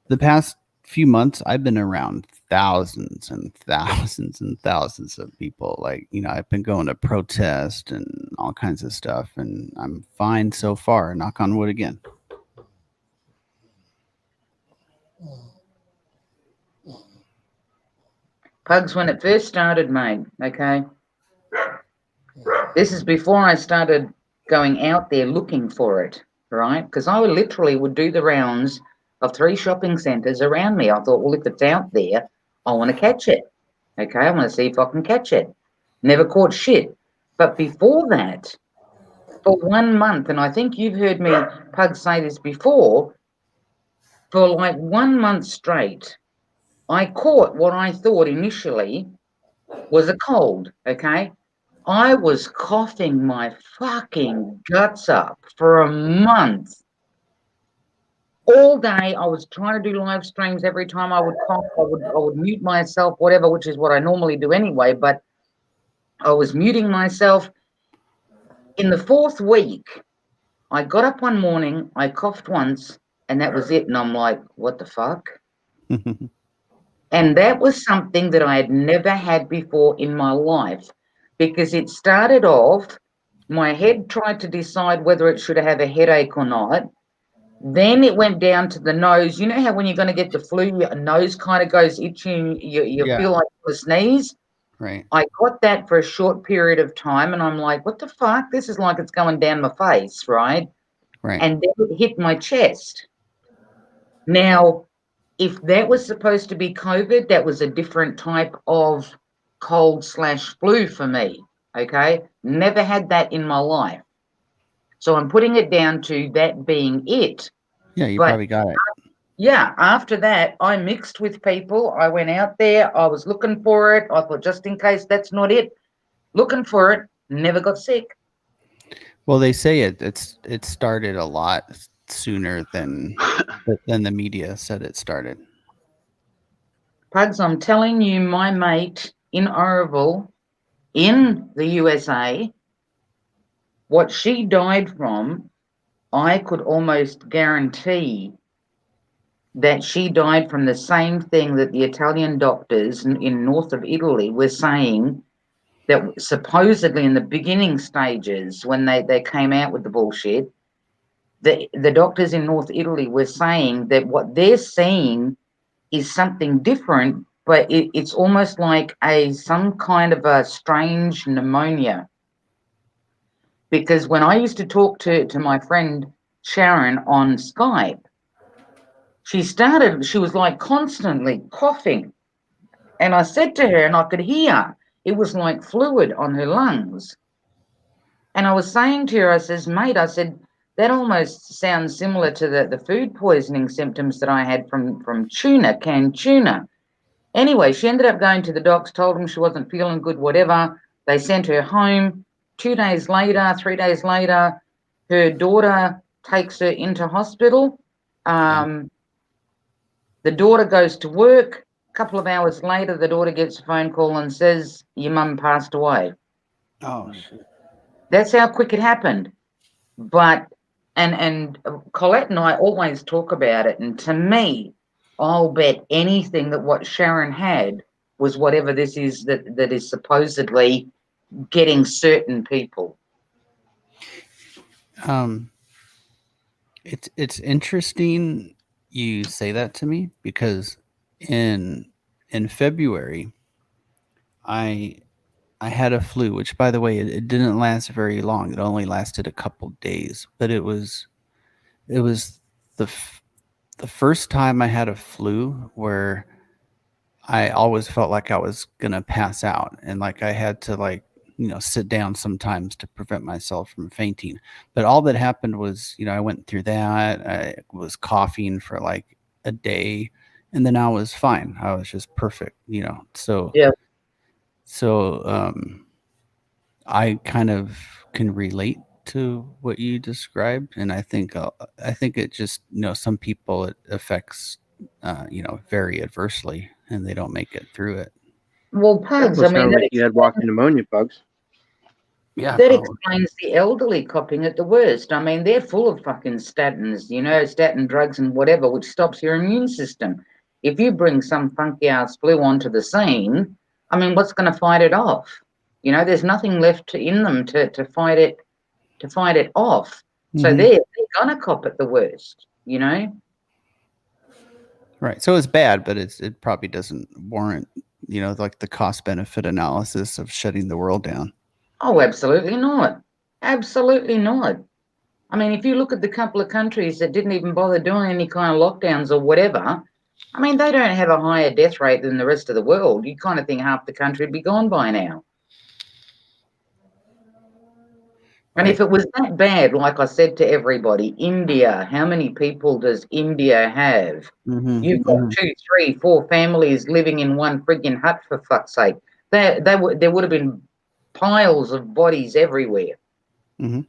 the past few months, I've been around thousands and thousands and thousands of people. Like, I've been going to protest and all kinds of stuff, and I'm fine so far. Knock on wood again. Pugs, when it first started, mate, okay? This is before I started going out there looking for it, right? Because I literally would do the rounds of 3 shopping centres around me. I thought, well, if it's out there, I want to catch it. Okay, I want to see if I can catch it. Never caught shit. But before that, for 1 month, and I think you've heard me, Pug, say this before, for like 1 month straight, I caught what I thought initially was a cold, okay? I was coughing my fucking guts up for a month. All day, I was trying to do live streams. Every time I would cough, I would mute myself, whatever, which is what I normally do anyway, but I was muting myself. In the 4th week, I got up one morning, I coughed once, and that was it. And I'm like, what the fuck? And that was something that I had never had before in my life, because it started off, my head tried to decide whether it should have a headache or not. Then it went down to the nose. You know how when you're going to get the flu, your nose kind of goes itching, you Yeah. feel like you sneeze? Right. I got that for a short period of time, and I'm like, what the fuck? This is like it's going down my face, right? Right. And then it hit my chest. Now, if that was supposed to be COVID, that was a different type of cold/flu for me, okay? Never had that in my life. So I'm putting it down to that being it. Yeah, you But probably got it. yeah, after that, I mixed with people. I went out there. I was looking for it. I thought, just in case that's not it, looking for it, never got sick. Well, they say it started a lot sooner than the media said it started. Pugs, I'm telling you, my mate in Oroville, in the USA, what she died from, I could almost guarantee that she died from the same thing that the Italian doctors in north of Italy were saying, that supposedly in the beginning stages when they came out with the bullshit, the doctors in North Italy were saying that what they're seeing is something different, but it's almost like some kind of a strange pneumonia. Because when I used to talk to my friend Sharon on Skype, she was like constantly coughing. And I said to her, and I could hear, it was like fluid on her lungs. And I was saying to her, I says, mate, I said, that almost sounds similar to the food poisoning symptoms that I had from tuna, canned tuna. Anyway, she ended up going to the docs, told them she wasn't feeling good, whatever. They sent her home. 2 days later, 3 days later, her daughter takes her into hospital. The daughter goes to work. A couple of hours later, the daughter gets a phone call and says, your mum passed away. Oh, shit. That's how quick it happened. But, and Colette and I always talk about it. And to me, I'll bet anything that what Sharon had was whatever this is that is supposedly getting certain people. It's interesting you say that to me, because in February I had a flu, which, by the way, it didn't last very long. It only lasted a couple days, but it was the first time I had a flu where I always felt like I was gonna pass out, and like I had to sit down sometimes to prevent myself from fainting. But all that happened was, I went through that. I was coughing for like a day, and then I was fine. I was just perfect, So Yeah. So I kind of can relate to what you described, and I think it just some people it affects very adversely, and they don't make it through it. Well, pugs, I Almost mean, sound like you had walking pneumonia, Pugs. Yeah, that probably. explains the elderly copping it the worst. I mean, they're full of fucking statins, statin drugs and whatever, which stops your immune system. If you bring some funky ass flu onto the scene, I mean, what's going to fight it off? There's nothing left in them to fight it off. So Mhm. they're gonna cop it the worst. Right. So it's bad, but it probably doesn't warrant like the cost benefit analysis of shutting the world down. Oh, absolutely not. Absolutely not. I mean, if you look at the couple of countries that didn't even bother doing any kind of lockdowns or whatever, I mean, they don't have a higher death rate than the rest of the world. You kind of think half the country would be gone by now. And if it was that bad, like I said to everybody, India, how many people does India have? Mm-hmm. You've got 2, 3, 4 families living in one frigging hut, for fuck's sake. There would have been piles of bodies everywhere. Mm-hmm.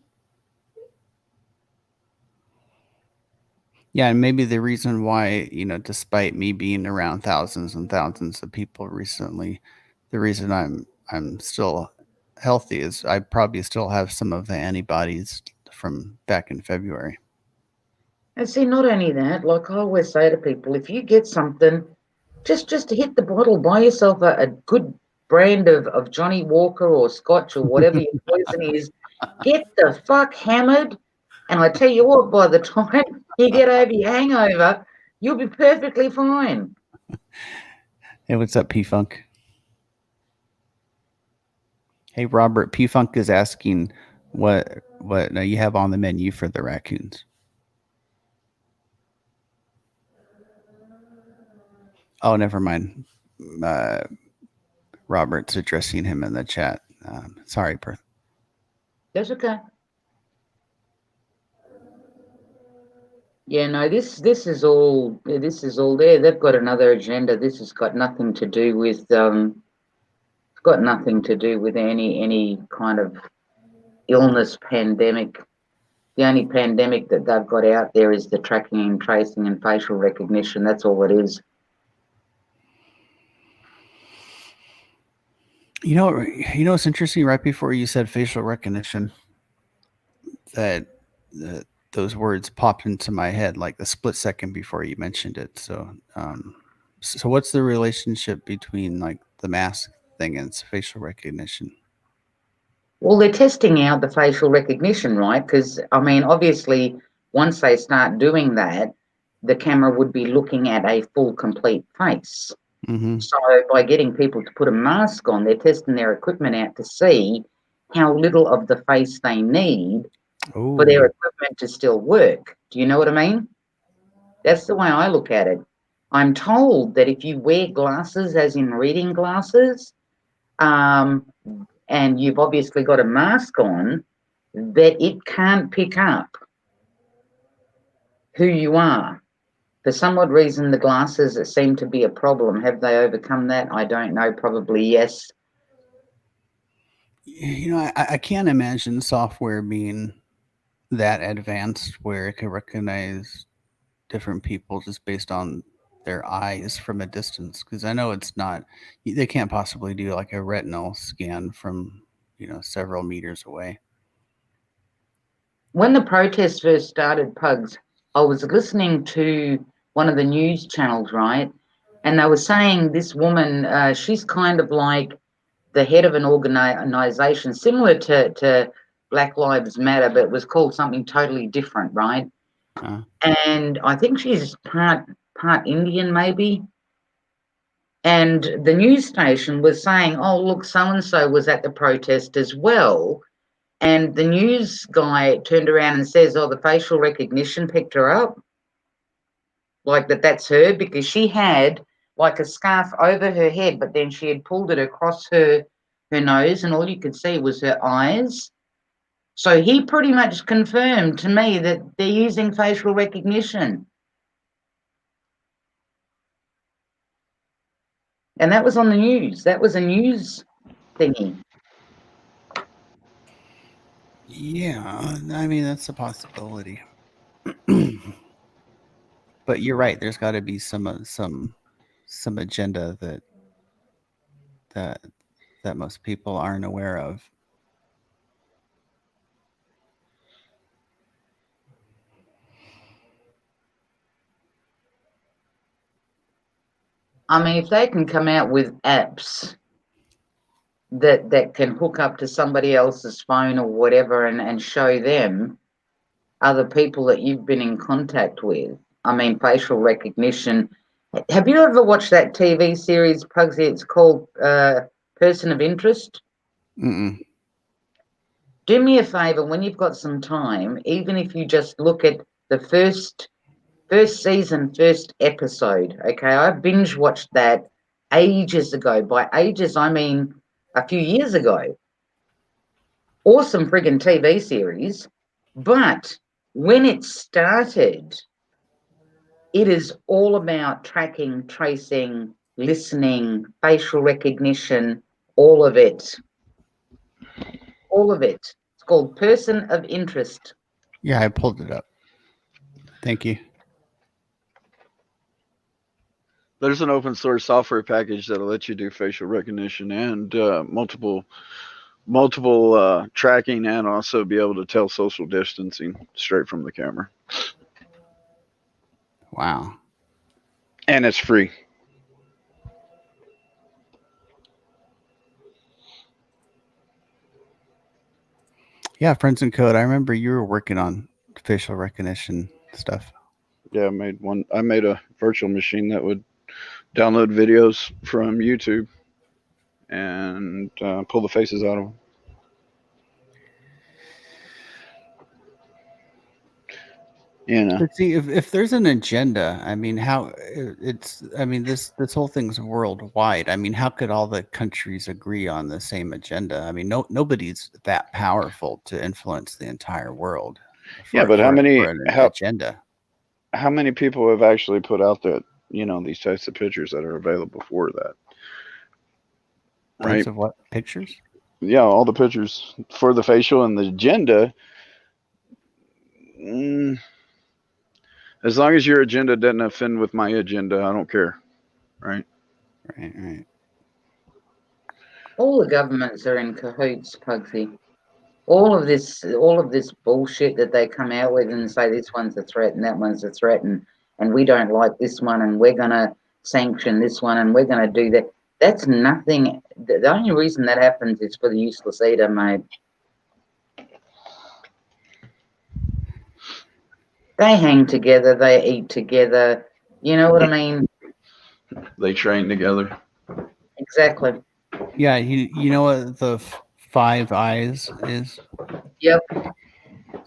Yeah, and maybe the reason why, despite me being around thousands and thousands of people recently, the reason I'm still healthy is I probably still have some of the antibodies from back in February. And see, not only that, like I always say to people, if you get something, just hit the bottle, buy yourself a good brand of Johnny Walker or Scotch or whatever your poison is. Get the fuck hammered. And I tell you what, by the time you get over your hangover, you'll be perfectly fine. Hey, what's up, P-Funk? Hey, Robert, P-Funk is asking what you have on the menu for the raccoons. Oh, never mind. Robert's addressing him in the chat. Sorry, Perth. That's okay. Yeah, no, this is all there. They've got another agenda. This has got nothing to do with any kind of illness pandemic. The only pandemic that they've got out there is the tracking and tracing and facial recognition. That's all it is. It's interesting. Right before you said facial recognition, that those words popped into my head like the split second before you mentioned it. So, so what's the relationship between like the mask thing and facial recognition? Well, they're testing out the facial recognition, right? Because, I mean, obviously, once they start doing that, the camera would be looking at a full, complete face. Mm-hmm. So by getting people to put a mask on, they're testing their equipment out to see how little of the face they need for their equipment to still work. Do you know what I mean? That's the way I look at it. I'm told that if you wear glasses, as in reading glasses, and you've obviously got a mask on, that it can't pick up who you are. For some odd reason, the glasses seem to be a problem. Have they overcome that? I don't know. Probably yes. I can't imagine software being that advanced where it can recognize different people just based on their eyes from a distance, because I know it's not, they can't possibly do like a retinal scan from several meters away. When the protests first started, Pugs, I was listening to one of the news channels, right? And they were saying this woman, she's kind of like the head of an organization similar to Black Lives Matter, but it was called something totally different, right? And I think she's part Indian, maybe. And the news station was saying, oh, look, so-and-so was at the protest as well. And the news guy turned around and says, oh, the facial recognition picked her up. Like that's her, because she had like a scarf over her head, but then she had pulled it across her nose, and all you could see was her eyes. So he pretty much confirmed to me that they're using facial recognition. And that was on the news. That was a news thingy. Yeah, I mean that's a possibility. But you're right. There's got to be some agenda that that most people aren't aware of. I mean, if they can come out with apps that can hook up to somebody else's phone or whatever and show them other people that you've been in contact with. I mean, facial recognition. Have you ever watched that TV series, Pugsy? It's called Person of Interest. Mm-mm. Do me a favor when you've got some time, even if you just look at the first season, first episode. Okay, I binge watched that ages ago. By ages, I mean a few years ago. Awesome friggin' TV series, but when it started, it is all about tracking, tracing, listening, facial recognition, all of it. All of it. It's called Person of Interest. Yeah, I pulled it up. Thank you. There's an open source software package that'll let you do facial recognition and multiple tracking, and also be able to tell social distancing straight from the camera. Wow. And it's free. Yeah, Friends in Code. I remember you were working on facial recognition stuff. Yeah, I made a virtual machine that would download videos from YouTube and pull the faces out of them. You know. But see, if there's an agenda, I mean, this whole thing's worldwide. I mean, how could all the countries agree on the same agenda? I mean, nobody's that powerful to influence the entire world. Yeah, but agenda? How many people have actually put out that, these types of pictures that are available for that? Right? Of what pictures? Yeah, all the pictures for the facial and the agenda. As long as your agenda doesn't offend with my agenda, I don't care. Right? Right. All the governments are in cahoots, Pugsy. All of this bullshit that they come out with and say this one's a threat and that one's a threat and we don't like this one and we're gonna sanction this one and we're gonna do that. That's nothing. The only reason that happens is for the useless eater, mate. They hang together, they eat together. You know what I mean? They train together. Exactly. Yeah, you know what the 5 eyes is? Yep.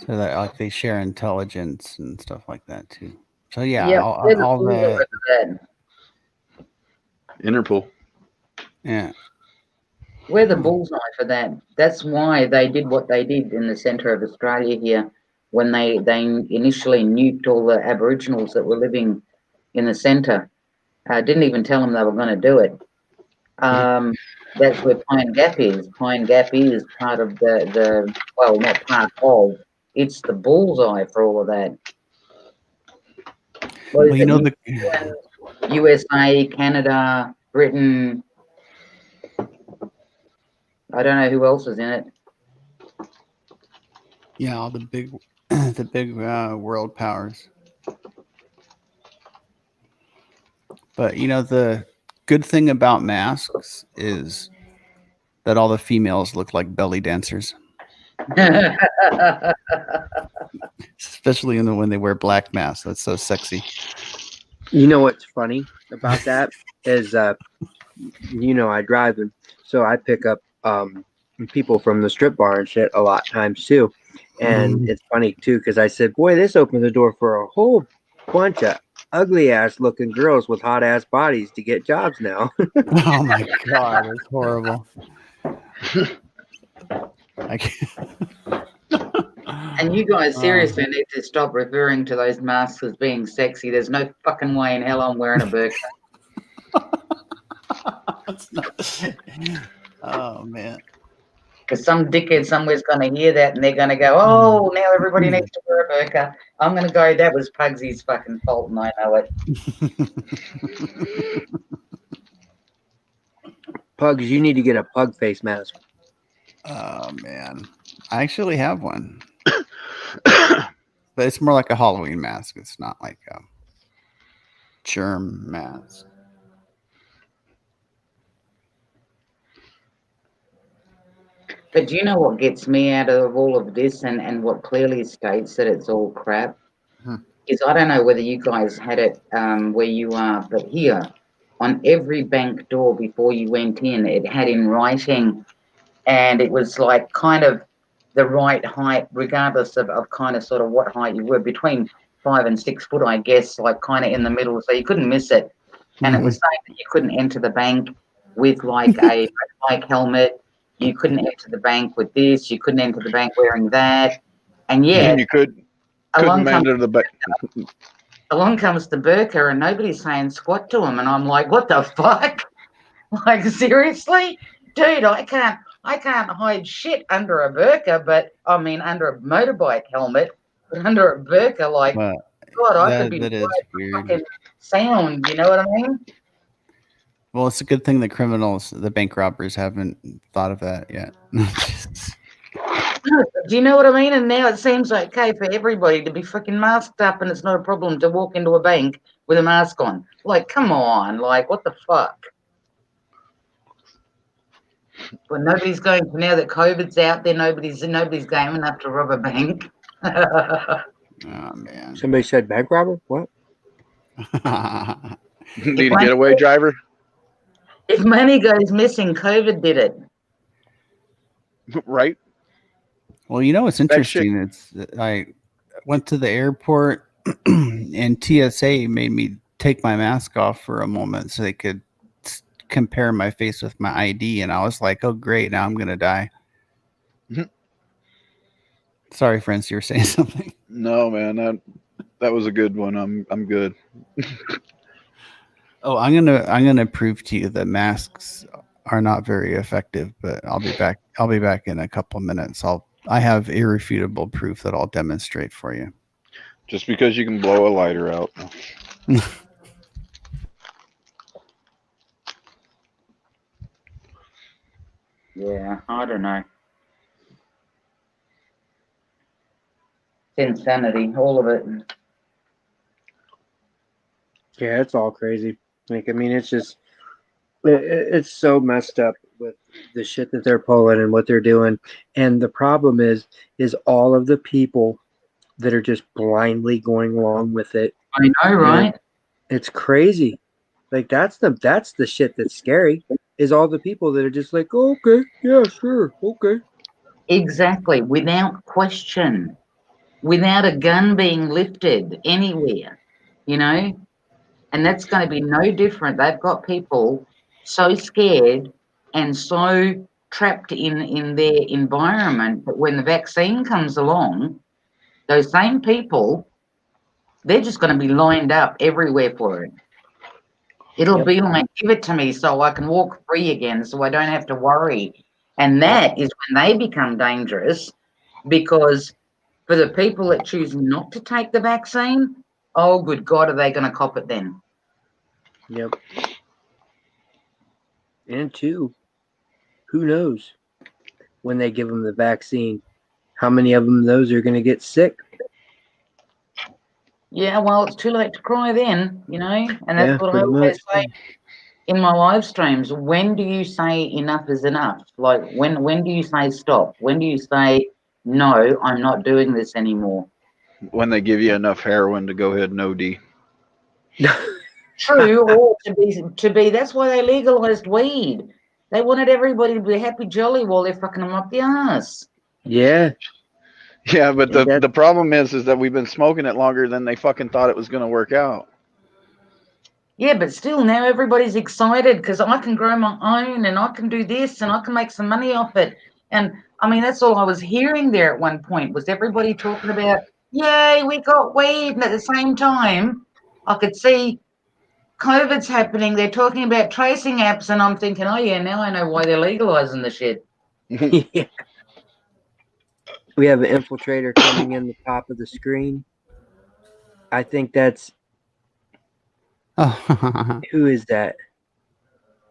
So that they share intelligence and stuff like that too. So yeah, yep. all the Interpol. Yeah. We're the bullseye for that. That's why they did what they did in the centre of Australia here when they initially nuked all the Aboriginals that were living in the centre. Didn't even tell them they were going to do it. That's where Pine Gap is. Pine Gap is part of well, not part of. It's the bullseye for all of that. Well, England, USA, Canada, Britain. I don't know who else is in it. Yeah, all the big world powers. But the good thing about masks is that all the females look like belly dancers. Especially when they wear black masks. That's so sexy. You know what's funny about that is, I drive, and so I pick up people from the strip bar and shit a lot of times too. And it's funny too because I said, boy, this opened the door for a whole bunch of ugly ass looking girls with hot ass bodies to get jobs now. Oh my god, it's horrible. I can't. And you guys seriously need to stop referring to those masks as being sexy. There's no fucking way in hell I'm wearing a burqa. Oh man. Because some dickhead somewhere's going to hear that and they're going to go, oh, now everybody needs to wear a burqa. I'm going to go, that was Pugsy's fucking fault and I know it. Pugs, you need to get a pug face mask. Oh man, I actually have one, but it's more like a Halloween mask. It's not like a germ mask. But do you know what gets me out of all of this and what clearly states that it's all crap? Is I don't know whether you guys had it where you are, but here on every bank door before you went in, it had in writing, and it was like kind of the right height, regardless of kind of sort of what height you were, between 5 and 6 foot, I guess, like kind of in the middle, so you couldn't miss it. And it was saying that you couldn't enter the bank with like a bike helmet. You couldn't enter the bank with this. You couldn't enter the bank wearing that. And yet, you couldn't enter the back. Along comes the burqa, and nobody's saying squat to him. And I'm like, what the fuck? Like, seriously, dude, I can't hide shit under a burqa, but I mean under a motorbike helmet, but under a burqa, like, God, I could be that is weird. fucking sound. You know what I mean? Well, it's a good thing the criminals, the bank robbers, haven't thought of that yet. Do you know what I mean? And now it seems okay for everybody to be fucking masked up, and it's not a problem to walk into a bank with a mask on. Like, come on, like, what the fuck? But nobody's going to, now that COVID's out there, nobody's gaming up to rob a bank. Oh man! Somebody said bank robber. What? Need a getaway driver? If money goes missing, COVID did it. Right. Well, you know what's interesting? It's I went to the airport and TSA made me take my mask off for a moment so they could compare my face with my ID, and I was like, "Oh, great! Now I'm gonna die." Sorry, friends, you were saying something. No, man, that was a good one. I'm good. Oh, I'm gonna prove to you that masks are not very effective, but I'll be back. I'll be back in a couple minutes. I have irrefutable proof that I'll demonstrate for you. Just because you can blow a lighter out. Yeah, I don't know. It's insanity, all of it. Yeah, it's all crazy. Like, I mean, it's just, it's so messed up with the shit that they're pulling and what they're doing. And the problem is all of the people that are just blindly going along with it. I know, right? It's crazy. Like, that's the shit that's scary, is all the people that are just like, oh, okay, yeah, sure, okay. Exactly, without question, without a gun being lifted anywhere, you know? And that's going to be no different. They've got people so scared and so trapped in their environment that when the vaccine comes along, those same people, they're just going to be lined up everywhere for it. It'll be like, give it to me so I can walk free again, so I don't have to worry. And that is when they become dangerous, because for the people that choose not to take the vaccine, oh, good God, are they going to cop it then? Yep. And two, who knows when they give them the vaccine, how many of them those are going to get sick? Yeah, well, it's too late to cry then, you know, and that's what I pretty always much. say in my live streams. When do you say enough is enough? Like, when do you say stop? When do you say, no, I'm not doing this anymore? When they give you enough heroin to go ahead and OD. True, or to be. That's why they legalized weed. They wanted everybody to be happy jolly while they're fucking them up the ass. Yeah. Yeah, but the problem is that we've been smoking it longer than they fucking thought it was going to work out. Yeah, but still now everybody's excited because I can grow my own and I can do this and I can make some money off it. And I mean, that's all I was hearing there at one point, was everybody talking about, yay, we got weed. And at the same time, I could see COVID's happening. They're talking about tracing apps, and I'm thinking, oh yeah, now I know why they're legalizing the shit. Yeah. We have an infiltrator coming in the top of the screen. I think that's Oh, who is that?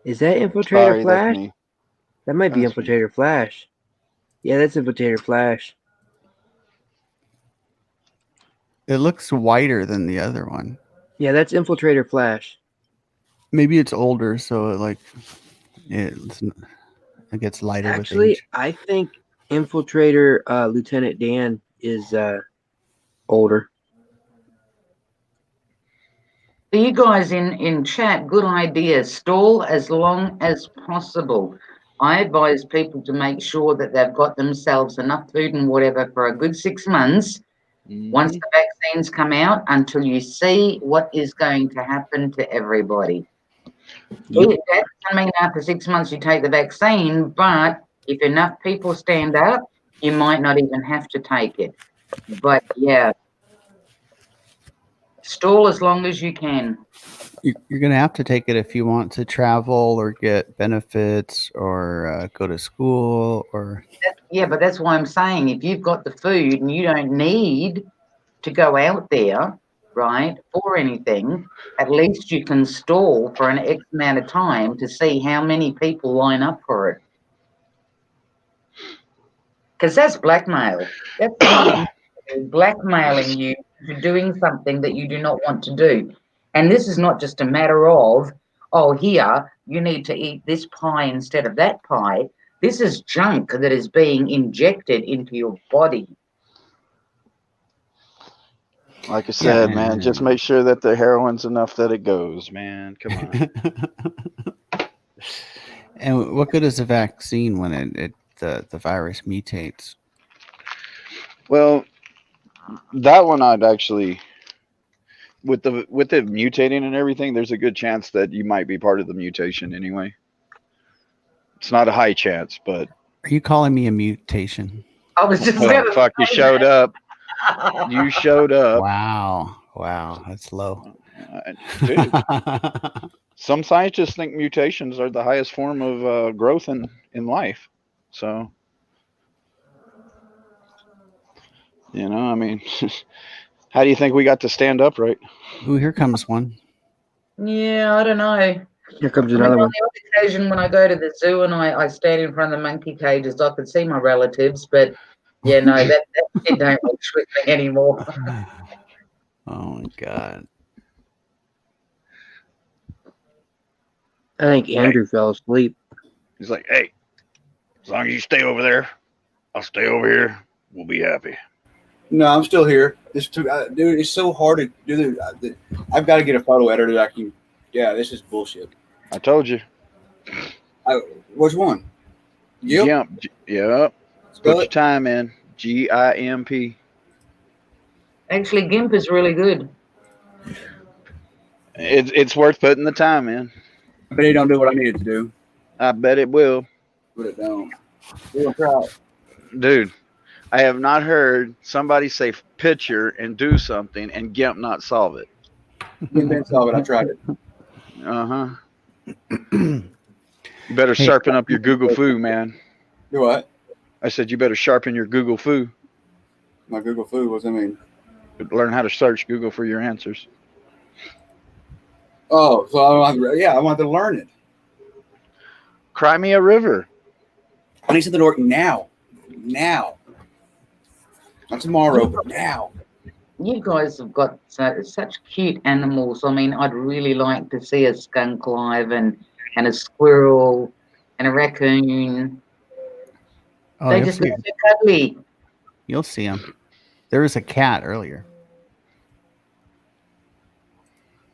Is that Infiltrator Sorry, that's Flash? me. That might be That's me. Infiltrator Flash. Yeah, that's Infiltrator Flash. it looks whiter than the other one. Yeah, that's Infiltrator Flash. Maybe it's older, so it gets lighter with Actually, age. I think Infiltrator Lieutenant Dan is older. For you guys in chat, good idea. Stall as long as possible. I advise people to make sure that they've got themselves enough food and whatever for a good 6 months. Once the vaccines come out, until you see what is going to happen to everybody. Yep. That doesn't mean after 6 months you take the vaccine, but if enough people stand up, you might not even have to take it. But yeah, stall as long as you can. You're going to have to take it if you want to travel or get benefits or go to school or. Yeah, but that's why I'm saying if you've got the food and you don't need to go out there, right, for anything, at least you can stall for an X amount of time to see how many people line up for it. Because that's blackmail. That's somebody blackmailing you into doing something that you do not want to do. And this is not just a matter of, oh, here, you need to eat this pie instead of that pie. This is junk that is being injected into your body. Like I said, man, just make sure that the heroin's enough that it goes, man. Come on. And what good is a vaccine when the virus mutates? Well, that one I'd actually with it mutating and everything, there's a good chance that you might be part of the mutation anyway. It's not a high chance, but Are you calling me a mutation? I was just well, fuck, you showed up. You showed up. Wow, that's low. Dude, some scientists think mutations are the highest form of growth in life. So, you know, I mean, how do you think we got to stand upright? Ooh, here comes one. Yeah, I don't know. Here comes I mean, another on one. the odd occasion when I go to the zoo and I stand in front of the monkey cages, I could see my relatives, but yeah, no, that kid don't look with me anymore. Oh my god. I think Andrew fell asleep. He's like, hey, as long as you stay over there, I'll stay over here. We'll be happy. No, I'm still here. This dude, it's so hard to do. I've got to get a photo editor that I can. Yeah, this is bullshit. I told you. Which one? Gimp. Yep. Put your time in. GIMP. Actually, GIMP is really good. It's worth putting the time in. I bet it don't do what I need it to do. I bet it will. But it don't. We'll try. Dude, I have not heard somebody say picture and do something and GIMP not solve it. GIMP didn't solve it. I tried it. Uh-huh. You better sharpen up your Google Foo, man. Do what? I said you better sharpen your Google Foo. My Google Foo, what does that mean? Learn how to search Google for your answers. Oh, so I wanted to learn it. Cry me a river. I need something to work now. Now. Not tomorrow, but now. You guys have got such cute animals. I mean, I'd really like to see a skunk live and a squirrel and a raccoon. Oh, They just look so cuddly. You'll see them. There was a cat earlier.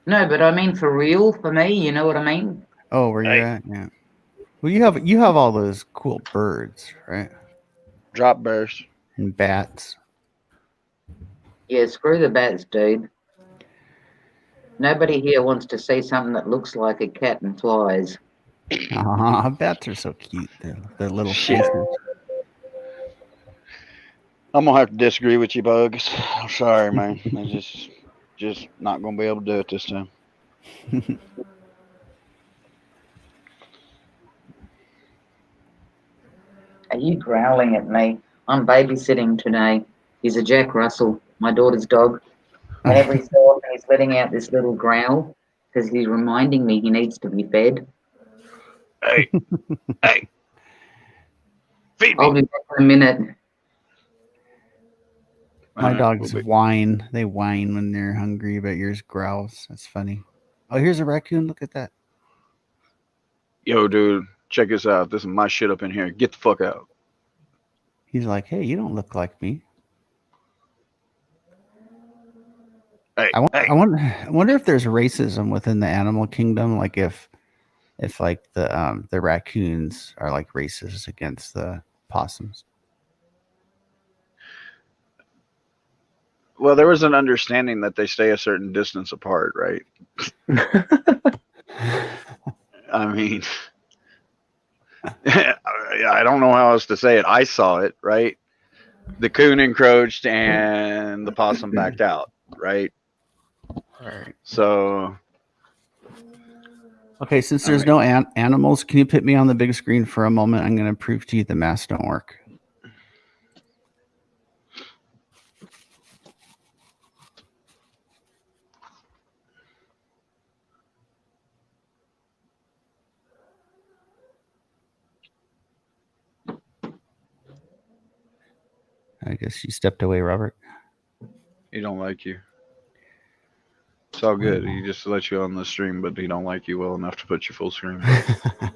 No, but I mean for real, for me, you know what I mean? Oh, where you're at? Yeah. Well, you have all those cool birds, right? Drop bears. And bats. Yeah, screw the bats, dude. Nobody here wants to see something that looks like a cat and flies. Bats are so cute. They're little faces. I'm gonna have to disagree with you, Bugs. I'm sorry, man. I just not gonna be able to do it this time. Are you growling at me? I'm babysitting today. He's a Jack Russell, my daughter's dog. And every so often he's letting out this little growl because he's reminding me he needs to be fed. Hey, hey, feed I'll me. be back in a minute. My Alright, dogs we'll be- whine. They whine when they're hungry, but yours growls. That's funny. Oh, here's a raccoon. Look at that. Yo, dude, check this out. This is my shit up in here. Get the fuck out. He's like, hey, you don't look like me. Hey, I hey. wonder if there's racism within the animal kingdom, like if like the raccoons are like racist against the possums. Well, there was an understanding that they stay a certain distance apart, right? I mean, I don't know how else to say it. I saw it, right? The coon encroached and the possum backed out, right? Right. So, Okay, since there's no animals, can you put me on the big screen for a moment? I'm going to prove to you the masks don't work. I guess you stepped away, Robert. he don't like you. It's all good. He just let you on the stream, but he don't like you well enough to put you full screen. I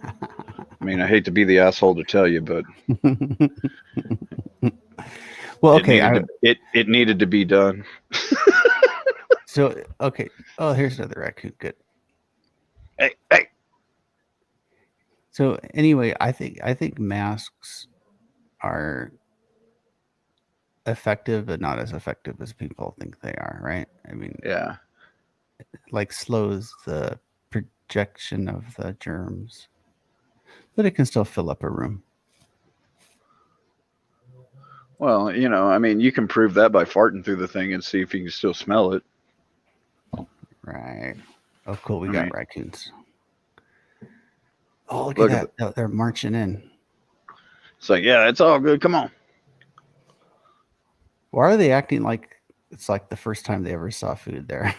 mean, I hate to be the asshole to tell you, but Well, okay. it needed to be done. So, okay. Oh, here's another raccoon. Good. Hey, hey. So anyway, I think masks are effective, but not as effective as people think they are, right? I mean, Yeah. like slows the projection of the germs, but it can still fill up a room. Well, you know, I mean, you can prove that by farting through the thing and see if you can still smell it. Right. Oh, cool. We got raccoons. Oh, look Look at at that. They're marching in. It's like, yeah, it's all good. Come on. Why are they acting like it's like the first time they ever saw food there?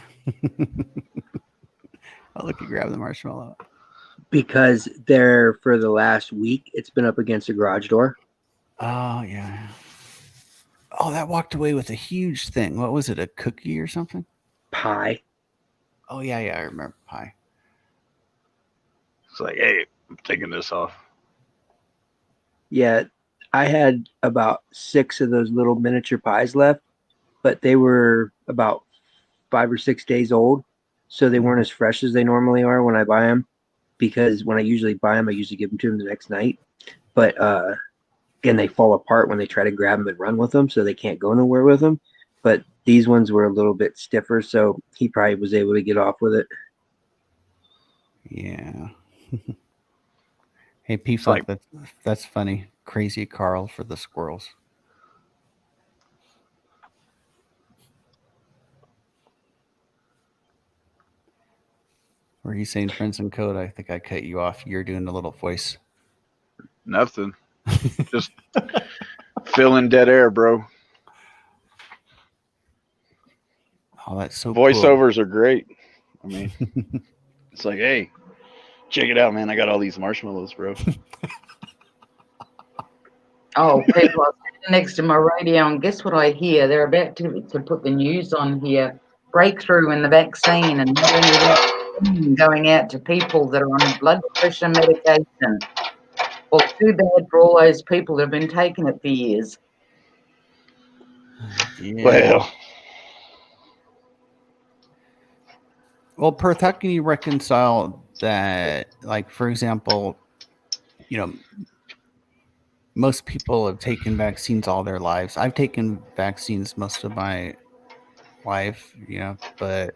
Oh, look, you grab the marshmallow. Because they're for the last week, it's been up against a garage door. Oh, yeah. Oh, that walked away with a huge thing. What was it? A cookie or something? Pie. Oh, yeah. I remember pie. It's like, hey, I'm taking this off. Yeah, I had about 6 of those little miniature pies left, but they were about 5 or 6 days old, so they weren't as fresh as they normally are when I buy them. Because when I usually buy them, I usually give them to them the next night. But again, they fall apart when they try to grab them and run with them, so they can't go nowhere with them. But these ones were a little bit stiffer, so he probably was able to get off with it. Yeah. Hey, P-Funk, that's funny. Crazy Carl for the squirrels. Were you saying friends in code? I think I cut you off. You're doing a little voice. Nothing. Just filling dead air, bro. Oh, that's so Voiceovers are great. I mean, it's like, hey, check it out, man. I got all these marshmallows, bro. Oh, people are sitting next to my radio, and guess what I hear? They're about to put the news on here. Breakthrough in the vaccine, and not only that, going out to people that are on blood pressure medication. Well, too bad for all those people that have been taking it for years. Yeah. Well, Perth, how can you reconcile that? Like, for example, you know, most people have taken vaccines all their lives. I've taken vaccines most of my life, you know, but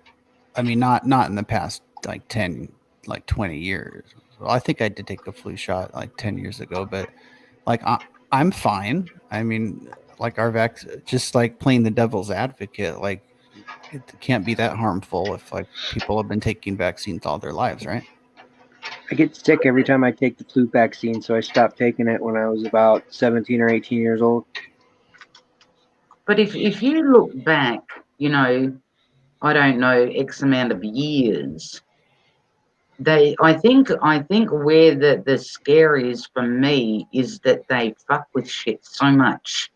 I mean, not in the past like 10, like 20 years. Well, I think I did take a flu shot like 10 years ago, but like I'm fine. I mean, like just like playing the devil's advocate, like it can't be that harmful if like people have been taking vaccines all their lives, right? I get sick every time I take the flu vaccine, so I stopped taking it when I was about 17 or 18 years old. But if you look back, you know, I don't know, X amount of years, I think where the scare is for me is that they fuck with shit so much.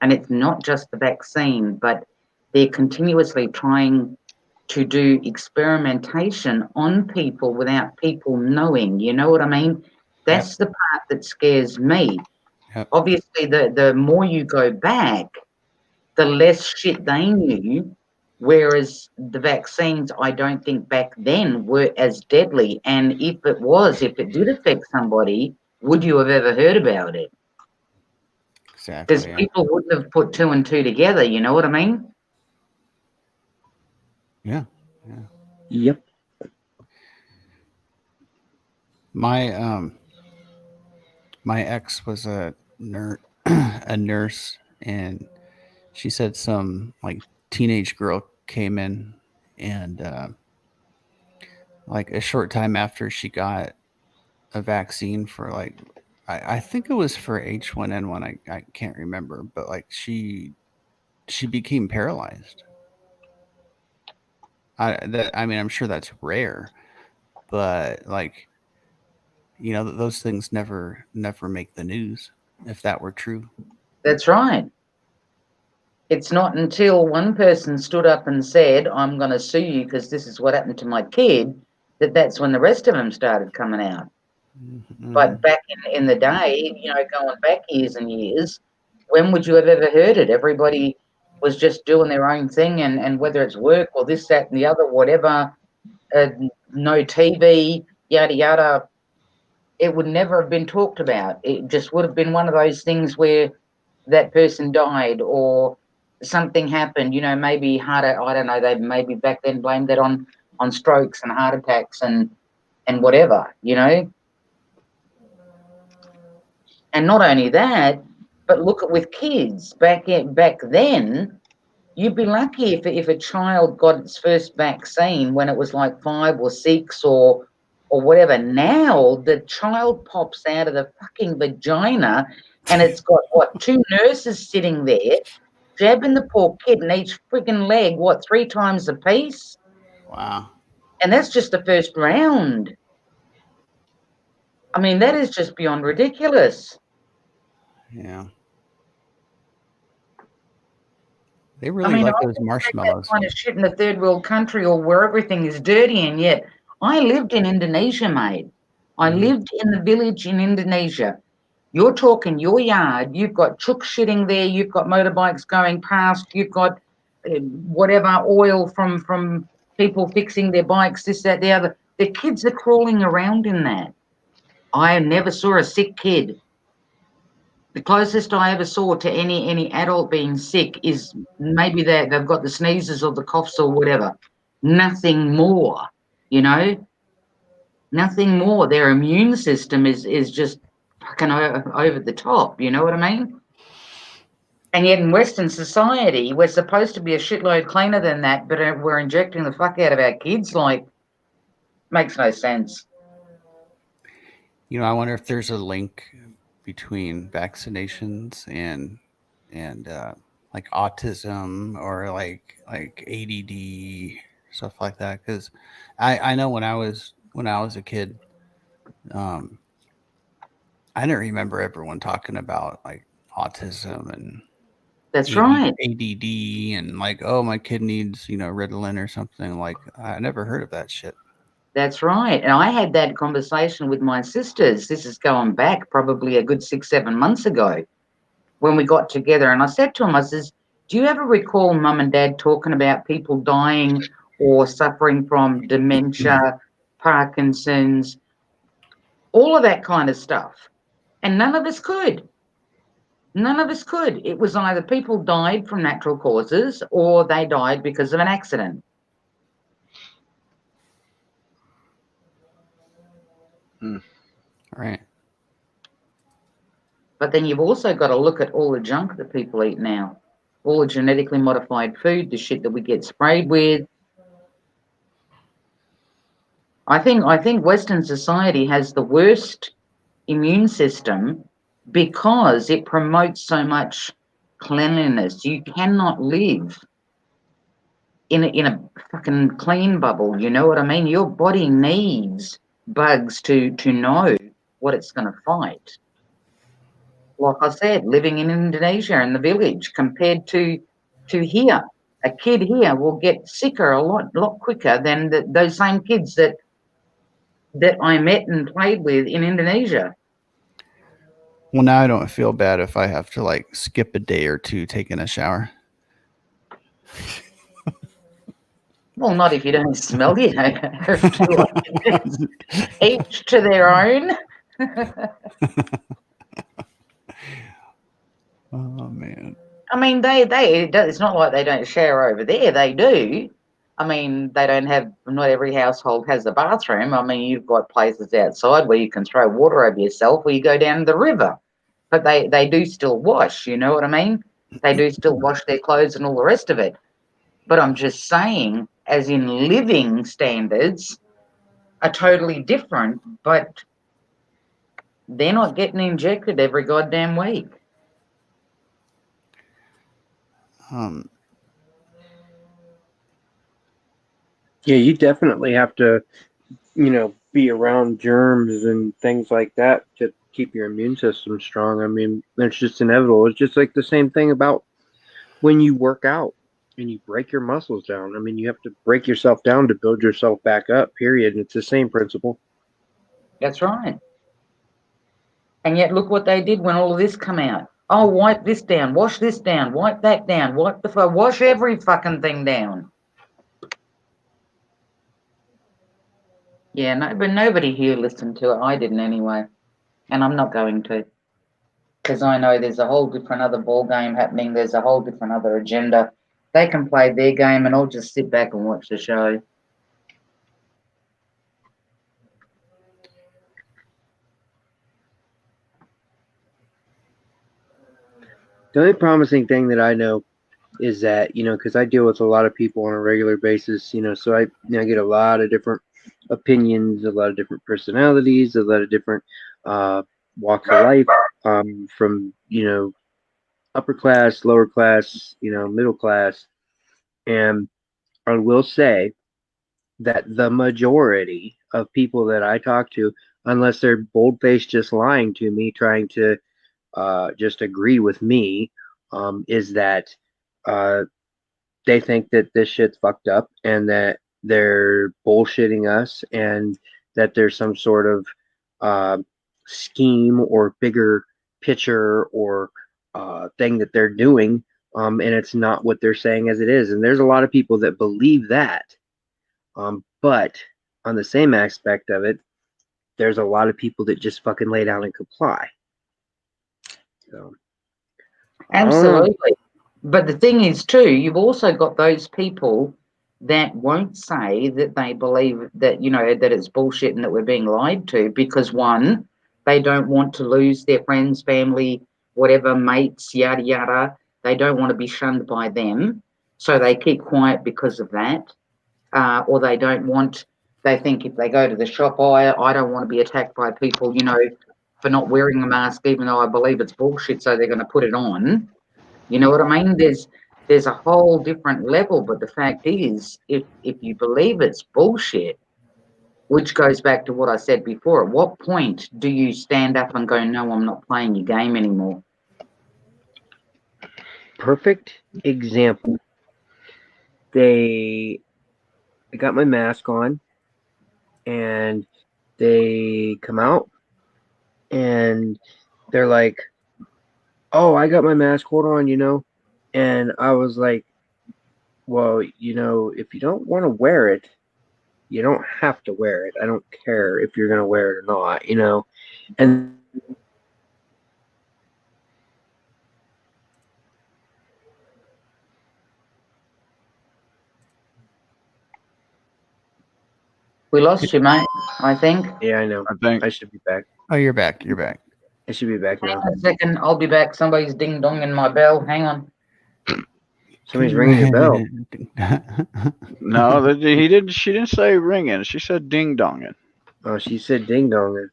And it's not just the vaccine, but they're continuously trying to do experimentation on people without people knowing. You know what I mean? That's the part that scares me. Yep. Obviously, the more you go back, the less shit they knew. Whereas the vaccines, I don't think back then were as deadly. And if it did affect somebody, would you have ever heard about it? Exactly. Because people wouldn't have put 2 and 2 together. You know what I mean? Yeah. Yep. My my ex was a nurse, and she said some like teenage girl came in, and like a short time after she got a vaccine for like I think it was for H1N1. I can't remember, but like she became paralyzed. I mean, I'm sure that's rare, but like, you know, those things never make the news if that were true. That's right. It's not until one person stood up and said, I'm going to sue you because this is what happened to my kid, that's when the rest of them started coming out. Mm-hmm. But back in the day, you know, going back years and years, when would you have ever heard it? Everybody was just doing their own thing, and whether it's work or this, that, and the other, whatever, no TV, yada, yada, it would never have been talked about. It just would have been one of those things where that person died or something happened, you know, maybe I don't know, they maybe back then blamed that on strokes and heart attacks and whatever, you know. And not only that, but look at with kids back then, you'd be lucky if a child got its first vaccine when it was like 5 or 6 or whatever. Now the child pops out of the fucking vagina and it's got what, 2 nurses sitting there jabbing the poor kid in each freaking leg, what, 3 times a piece? Wow. And that's just the first round. I mean, that is just beyond ridiculous. Yeah. They really like those marshmallows. That kind of shit in a third world country or where everything is dirty, and yet I lived in Indonesia, mate. I lived in the village in Indonesia. You're talking your yard, you've got chooks shitting there, you've got motorbikes going past, you've got whatever oil from people fixing their bikes, this, that, the other. The kids are crawling around in that. I never saw a sick kid. The closest I ever saw to any adult being sick is maybe they've got the sneezes or the coughs or whatever. Nothing more, you know? Nothing more. Their immune system is just fucking over the top, you know what I mean? And yet in Western society, we're supposed to be a shitload cleaner than that, but we're injecting the fuck out of our kids. Like, makes no sense. You know, I wonder if there's a link between vaccinations and like autism or like ADD, stuff like that. Because I know when I was a kid, I didn't remember everyone talking about like autism and That's right. ADD and like, oh, my kid needs, you know, Ritalin or something. Like, I never heard of that shit. That's right. And I had that conversation with my sisters. This is going back probably a good 6-7 months ago when we got together. And I said to them, I says, do you ever recall mum and dad talking about people dying or suffering from dementia, Parkinson's, all of that kind of stuff? And none of us could. None of us could. It was either people died from natural causes or they died because of an accident. Right. But then you've also got to look at all the junk that people eat now, all the genetically modified food, the shit that we get sprayed with. I think Western society has the worst immune system because it promotes so much cleanliness. You cannot live in a fucking clean bubble. You know what I mean? Your body needs bugs to know what it's going to fight. Like I said, living in Indonesia in the village compared to here, a kid here will get sicker a lot quicker than those same kids that I met and played with in Indonesia. Well, now I don't feel bad if I have to like skip a day or two taking a shower. Well, not if you don't smell it. Each to their own. Oh man. I mean, it's not like they don't shower over there. They do. I mean, they don't have, not every household has a bathroom. I mean, you've got places outside where you can throw water over yourself or you go down the river. But they do still wash, you know what I mean? They do still wash their clothes and all the rest of it. But I'm just saying, as in living standards are totally different, but they're not getting injected every goddamn week. Yeah, you definitely have to, be around germs and things like that to keep your immune system strong. I mean, it's just inevitable. It's just like the same thing about when you work out and you break your muscles down. I mean, you have to break yourself down to build yourself back up, period. And it's the same principle. That's right. And yet look what they did when all of this come out. Oh, wipe this down, wash this down, wipe that down, wash every fucking thing down. Yeah, no, but nobody here listened to it. I didn't anyway. And I'm not going to. Because I know there's a whole different other ball game happening. There's a whole different other agenda. They can play their game and I'll just sit back and watch the show. The only promising thing that I know is that, because I deal with a lot of people on a regular basis, so I get a lot of different opinions, a lot of different personalities, a lot of different walks of life, from, upper class, lower class, middle class. And I will say that the majority of people that I talk to, unless they're bold-faced just lying to me, trying to just agree with me, is that they think that this shit's fucked up and that they're bullshitting us and that there's some sort of scheme or bigger picture or thing that they're doing, and it's not what they're saying as it is. And there's a lot of people that believe that. But on the same aspect of it, there's a lot of people that just fucking lay down and comply. So, absolutely. But the thing is, too, you've also got those people that won't say that they believe that, that it's bullshit and that we're being lied to because, one, they don't want to lose their friends, family, whatever, mates, yada, yada. They don't want to be shunned by them. So they keep quiet because of that. Or they don't want, they think if they go to the shop, I don't want to be attacked by people, for not wearing a mask, even though I believe it's bullshit, so they're going to put it on. You know what I mean? There's a whole different level, but the fact is, if you believe it's bullshit, which goes back to what I said before, at what point do you stand up and go, no, I'm not playing your game anymore? Perfect example. I got my mask on, and they come out, and they're like, "Oh, I got my mask. Hold on, And I was like, "Well, if you don't want to wear it, you don't have to wear it. I don't care if you're gonna wear it or not, And We lost you, mate, I think. yeah, I know. I think. I should be back. Oh, you're back. You're back. I should be back Hang now. on a second. I'll be back. Somebody's ding-donging my bell. Hang on. Somebody's ringing your bell. No, he didn't. She didn't say ringing. She said ding donging. Oh, she said ding dong.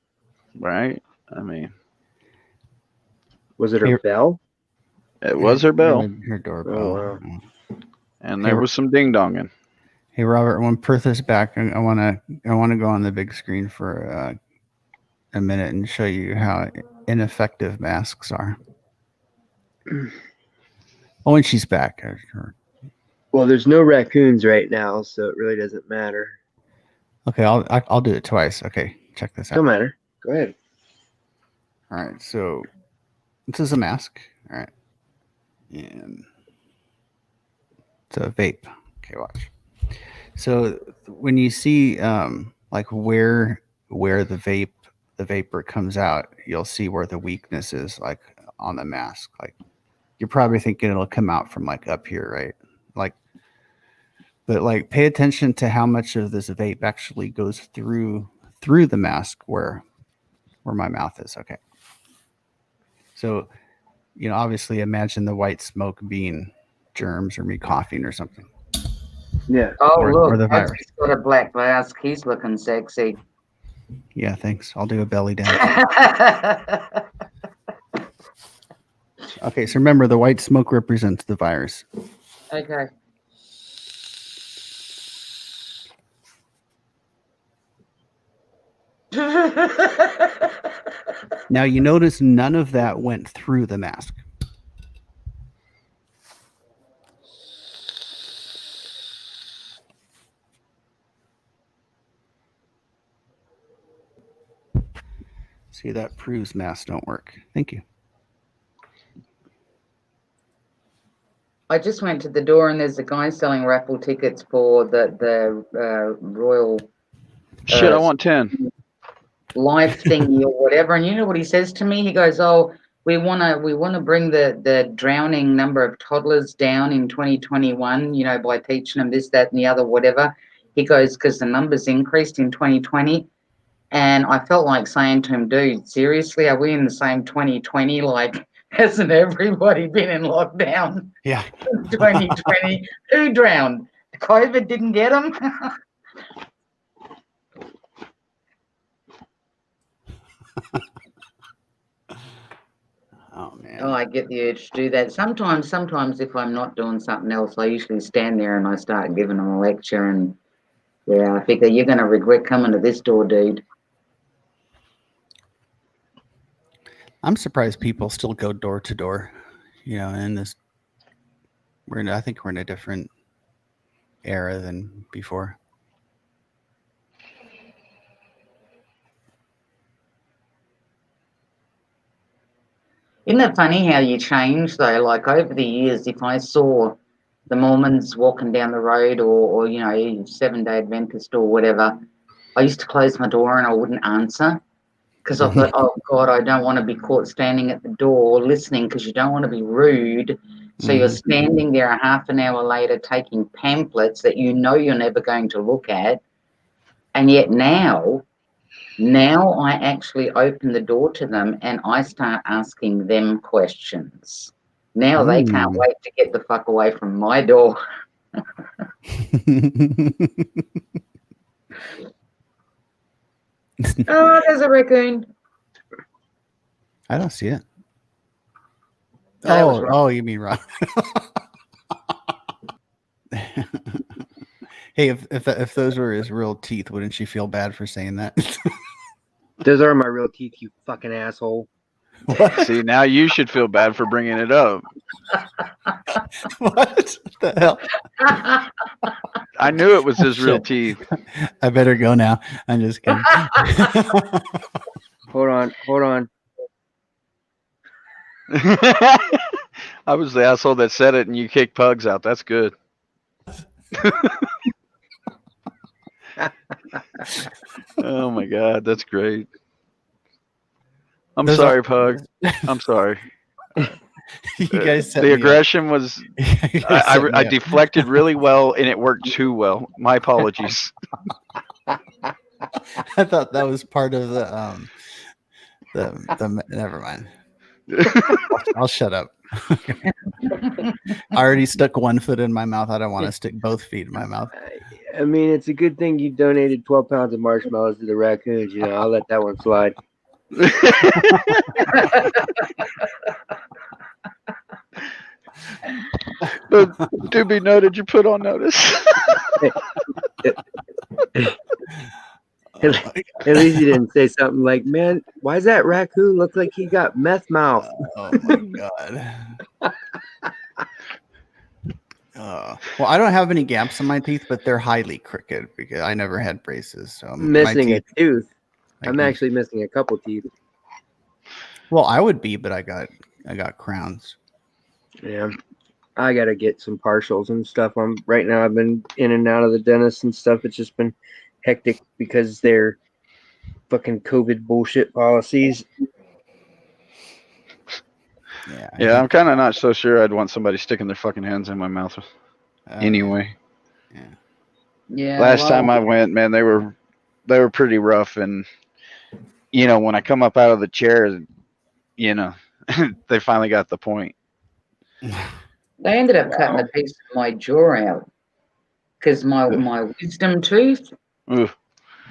Right? I mean, Was it her Hey, bell? it was her bell, Her doorbell. Oh, wow. and Hey, there was some ding donging. Hey Robert, when Perth is back, I wanna go on the big screen for a minute and show you how ineffective masks are. Oh, when she's back. Well, there's no raccoons right now, so it really doesn't matter. Okay, I'll do it twice. Okay, check this out. Don't matter. Go ahead. All right, so this is a mask. All right, and it's a vape. Okay, watch. So when you see like where the vapor comes out, you'll see where the weakness is, like on the mask. Like you're probably thinking it'll come out from like up here, right? But like pay attention to how much of this vape actually goes through the mask where my mouth is. Okay. So, obviously imagine the white smoke being germs or me coughing or something. Yeah. Oh, Or look, the virus. Patsy's got a black mask. He's looking sexy. Yeah, thanks. I'll do a belly dance. Okay, so remember the white smoke represents the virus. Okay. Now you notice none of that went through the mask. See, that proves masks don't work. Thank you. I just went to the door and there's a guy selling raffle tickets for the Royal Shit, I want 10. Life thingy or whatever. And you know what he says to me? He goes, "Oh, we wanna bring the drowning number of toddlers down in 2021. By teaching them this, that, and the other, whatever." He goes, "Because the numbers increased in 2020." And I felt like saying to him, "Dude, seriously, are we in the same 2020? Like, hasn't everybody been in lockdown?" Yeah. 2020. Who drowned? COVID didn't get them. Oh man. Oh, I get the urge to do that. Sometimes if I'm not doing something else, I usually stand there and I start giving them a lecture. And yeah, I figure you're going to regret coming to this door, dude. I'm surprised people still go door to door. In this, I think we're in a different era than before. Isn't it funny how you change though? Like over the years, if I saw the Mormons walking down the road or 7-Day Adventist or whatever, I used to close my door and I wouldn't answer because I thought, oh God, I don't want to be caught standing at the door listening because you don't want to be rude. So you're standing there a half an hour later taking pamphlets that you're never going to look at. And yet now I actually open the door to them and I start asking them questions. Now they can't wait to get the fuck away from my door. Oh, there's a raccoon. I don't see it. Oh, Oh, you mean Rob? Hey, if those were his real teeth, wouldn't you feel bad for saying that? Those are my real teeth, you fucking asshole. See, now you should feel bad for bringing it up. What the hell? I knew it was his real teeth. I better go now. I'm just kidding. Hold on. I was the asshole that said it and you kicked Pugs out. That's good. Oh my God, that's great. I'm sorry, Pug. I'm sorry. You guys set the me aggression was I up. deflected really well and it worked too well. My apologies. I thought that was part of the never mind. I'll shut up. I already stuck one foot in my mouth. I don't want to stick both feet in my mouth. I mean, it's a good thing you donated 12 pounds of marshmallows to the raccoons. You know, I'll let that one slide. But to be noted, you put on notice. At least you didn't say something like, "Man, why does that raccoon look like he got meth mouth?" Oh my god. Well, I don't have any gaps in my teeth, but they're highly crooked because I never had braces. So Missing a tooth. Like, I'm actually missing a couple teeth. Well, I would be, but I got crowns. Yeah, I gotta get some partials and stuff. Right now. I've been in and out of the dentist and stuff. It's just been hectic because they're fucking COVID bullshit policies. Yeah, I'm kind of not so sure I'd want somebody sticking their fucking hands in my mouth. Anyway. Yeah. Last time I went, man, they were pretty rough, and you know, when I come up out of the chair, you know, they finally got the point. They ended up cutting a piece of my jaw out because my wisdom tooth, Oof.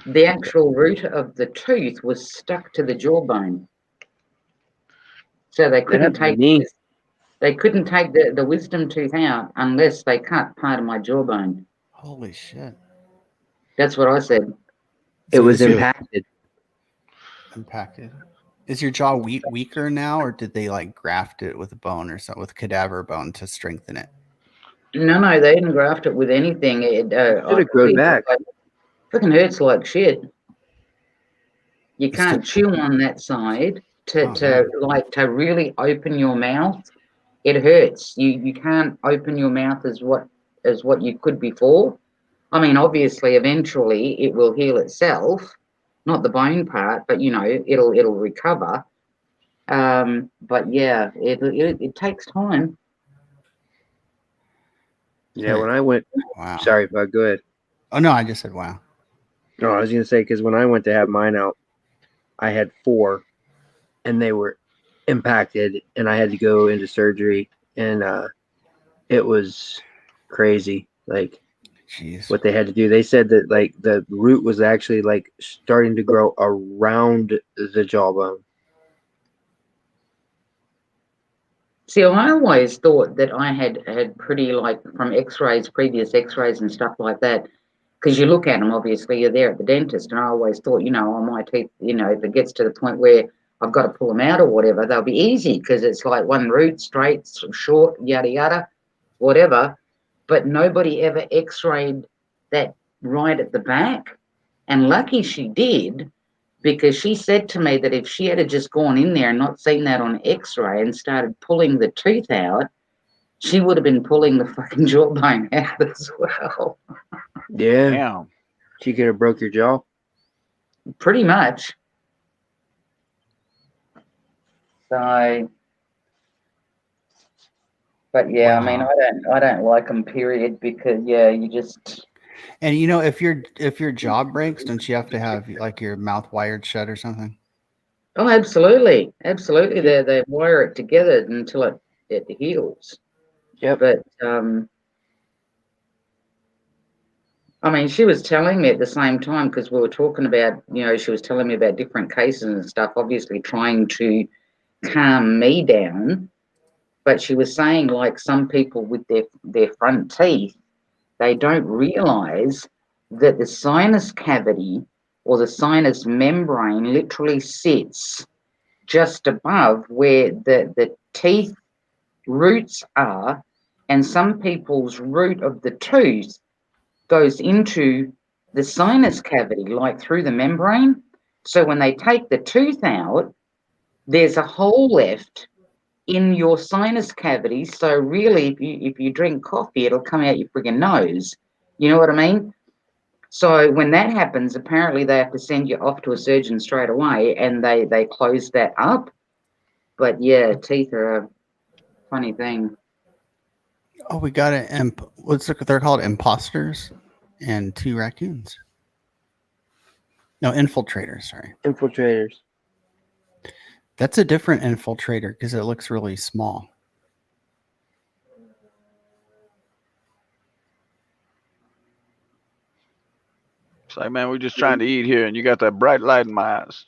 the actual root of the tooth was stuck to the jawbone, so they couldn't take the wisdom tooth out unless they cut part of my jawbone. Holy shit! That's what I said. It was impacted. Impacted. Is your jaw weaker now, or did they like graft it with a bone or something, with cadaver bone to strengthen it? No, they didn't graft it with anything. It should have grown back. Fucking hurts like shit. You can't chew on that side to really open your mouth. It hurts. You can't open your mouth as what you could before. I mean, obviously, eventually it will heal itself, not the bone part, but you know, it'll recover. But yeah, it takes time. Yeah, when I went. Wow. Sorry, bud. Go ahead. Oh no, I just said wow. No, I was gonna say because when I went to have mine out, I had 4, and they were impacted, and I had to go into surgery, and it was crazy. Like, jeez, what they had to do. They said that like the root was actually like starting to grow around the jawbone. See, I always thought that I had pretty, like, from X-rays, previous X-rays and stuff like that, because you look at them, obviously, you're there at the dentist, and I always thought, you know, on my teeth, you know, if it gets to the point where I've got to pull them out or whatever, they'll be easy because it's like one root, straight, short, yada, yada, whatever. But nobody ever X-rayed that right at the back, and lucky she did, because she said to me that if she had just gone in there and not seen that on X-ray and started pulling the tooth out, she would have been pulling the fucking jawbone out as well. Yeah. Damn. She could have broke your jaw. Pretty much. So, but yeah, wow. I mean, I don't like them, period, because yeah, you just. And you know, if your jaw breaks, don't you have to have like your mouth wired shut or something? Oh, absolutely, absolutely. They wire it together until it heals. Yeah, but I mean, she was telling me at the same time, because we were talking about, you know, she was telling me about different cases and stuff, obviously trying to calm me down. But she was saying, like, some people with their front teeth, they don't realize that the sinus cavity or the sinus membrane literally sits just above where the teeth roots are, and some people's root of the tooth goes into the sinus cavity, like through the membrane. So when they take the tooth out, there's a hole left in your sinus cavity. So really, if you drink coffee, it'll come out your friggin' nose. You know what I mean? So when that happens, apparently they have to send you off to a surgeon straight away, and they close that up. But yeah, teeth are a funny thing. Oh, we got it. They're called imposters and 2 raccoons. No, infiltrators. Sorry, infiltrators. That's a different infiltrator because it looks really small. It's like, man, we're just trying to eat here, and you got that bright light in my eyes.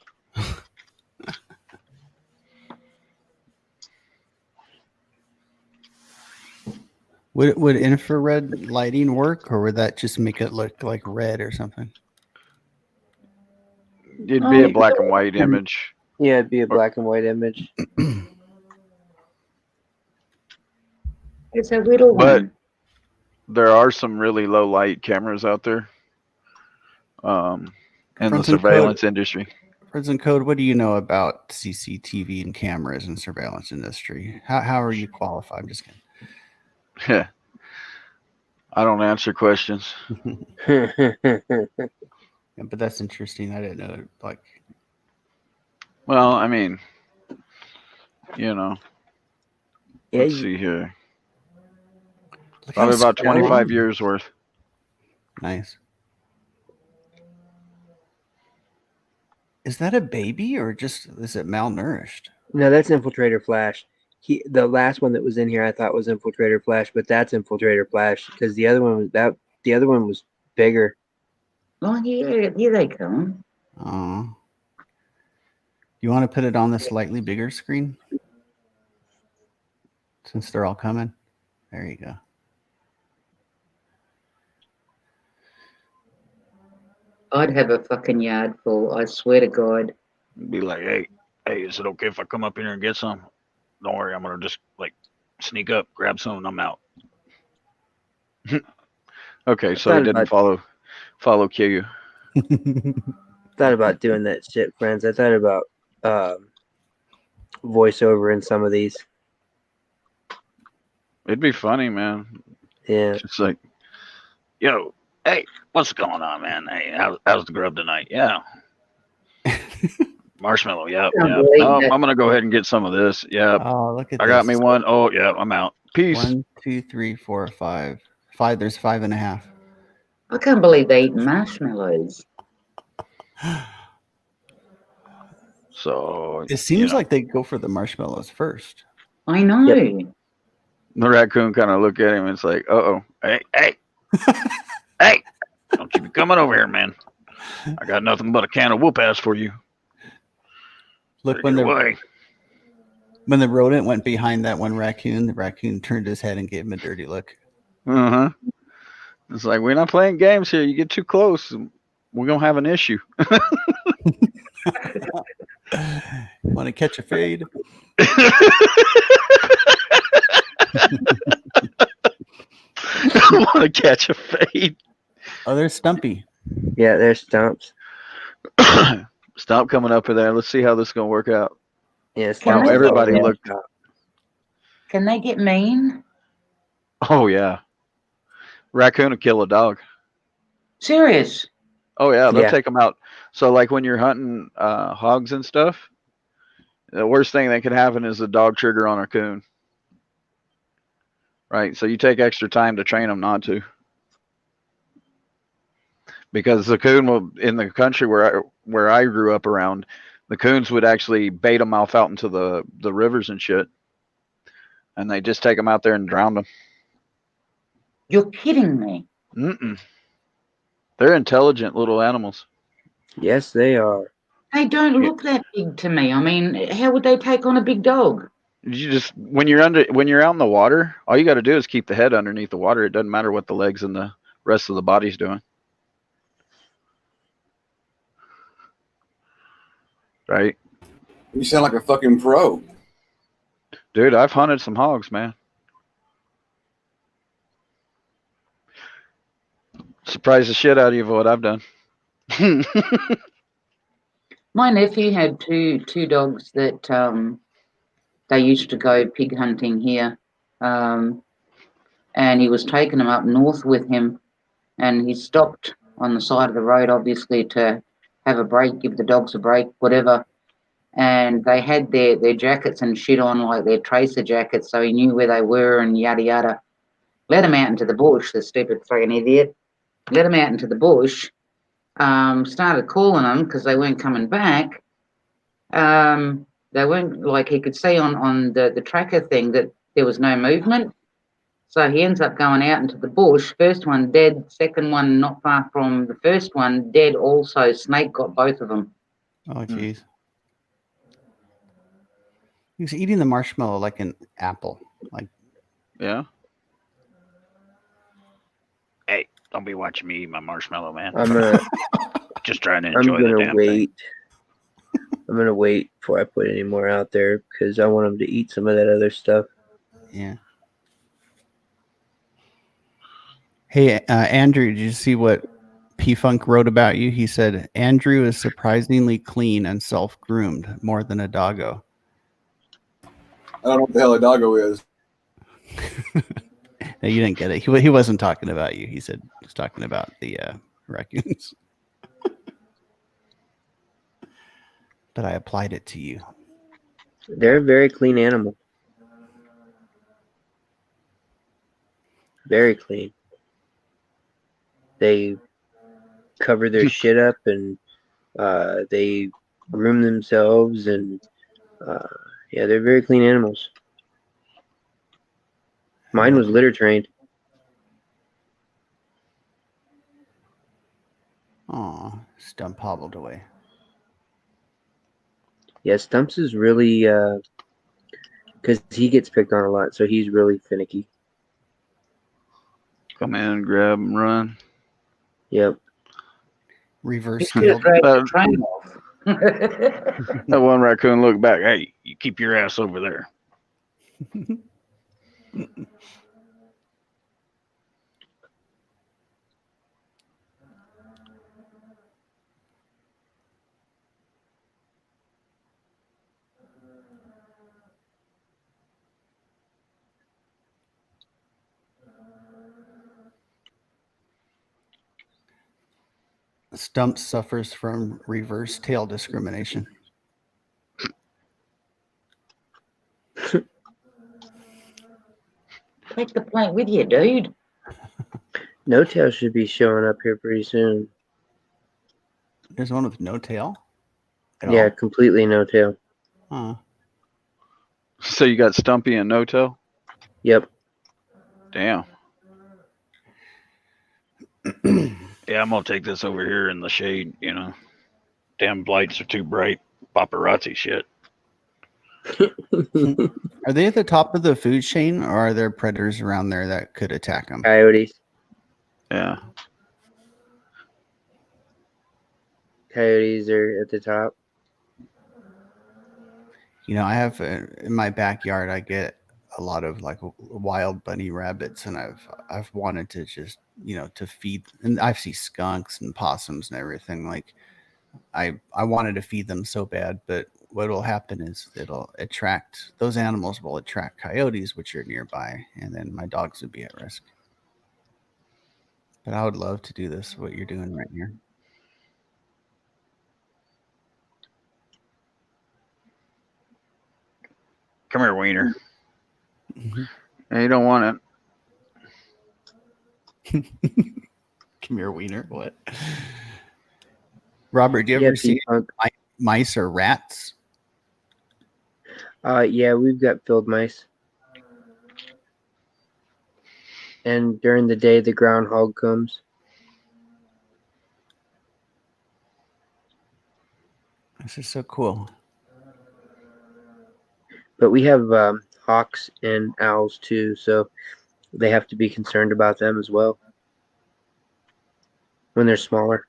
Would infrared lighting work, or would that just make it look like red or something? It'd be a black and white image. Yeah, it'd be a black and white image. It's a little But one. there are some really low light cameras out there in the Friends and surveillance industry. Friends and Code, what do you know about CCTV and cameras and surveillance industry? How are you qualified? I'm just kidding. Yeah. I don't answer questions. Yeah, but that's interesting. I didn't know. Like, Well, I mean, you know, Yeah, let's see here. look Probably how about small. 25 years worth. Nice. Is that a baby or just is it malnourished? no, that's Infiltrator Flash. The last one that was in here, I thought was Infiltrator Flash, but that's Infiltrator Flash because the other one was bigger. Oh, here they come. Oh. You want to put it on the slightly bigger screen? Since they're all coming. There you go. I'd have a fucking yard full. I swear to God. Be like, hey, is it okay if I come up here and get some? Don't worry, I'm gonna just like sneak up, grab some, and I'm out. Okay, so he didn't follow Q. Thought about doing that shit, friends. I thought about voiceover in some of these. It'd be funny, man. Yeah. Just like, yo, hey, what's going on, man? Hey, how's the grub tonight? Yeah. Marshmallow, yep. Oh, I'm gonna go ahead and get some of this. Yep. Oh, look at I this. got me one. Oh, yeah, I'm out. Peace. 1, 2, 3, 4, 5. 5. There's 5.5. I can't believe they eat marshmallows. So It seems like they go for the marshmallows first. I know. Yep. The raccoon kind of look at him and it's like, uh-oh. Hey, hey, don't you be coming over here, man. I got nothing but a can of whoop ass for you. Look, when the rodent went behind that one raccoon, the raccoon turned his head and gave him a dirty look. Uh-huh. It's like, we're not playing games here. You get too close, we're going to have an issue. Want to catch a fade? Want to catch a fade? Oh, there's Stumpy. Yeah, there's Stumps. Stomp coming up in there. Let's see how this is going to work out. Yeah, Wow, everybody looked. Can they get mean? Oh, yeah. Raccoon will kill a dog. Serious? Oh, yeah. They'll take them out. So, like when you're hunting hogs and stuff, the worst thing that could happen is a dog trigger on a coon. Right? So you take extra time to train them not to. Because the coon will, in the country where I grew up around, the coons would actually bait them off out into the rivers and shit. And they just take them out there and drown them. You're kidding me. Mm-mm. They're intelligent little animals. Yes, they are. They don't look that big to me. I mean, how would they take on a big dog? You just when you're out in the water, all you got to do is keep the head underneath the water. It doesn't matter what the legs and the rest of the body's doing. Right? You sound like a fucking pro. Dude, I've hunted some hogs, man. Surprised the shit out of you for what I've done. My nephew had two dogs that they used to go pig hunting here, and he was taking them up north with him, and he stopped on the side of the road, obviously, to have a break, give the dogs a break, whatever. And they had their jackets and shit on, like their tracer jackets, so he knew where they were and yada yada. Let him out into the bush, the stupid fucking idiot. Let him out into the bush. Started calling them because they weren't coming back. The They weren't like he could see on the tracker thing that there was no movement. So he ends up going out into the bush. First one dead, second one not far from the first one dead also. Snake got both of them. Oh, jeez. He was eating the marshmallow like an apple. Like, Yeah. Hey, don't be watching me eat my marshmallow, man. I'm gonna Just trying to I'm enjoy the gonna damn thing. wait. I'm gonna wait before I put any more out there because I want him to eat some of that other stuff. yeah. Hey, Andrew, did you see what P-Funk wrote about you? He said, Andrew is surprisingly clean and self-groomed, more than a doggo. I don't know what the hell a doggo is. No, you didn't get it. He wasn't talking about you. He said he was talking about the raccoons. But I applied it to you. They're a very clean animal. Very clean. They cover their shit up and they groom themselves and yeah, they're very clean animals. Mine was litter trained. Aw, Stump hobbled away. Yeah, Stumps is really because he gets picked on a lot, so he's really finicky. Come in, grab, and run. Yep. Reverse He could have tailed. dragged the train off. That one raccoon looked back. Hey, you keep your ass over there. Stump suffers from reverse tail discrimination. Take the plate with you, dude. No Tail should be showing up here pretty soon. There's one with no tail? At Yeah, all? completely no tail. Huh. So you got Stumpy and No Tail? Yep. Damn. Yeah, I'm gonna take this over here in the shade, you know. Damn lights are too bright. Paparazzi shit. Are they at the top of the food chain, or are there predators around there that could attack them? Coyotes. Yeah. Coyotes are at the top. You know, I have in my backyard, I get a lot of like wild bunny rabbits, and I've wanted to just, you know, to feed, and I've seen skunks and possums and everything. Like I wanted to feed them so bad, but what will happen is those animals will attract coyotes, which are nearby, and then my dogs would be at risk. But I would love to do this, what you're doing right here. Come here, Wiener. Yeah, you don't want Come here, Wiener. What? Robert, do you Yeah, ever see P-Funk. mice or rats? Yeah, we've got field mice. And during the day, the groundhog comes. This is so cool. But we have hawks and owls too, so they have to be concerned about them as well when they're smaller.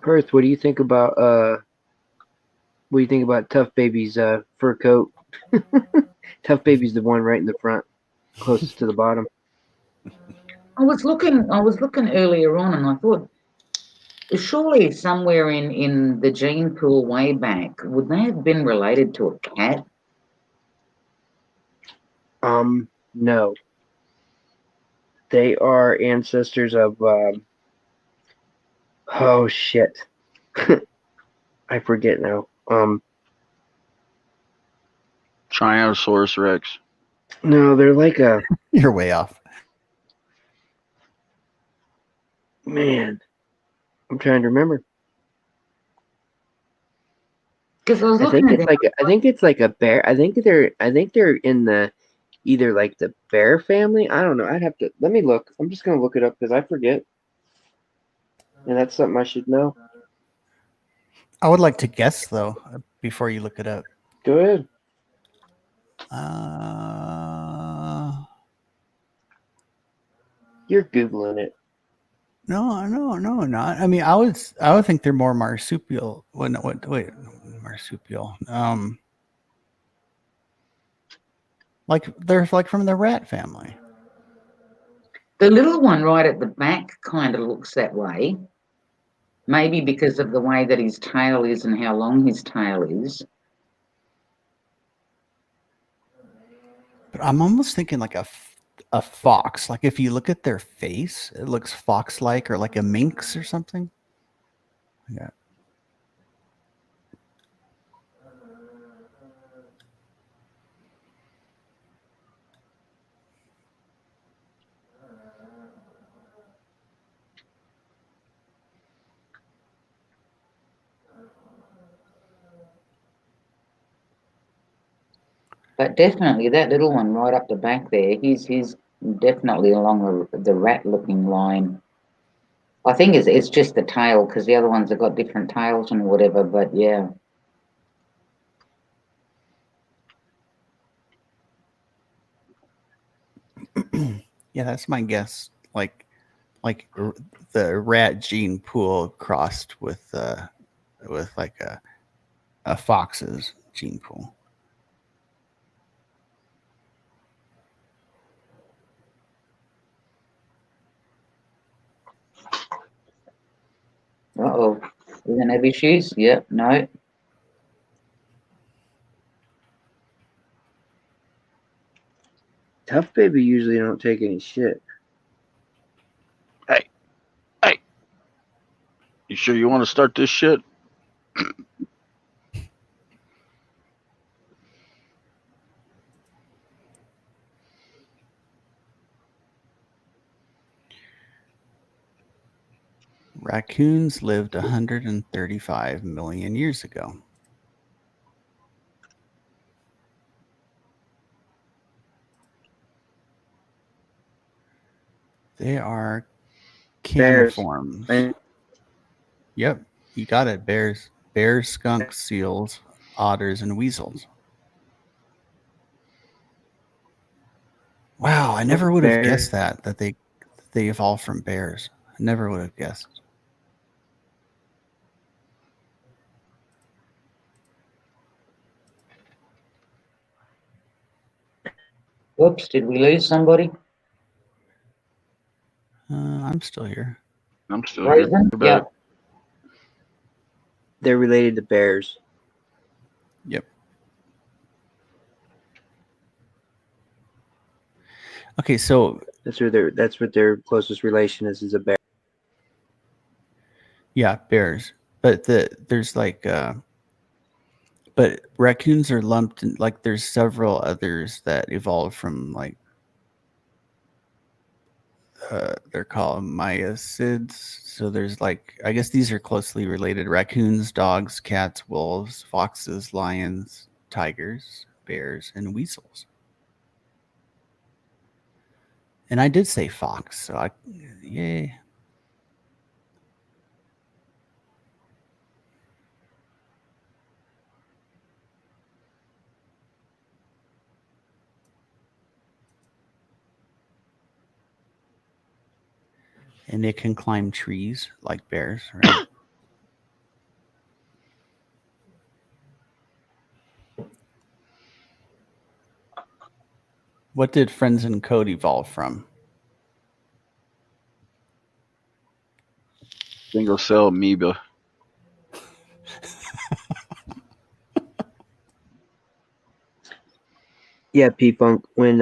Perth, what do you think about Tough Baby's fur coat? Tough Baby's the one right in the front, closest to the bottom. I was looking earlier on, and I thought, surely somewhere in the gene pool way back, would they have been related to a cat? No. They are ancestors of oh shit. I forget now. Tyrannosaurus Rex. No, they're like a You're way off. man. I'm trying to remember. Because I was I looking think at it's it. like I think it's like a bear. I think they're in the either like the bear family. I don't know. I'd have to let me look. I'm just gonna look it up because I forget, and that's something I should know. I would like to guess though before you look it up. Go ahead. You're googling it. No, not. I mean, I would think they're more marsupial. Wait, marsupial. Like they're like from the rat family. The little one right at the back kind of looks that way. Maybe because of the way that his tail is and how long his tail is. But I'm almost thinking like a fox. Like if you look at their face, it looks fox-like or like a minx or something. Yeah. But definitely that little one right up the back there, he's definitely along the rat-looking line. I think it's just the tail because the other ones have got different tails and whatever. But yeah, Yeah, that's my guess. Like the rat gene pool crossed with like a fox's gene pool. uh-oh. We're gonna have issues? Yep, no. Tough baby usually don't take any shit. Hey, you sure you want to start this shit? Raccoons lived 135 million years ago. They are caniforms. Bears. Yep, you got it. Bears, skunks, seals, otters, and weasels. Wow, I never would have guessed that they evolved from bears. I never would have guessed. Whoops, did we lose somebody? I'm still here. I'm still here. Yeah. They're related to bears. Yep. Okay, so that's what their closest relation is a bear. Yeah, bears. But there's like but raccoons are lumped in, like there's several others that evolved from like they're called myocids. So there's like I guess these are closely related: raccoons, dogs, cats, wolves, foxes, lions, tigers, bears, and weasels. And I did say fox, so yay. And it can climb trees like bears, right? What did Friends and Code evolve from? Single cell amoeba. Yeah, P-Funk. When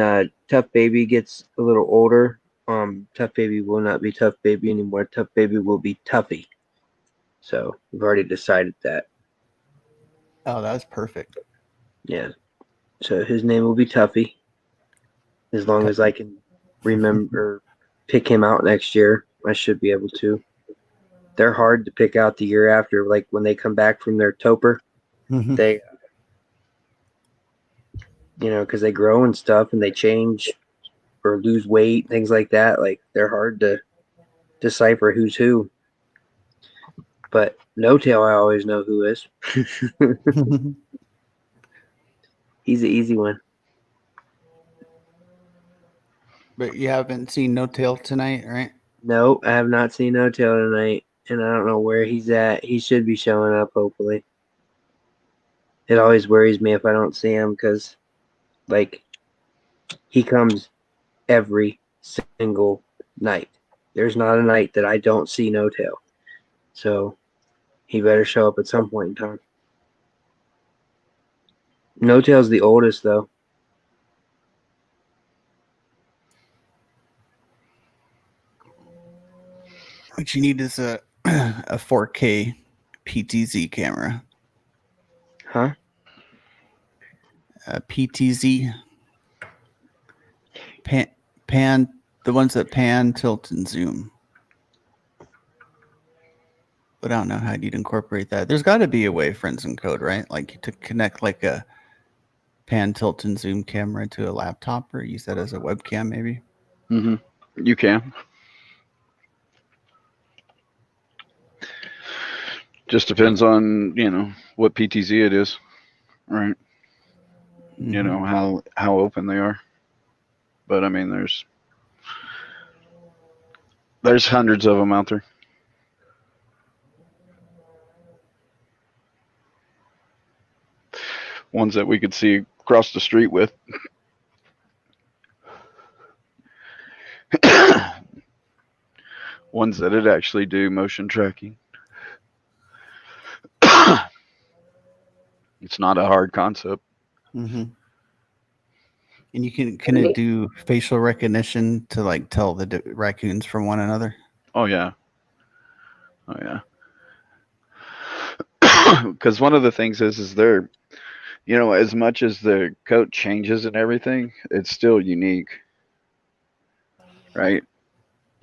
Tough Baby gets a little older, Tough Baby will not be Tough Baby anymore. Tough Baby will be Tuffy. So we've already decided that. Oh, that was perfect. Yeah. So his name will be Tuffy. As long as I can remember pick him out next year, I should be able to. They're hard to pick out the year after, like when they come back from their toper. Mhm. They, because they grow and stuff, and they change or lose weight, things like that. Like they're hard to decipher who's who. But No Tail, I always know who is. He's an easy one. But you haven't seen No Tail tonight, right? No, I have not seen No Tail tonight, and I don't know where he's at. He should be showing up, hopefully. It always worries me if I don't see him because, like, he comes every single night. There's not a night that I don't see No Tail. So he better show up at some point in time. No Tail's the oldest, though. What you need is a 4K PTZ camera. Huh? PTZ pan, the ones that pan, tilt, and zoom. But I don't know how you'd incorporate that. There's got to be a way, friends in code, right? Like to connect like a pan, tilt, and zoom camera to a laptop, or use that as a webcam, maybe. Mm-hmm. You can. Just depends on what PTZ it is, right? Mm-hmm. How open they are. But I mean, there's hundreds of them out there. Ones that we could see across the street with. Ones that it actually do motion tracking. It's not a hard concept. Mm-hmm. And you can it do facial recognition to like tell the raccoons from one another? Oh yeah. Because one of the things is they're, as much as the coat changes and everything, it's still unique, right?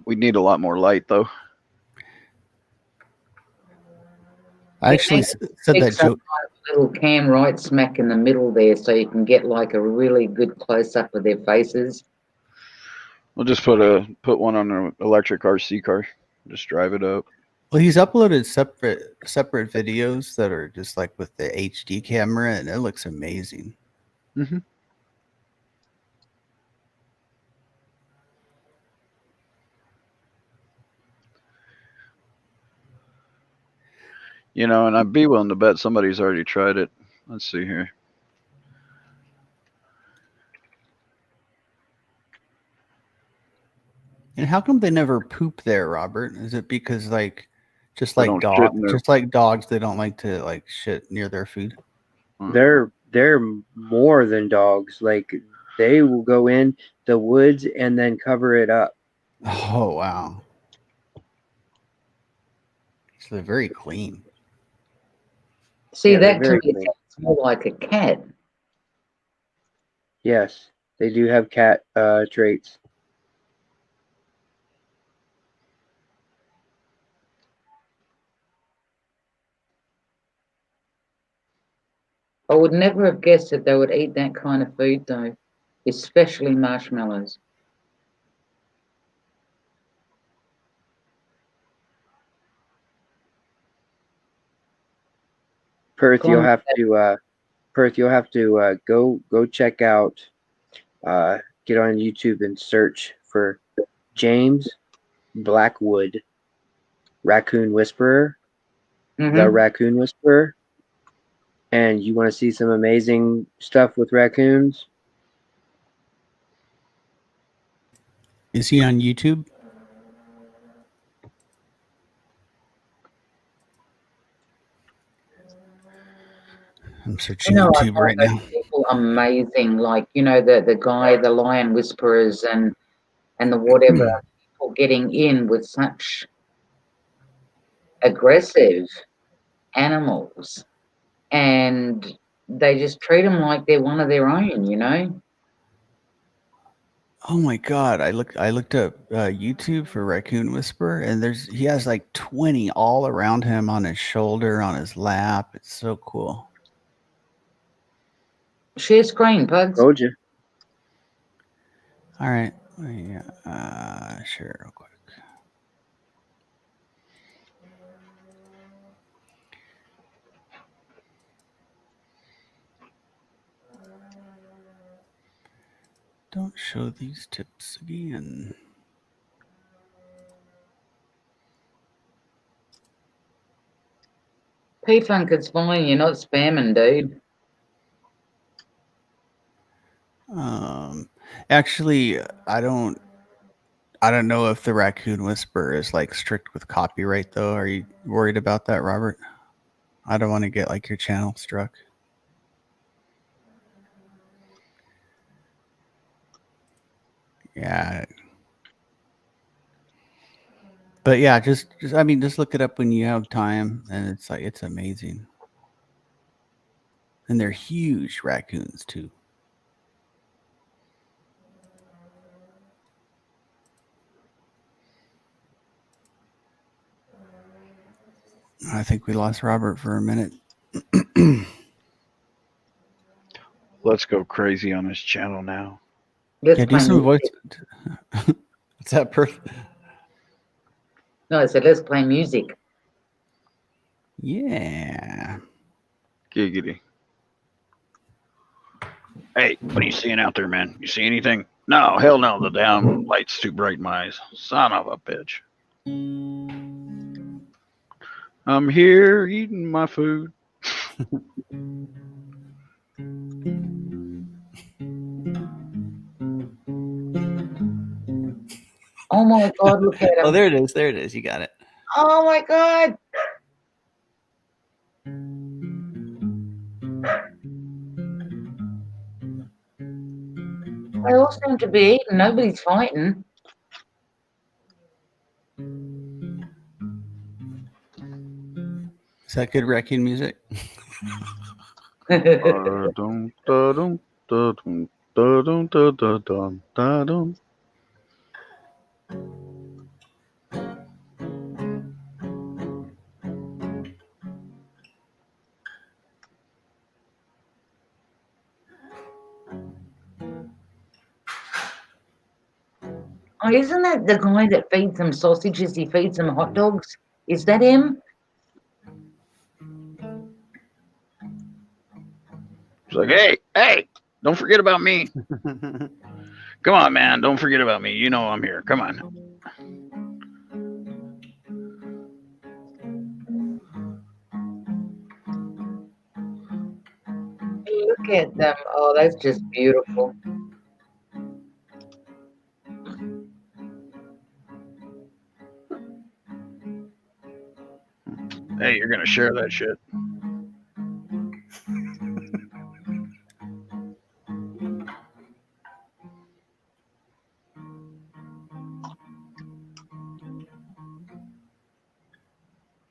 We need a lot more light though. I actually said that joke. Little cam right smack in the middle there, so you can get like a really good close up of their faces. We'll just put one on an electric RC car. Just drive it up. Well, he's uploaded separate videos that are just like with the HD camera, and it looks amazing. Mm-hmm. And I'd be willing to bet somebody's already tried it. Let's see here. And how come they never poop there, Robert? Is it because just They like don't shit in dogs, they don't like to like shit near their food? They're more than dogs. Like they will go in the woods and then cover it up. Oh wow! So they're very clean. See, Yeah, that they're to very me clean. sounds more like a cat. Yes, they do have cat traits. I would never have guessed that they would eat that kind of food, though, especially marshmallows. Perth, you'll have to go check out, get on YouTube and search for James Blackwood, Raccoon Whisperer, the Raccoon Whisperer, and you want to see some amazing stuff with raccoons. Is he on YouTube? I'm searching YouTube right now. People amazing, like the guy, the lion whisperers, and the whatever people getting in with such aggressive animals, and they just treat them like they're one of their own, you know. Oh my god! I looked up YouTube for Raccoon Whisperer, and he has like 20 all around him, on his shoulder, on his lap. It's so cool. Share screen, Pugs. Told you. All right, share real quick. Don't show these tips again. P-Funk, it's fine. You're not spamming, dude. Actually, I don't know if the Raccoon Whisperer is like strict with copyright though. Are you worried about that, Robert? I don't want to get like your channel struck. Yeah. But yeah, just look it up when you have time, and it's amazing. And they're huge raccoons too. I think we lost Robert for a minute. Let's go crazy on his channel now. Let's Yeah, do play some voice. music. What's that, Perth? No, I said let's play music. Yeah. Giggity. Hey, what are you seeing out there, man? You see anything? No, hell no. The damn light's too bright in my eyes. Son of a bitch. I'm here eating my food. Oh my god, look at him. Oh, there it is. There it is. You got it. Oh my god. They all seem to be eating. Nobody's fighting. Is that good raccoon music? Da-dum, da-dum, da-dum, da-dum, da-da-dum, da-dum. Oh, isn't that the guy that feeds them sausages? He feeds them hot dogs. Is that him? It's like, hey, don't forget about me. Come on, man. Don't forget about me. You know I'm here. Come on. Look at them. Oh, that's just beautiful. Hey, you're going to share that shit.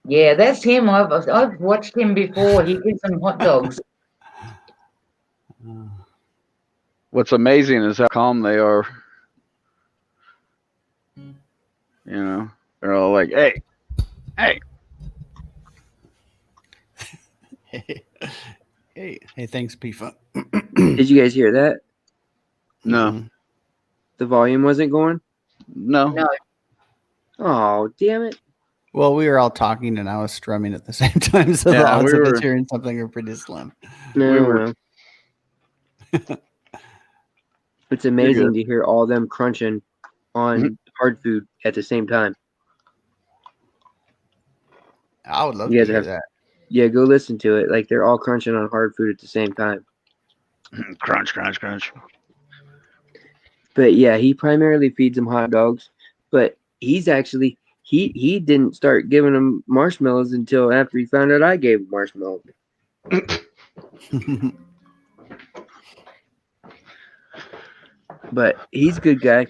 Yeah, that's him. I've watched him before. He gives them hot dogs. What's amazing is how calm they are. You know, they're all like, hey. Hey, thanks, P-Funk. Did you guys hear that? No. The volume wasn't going? No. No. Oh, damn it. Well, we were all talking and I was strumming at the same time, so the Yeah, odds we of were- us hearing something are pretty slim. No, We were- well. It's amazing to hear all them crunching on hard food at the same time. I would love You to guys hear have- that. Yeah, go listen to it. Like they're all crunching on hard food at the same time. Crunch, crunch, crunch. But yeah, he primarily feeds them hot dogs. But he's actually he didn't start giving them marshmallows until after he found out I gave him marshmallows. But he's a good guy.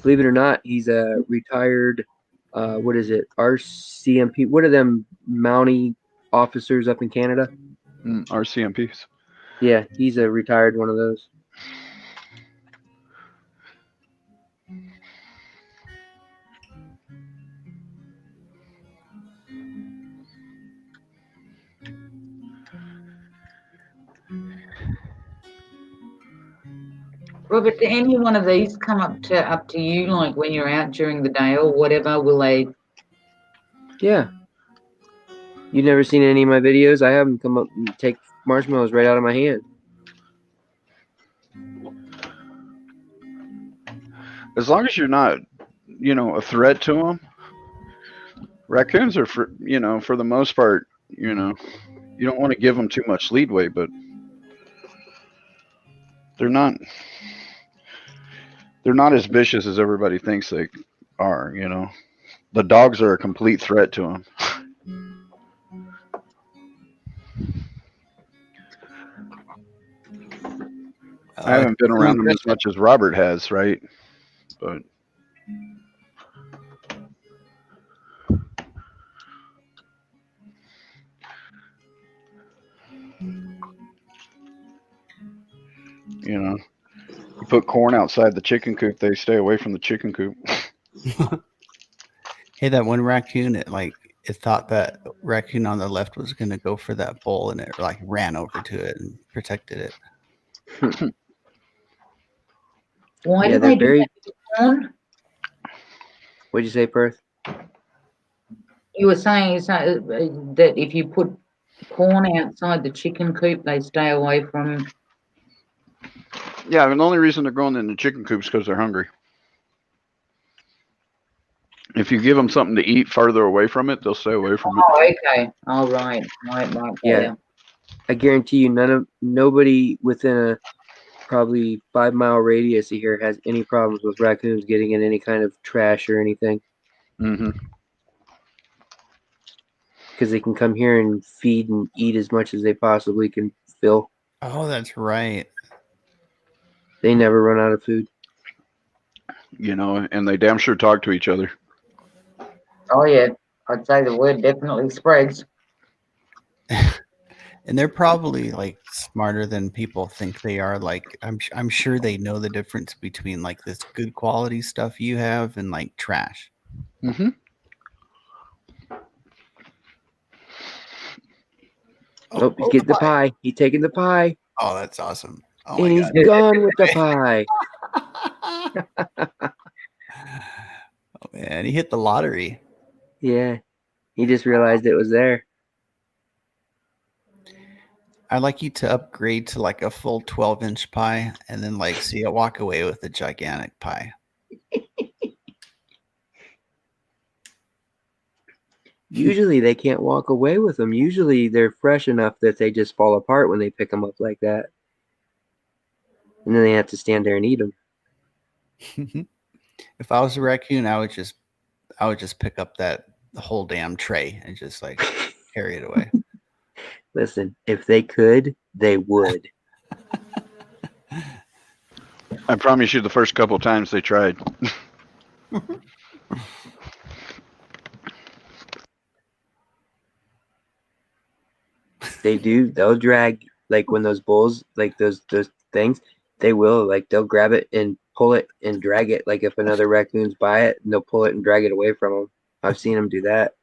Believe it or not, he's a retired what is it? RCMP. What are them Mountie officers up in Canada? RCMPs. Yeah, he's a retired one of those. Robert, do any one of these come up to you, like when you're out during the day or whatever? Will they? Yeah. You never seen any of my videos? I have them come up and take marshmallows right out of my hand. As long as you're not, a threat to them. Raccoons are for the most part, you don't want to give them too much leadway, but they're not as vicious as everybody thinks they are. The dogs are a complete threat to them. I haven't been around them as much as Robert has, right? But you put corn outside the chicken coop, they stay away from the chicken coop. Hey, that one raccoon, it thought that raccoon on the left was going to go for that bowl, and it ran over to it and protected it. Why do they do that with corn? What'd you say, Perth? You were saying that if you put corn outside the chicken coop, they stay away from. Yeah, and the only reason they're going in the chicken coop is because they're hungry. If you give them something to eat farther away from it, they'll stay away from it. Oh, okay. Oh, right. Yeah. I guarantee you, nobody within a probably 5-mile radius of here has any problems with raccoons getting in any kind of trash or anything. Mm-hmm. Because they can come here and feed and eat as much as they possibly can fill. Oh, that's right. They never run out of food. And they damn sure talk to each other. Oh, yeah. I'd say the word definitely spreads. And they're probably smarter than people think they are. I'm sure they know the difference between this good quality stuff you have and trash. Mm-hmm. Oh, he's getting the pie. He's taking the pie. Oh, that's awesome. Oh, and he's gone with the pie. Oh, man, he hit the lottery. Yeah. He just realized it was there. I'd like you to upgrade to a full 12-inch pie and then see it walk away with a gigantic pie. Usually they can't walk away with them. Usually they're fresh enough that they just fall apart when they pick them up like that. And then they have to stand there and eat them. If I was a raccoon, I would just pick up the whole damn tray and just carry it away. Listen, if they could, they would. I promise you, the first couple times they tried. They do. They'll drag when those bulls those things. They will they'll grab it and pull it and drag it. If another raccoon's by it, and they'll pull it and drag it away from them. I've seen them do that.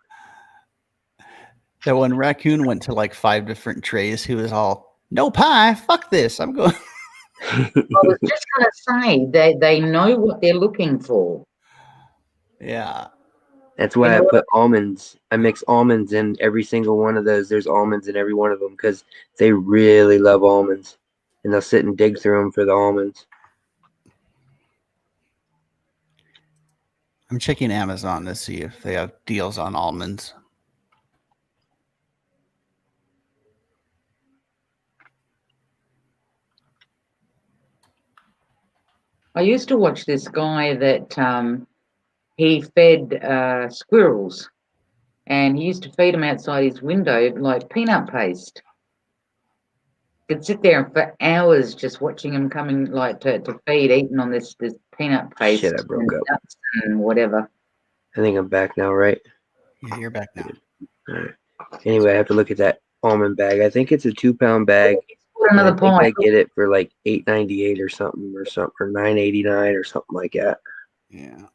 That one raccoon went to 5 different trays. He was all, no pie, fuck this, I'm going. I was just going to say, they know what they're looking for. Yeah. That's why I put almonds. I mix almonds in every single one of those. There's almonds in every one of them because they really love almonds. And they'll sit and dig through them for the almonds. I'm checking Amazon to see if they have deals on almonds. I used to watch this guy that he fed squirrels, and he used to feed them outside his window like peanut paste. Could sit there for hours just watching him coming to feed, eating on this peanut paste. Shit, I broke up. Nuts and whatever. I think I'm back now, right? Yeah, you're back now. All right. Anyway, I have to look at that almond bag. I think it's a 2-pound bag. Put And I another think I pint. get it for like $8.98 or something, or $9.89 or something like that. Yeah.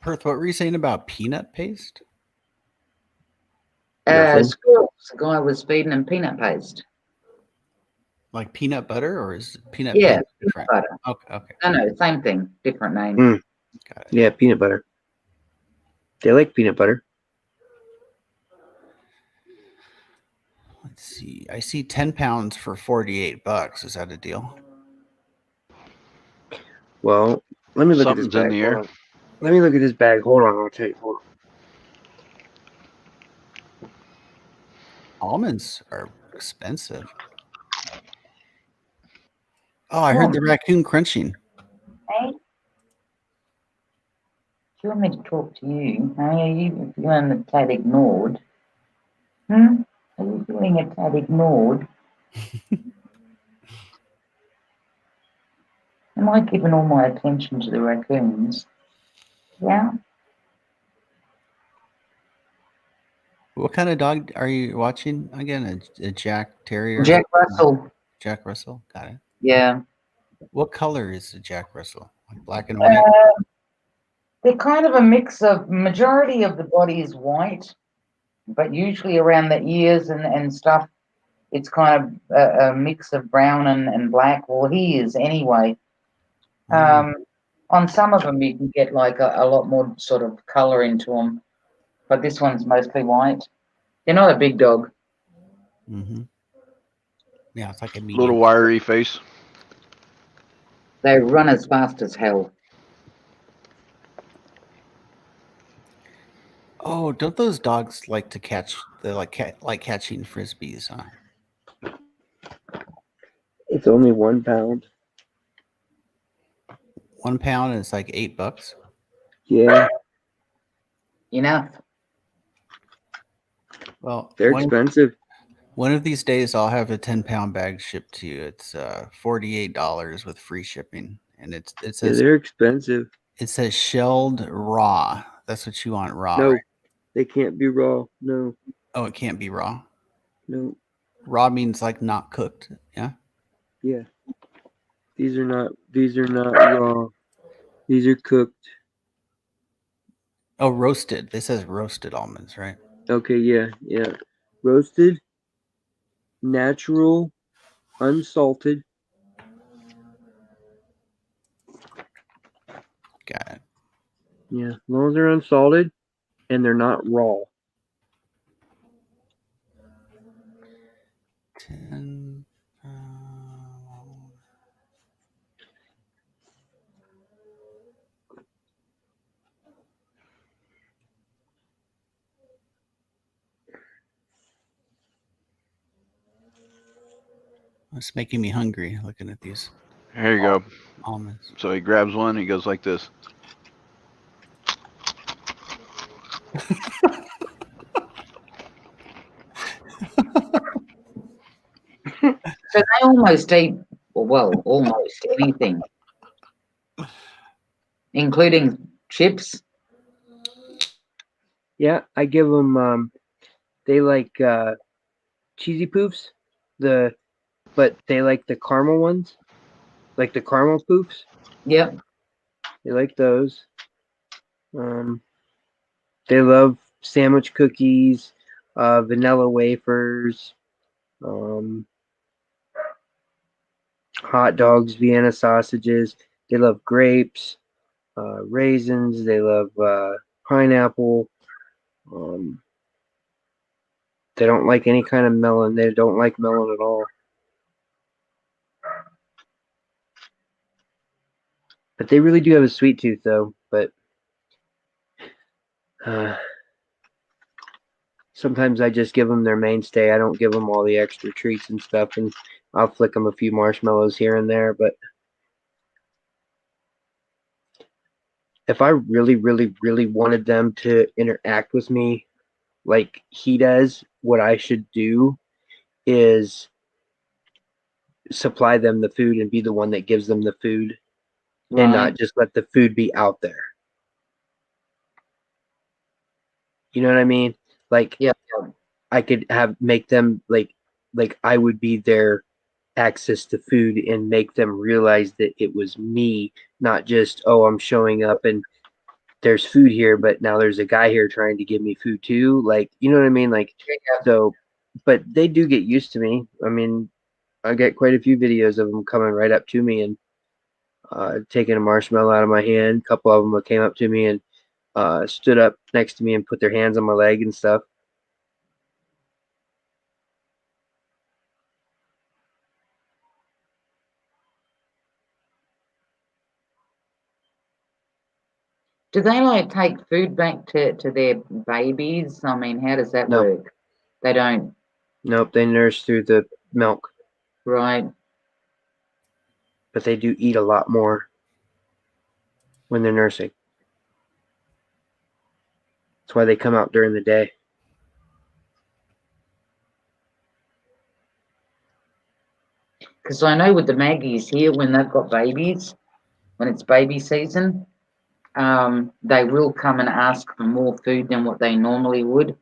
Perth, what were you saying about peanut paste? Nothing. Squirrels. The guy was feeding him peanut paste. Like peanut butter, or is peanut Yeah, paste different? peanut butter. Okay, okay. No, same thing, different name. Got it. Yeah, peanut butter. They like peanut butter. Let's see. I see 10 pounds for $48. Is that a deal? Well, let me look at this Something's in bag. the Hold air. on. Let me look at this bag. Hold on. I'll tell you. Hold on. Almonds are expensive. Oh, I heard the raccoon crunching. Hey? Do you want me to talk to you? Hey, are you feeling a tad ignored? Are you feeling a tad ignored? Am I giving all my attention to the raccoons? Yeah? What kind of dog are you watching again? A Jack Terrier? Jack Russell. Jack Russell? Got it. Yeah. What color is the Jack Russell? Like black and white? They're kind of a mix of, majority of the body is white, but usually around the ears and stuff, it's kind of a mix of brown and black. Well, he is anyway. On some of them, you can get like a lot more sort of color into them, but this one's mostly white. They're not a big dog. Mm-hmm. Yeah, it's like a medium. Little wiry face. They run as fast as hell. Oh, don't those dogs like to catch? They like catching frisbees, huh? It's only 1 pound. 1 pound is like $8. Yeah. Enough. Well, They're expensive. One of these days, I'll have a 10-pound bag shipped to you. It's $48 with free shipping, and it says Yeah, they're expensive. It says shelled raw. That's what you want, raw. No, right? they can't be raw. No. Oh, it can't be raw. No. Raw means like not cooked. Yeah. Yeah. These are not raw. These are cooked. Oh, roasted. This says roasted almonds, right? Okay, yeah. Roasted, natural, unsalted. Got it. Yeah, as long as they're unsalted and they're not raw. 10 It's making me hungry looking at these Here you go. almonds. So he grabs one. He goes like this. So they almost eat, well, almost anything, including chips. Yeah, I give them. They like cheesy poofs, but they like the caramel ones, like the caramel poofs. Yep. They like those. They love sandwich cookies, vanilla wafers, hot dogs, Vienna sausages. They love grapes, raisins. They love pineapple. They don't like any kind of melon. They don't like melon at all. But they really do have a sweet tooth, though. But sometimes I just give them their mainstay. I don't give them all the extra treats and stuff, and I'll flick them a few marshmallows here and there. But if I really, really, really wanted them to interact with me like he does, what I should do is supply them the food and be the one that gives them the food and not just let the food be out there. You know what I mean? Like Yeah. I could make them like I would be their access to food and make them realize that it was me, not just, oh, I'm showing up and there's food here, but now there's a guy here trying to give me food too. Like, you know what I mean? Like, so, but they do get used to me. I mean, I get quite a few videos of them coming right up to me and taking a marshmallow out of my hand. A couple of them came up to me and stood up next to me and put their hands on my leg and stuff. Do they like take food back to their babies? I mean, how does that No. work? They don't. Nope, they nurse through the milk, Right. but they do eat a lot more when they're nursing. That's why they come out during the day. Because I know with the Maggies here, when they've got babies, when it's baby season, they will come and ask for more food than what they normally would.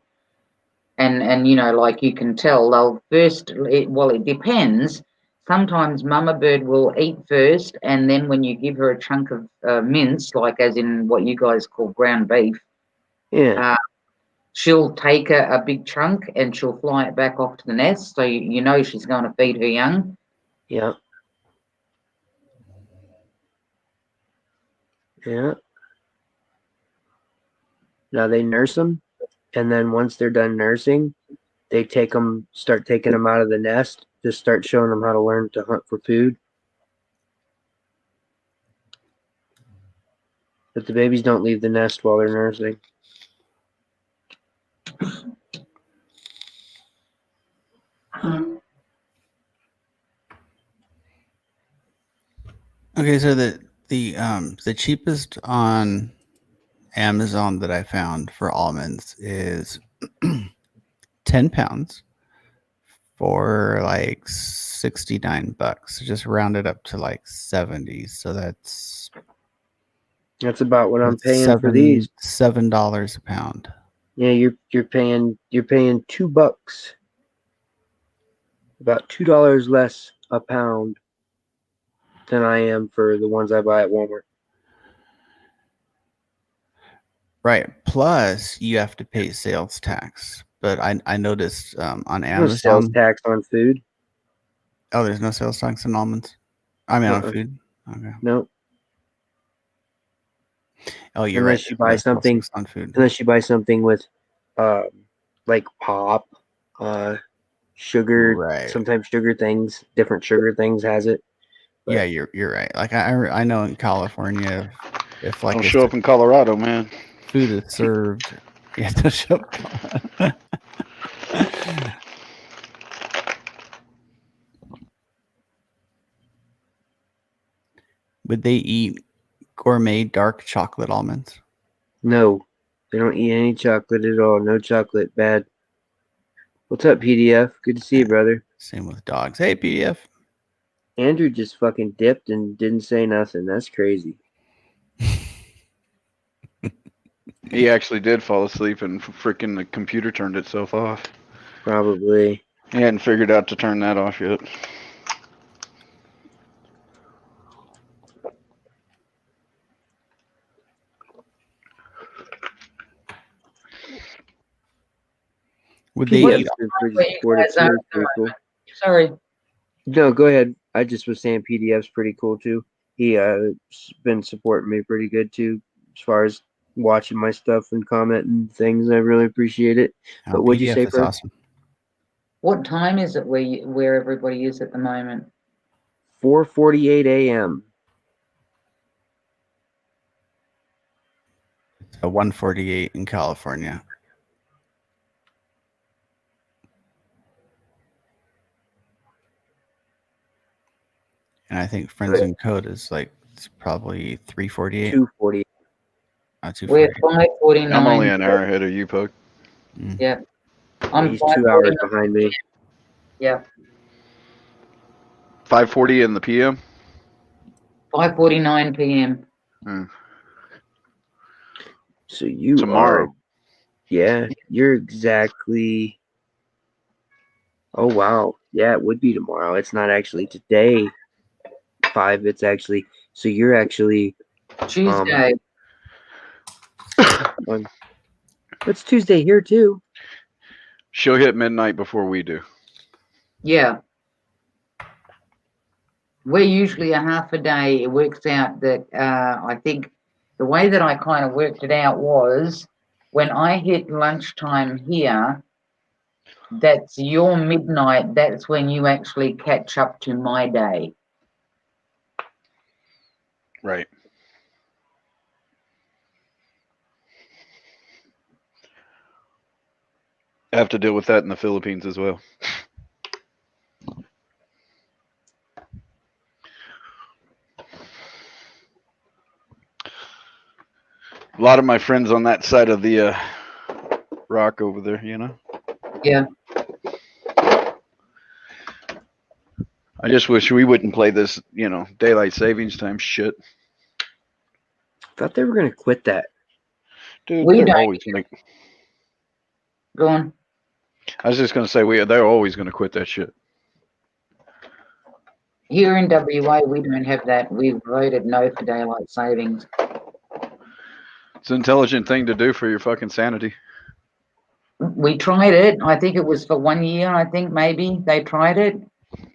And you know, like you can tell, they'll first. It depends. Sometimes mama bird will eat first, and then when you give her a chunk of mince, like as in what you guys call ground beef, Yeah. She'll take a big chunk and she'll fly it back off to the nest. So you know she's going to feed her young. Yeah. Yeah. Now they nurse them, and then once they're done nursing, they start taking them out of the nest, just start showing them how to learn to hunt for food. But the babies don't leave the nest while they're nursing. Okay, so the cheapest on Amazon that I found for almonds is 10 pounds for like $69. Just round it up to like 70. So that's about what I'm paying for these. $7 a pound. Yeah, you're paying $2, about $2 less a pound than I am for the ones I buy at Walmart. Right. Plus, you have to pay sales tax. But I noticed on No sales Amazon. tax on food. Oh, there's no sales tax on almonds. I mean, on Uh-uh. food. Okay. Nope. Oh, you're Unless right. you buy something on food. Unless you buy something with, like pop, sugar. Right. Sometimes different sugar things has it. But Yeah, you're right. Like I know in California, if like Don't show up in Colorado, man. food is served, you have to show up. Would they eat gourmet dark chocolate almonds? no, they don't eat any chocolate at all. No chocolate, bad. What's up, PDF? Good to see you, brother. Same with dogs. Hey, PDF. Andrew just fucking dipped and didn't say nothing. That's crazy. He actually did fall asleep and freaking the computer turned itself off. Probably. He hadn't figured out to turn that off yet. Would they PDF's eat? been pretty supportive too. Pretty cool. Sorry. No, go ahead. I just was saying PDF's pretty cool too. He been supporting me pretty good too, as far as watching my stuff and commenting things. I really appreciate it. But what'd you say, is Fred? awesome. What time is it where everybody is at the moment? 4:48 a.m. It's a 148 in California. And I think Friends in Code is like it's probably 348. 2:48. We're 5:49. I'm only an hour ahead of you, Pug. Yeah. I'm He's 2 hours 5:49. behind me. Yeah. 5:40 in the PM. 5:49 p.m. So you Tomorrow. Yeah, you're exactly. Oh wow. Yeah, it would be tomorrow. It's not actually today. 5. It's actually. So you're actually Tuesday. on. It's Tuesday here too. She'll hit midnight before we do. Yeah. We're usually a half a day. It works out that I think the way that I kind of worked it out was when I hit lunchtime here, that's your midnight. That's when you actually catch up to my day. Right. I have to deal with that in the Philippines as well. A lot of my friends on that side of the rock over there, you know. Yeah. I just wish we wouldn't play this, daylight savings time shit. Thought they were gonna quit that. Dude, We they're don't. always gonna. Go on. I was just gonna say they're always gonna quit that shit. Here in WA, we don't have that. We've voted no for daylight savings. It's an intelligent thing to do for your fucking sanity. We tried it. I think it was for 1 year. I think maybe they tried it.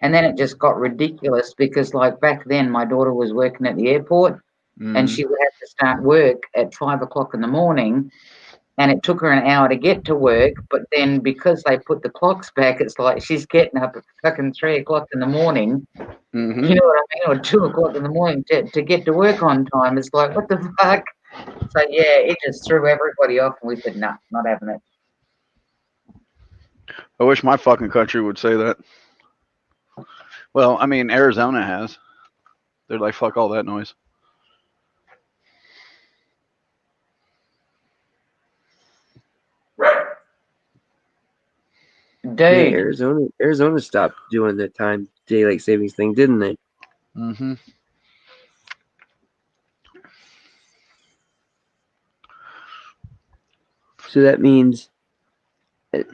And then it just got ridiculous because, like, back then, my daughter was working at the airport and she would have to start work at 5 o'clock in the morning. And it took her an hour to get to work. But then because they put the clocks back, it's like she's getting up at fucking 3 o'clock in the morning. Mm-hmm. You know what I mean? Or 2 o'clock in the morning to get to work on time. It's like, what the fuck? So, yeah, it just threw everybody off. And we said, nah, not having it. I wish my fucking country would say that. Well, I mean, Arizona has. They're like, fuck all that noise. Dude. Yeah, Arizona stopped doing the time daylight savings thing, didn't they? Mm-hmm. So that means they're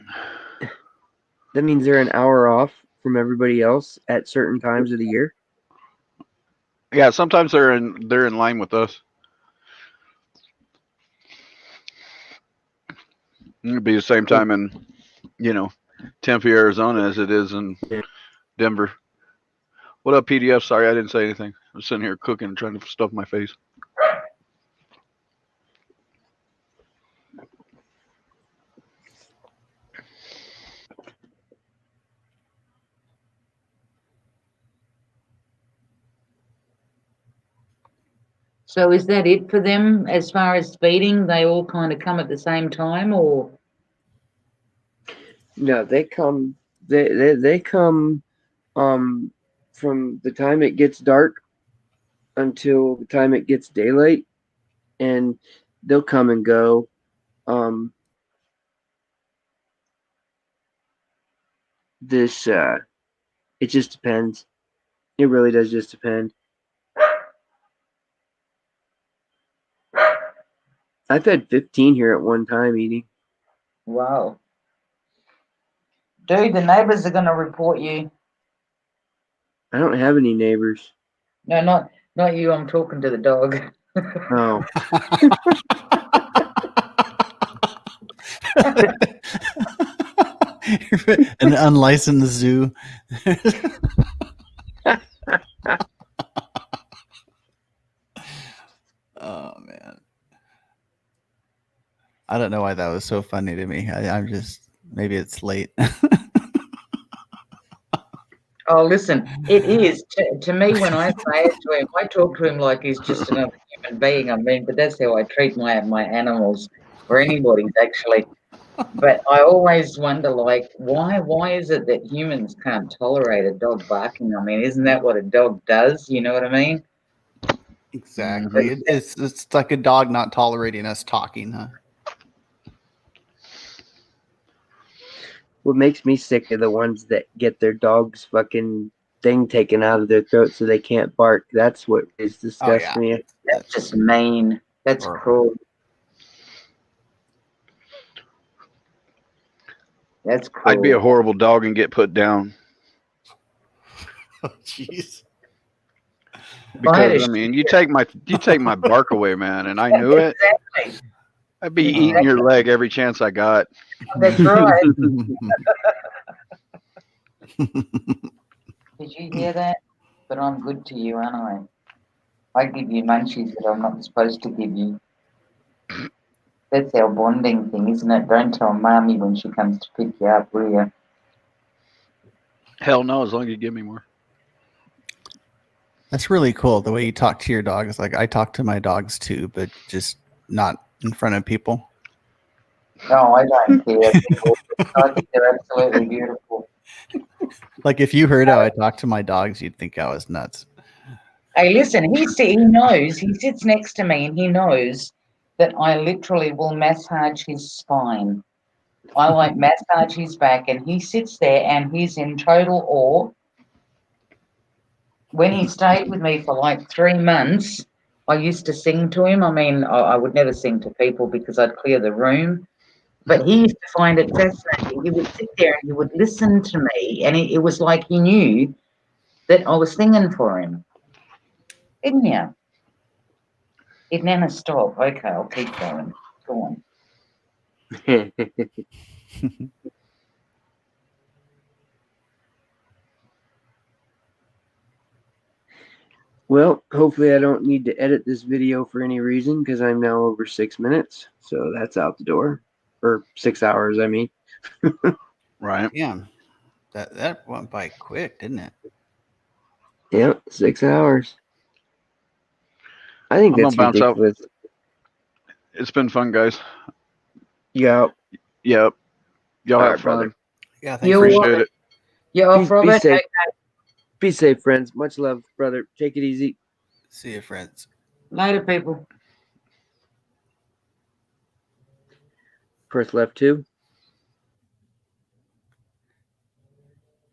an hour off from everybody else at certain times of the year. Yeah, sometimes they're in line with us. It'd be the same time in, Tempe, Arizona as it is in Denver. What up, PDF? Sorry, I didn't say anything. I'm sitting here cooking and trying to stuff my face. So is that it for them as far as speeding? They all kind of come at the same time, or? No, they come. They come from the time it gets dark until the time it gets daylight, and they'll come and go. This it just depends. It really does just depend. I've had 15 here at one time eating. Wow. Dude, the neighbors are going to report you. I don't have any neighbors. No, not you. I'm talking to the dog. Oh. An unlicensed zoo. Oh man, I don't know why that was so funny to me. I'm just, maybe it's late. Oh, listen, it is to me when I say it to him. I talk to him like he's just another human being. I mean, but that's how I treat my animals, or anybody's actually. But I always wonder, like, why is it that humans can't tolerate a dog barking? I mean, isn't that what a dog does? You know what I mean? Exactly. It's like a dog not tolerating us talking, huh? What makes me sick are the ones that get their dog's fucking thing taken out of their throat so they can't bark. That's what is disgusts me. That's just mean. That's cruel. That's cool. I'd be a horrible dog and get put down. Oh, jeez. Because I mean, you take my bark away, man, and I knew it. Exactly. I'd be eating your leg every chance I got. That's right. Did you hear that? But I'm good to you, aren't I? I give you munchies that I'm not supposed to give you. That's our bonding thing, isn't it? Don't tell Mommy when she comes to pick you up, will you? Hell no, as long as you give me more. That's really cool. The way you talk to your dogs. Like I talk to my dogs too, but just not in front of people. No, I don't care. I think they're absolutely beautiful. Like if you heard how I talk to my dogs, you'd think I was nuts. Hey, listen, he knows, he sits next to me and he knows that I literally will massage his spine. I like massage his back and he sits there and he's in total awe. When he stayed with me for like 3 months, I used to sing to him. I mean, I would never sing to people because I'd clear the room. But he used to find it fascinating. He would sit there and he would listen to me, and it was like he knew that I was singing for him. Didn't you? It never stop. Okay, I'll keep going. Go on. Well, hopefully I don't need to edit this video for any reason because I'm now over 6 minutes. So that's out the door. Or 6 hours, I mean. Right. Yeah. That went by quick, didn't it? Yep, 6 hours. I think I'm that's gonna bounce out. ridiculous. It's been fun, guys. Yeah. Yep. Y'all All have right, fun. brother. Yeah, thanks. You Appreciate it. You're Be brother. safe. Be safe, friends. Much love, brother. Take it easy. See you, friends. Later, people. Perth left too.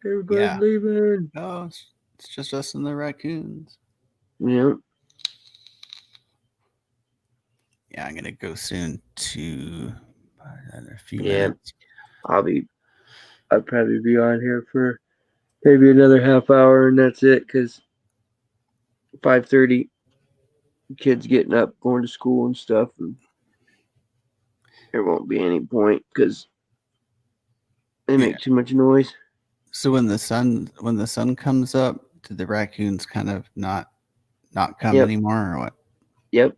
Everybody's Yeah. leaving. Oh, it's just us and the raccoons. Yeah. Yeah, I'm gonna go soon to a few Yeah. minutes. I'll probably be on here for maybe another half hour and that's it because 5:30 kids getting up, going to school and stuff, and there won't be any point because they make too much noise. So when the sun comes up, do the raccoons kind of not come anymore or what? Yep.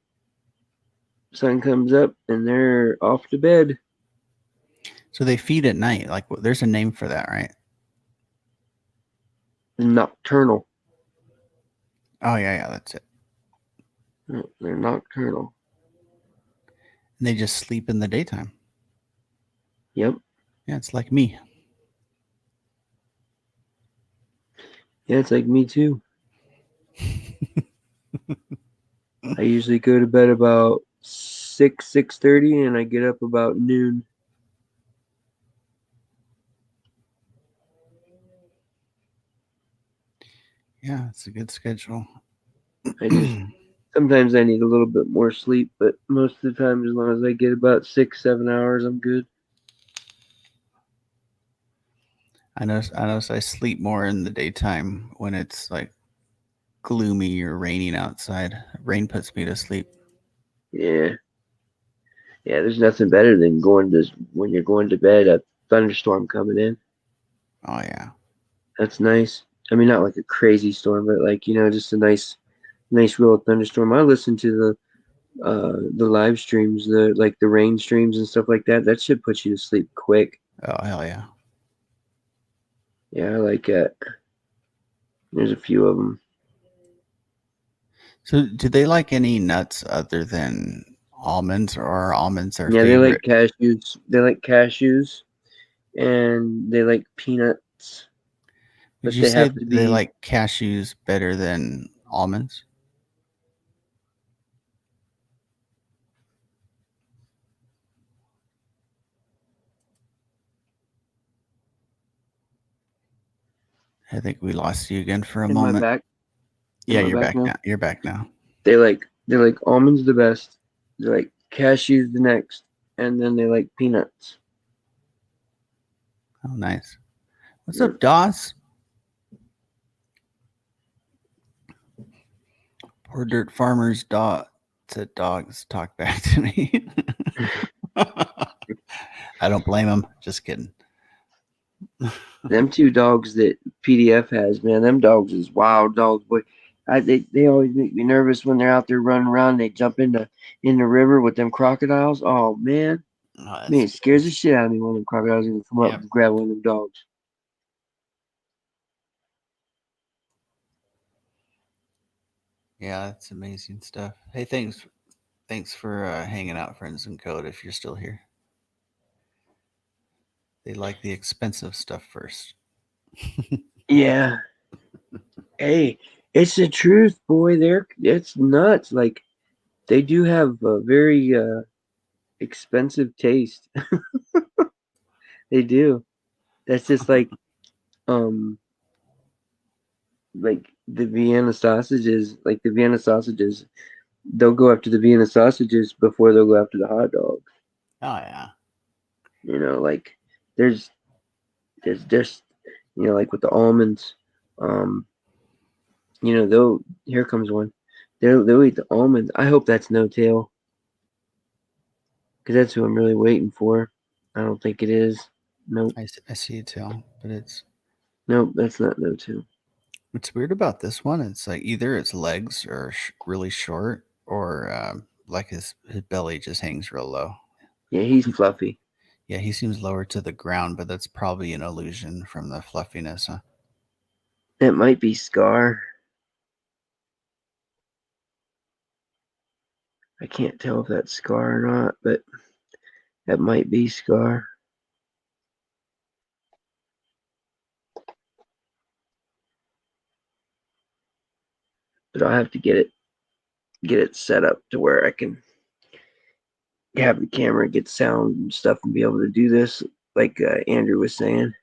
Sun comes up and they're off to bed. So they feed at night. Like there's a name for that, right? Nocturnal. Oh yeah, that's it. They're nocturnal. And they just sleep in the daytime. Yep. Yeah, it's like me. Yeah, it's like me too. I usually go to bed about 6:30 and I get up about noon. Yeah, it's a good schedule. Sometimes I need a little bit more sleep, but most of the time, as long as I get about 6-7 hours, I'm good. I notice I sleep more in the daytime when it's like gloomy or raining outside. Rain puts me to sleep. Yeah. Yeah, there's nothing better than when you're going to bed, a thunderstorm coming in. Oh yeah. That's nice. I mean, not like a crazy storm, but like, just a nice real thunderstorm. I listen to the live streams, the rain streams and stuff like that. That should put you to sleep quick. Oh hell yeah. Yeah, I like it. There's a few of them. So do they like any nuts other than almonds, or are almonds their Yeah, favorite? they like cashews. They like cashews, and they like peanuts. Did But you they say have to that they be. like cashews better than almonds? I think we lost you again for a Am I moment. back? Yeah, Am I you're back back now? now. You're back now. They like almonds the best. They like cashews the next, and then they like peanuts. Oh, nice. What's Yeah. up, Doss? Poor dirt farmer's dog said dogs talk back to me. I don't blame him. Just kidding. Them two dogs that PDF has, man, them dogs is wild dogs, boy. They always make me nervous when they're out there running around. They jump in the river with them crocodiles. Oh man, Oh, man, it scares the shit out of me when them crocodiles even come up Yep. and grab one of them dogs. Yeah, that's amazing stuff. Hey, thanks for hanging out, friends in code. If you're still here, they like the expensive stuff first. Yeah. Hey, it's the truth, boy. It's nuts. Like they do have a very expensive taste. They do. That's just um like the Vienna sausages. Like the Vienna sausages, they'll go after the Vienna sausages before they'll go after the hot dogs. Oh yeah. You know, like there's just like with the almonds, um, they'll here comes one. They'll eat the almonds. I hope that's no tail, because that's who I'm really waiting for. I don't think it is. Nope. I see it too, but Nope, that's not no tail. what's weird about this one. It's like either its legs are really short, or like his belly just hangs real low. Yeah, he's fluffy. Yeah, he seems lower to the ground, but that's probably an illusion from the fluffiness. Huh? It might be Scar. I can't tell if that's Scar or not, but that might be Scar. But I'll have to get it set up to where I can have the camera get sound and stuff and be able to do this, like Andrew was saying,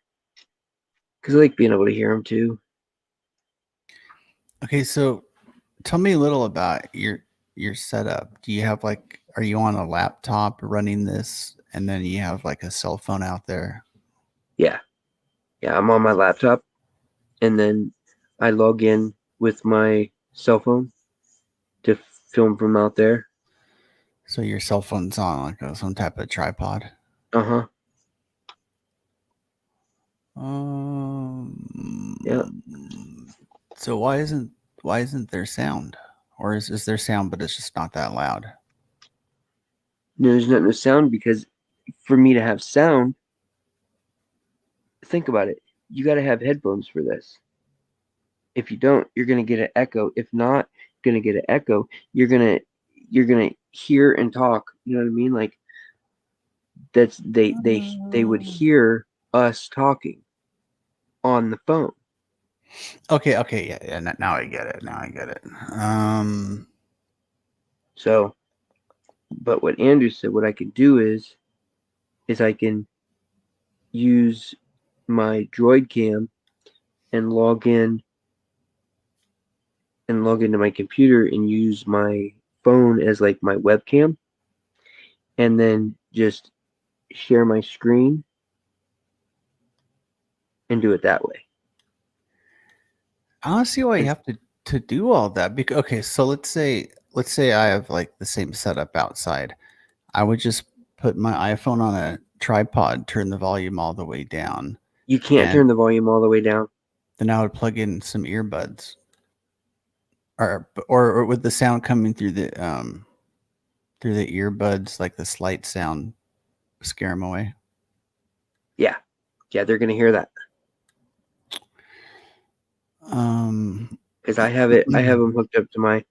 because I like being able to hear him too. Okay, so tell me a little about your setup. Do you have are you on a laptop running this, and then you have like a cell phone out there? Yeah, I'm on my laptop, and then I log in with my cell phone to film from out there. So your cell phone's on some type of tripod. Uh-huh. Yeah. So why isn't there sound, or is there sound but it's just not that loud? No, there's not no sound, because for me to have sound, think about it. You got to have headphones for this. If you don't, you're gonna get an echo. If not, you're gonna get an echo. You're gonna hear and talk. You know what I mean? Like that's they would hear us talking on the phone. Okay, yeah. Now I get it. So, but what Andrew said, what I can do is I can use my Droid Cam and log into my computer and use my phone as like my webcam, and then just share my screen and do it that way. I don't see why you have to do all that. Because okay, so let's say I have like the same setup outside. I would just put my iPhone on a tripod, turn the volume all the way down. You can't turn the volume all the way down. Then I would plug in some earbuds, or with the sound coming through the earbuds, like the slight sound, scare them away. Yeah, they're gonna hear that. Because I have them hooked up to my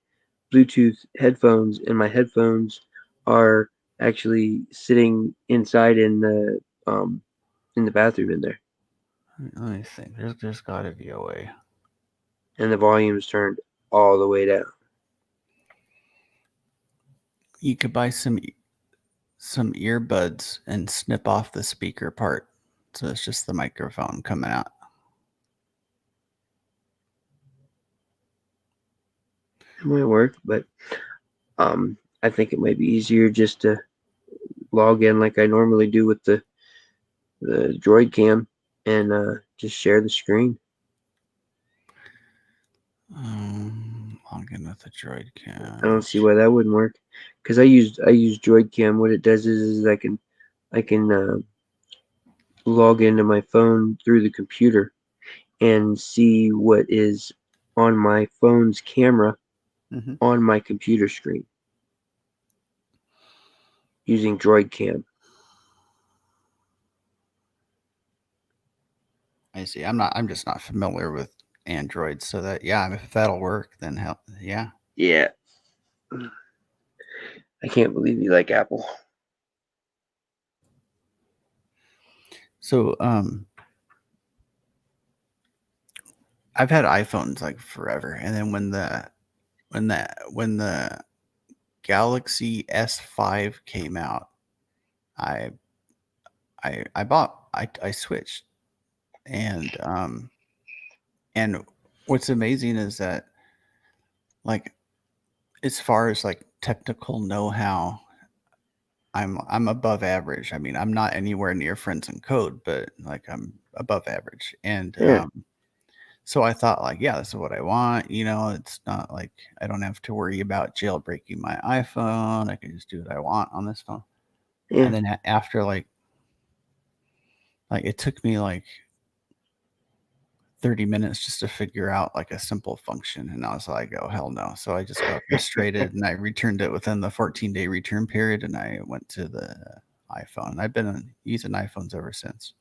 Bluetooth headphones, and my headphones are actually sitting inside in the bathroom in there. Let me think. There's got to be a way. And the volume's turned all the way down. You could buy some earbuds and snip off the speaker part, so it's just the microphone coming out. It might work, but I think it might be easier just to log in like I normally do with the Droid Cam and just share the screen. Log in with the Droid Cam. I don't see why that wouldn't work. Because I use Droid Cam. What it does is I can log into my phone through the computer and see what is on my phone's camera on my computer screen using Droid Cam. I see. I'm just not familiar with Android, so that if that'll work, then hell yeah. Yeah. I can't believe you like Apple. So I've had iPhones like forever, and then when the Galaxy S5 came out, I switched, and what's amazing is that, like, as far as like technical know-how, I'm above average. I mean, I'm not anywhere near friends in code, but like I'm above average. And so I thought, like, yeah, this is what I want. It's not like I don't have to worry about jailbreaking my iPhone. I can just do what I want on this phone. Yeah. And then after like it took me like 30 minutes just to figure out like a simple function, and I was like, oh hell no. So I just got frustrated and I returned it within the 14-day return period, and I went to the iPhone. I've been using iPhones ever since.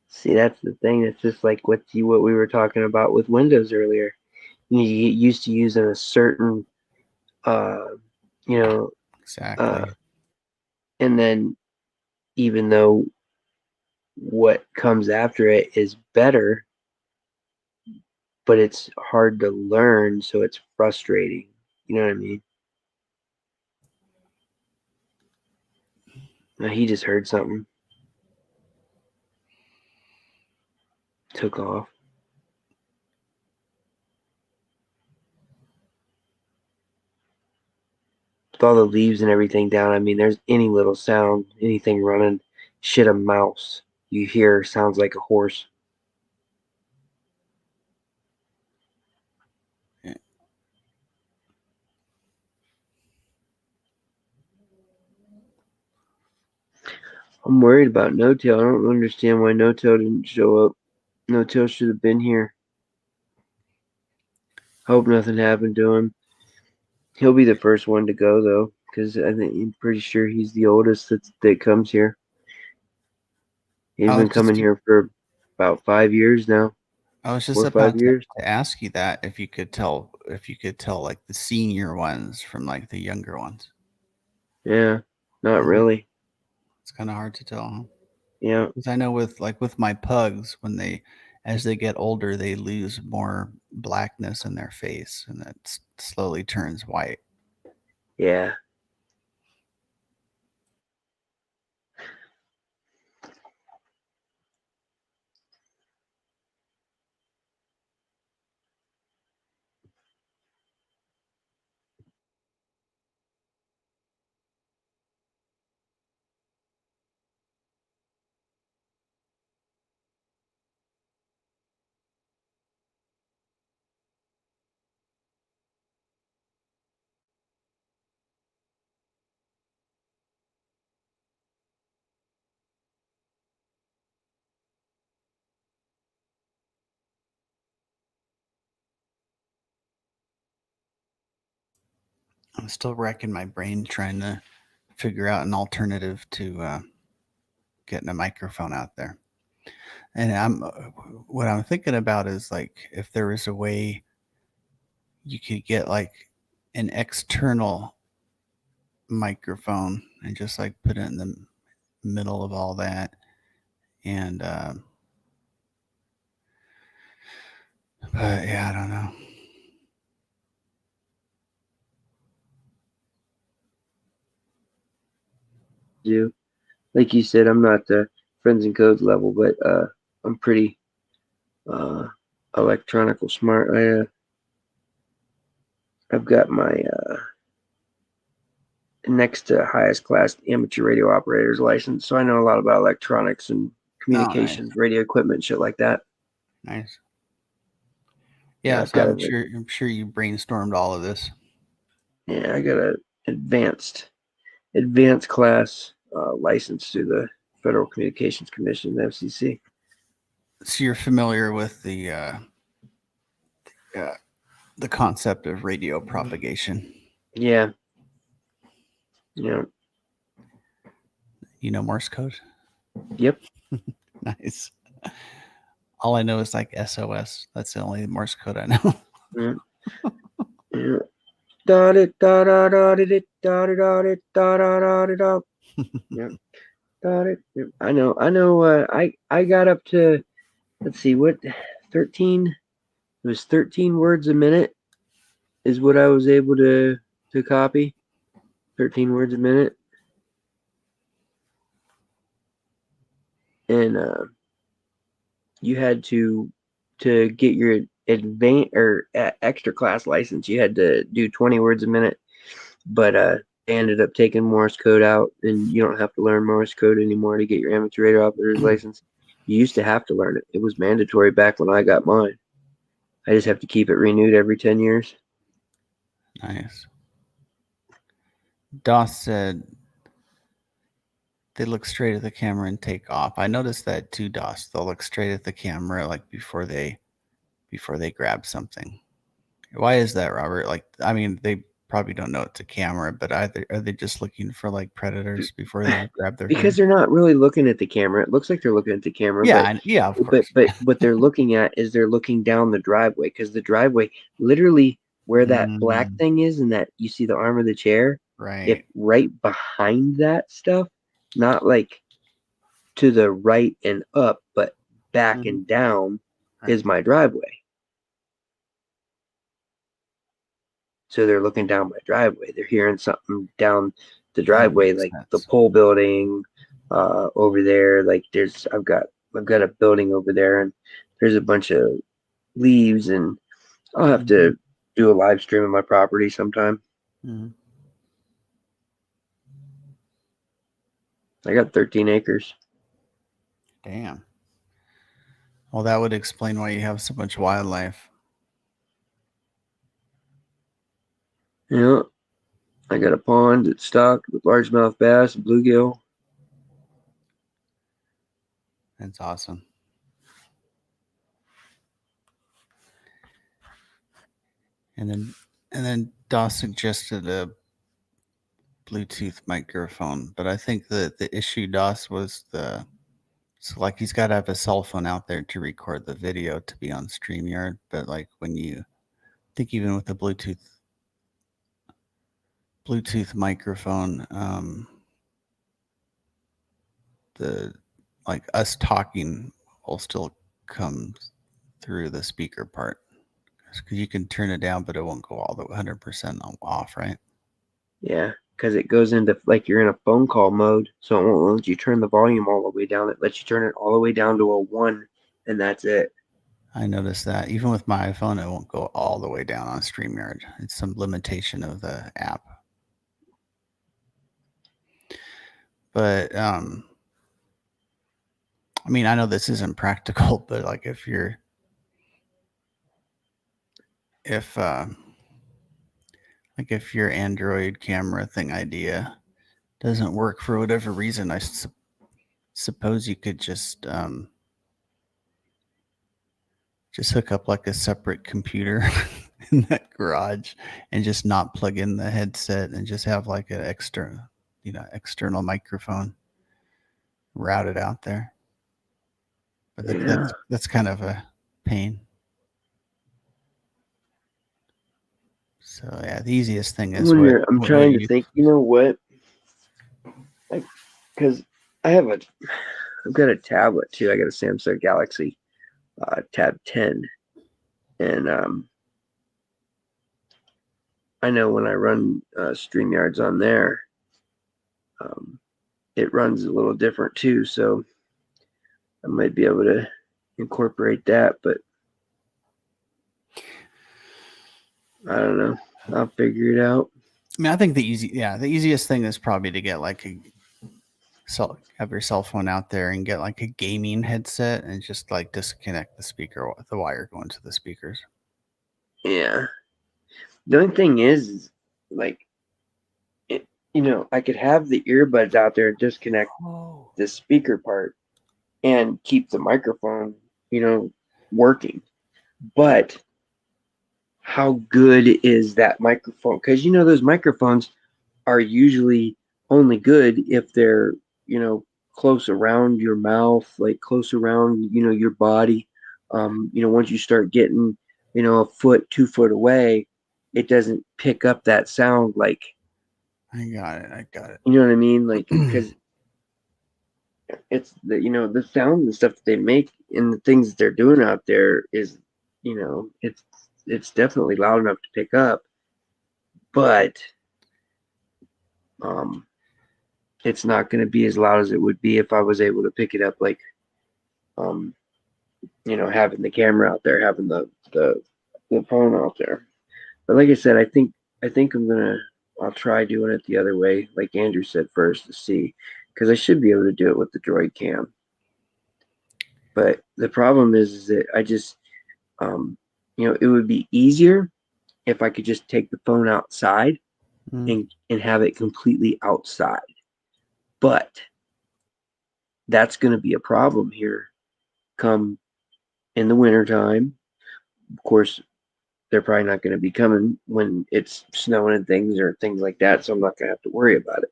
See, that's the thing. It's just like what we were talking about with Windows earlier. You get used to using a certain exactly, and then even though what comes after it is better, but it's hard to learn, so it's frustrating. You know what I mean? Now, he just heard something. Took off. With all the leaves and everything down, I mean, there's any little sound, anything running, shit, a mouse you hear sounds like a horse. I'm worried about No Tail. I don't understand why No Tail didn't show up. No Tail should have been here. Hope nothing happened to him. He'll be the first one to go though, because I'm pretty sure he's the oldest that comes here. He's been coming here for about 5 years now. I was just 4 or 5 about years. to ask you that if you could tell like the senior ones from like the younger ones. Yeah, not really. It's kind of hard to tell, huh? Yeah, because I know with my pugs, as they get older, they lose more blackness in their face, and that slowly turns white. Yeah. I'm still racking my brain trying to figure out an alternative to getting a microphone out there. And what I'm thinking about is like if there was a way you could get like an external microphone and just like put it in the middle of all that, and but yeah, I don't know. Do like you said, I'm not the friends and codes level, but I'm pretty electronical smart. I've got my next to highest class amateur radio operator's license, so I know a lot about electronics and communications, radio equipment, shit like that. Nice. Yeah, Yeah, I've so got I'm sure you brainstormed all of this. Yeah, I got a advanced class license through the Federal Communications Commission, the FCC. So you're familiar with the concept of radio propagation. Yeah. Yeah. You know Morse code? Yep. Nice. All I know is like SOS. That's the only Morse code I know. Yeah. Yeah. Da da da da da da da da da da da da da. Yeah. Got it. Yep. I know. I got up to, let's see, what, 13. It was 13 words a minute is what I was able to copy. 13 words a minute. And you had to get your advanced or extra class license, you had to do 20 words a minute. But they ended up taking Morse code out, and you don't have to learn Morse code anymore to get your amateur radio operator's license. You used to have to learn it. It was mandatory back when I got mine. I just have to keep it renewed every 10 years. Nice. Doss said they look straight at the camera and take off. I noticed that too, Doss. They'll look straight at the camera like before they grab something. Why is that, Robert? Like, I mean, they probably don't know it's a camera, but are they just looking for like predators before they grab their Because food? they're not really looking at the camera. It looks like they're looking at the camera. Yeah, but, yeah, of course. But what they're looking at is they're looking down the driveway, because the driveway, literally where that black thing is and that you see the arm of the chair, right. if right behind that stuff, not like to the right and up, but back and down is my driveway. So they're looking down my driveway. They're hearing something down the driveway, like the pole building over there. Like I've got a building over there, and there's a bunch of leaves, and I'll have to do a live stream of my property sometime. I got 13 acres. Damn. Well, that would explain why you have so much wildlife. Yeah. I got a pond that's stocked with largemouth bass and bluegill. That's awesome. And then Doss suggested a Bluetooth microphone, but I think that the issue, Doss, was so like he's got to have a cell phone out there to record the video to be on StreamYard. But like when you think, even with the Bluetooth microphone, the like us talking will still come through the speaker part, because you can turn it down, but it won't go all the 100% off, right? Yeah, because it goes into like you're in a phone call mode, so it won't let you turn the volume all the way down. It lets you turn it all the way down to a 1, and that's it. I noticed that even with my iPhone, it won't go all the way down on StreamYard. It's some limitation of the app. But I mean, I know this isn't practical, but like if your Android camera thing idea doesn't work for whatever reason, I suppose you could just hook up like a separate computer in that garage and just not plug in the headset, and just have like an external microphone routed out there. But that's kind of a pain. So yeah, the easiest thing is I'm trying to think. You know what? Because I've got a tablet too. I got a Samsung Galaxy Tab 10, and I know when I run StreamYards on there, it runs a little different too. So I might be able to incorporate that, but I don't know. I'll figure it out. I mean, I think the easiest thing is probably to get like have your cell phone out there and get like a gaming headset and just like disconnect the speaker, the wire going to the speakers. Yeah. The only thing is like, I could have the earbuds out there and disconnect the speaker part and keep the microphone, working. But how good is that microphone? Because those microphones are usually only good if they're close around your mouth, like close around your body. Once you start getting a foot, 2 foot away, it doesn't pick up that sound. Like, I got it. you know what I mean? Like, because it's the sound and stuff that they make and the things that they're doing out there is it's definitely loud enough to pick up, but it's not going to be as loud as it would be if I was able to pick it up, like having the camera out there, having the phone out there. But like I said, I think I'll try doing it the other way, like Andrew said first, to see, because I should be able to do it with the Droid Cam. But the problem is that I just it would be easier if I could just take the phone outside and have it completely outside. But that's going to be a problem here come in the wintertime. Of course, they're probably not going to be coming when it's snowing and things like that, so I'm not going to have to worry about it.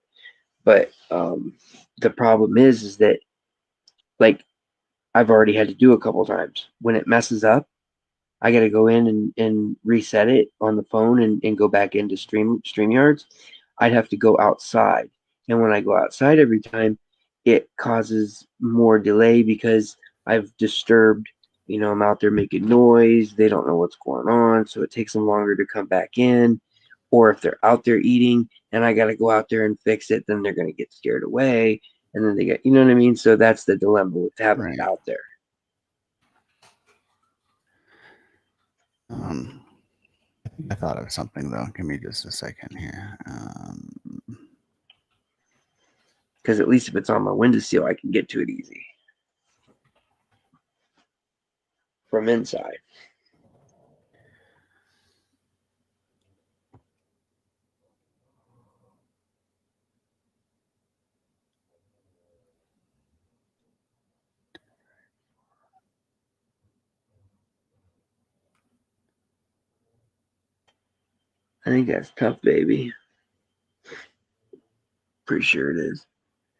But the problem is that, like, I've already had to do a couple times. When it messes up, I got to go in and reset it on the phone and go back into StreamYards. I'd have to go outside. And when I go outside every time, it causes more delay because I've disturbed, I'm out there making noise. They don't know what's going on. So it takes them longer to come back in. Or if they're out there eating and I got to go out there and fix it, then they're going to get scared away. And then they get, you know what I mean? So that's the dilemma with having it out there. I thought of something though. Give me just a second here. Because at least if it's on my windowsill, I can get to it easy from inside. I think that's tough, baby. Pretty sure it is.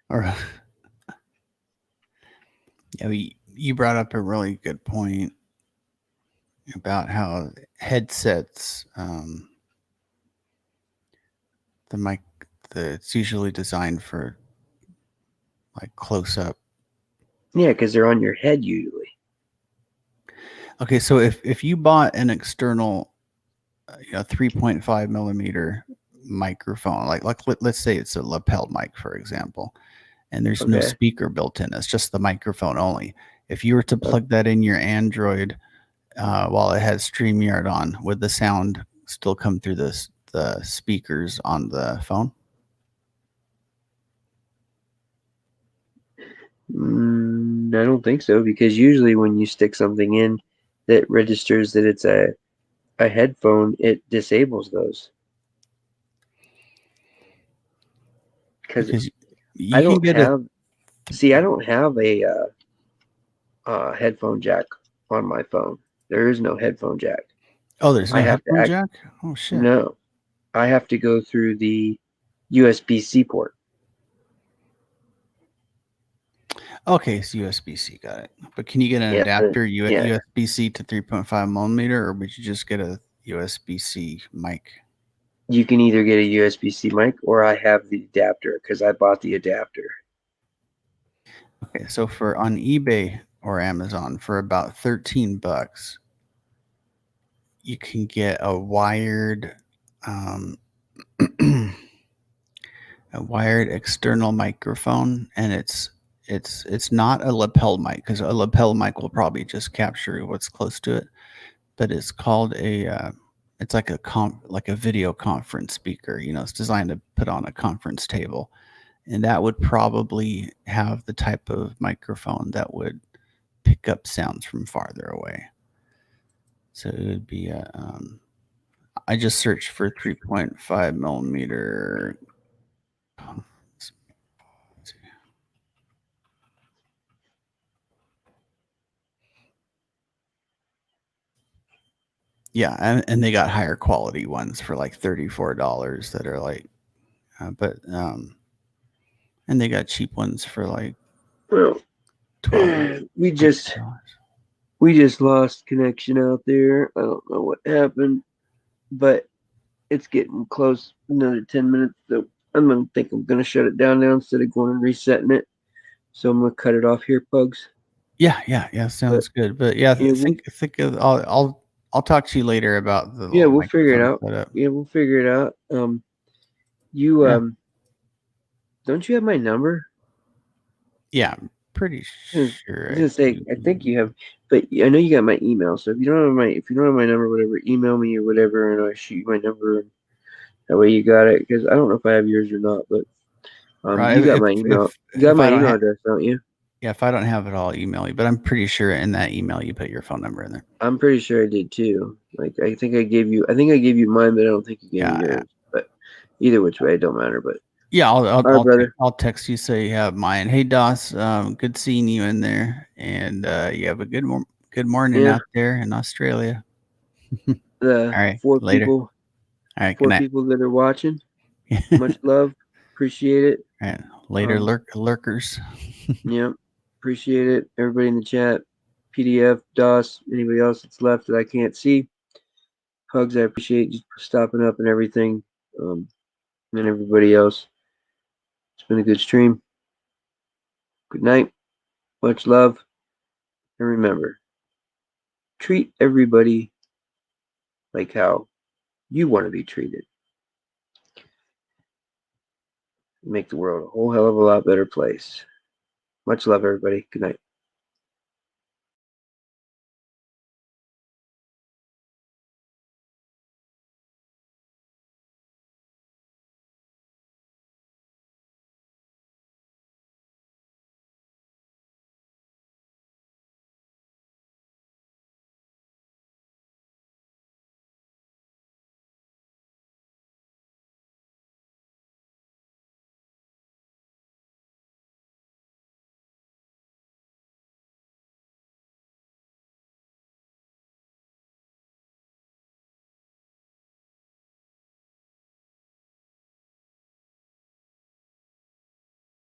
All right. Yeah, you brought up a really good point about how headsets, it's usually designed for like close up. Yeah, because they're on your head usually. Okay, so if you bought an external 3.5 millimeter microphone, like let's say it's a lapel mic, for example, and there's no speaker built in, it's just the microphone only. If you were to plug that in your Android while it has StreamYard on, would the sound still come through the speakers on the phone? I don't think so, because usually when you stick something in that registers that it's a headphone, it disables those. Because I don't have a headphone jack on my phone. There is no headphone jack. Oh, there's no headphone jack? Oh, shit. No. I have to go through the USB-C port. Okay, it's USB-C, got it. But can you get an adapter USB-C to 3.5 millimeter, or would you just get a USB-C mic? You can either get a USB-C mic, or I have the adapter because I bought the adapter. Okay, so on eBay or Amazon for about $13, you can get a wired external microphone, and it's not a lapel mic, because a lapel mic will probably just capture what's close to it, but it's called it's like a video conference speaker. It's designed to put on a conference table, and that would probably have the type of microphone that would pick up sounds from farther away. So it would be a. I just searched for 3.5 millimeter. Yeah, and they got higher quality ones for like $34 that are like, and they got cheap ones for like Well, $12. we just lost connection out there. I don't know what happened, but it's getting close. Another 10 minutes. So I'm gonna shut it down now instead of going and resetting it. So I'm gonna cut it off here, Pugs. Yeah. Sounds good. But yeah, think of. I'll talk to you later about the. Yeah, we'll figure it out. Setup. Yeah, we'll figure it out. Don't you have my number? Yeah, I'm pretty sure. I was gonna say, I think you have, but I know you got my email. So if you don't have my number, whatever, email me or whatever, and I'll shoot you my number. That way you got it, because I don't know if I have yours or not, but Right, you got my email. You got my email address, don't you? Yeah, if I don't have it, I'll email you. But I'm pretty sure in that email you put your phone number in there. I'm pretty sure I did too. Like I think I gave you mine, but I don't think you gave me yours. But either which way, it don't matter. But yeah, I'll text you so you have mine. Hey Doss, good seeing you in there, and you have a good morning out there in Australia. The all right, four later. people, all right, four people that are watching. Much love, appreciate it. All right, later, lurkers. Yep, appreciate it. Everybody in the chat, PDF, DOS, anybody else that's left that I can't see. Hugs, I appreciate you stopping up and everything. And everybody else. It's been a good stream. Good night. Much love. And remember, treat everybody like how you want to be treated. Make the world a whole hell of a lot better place. Much love, everybody. Good night.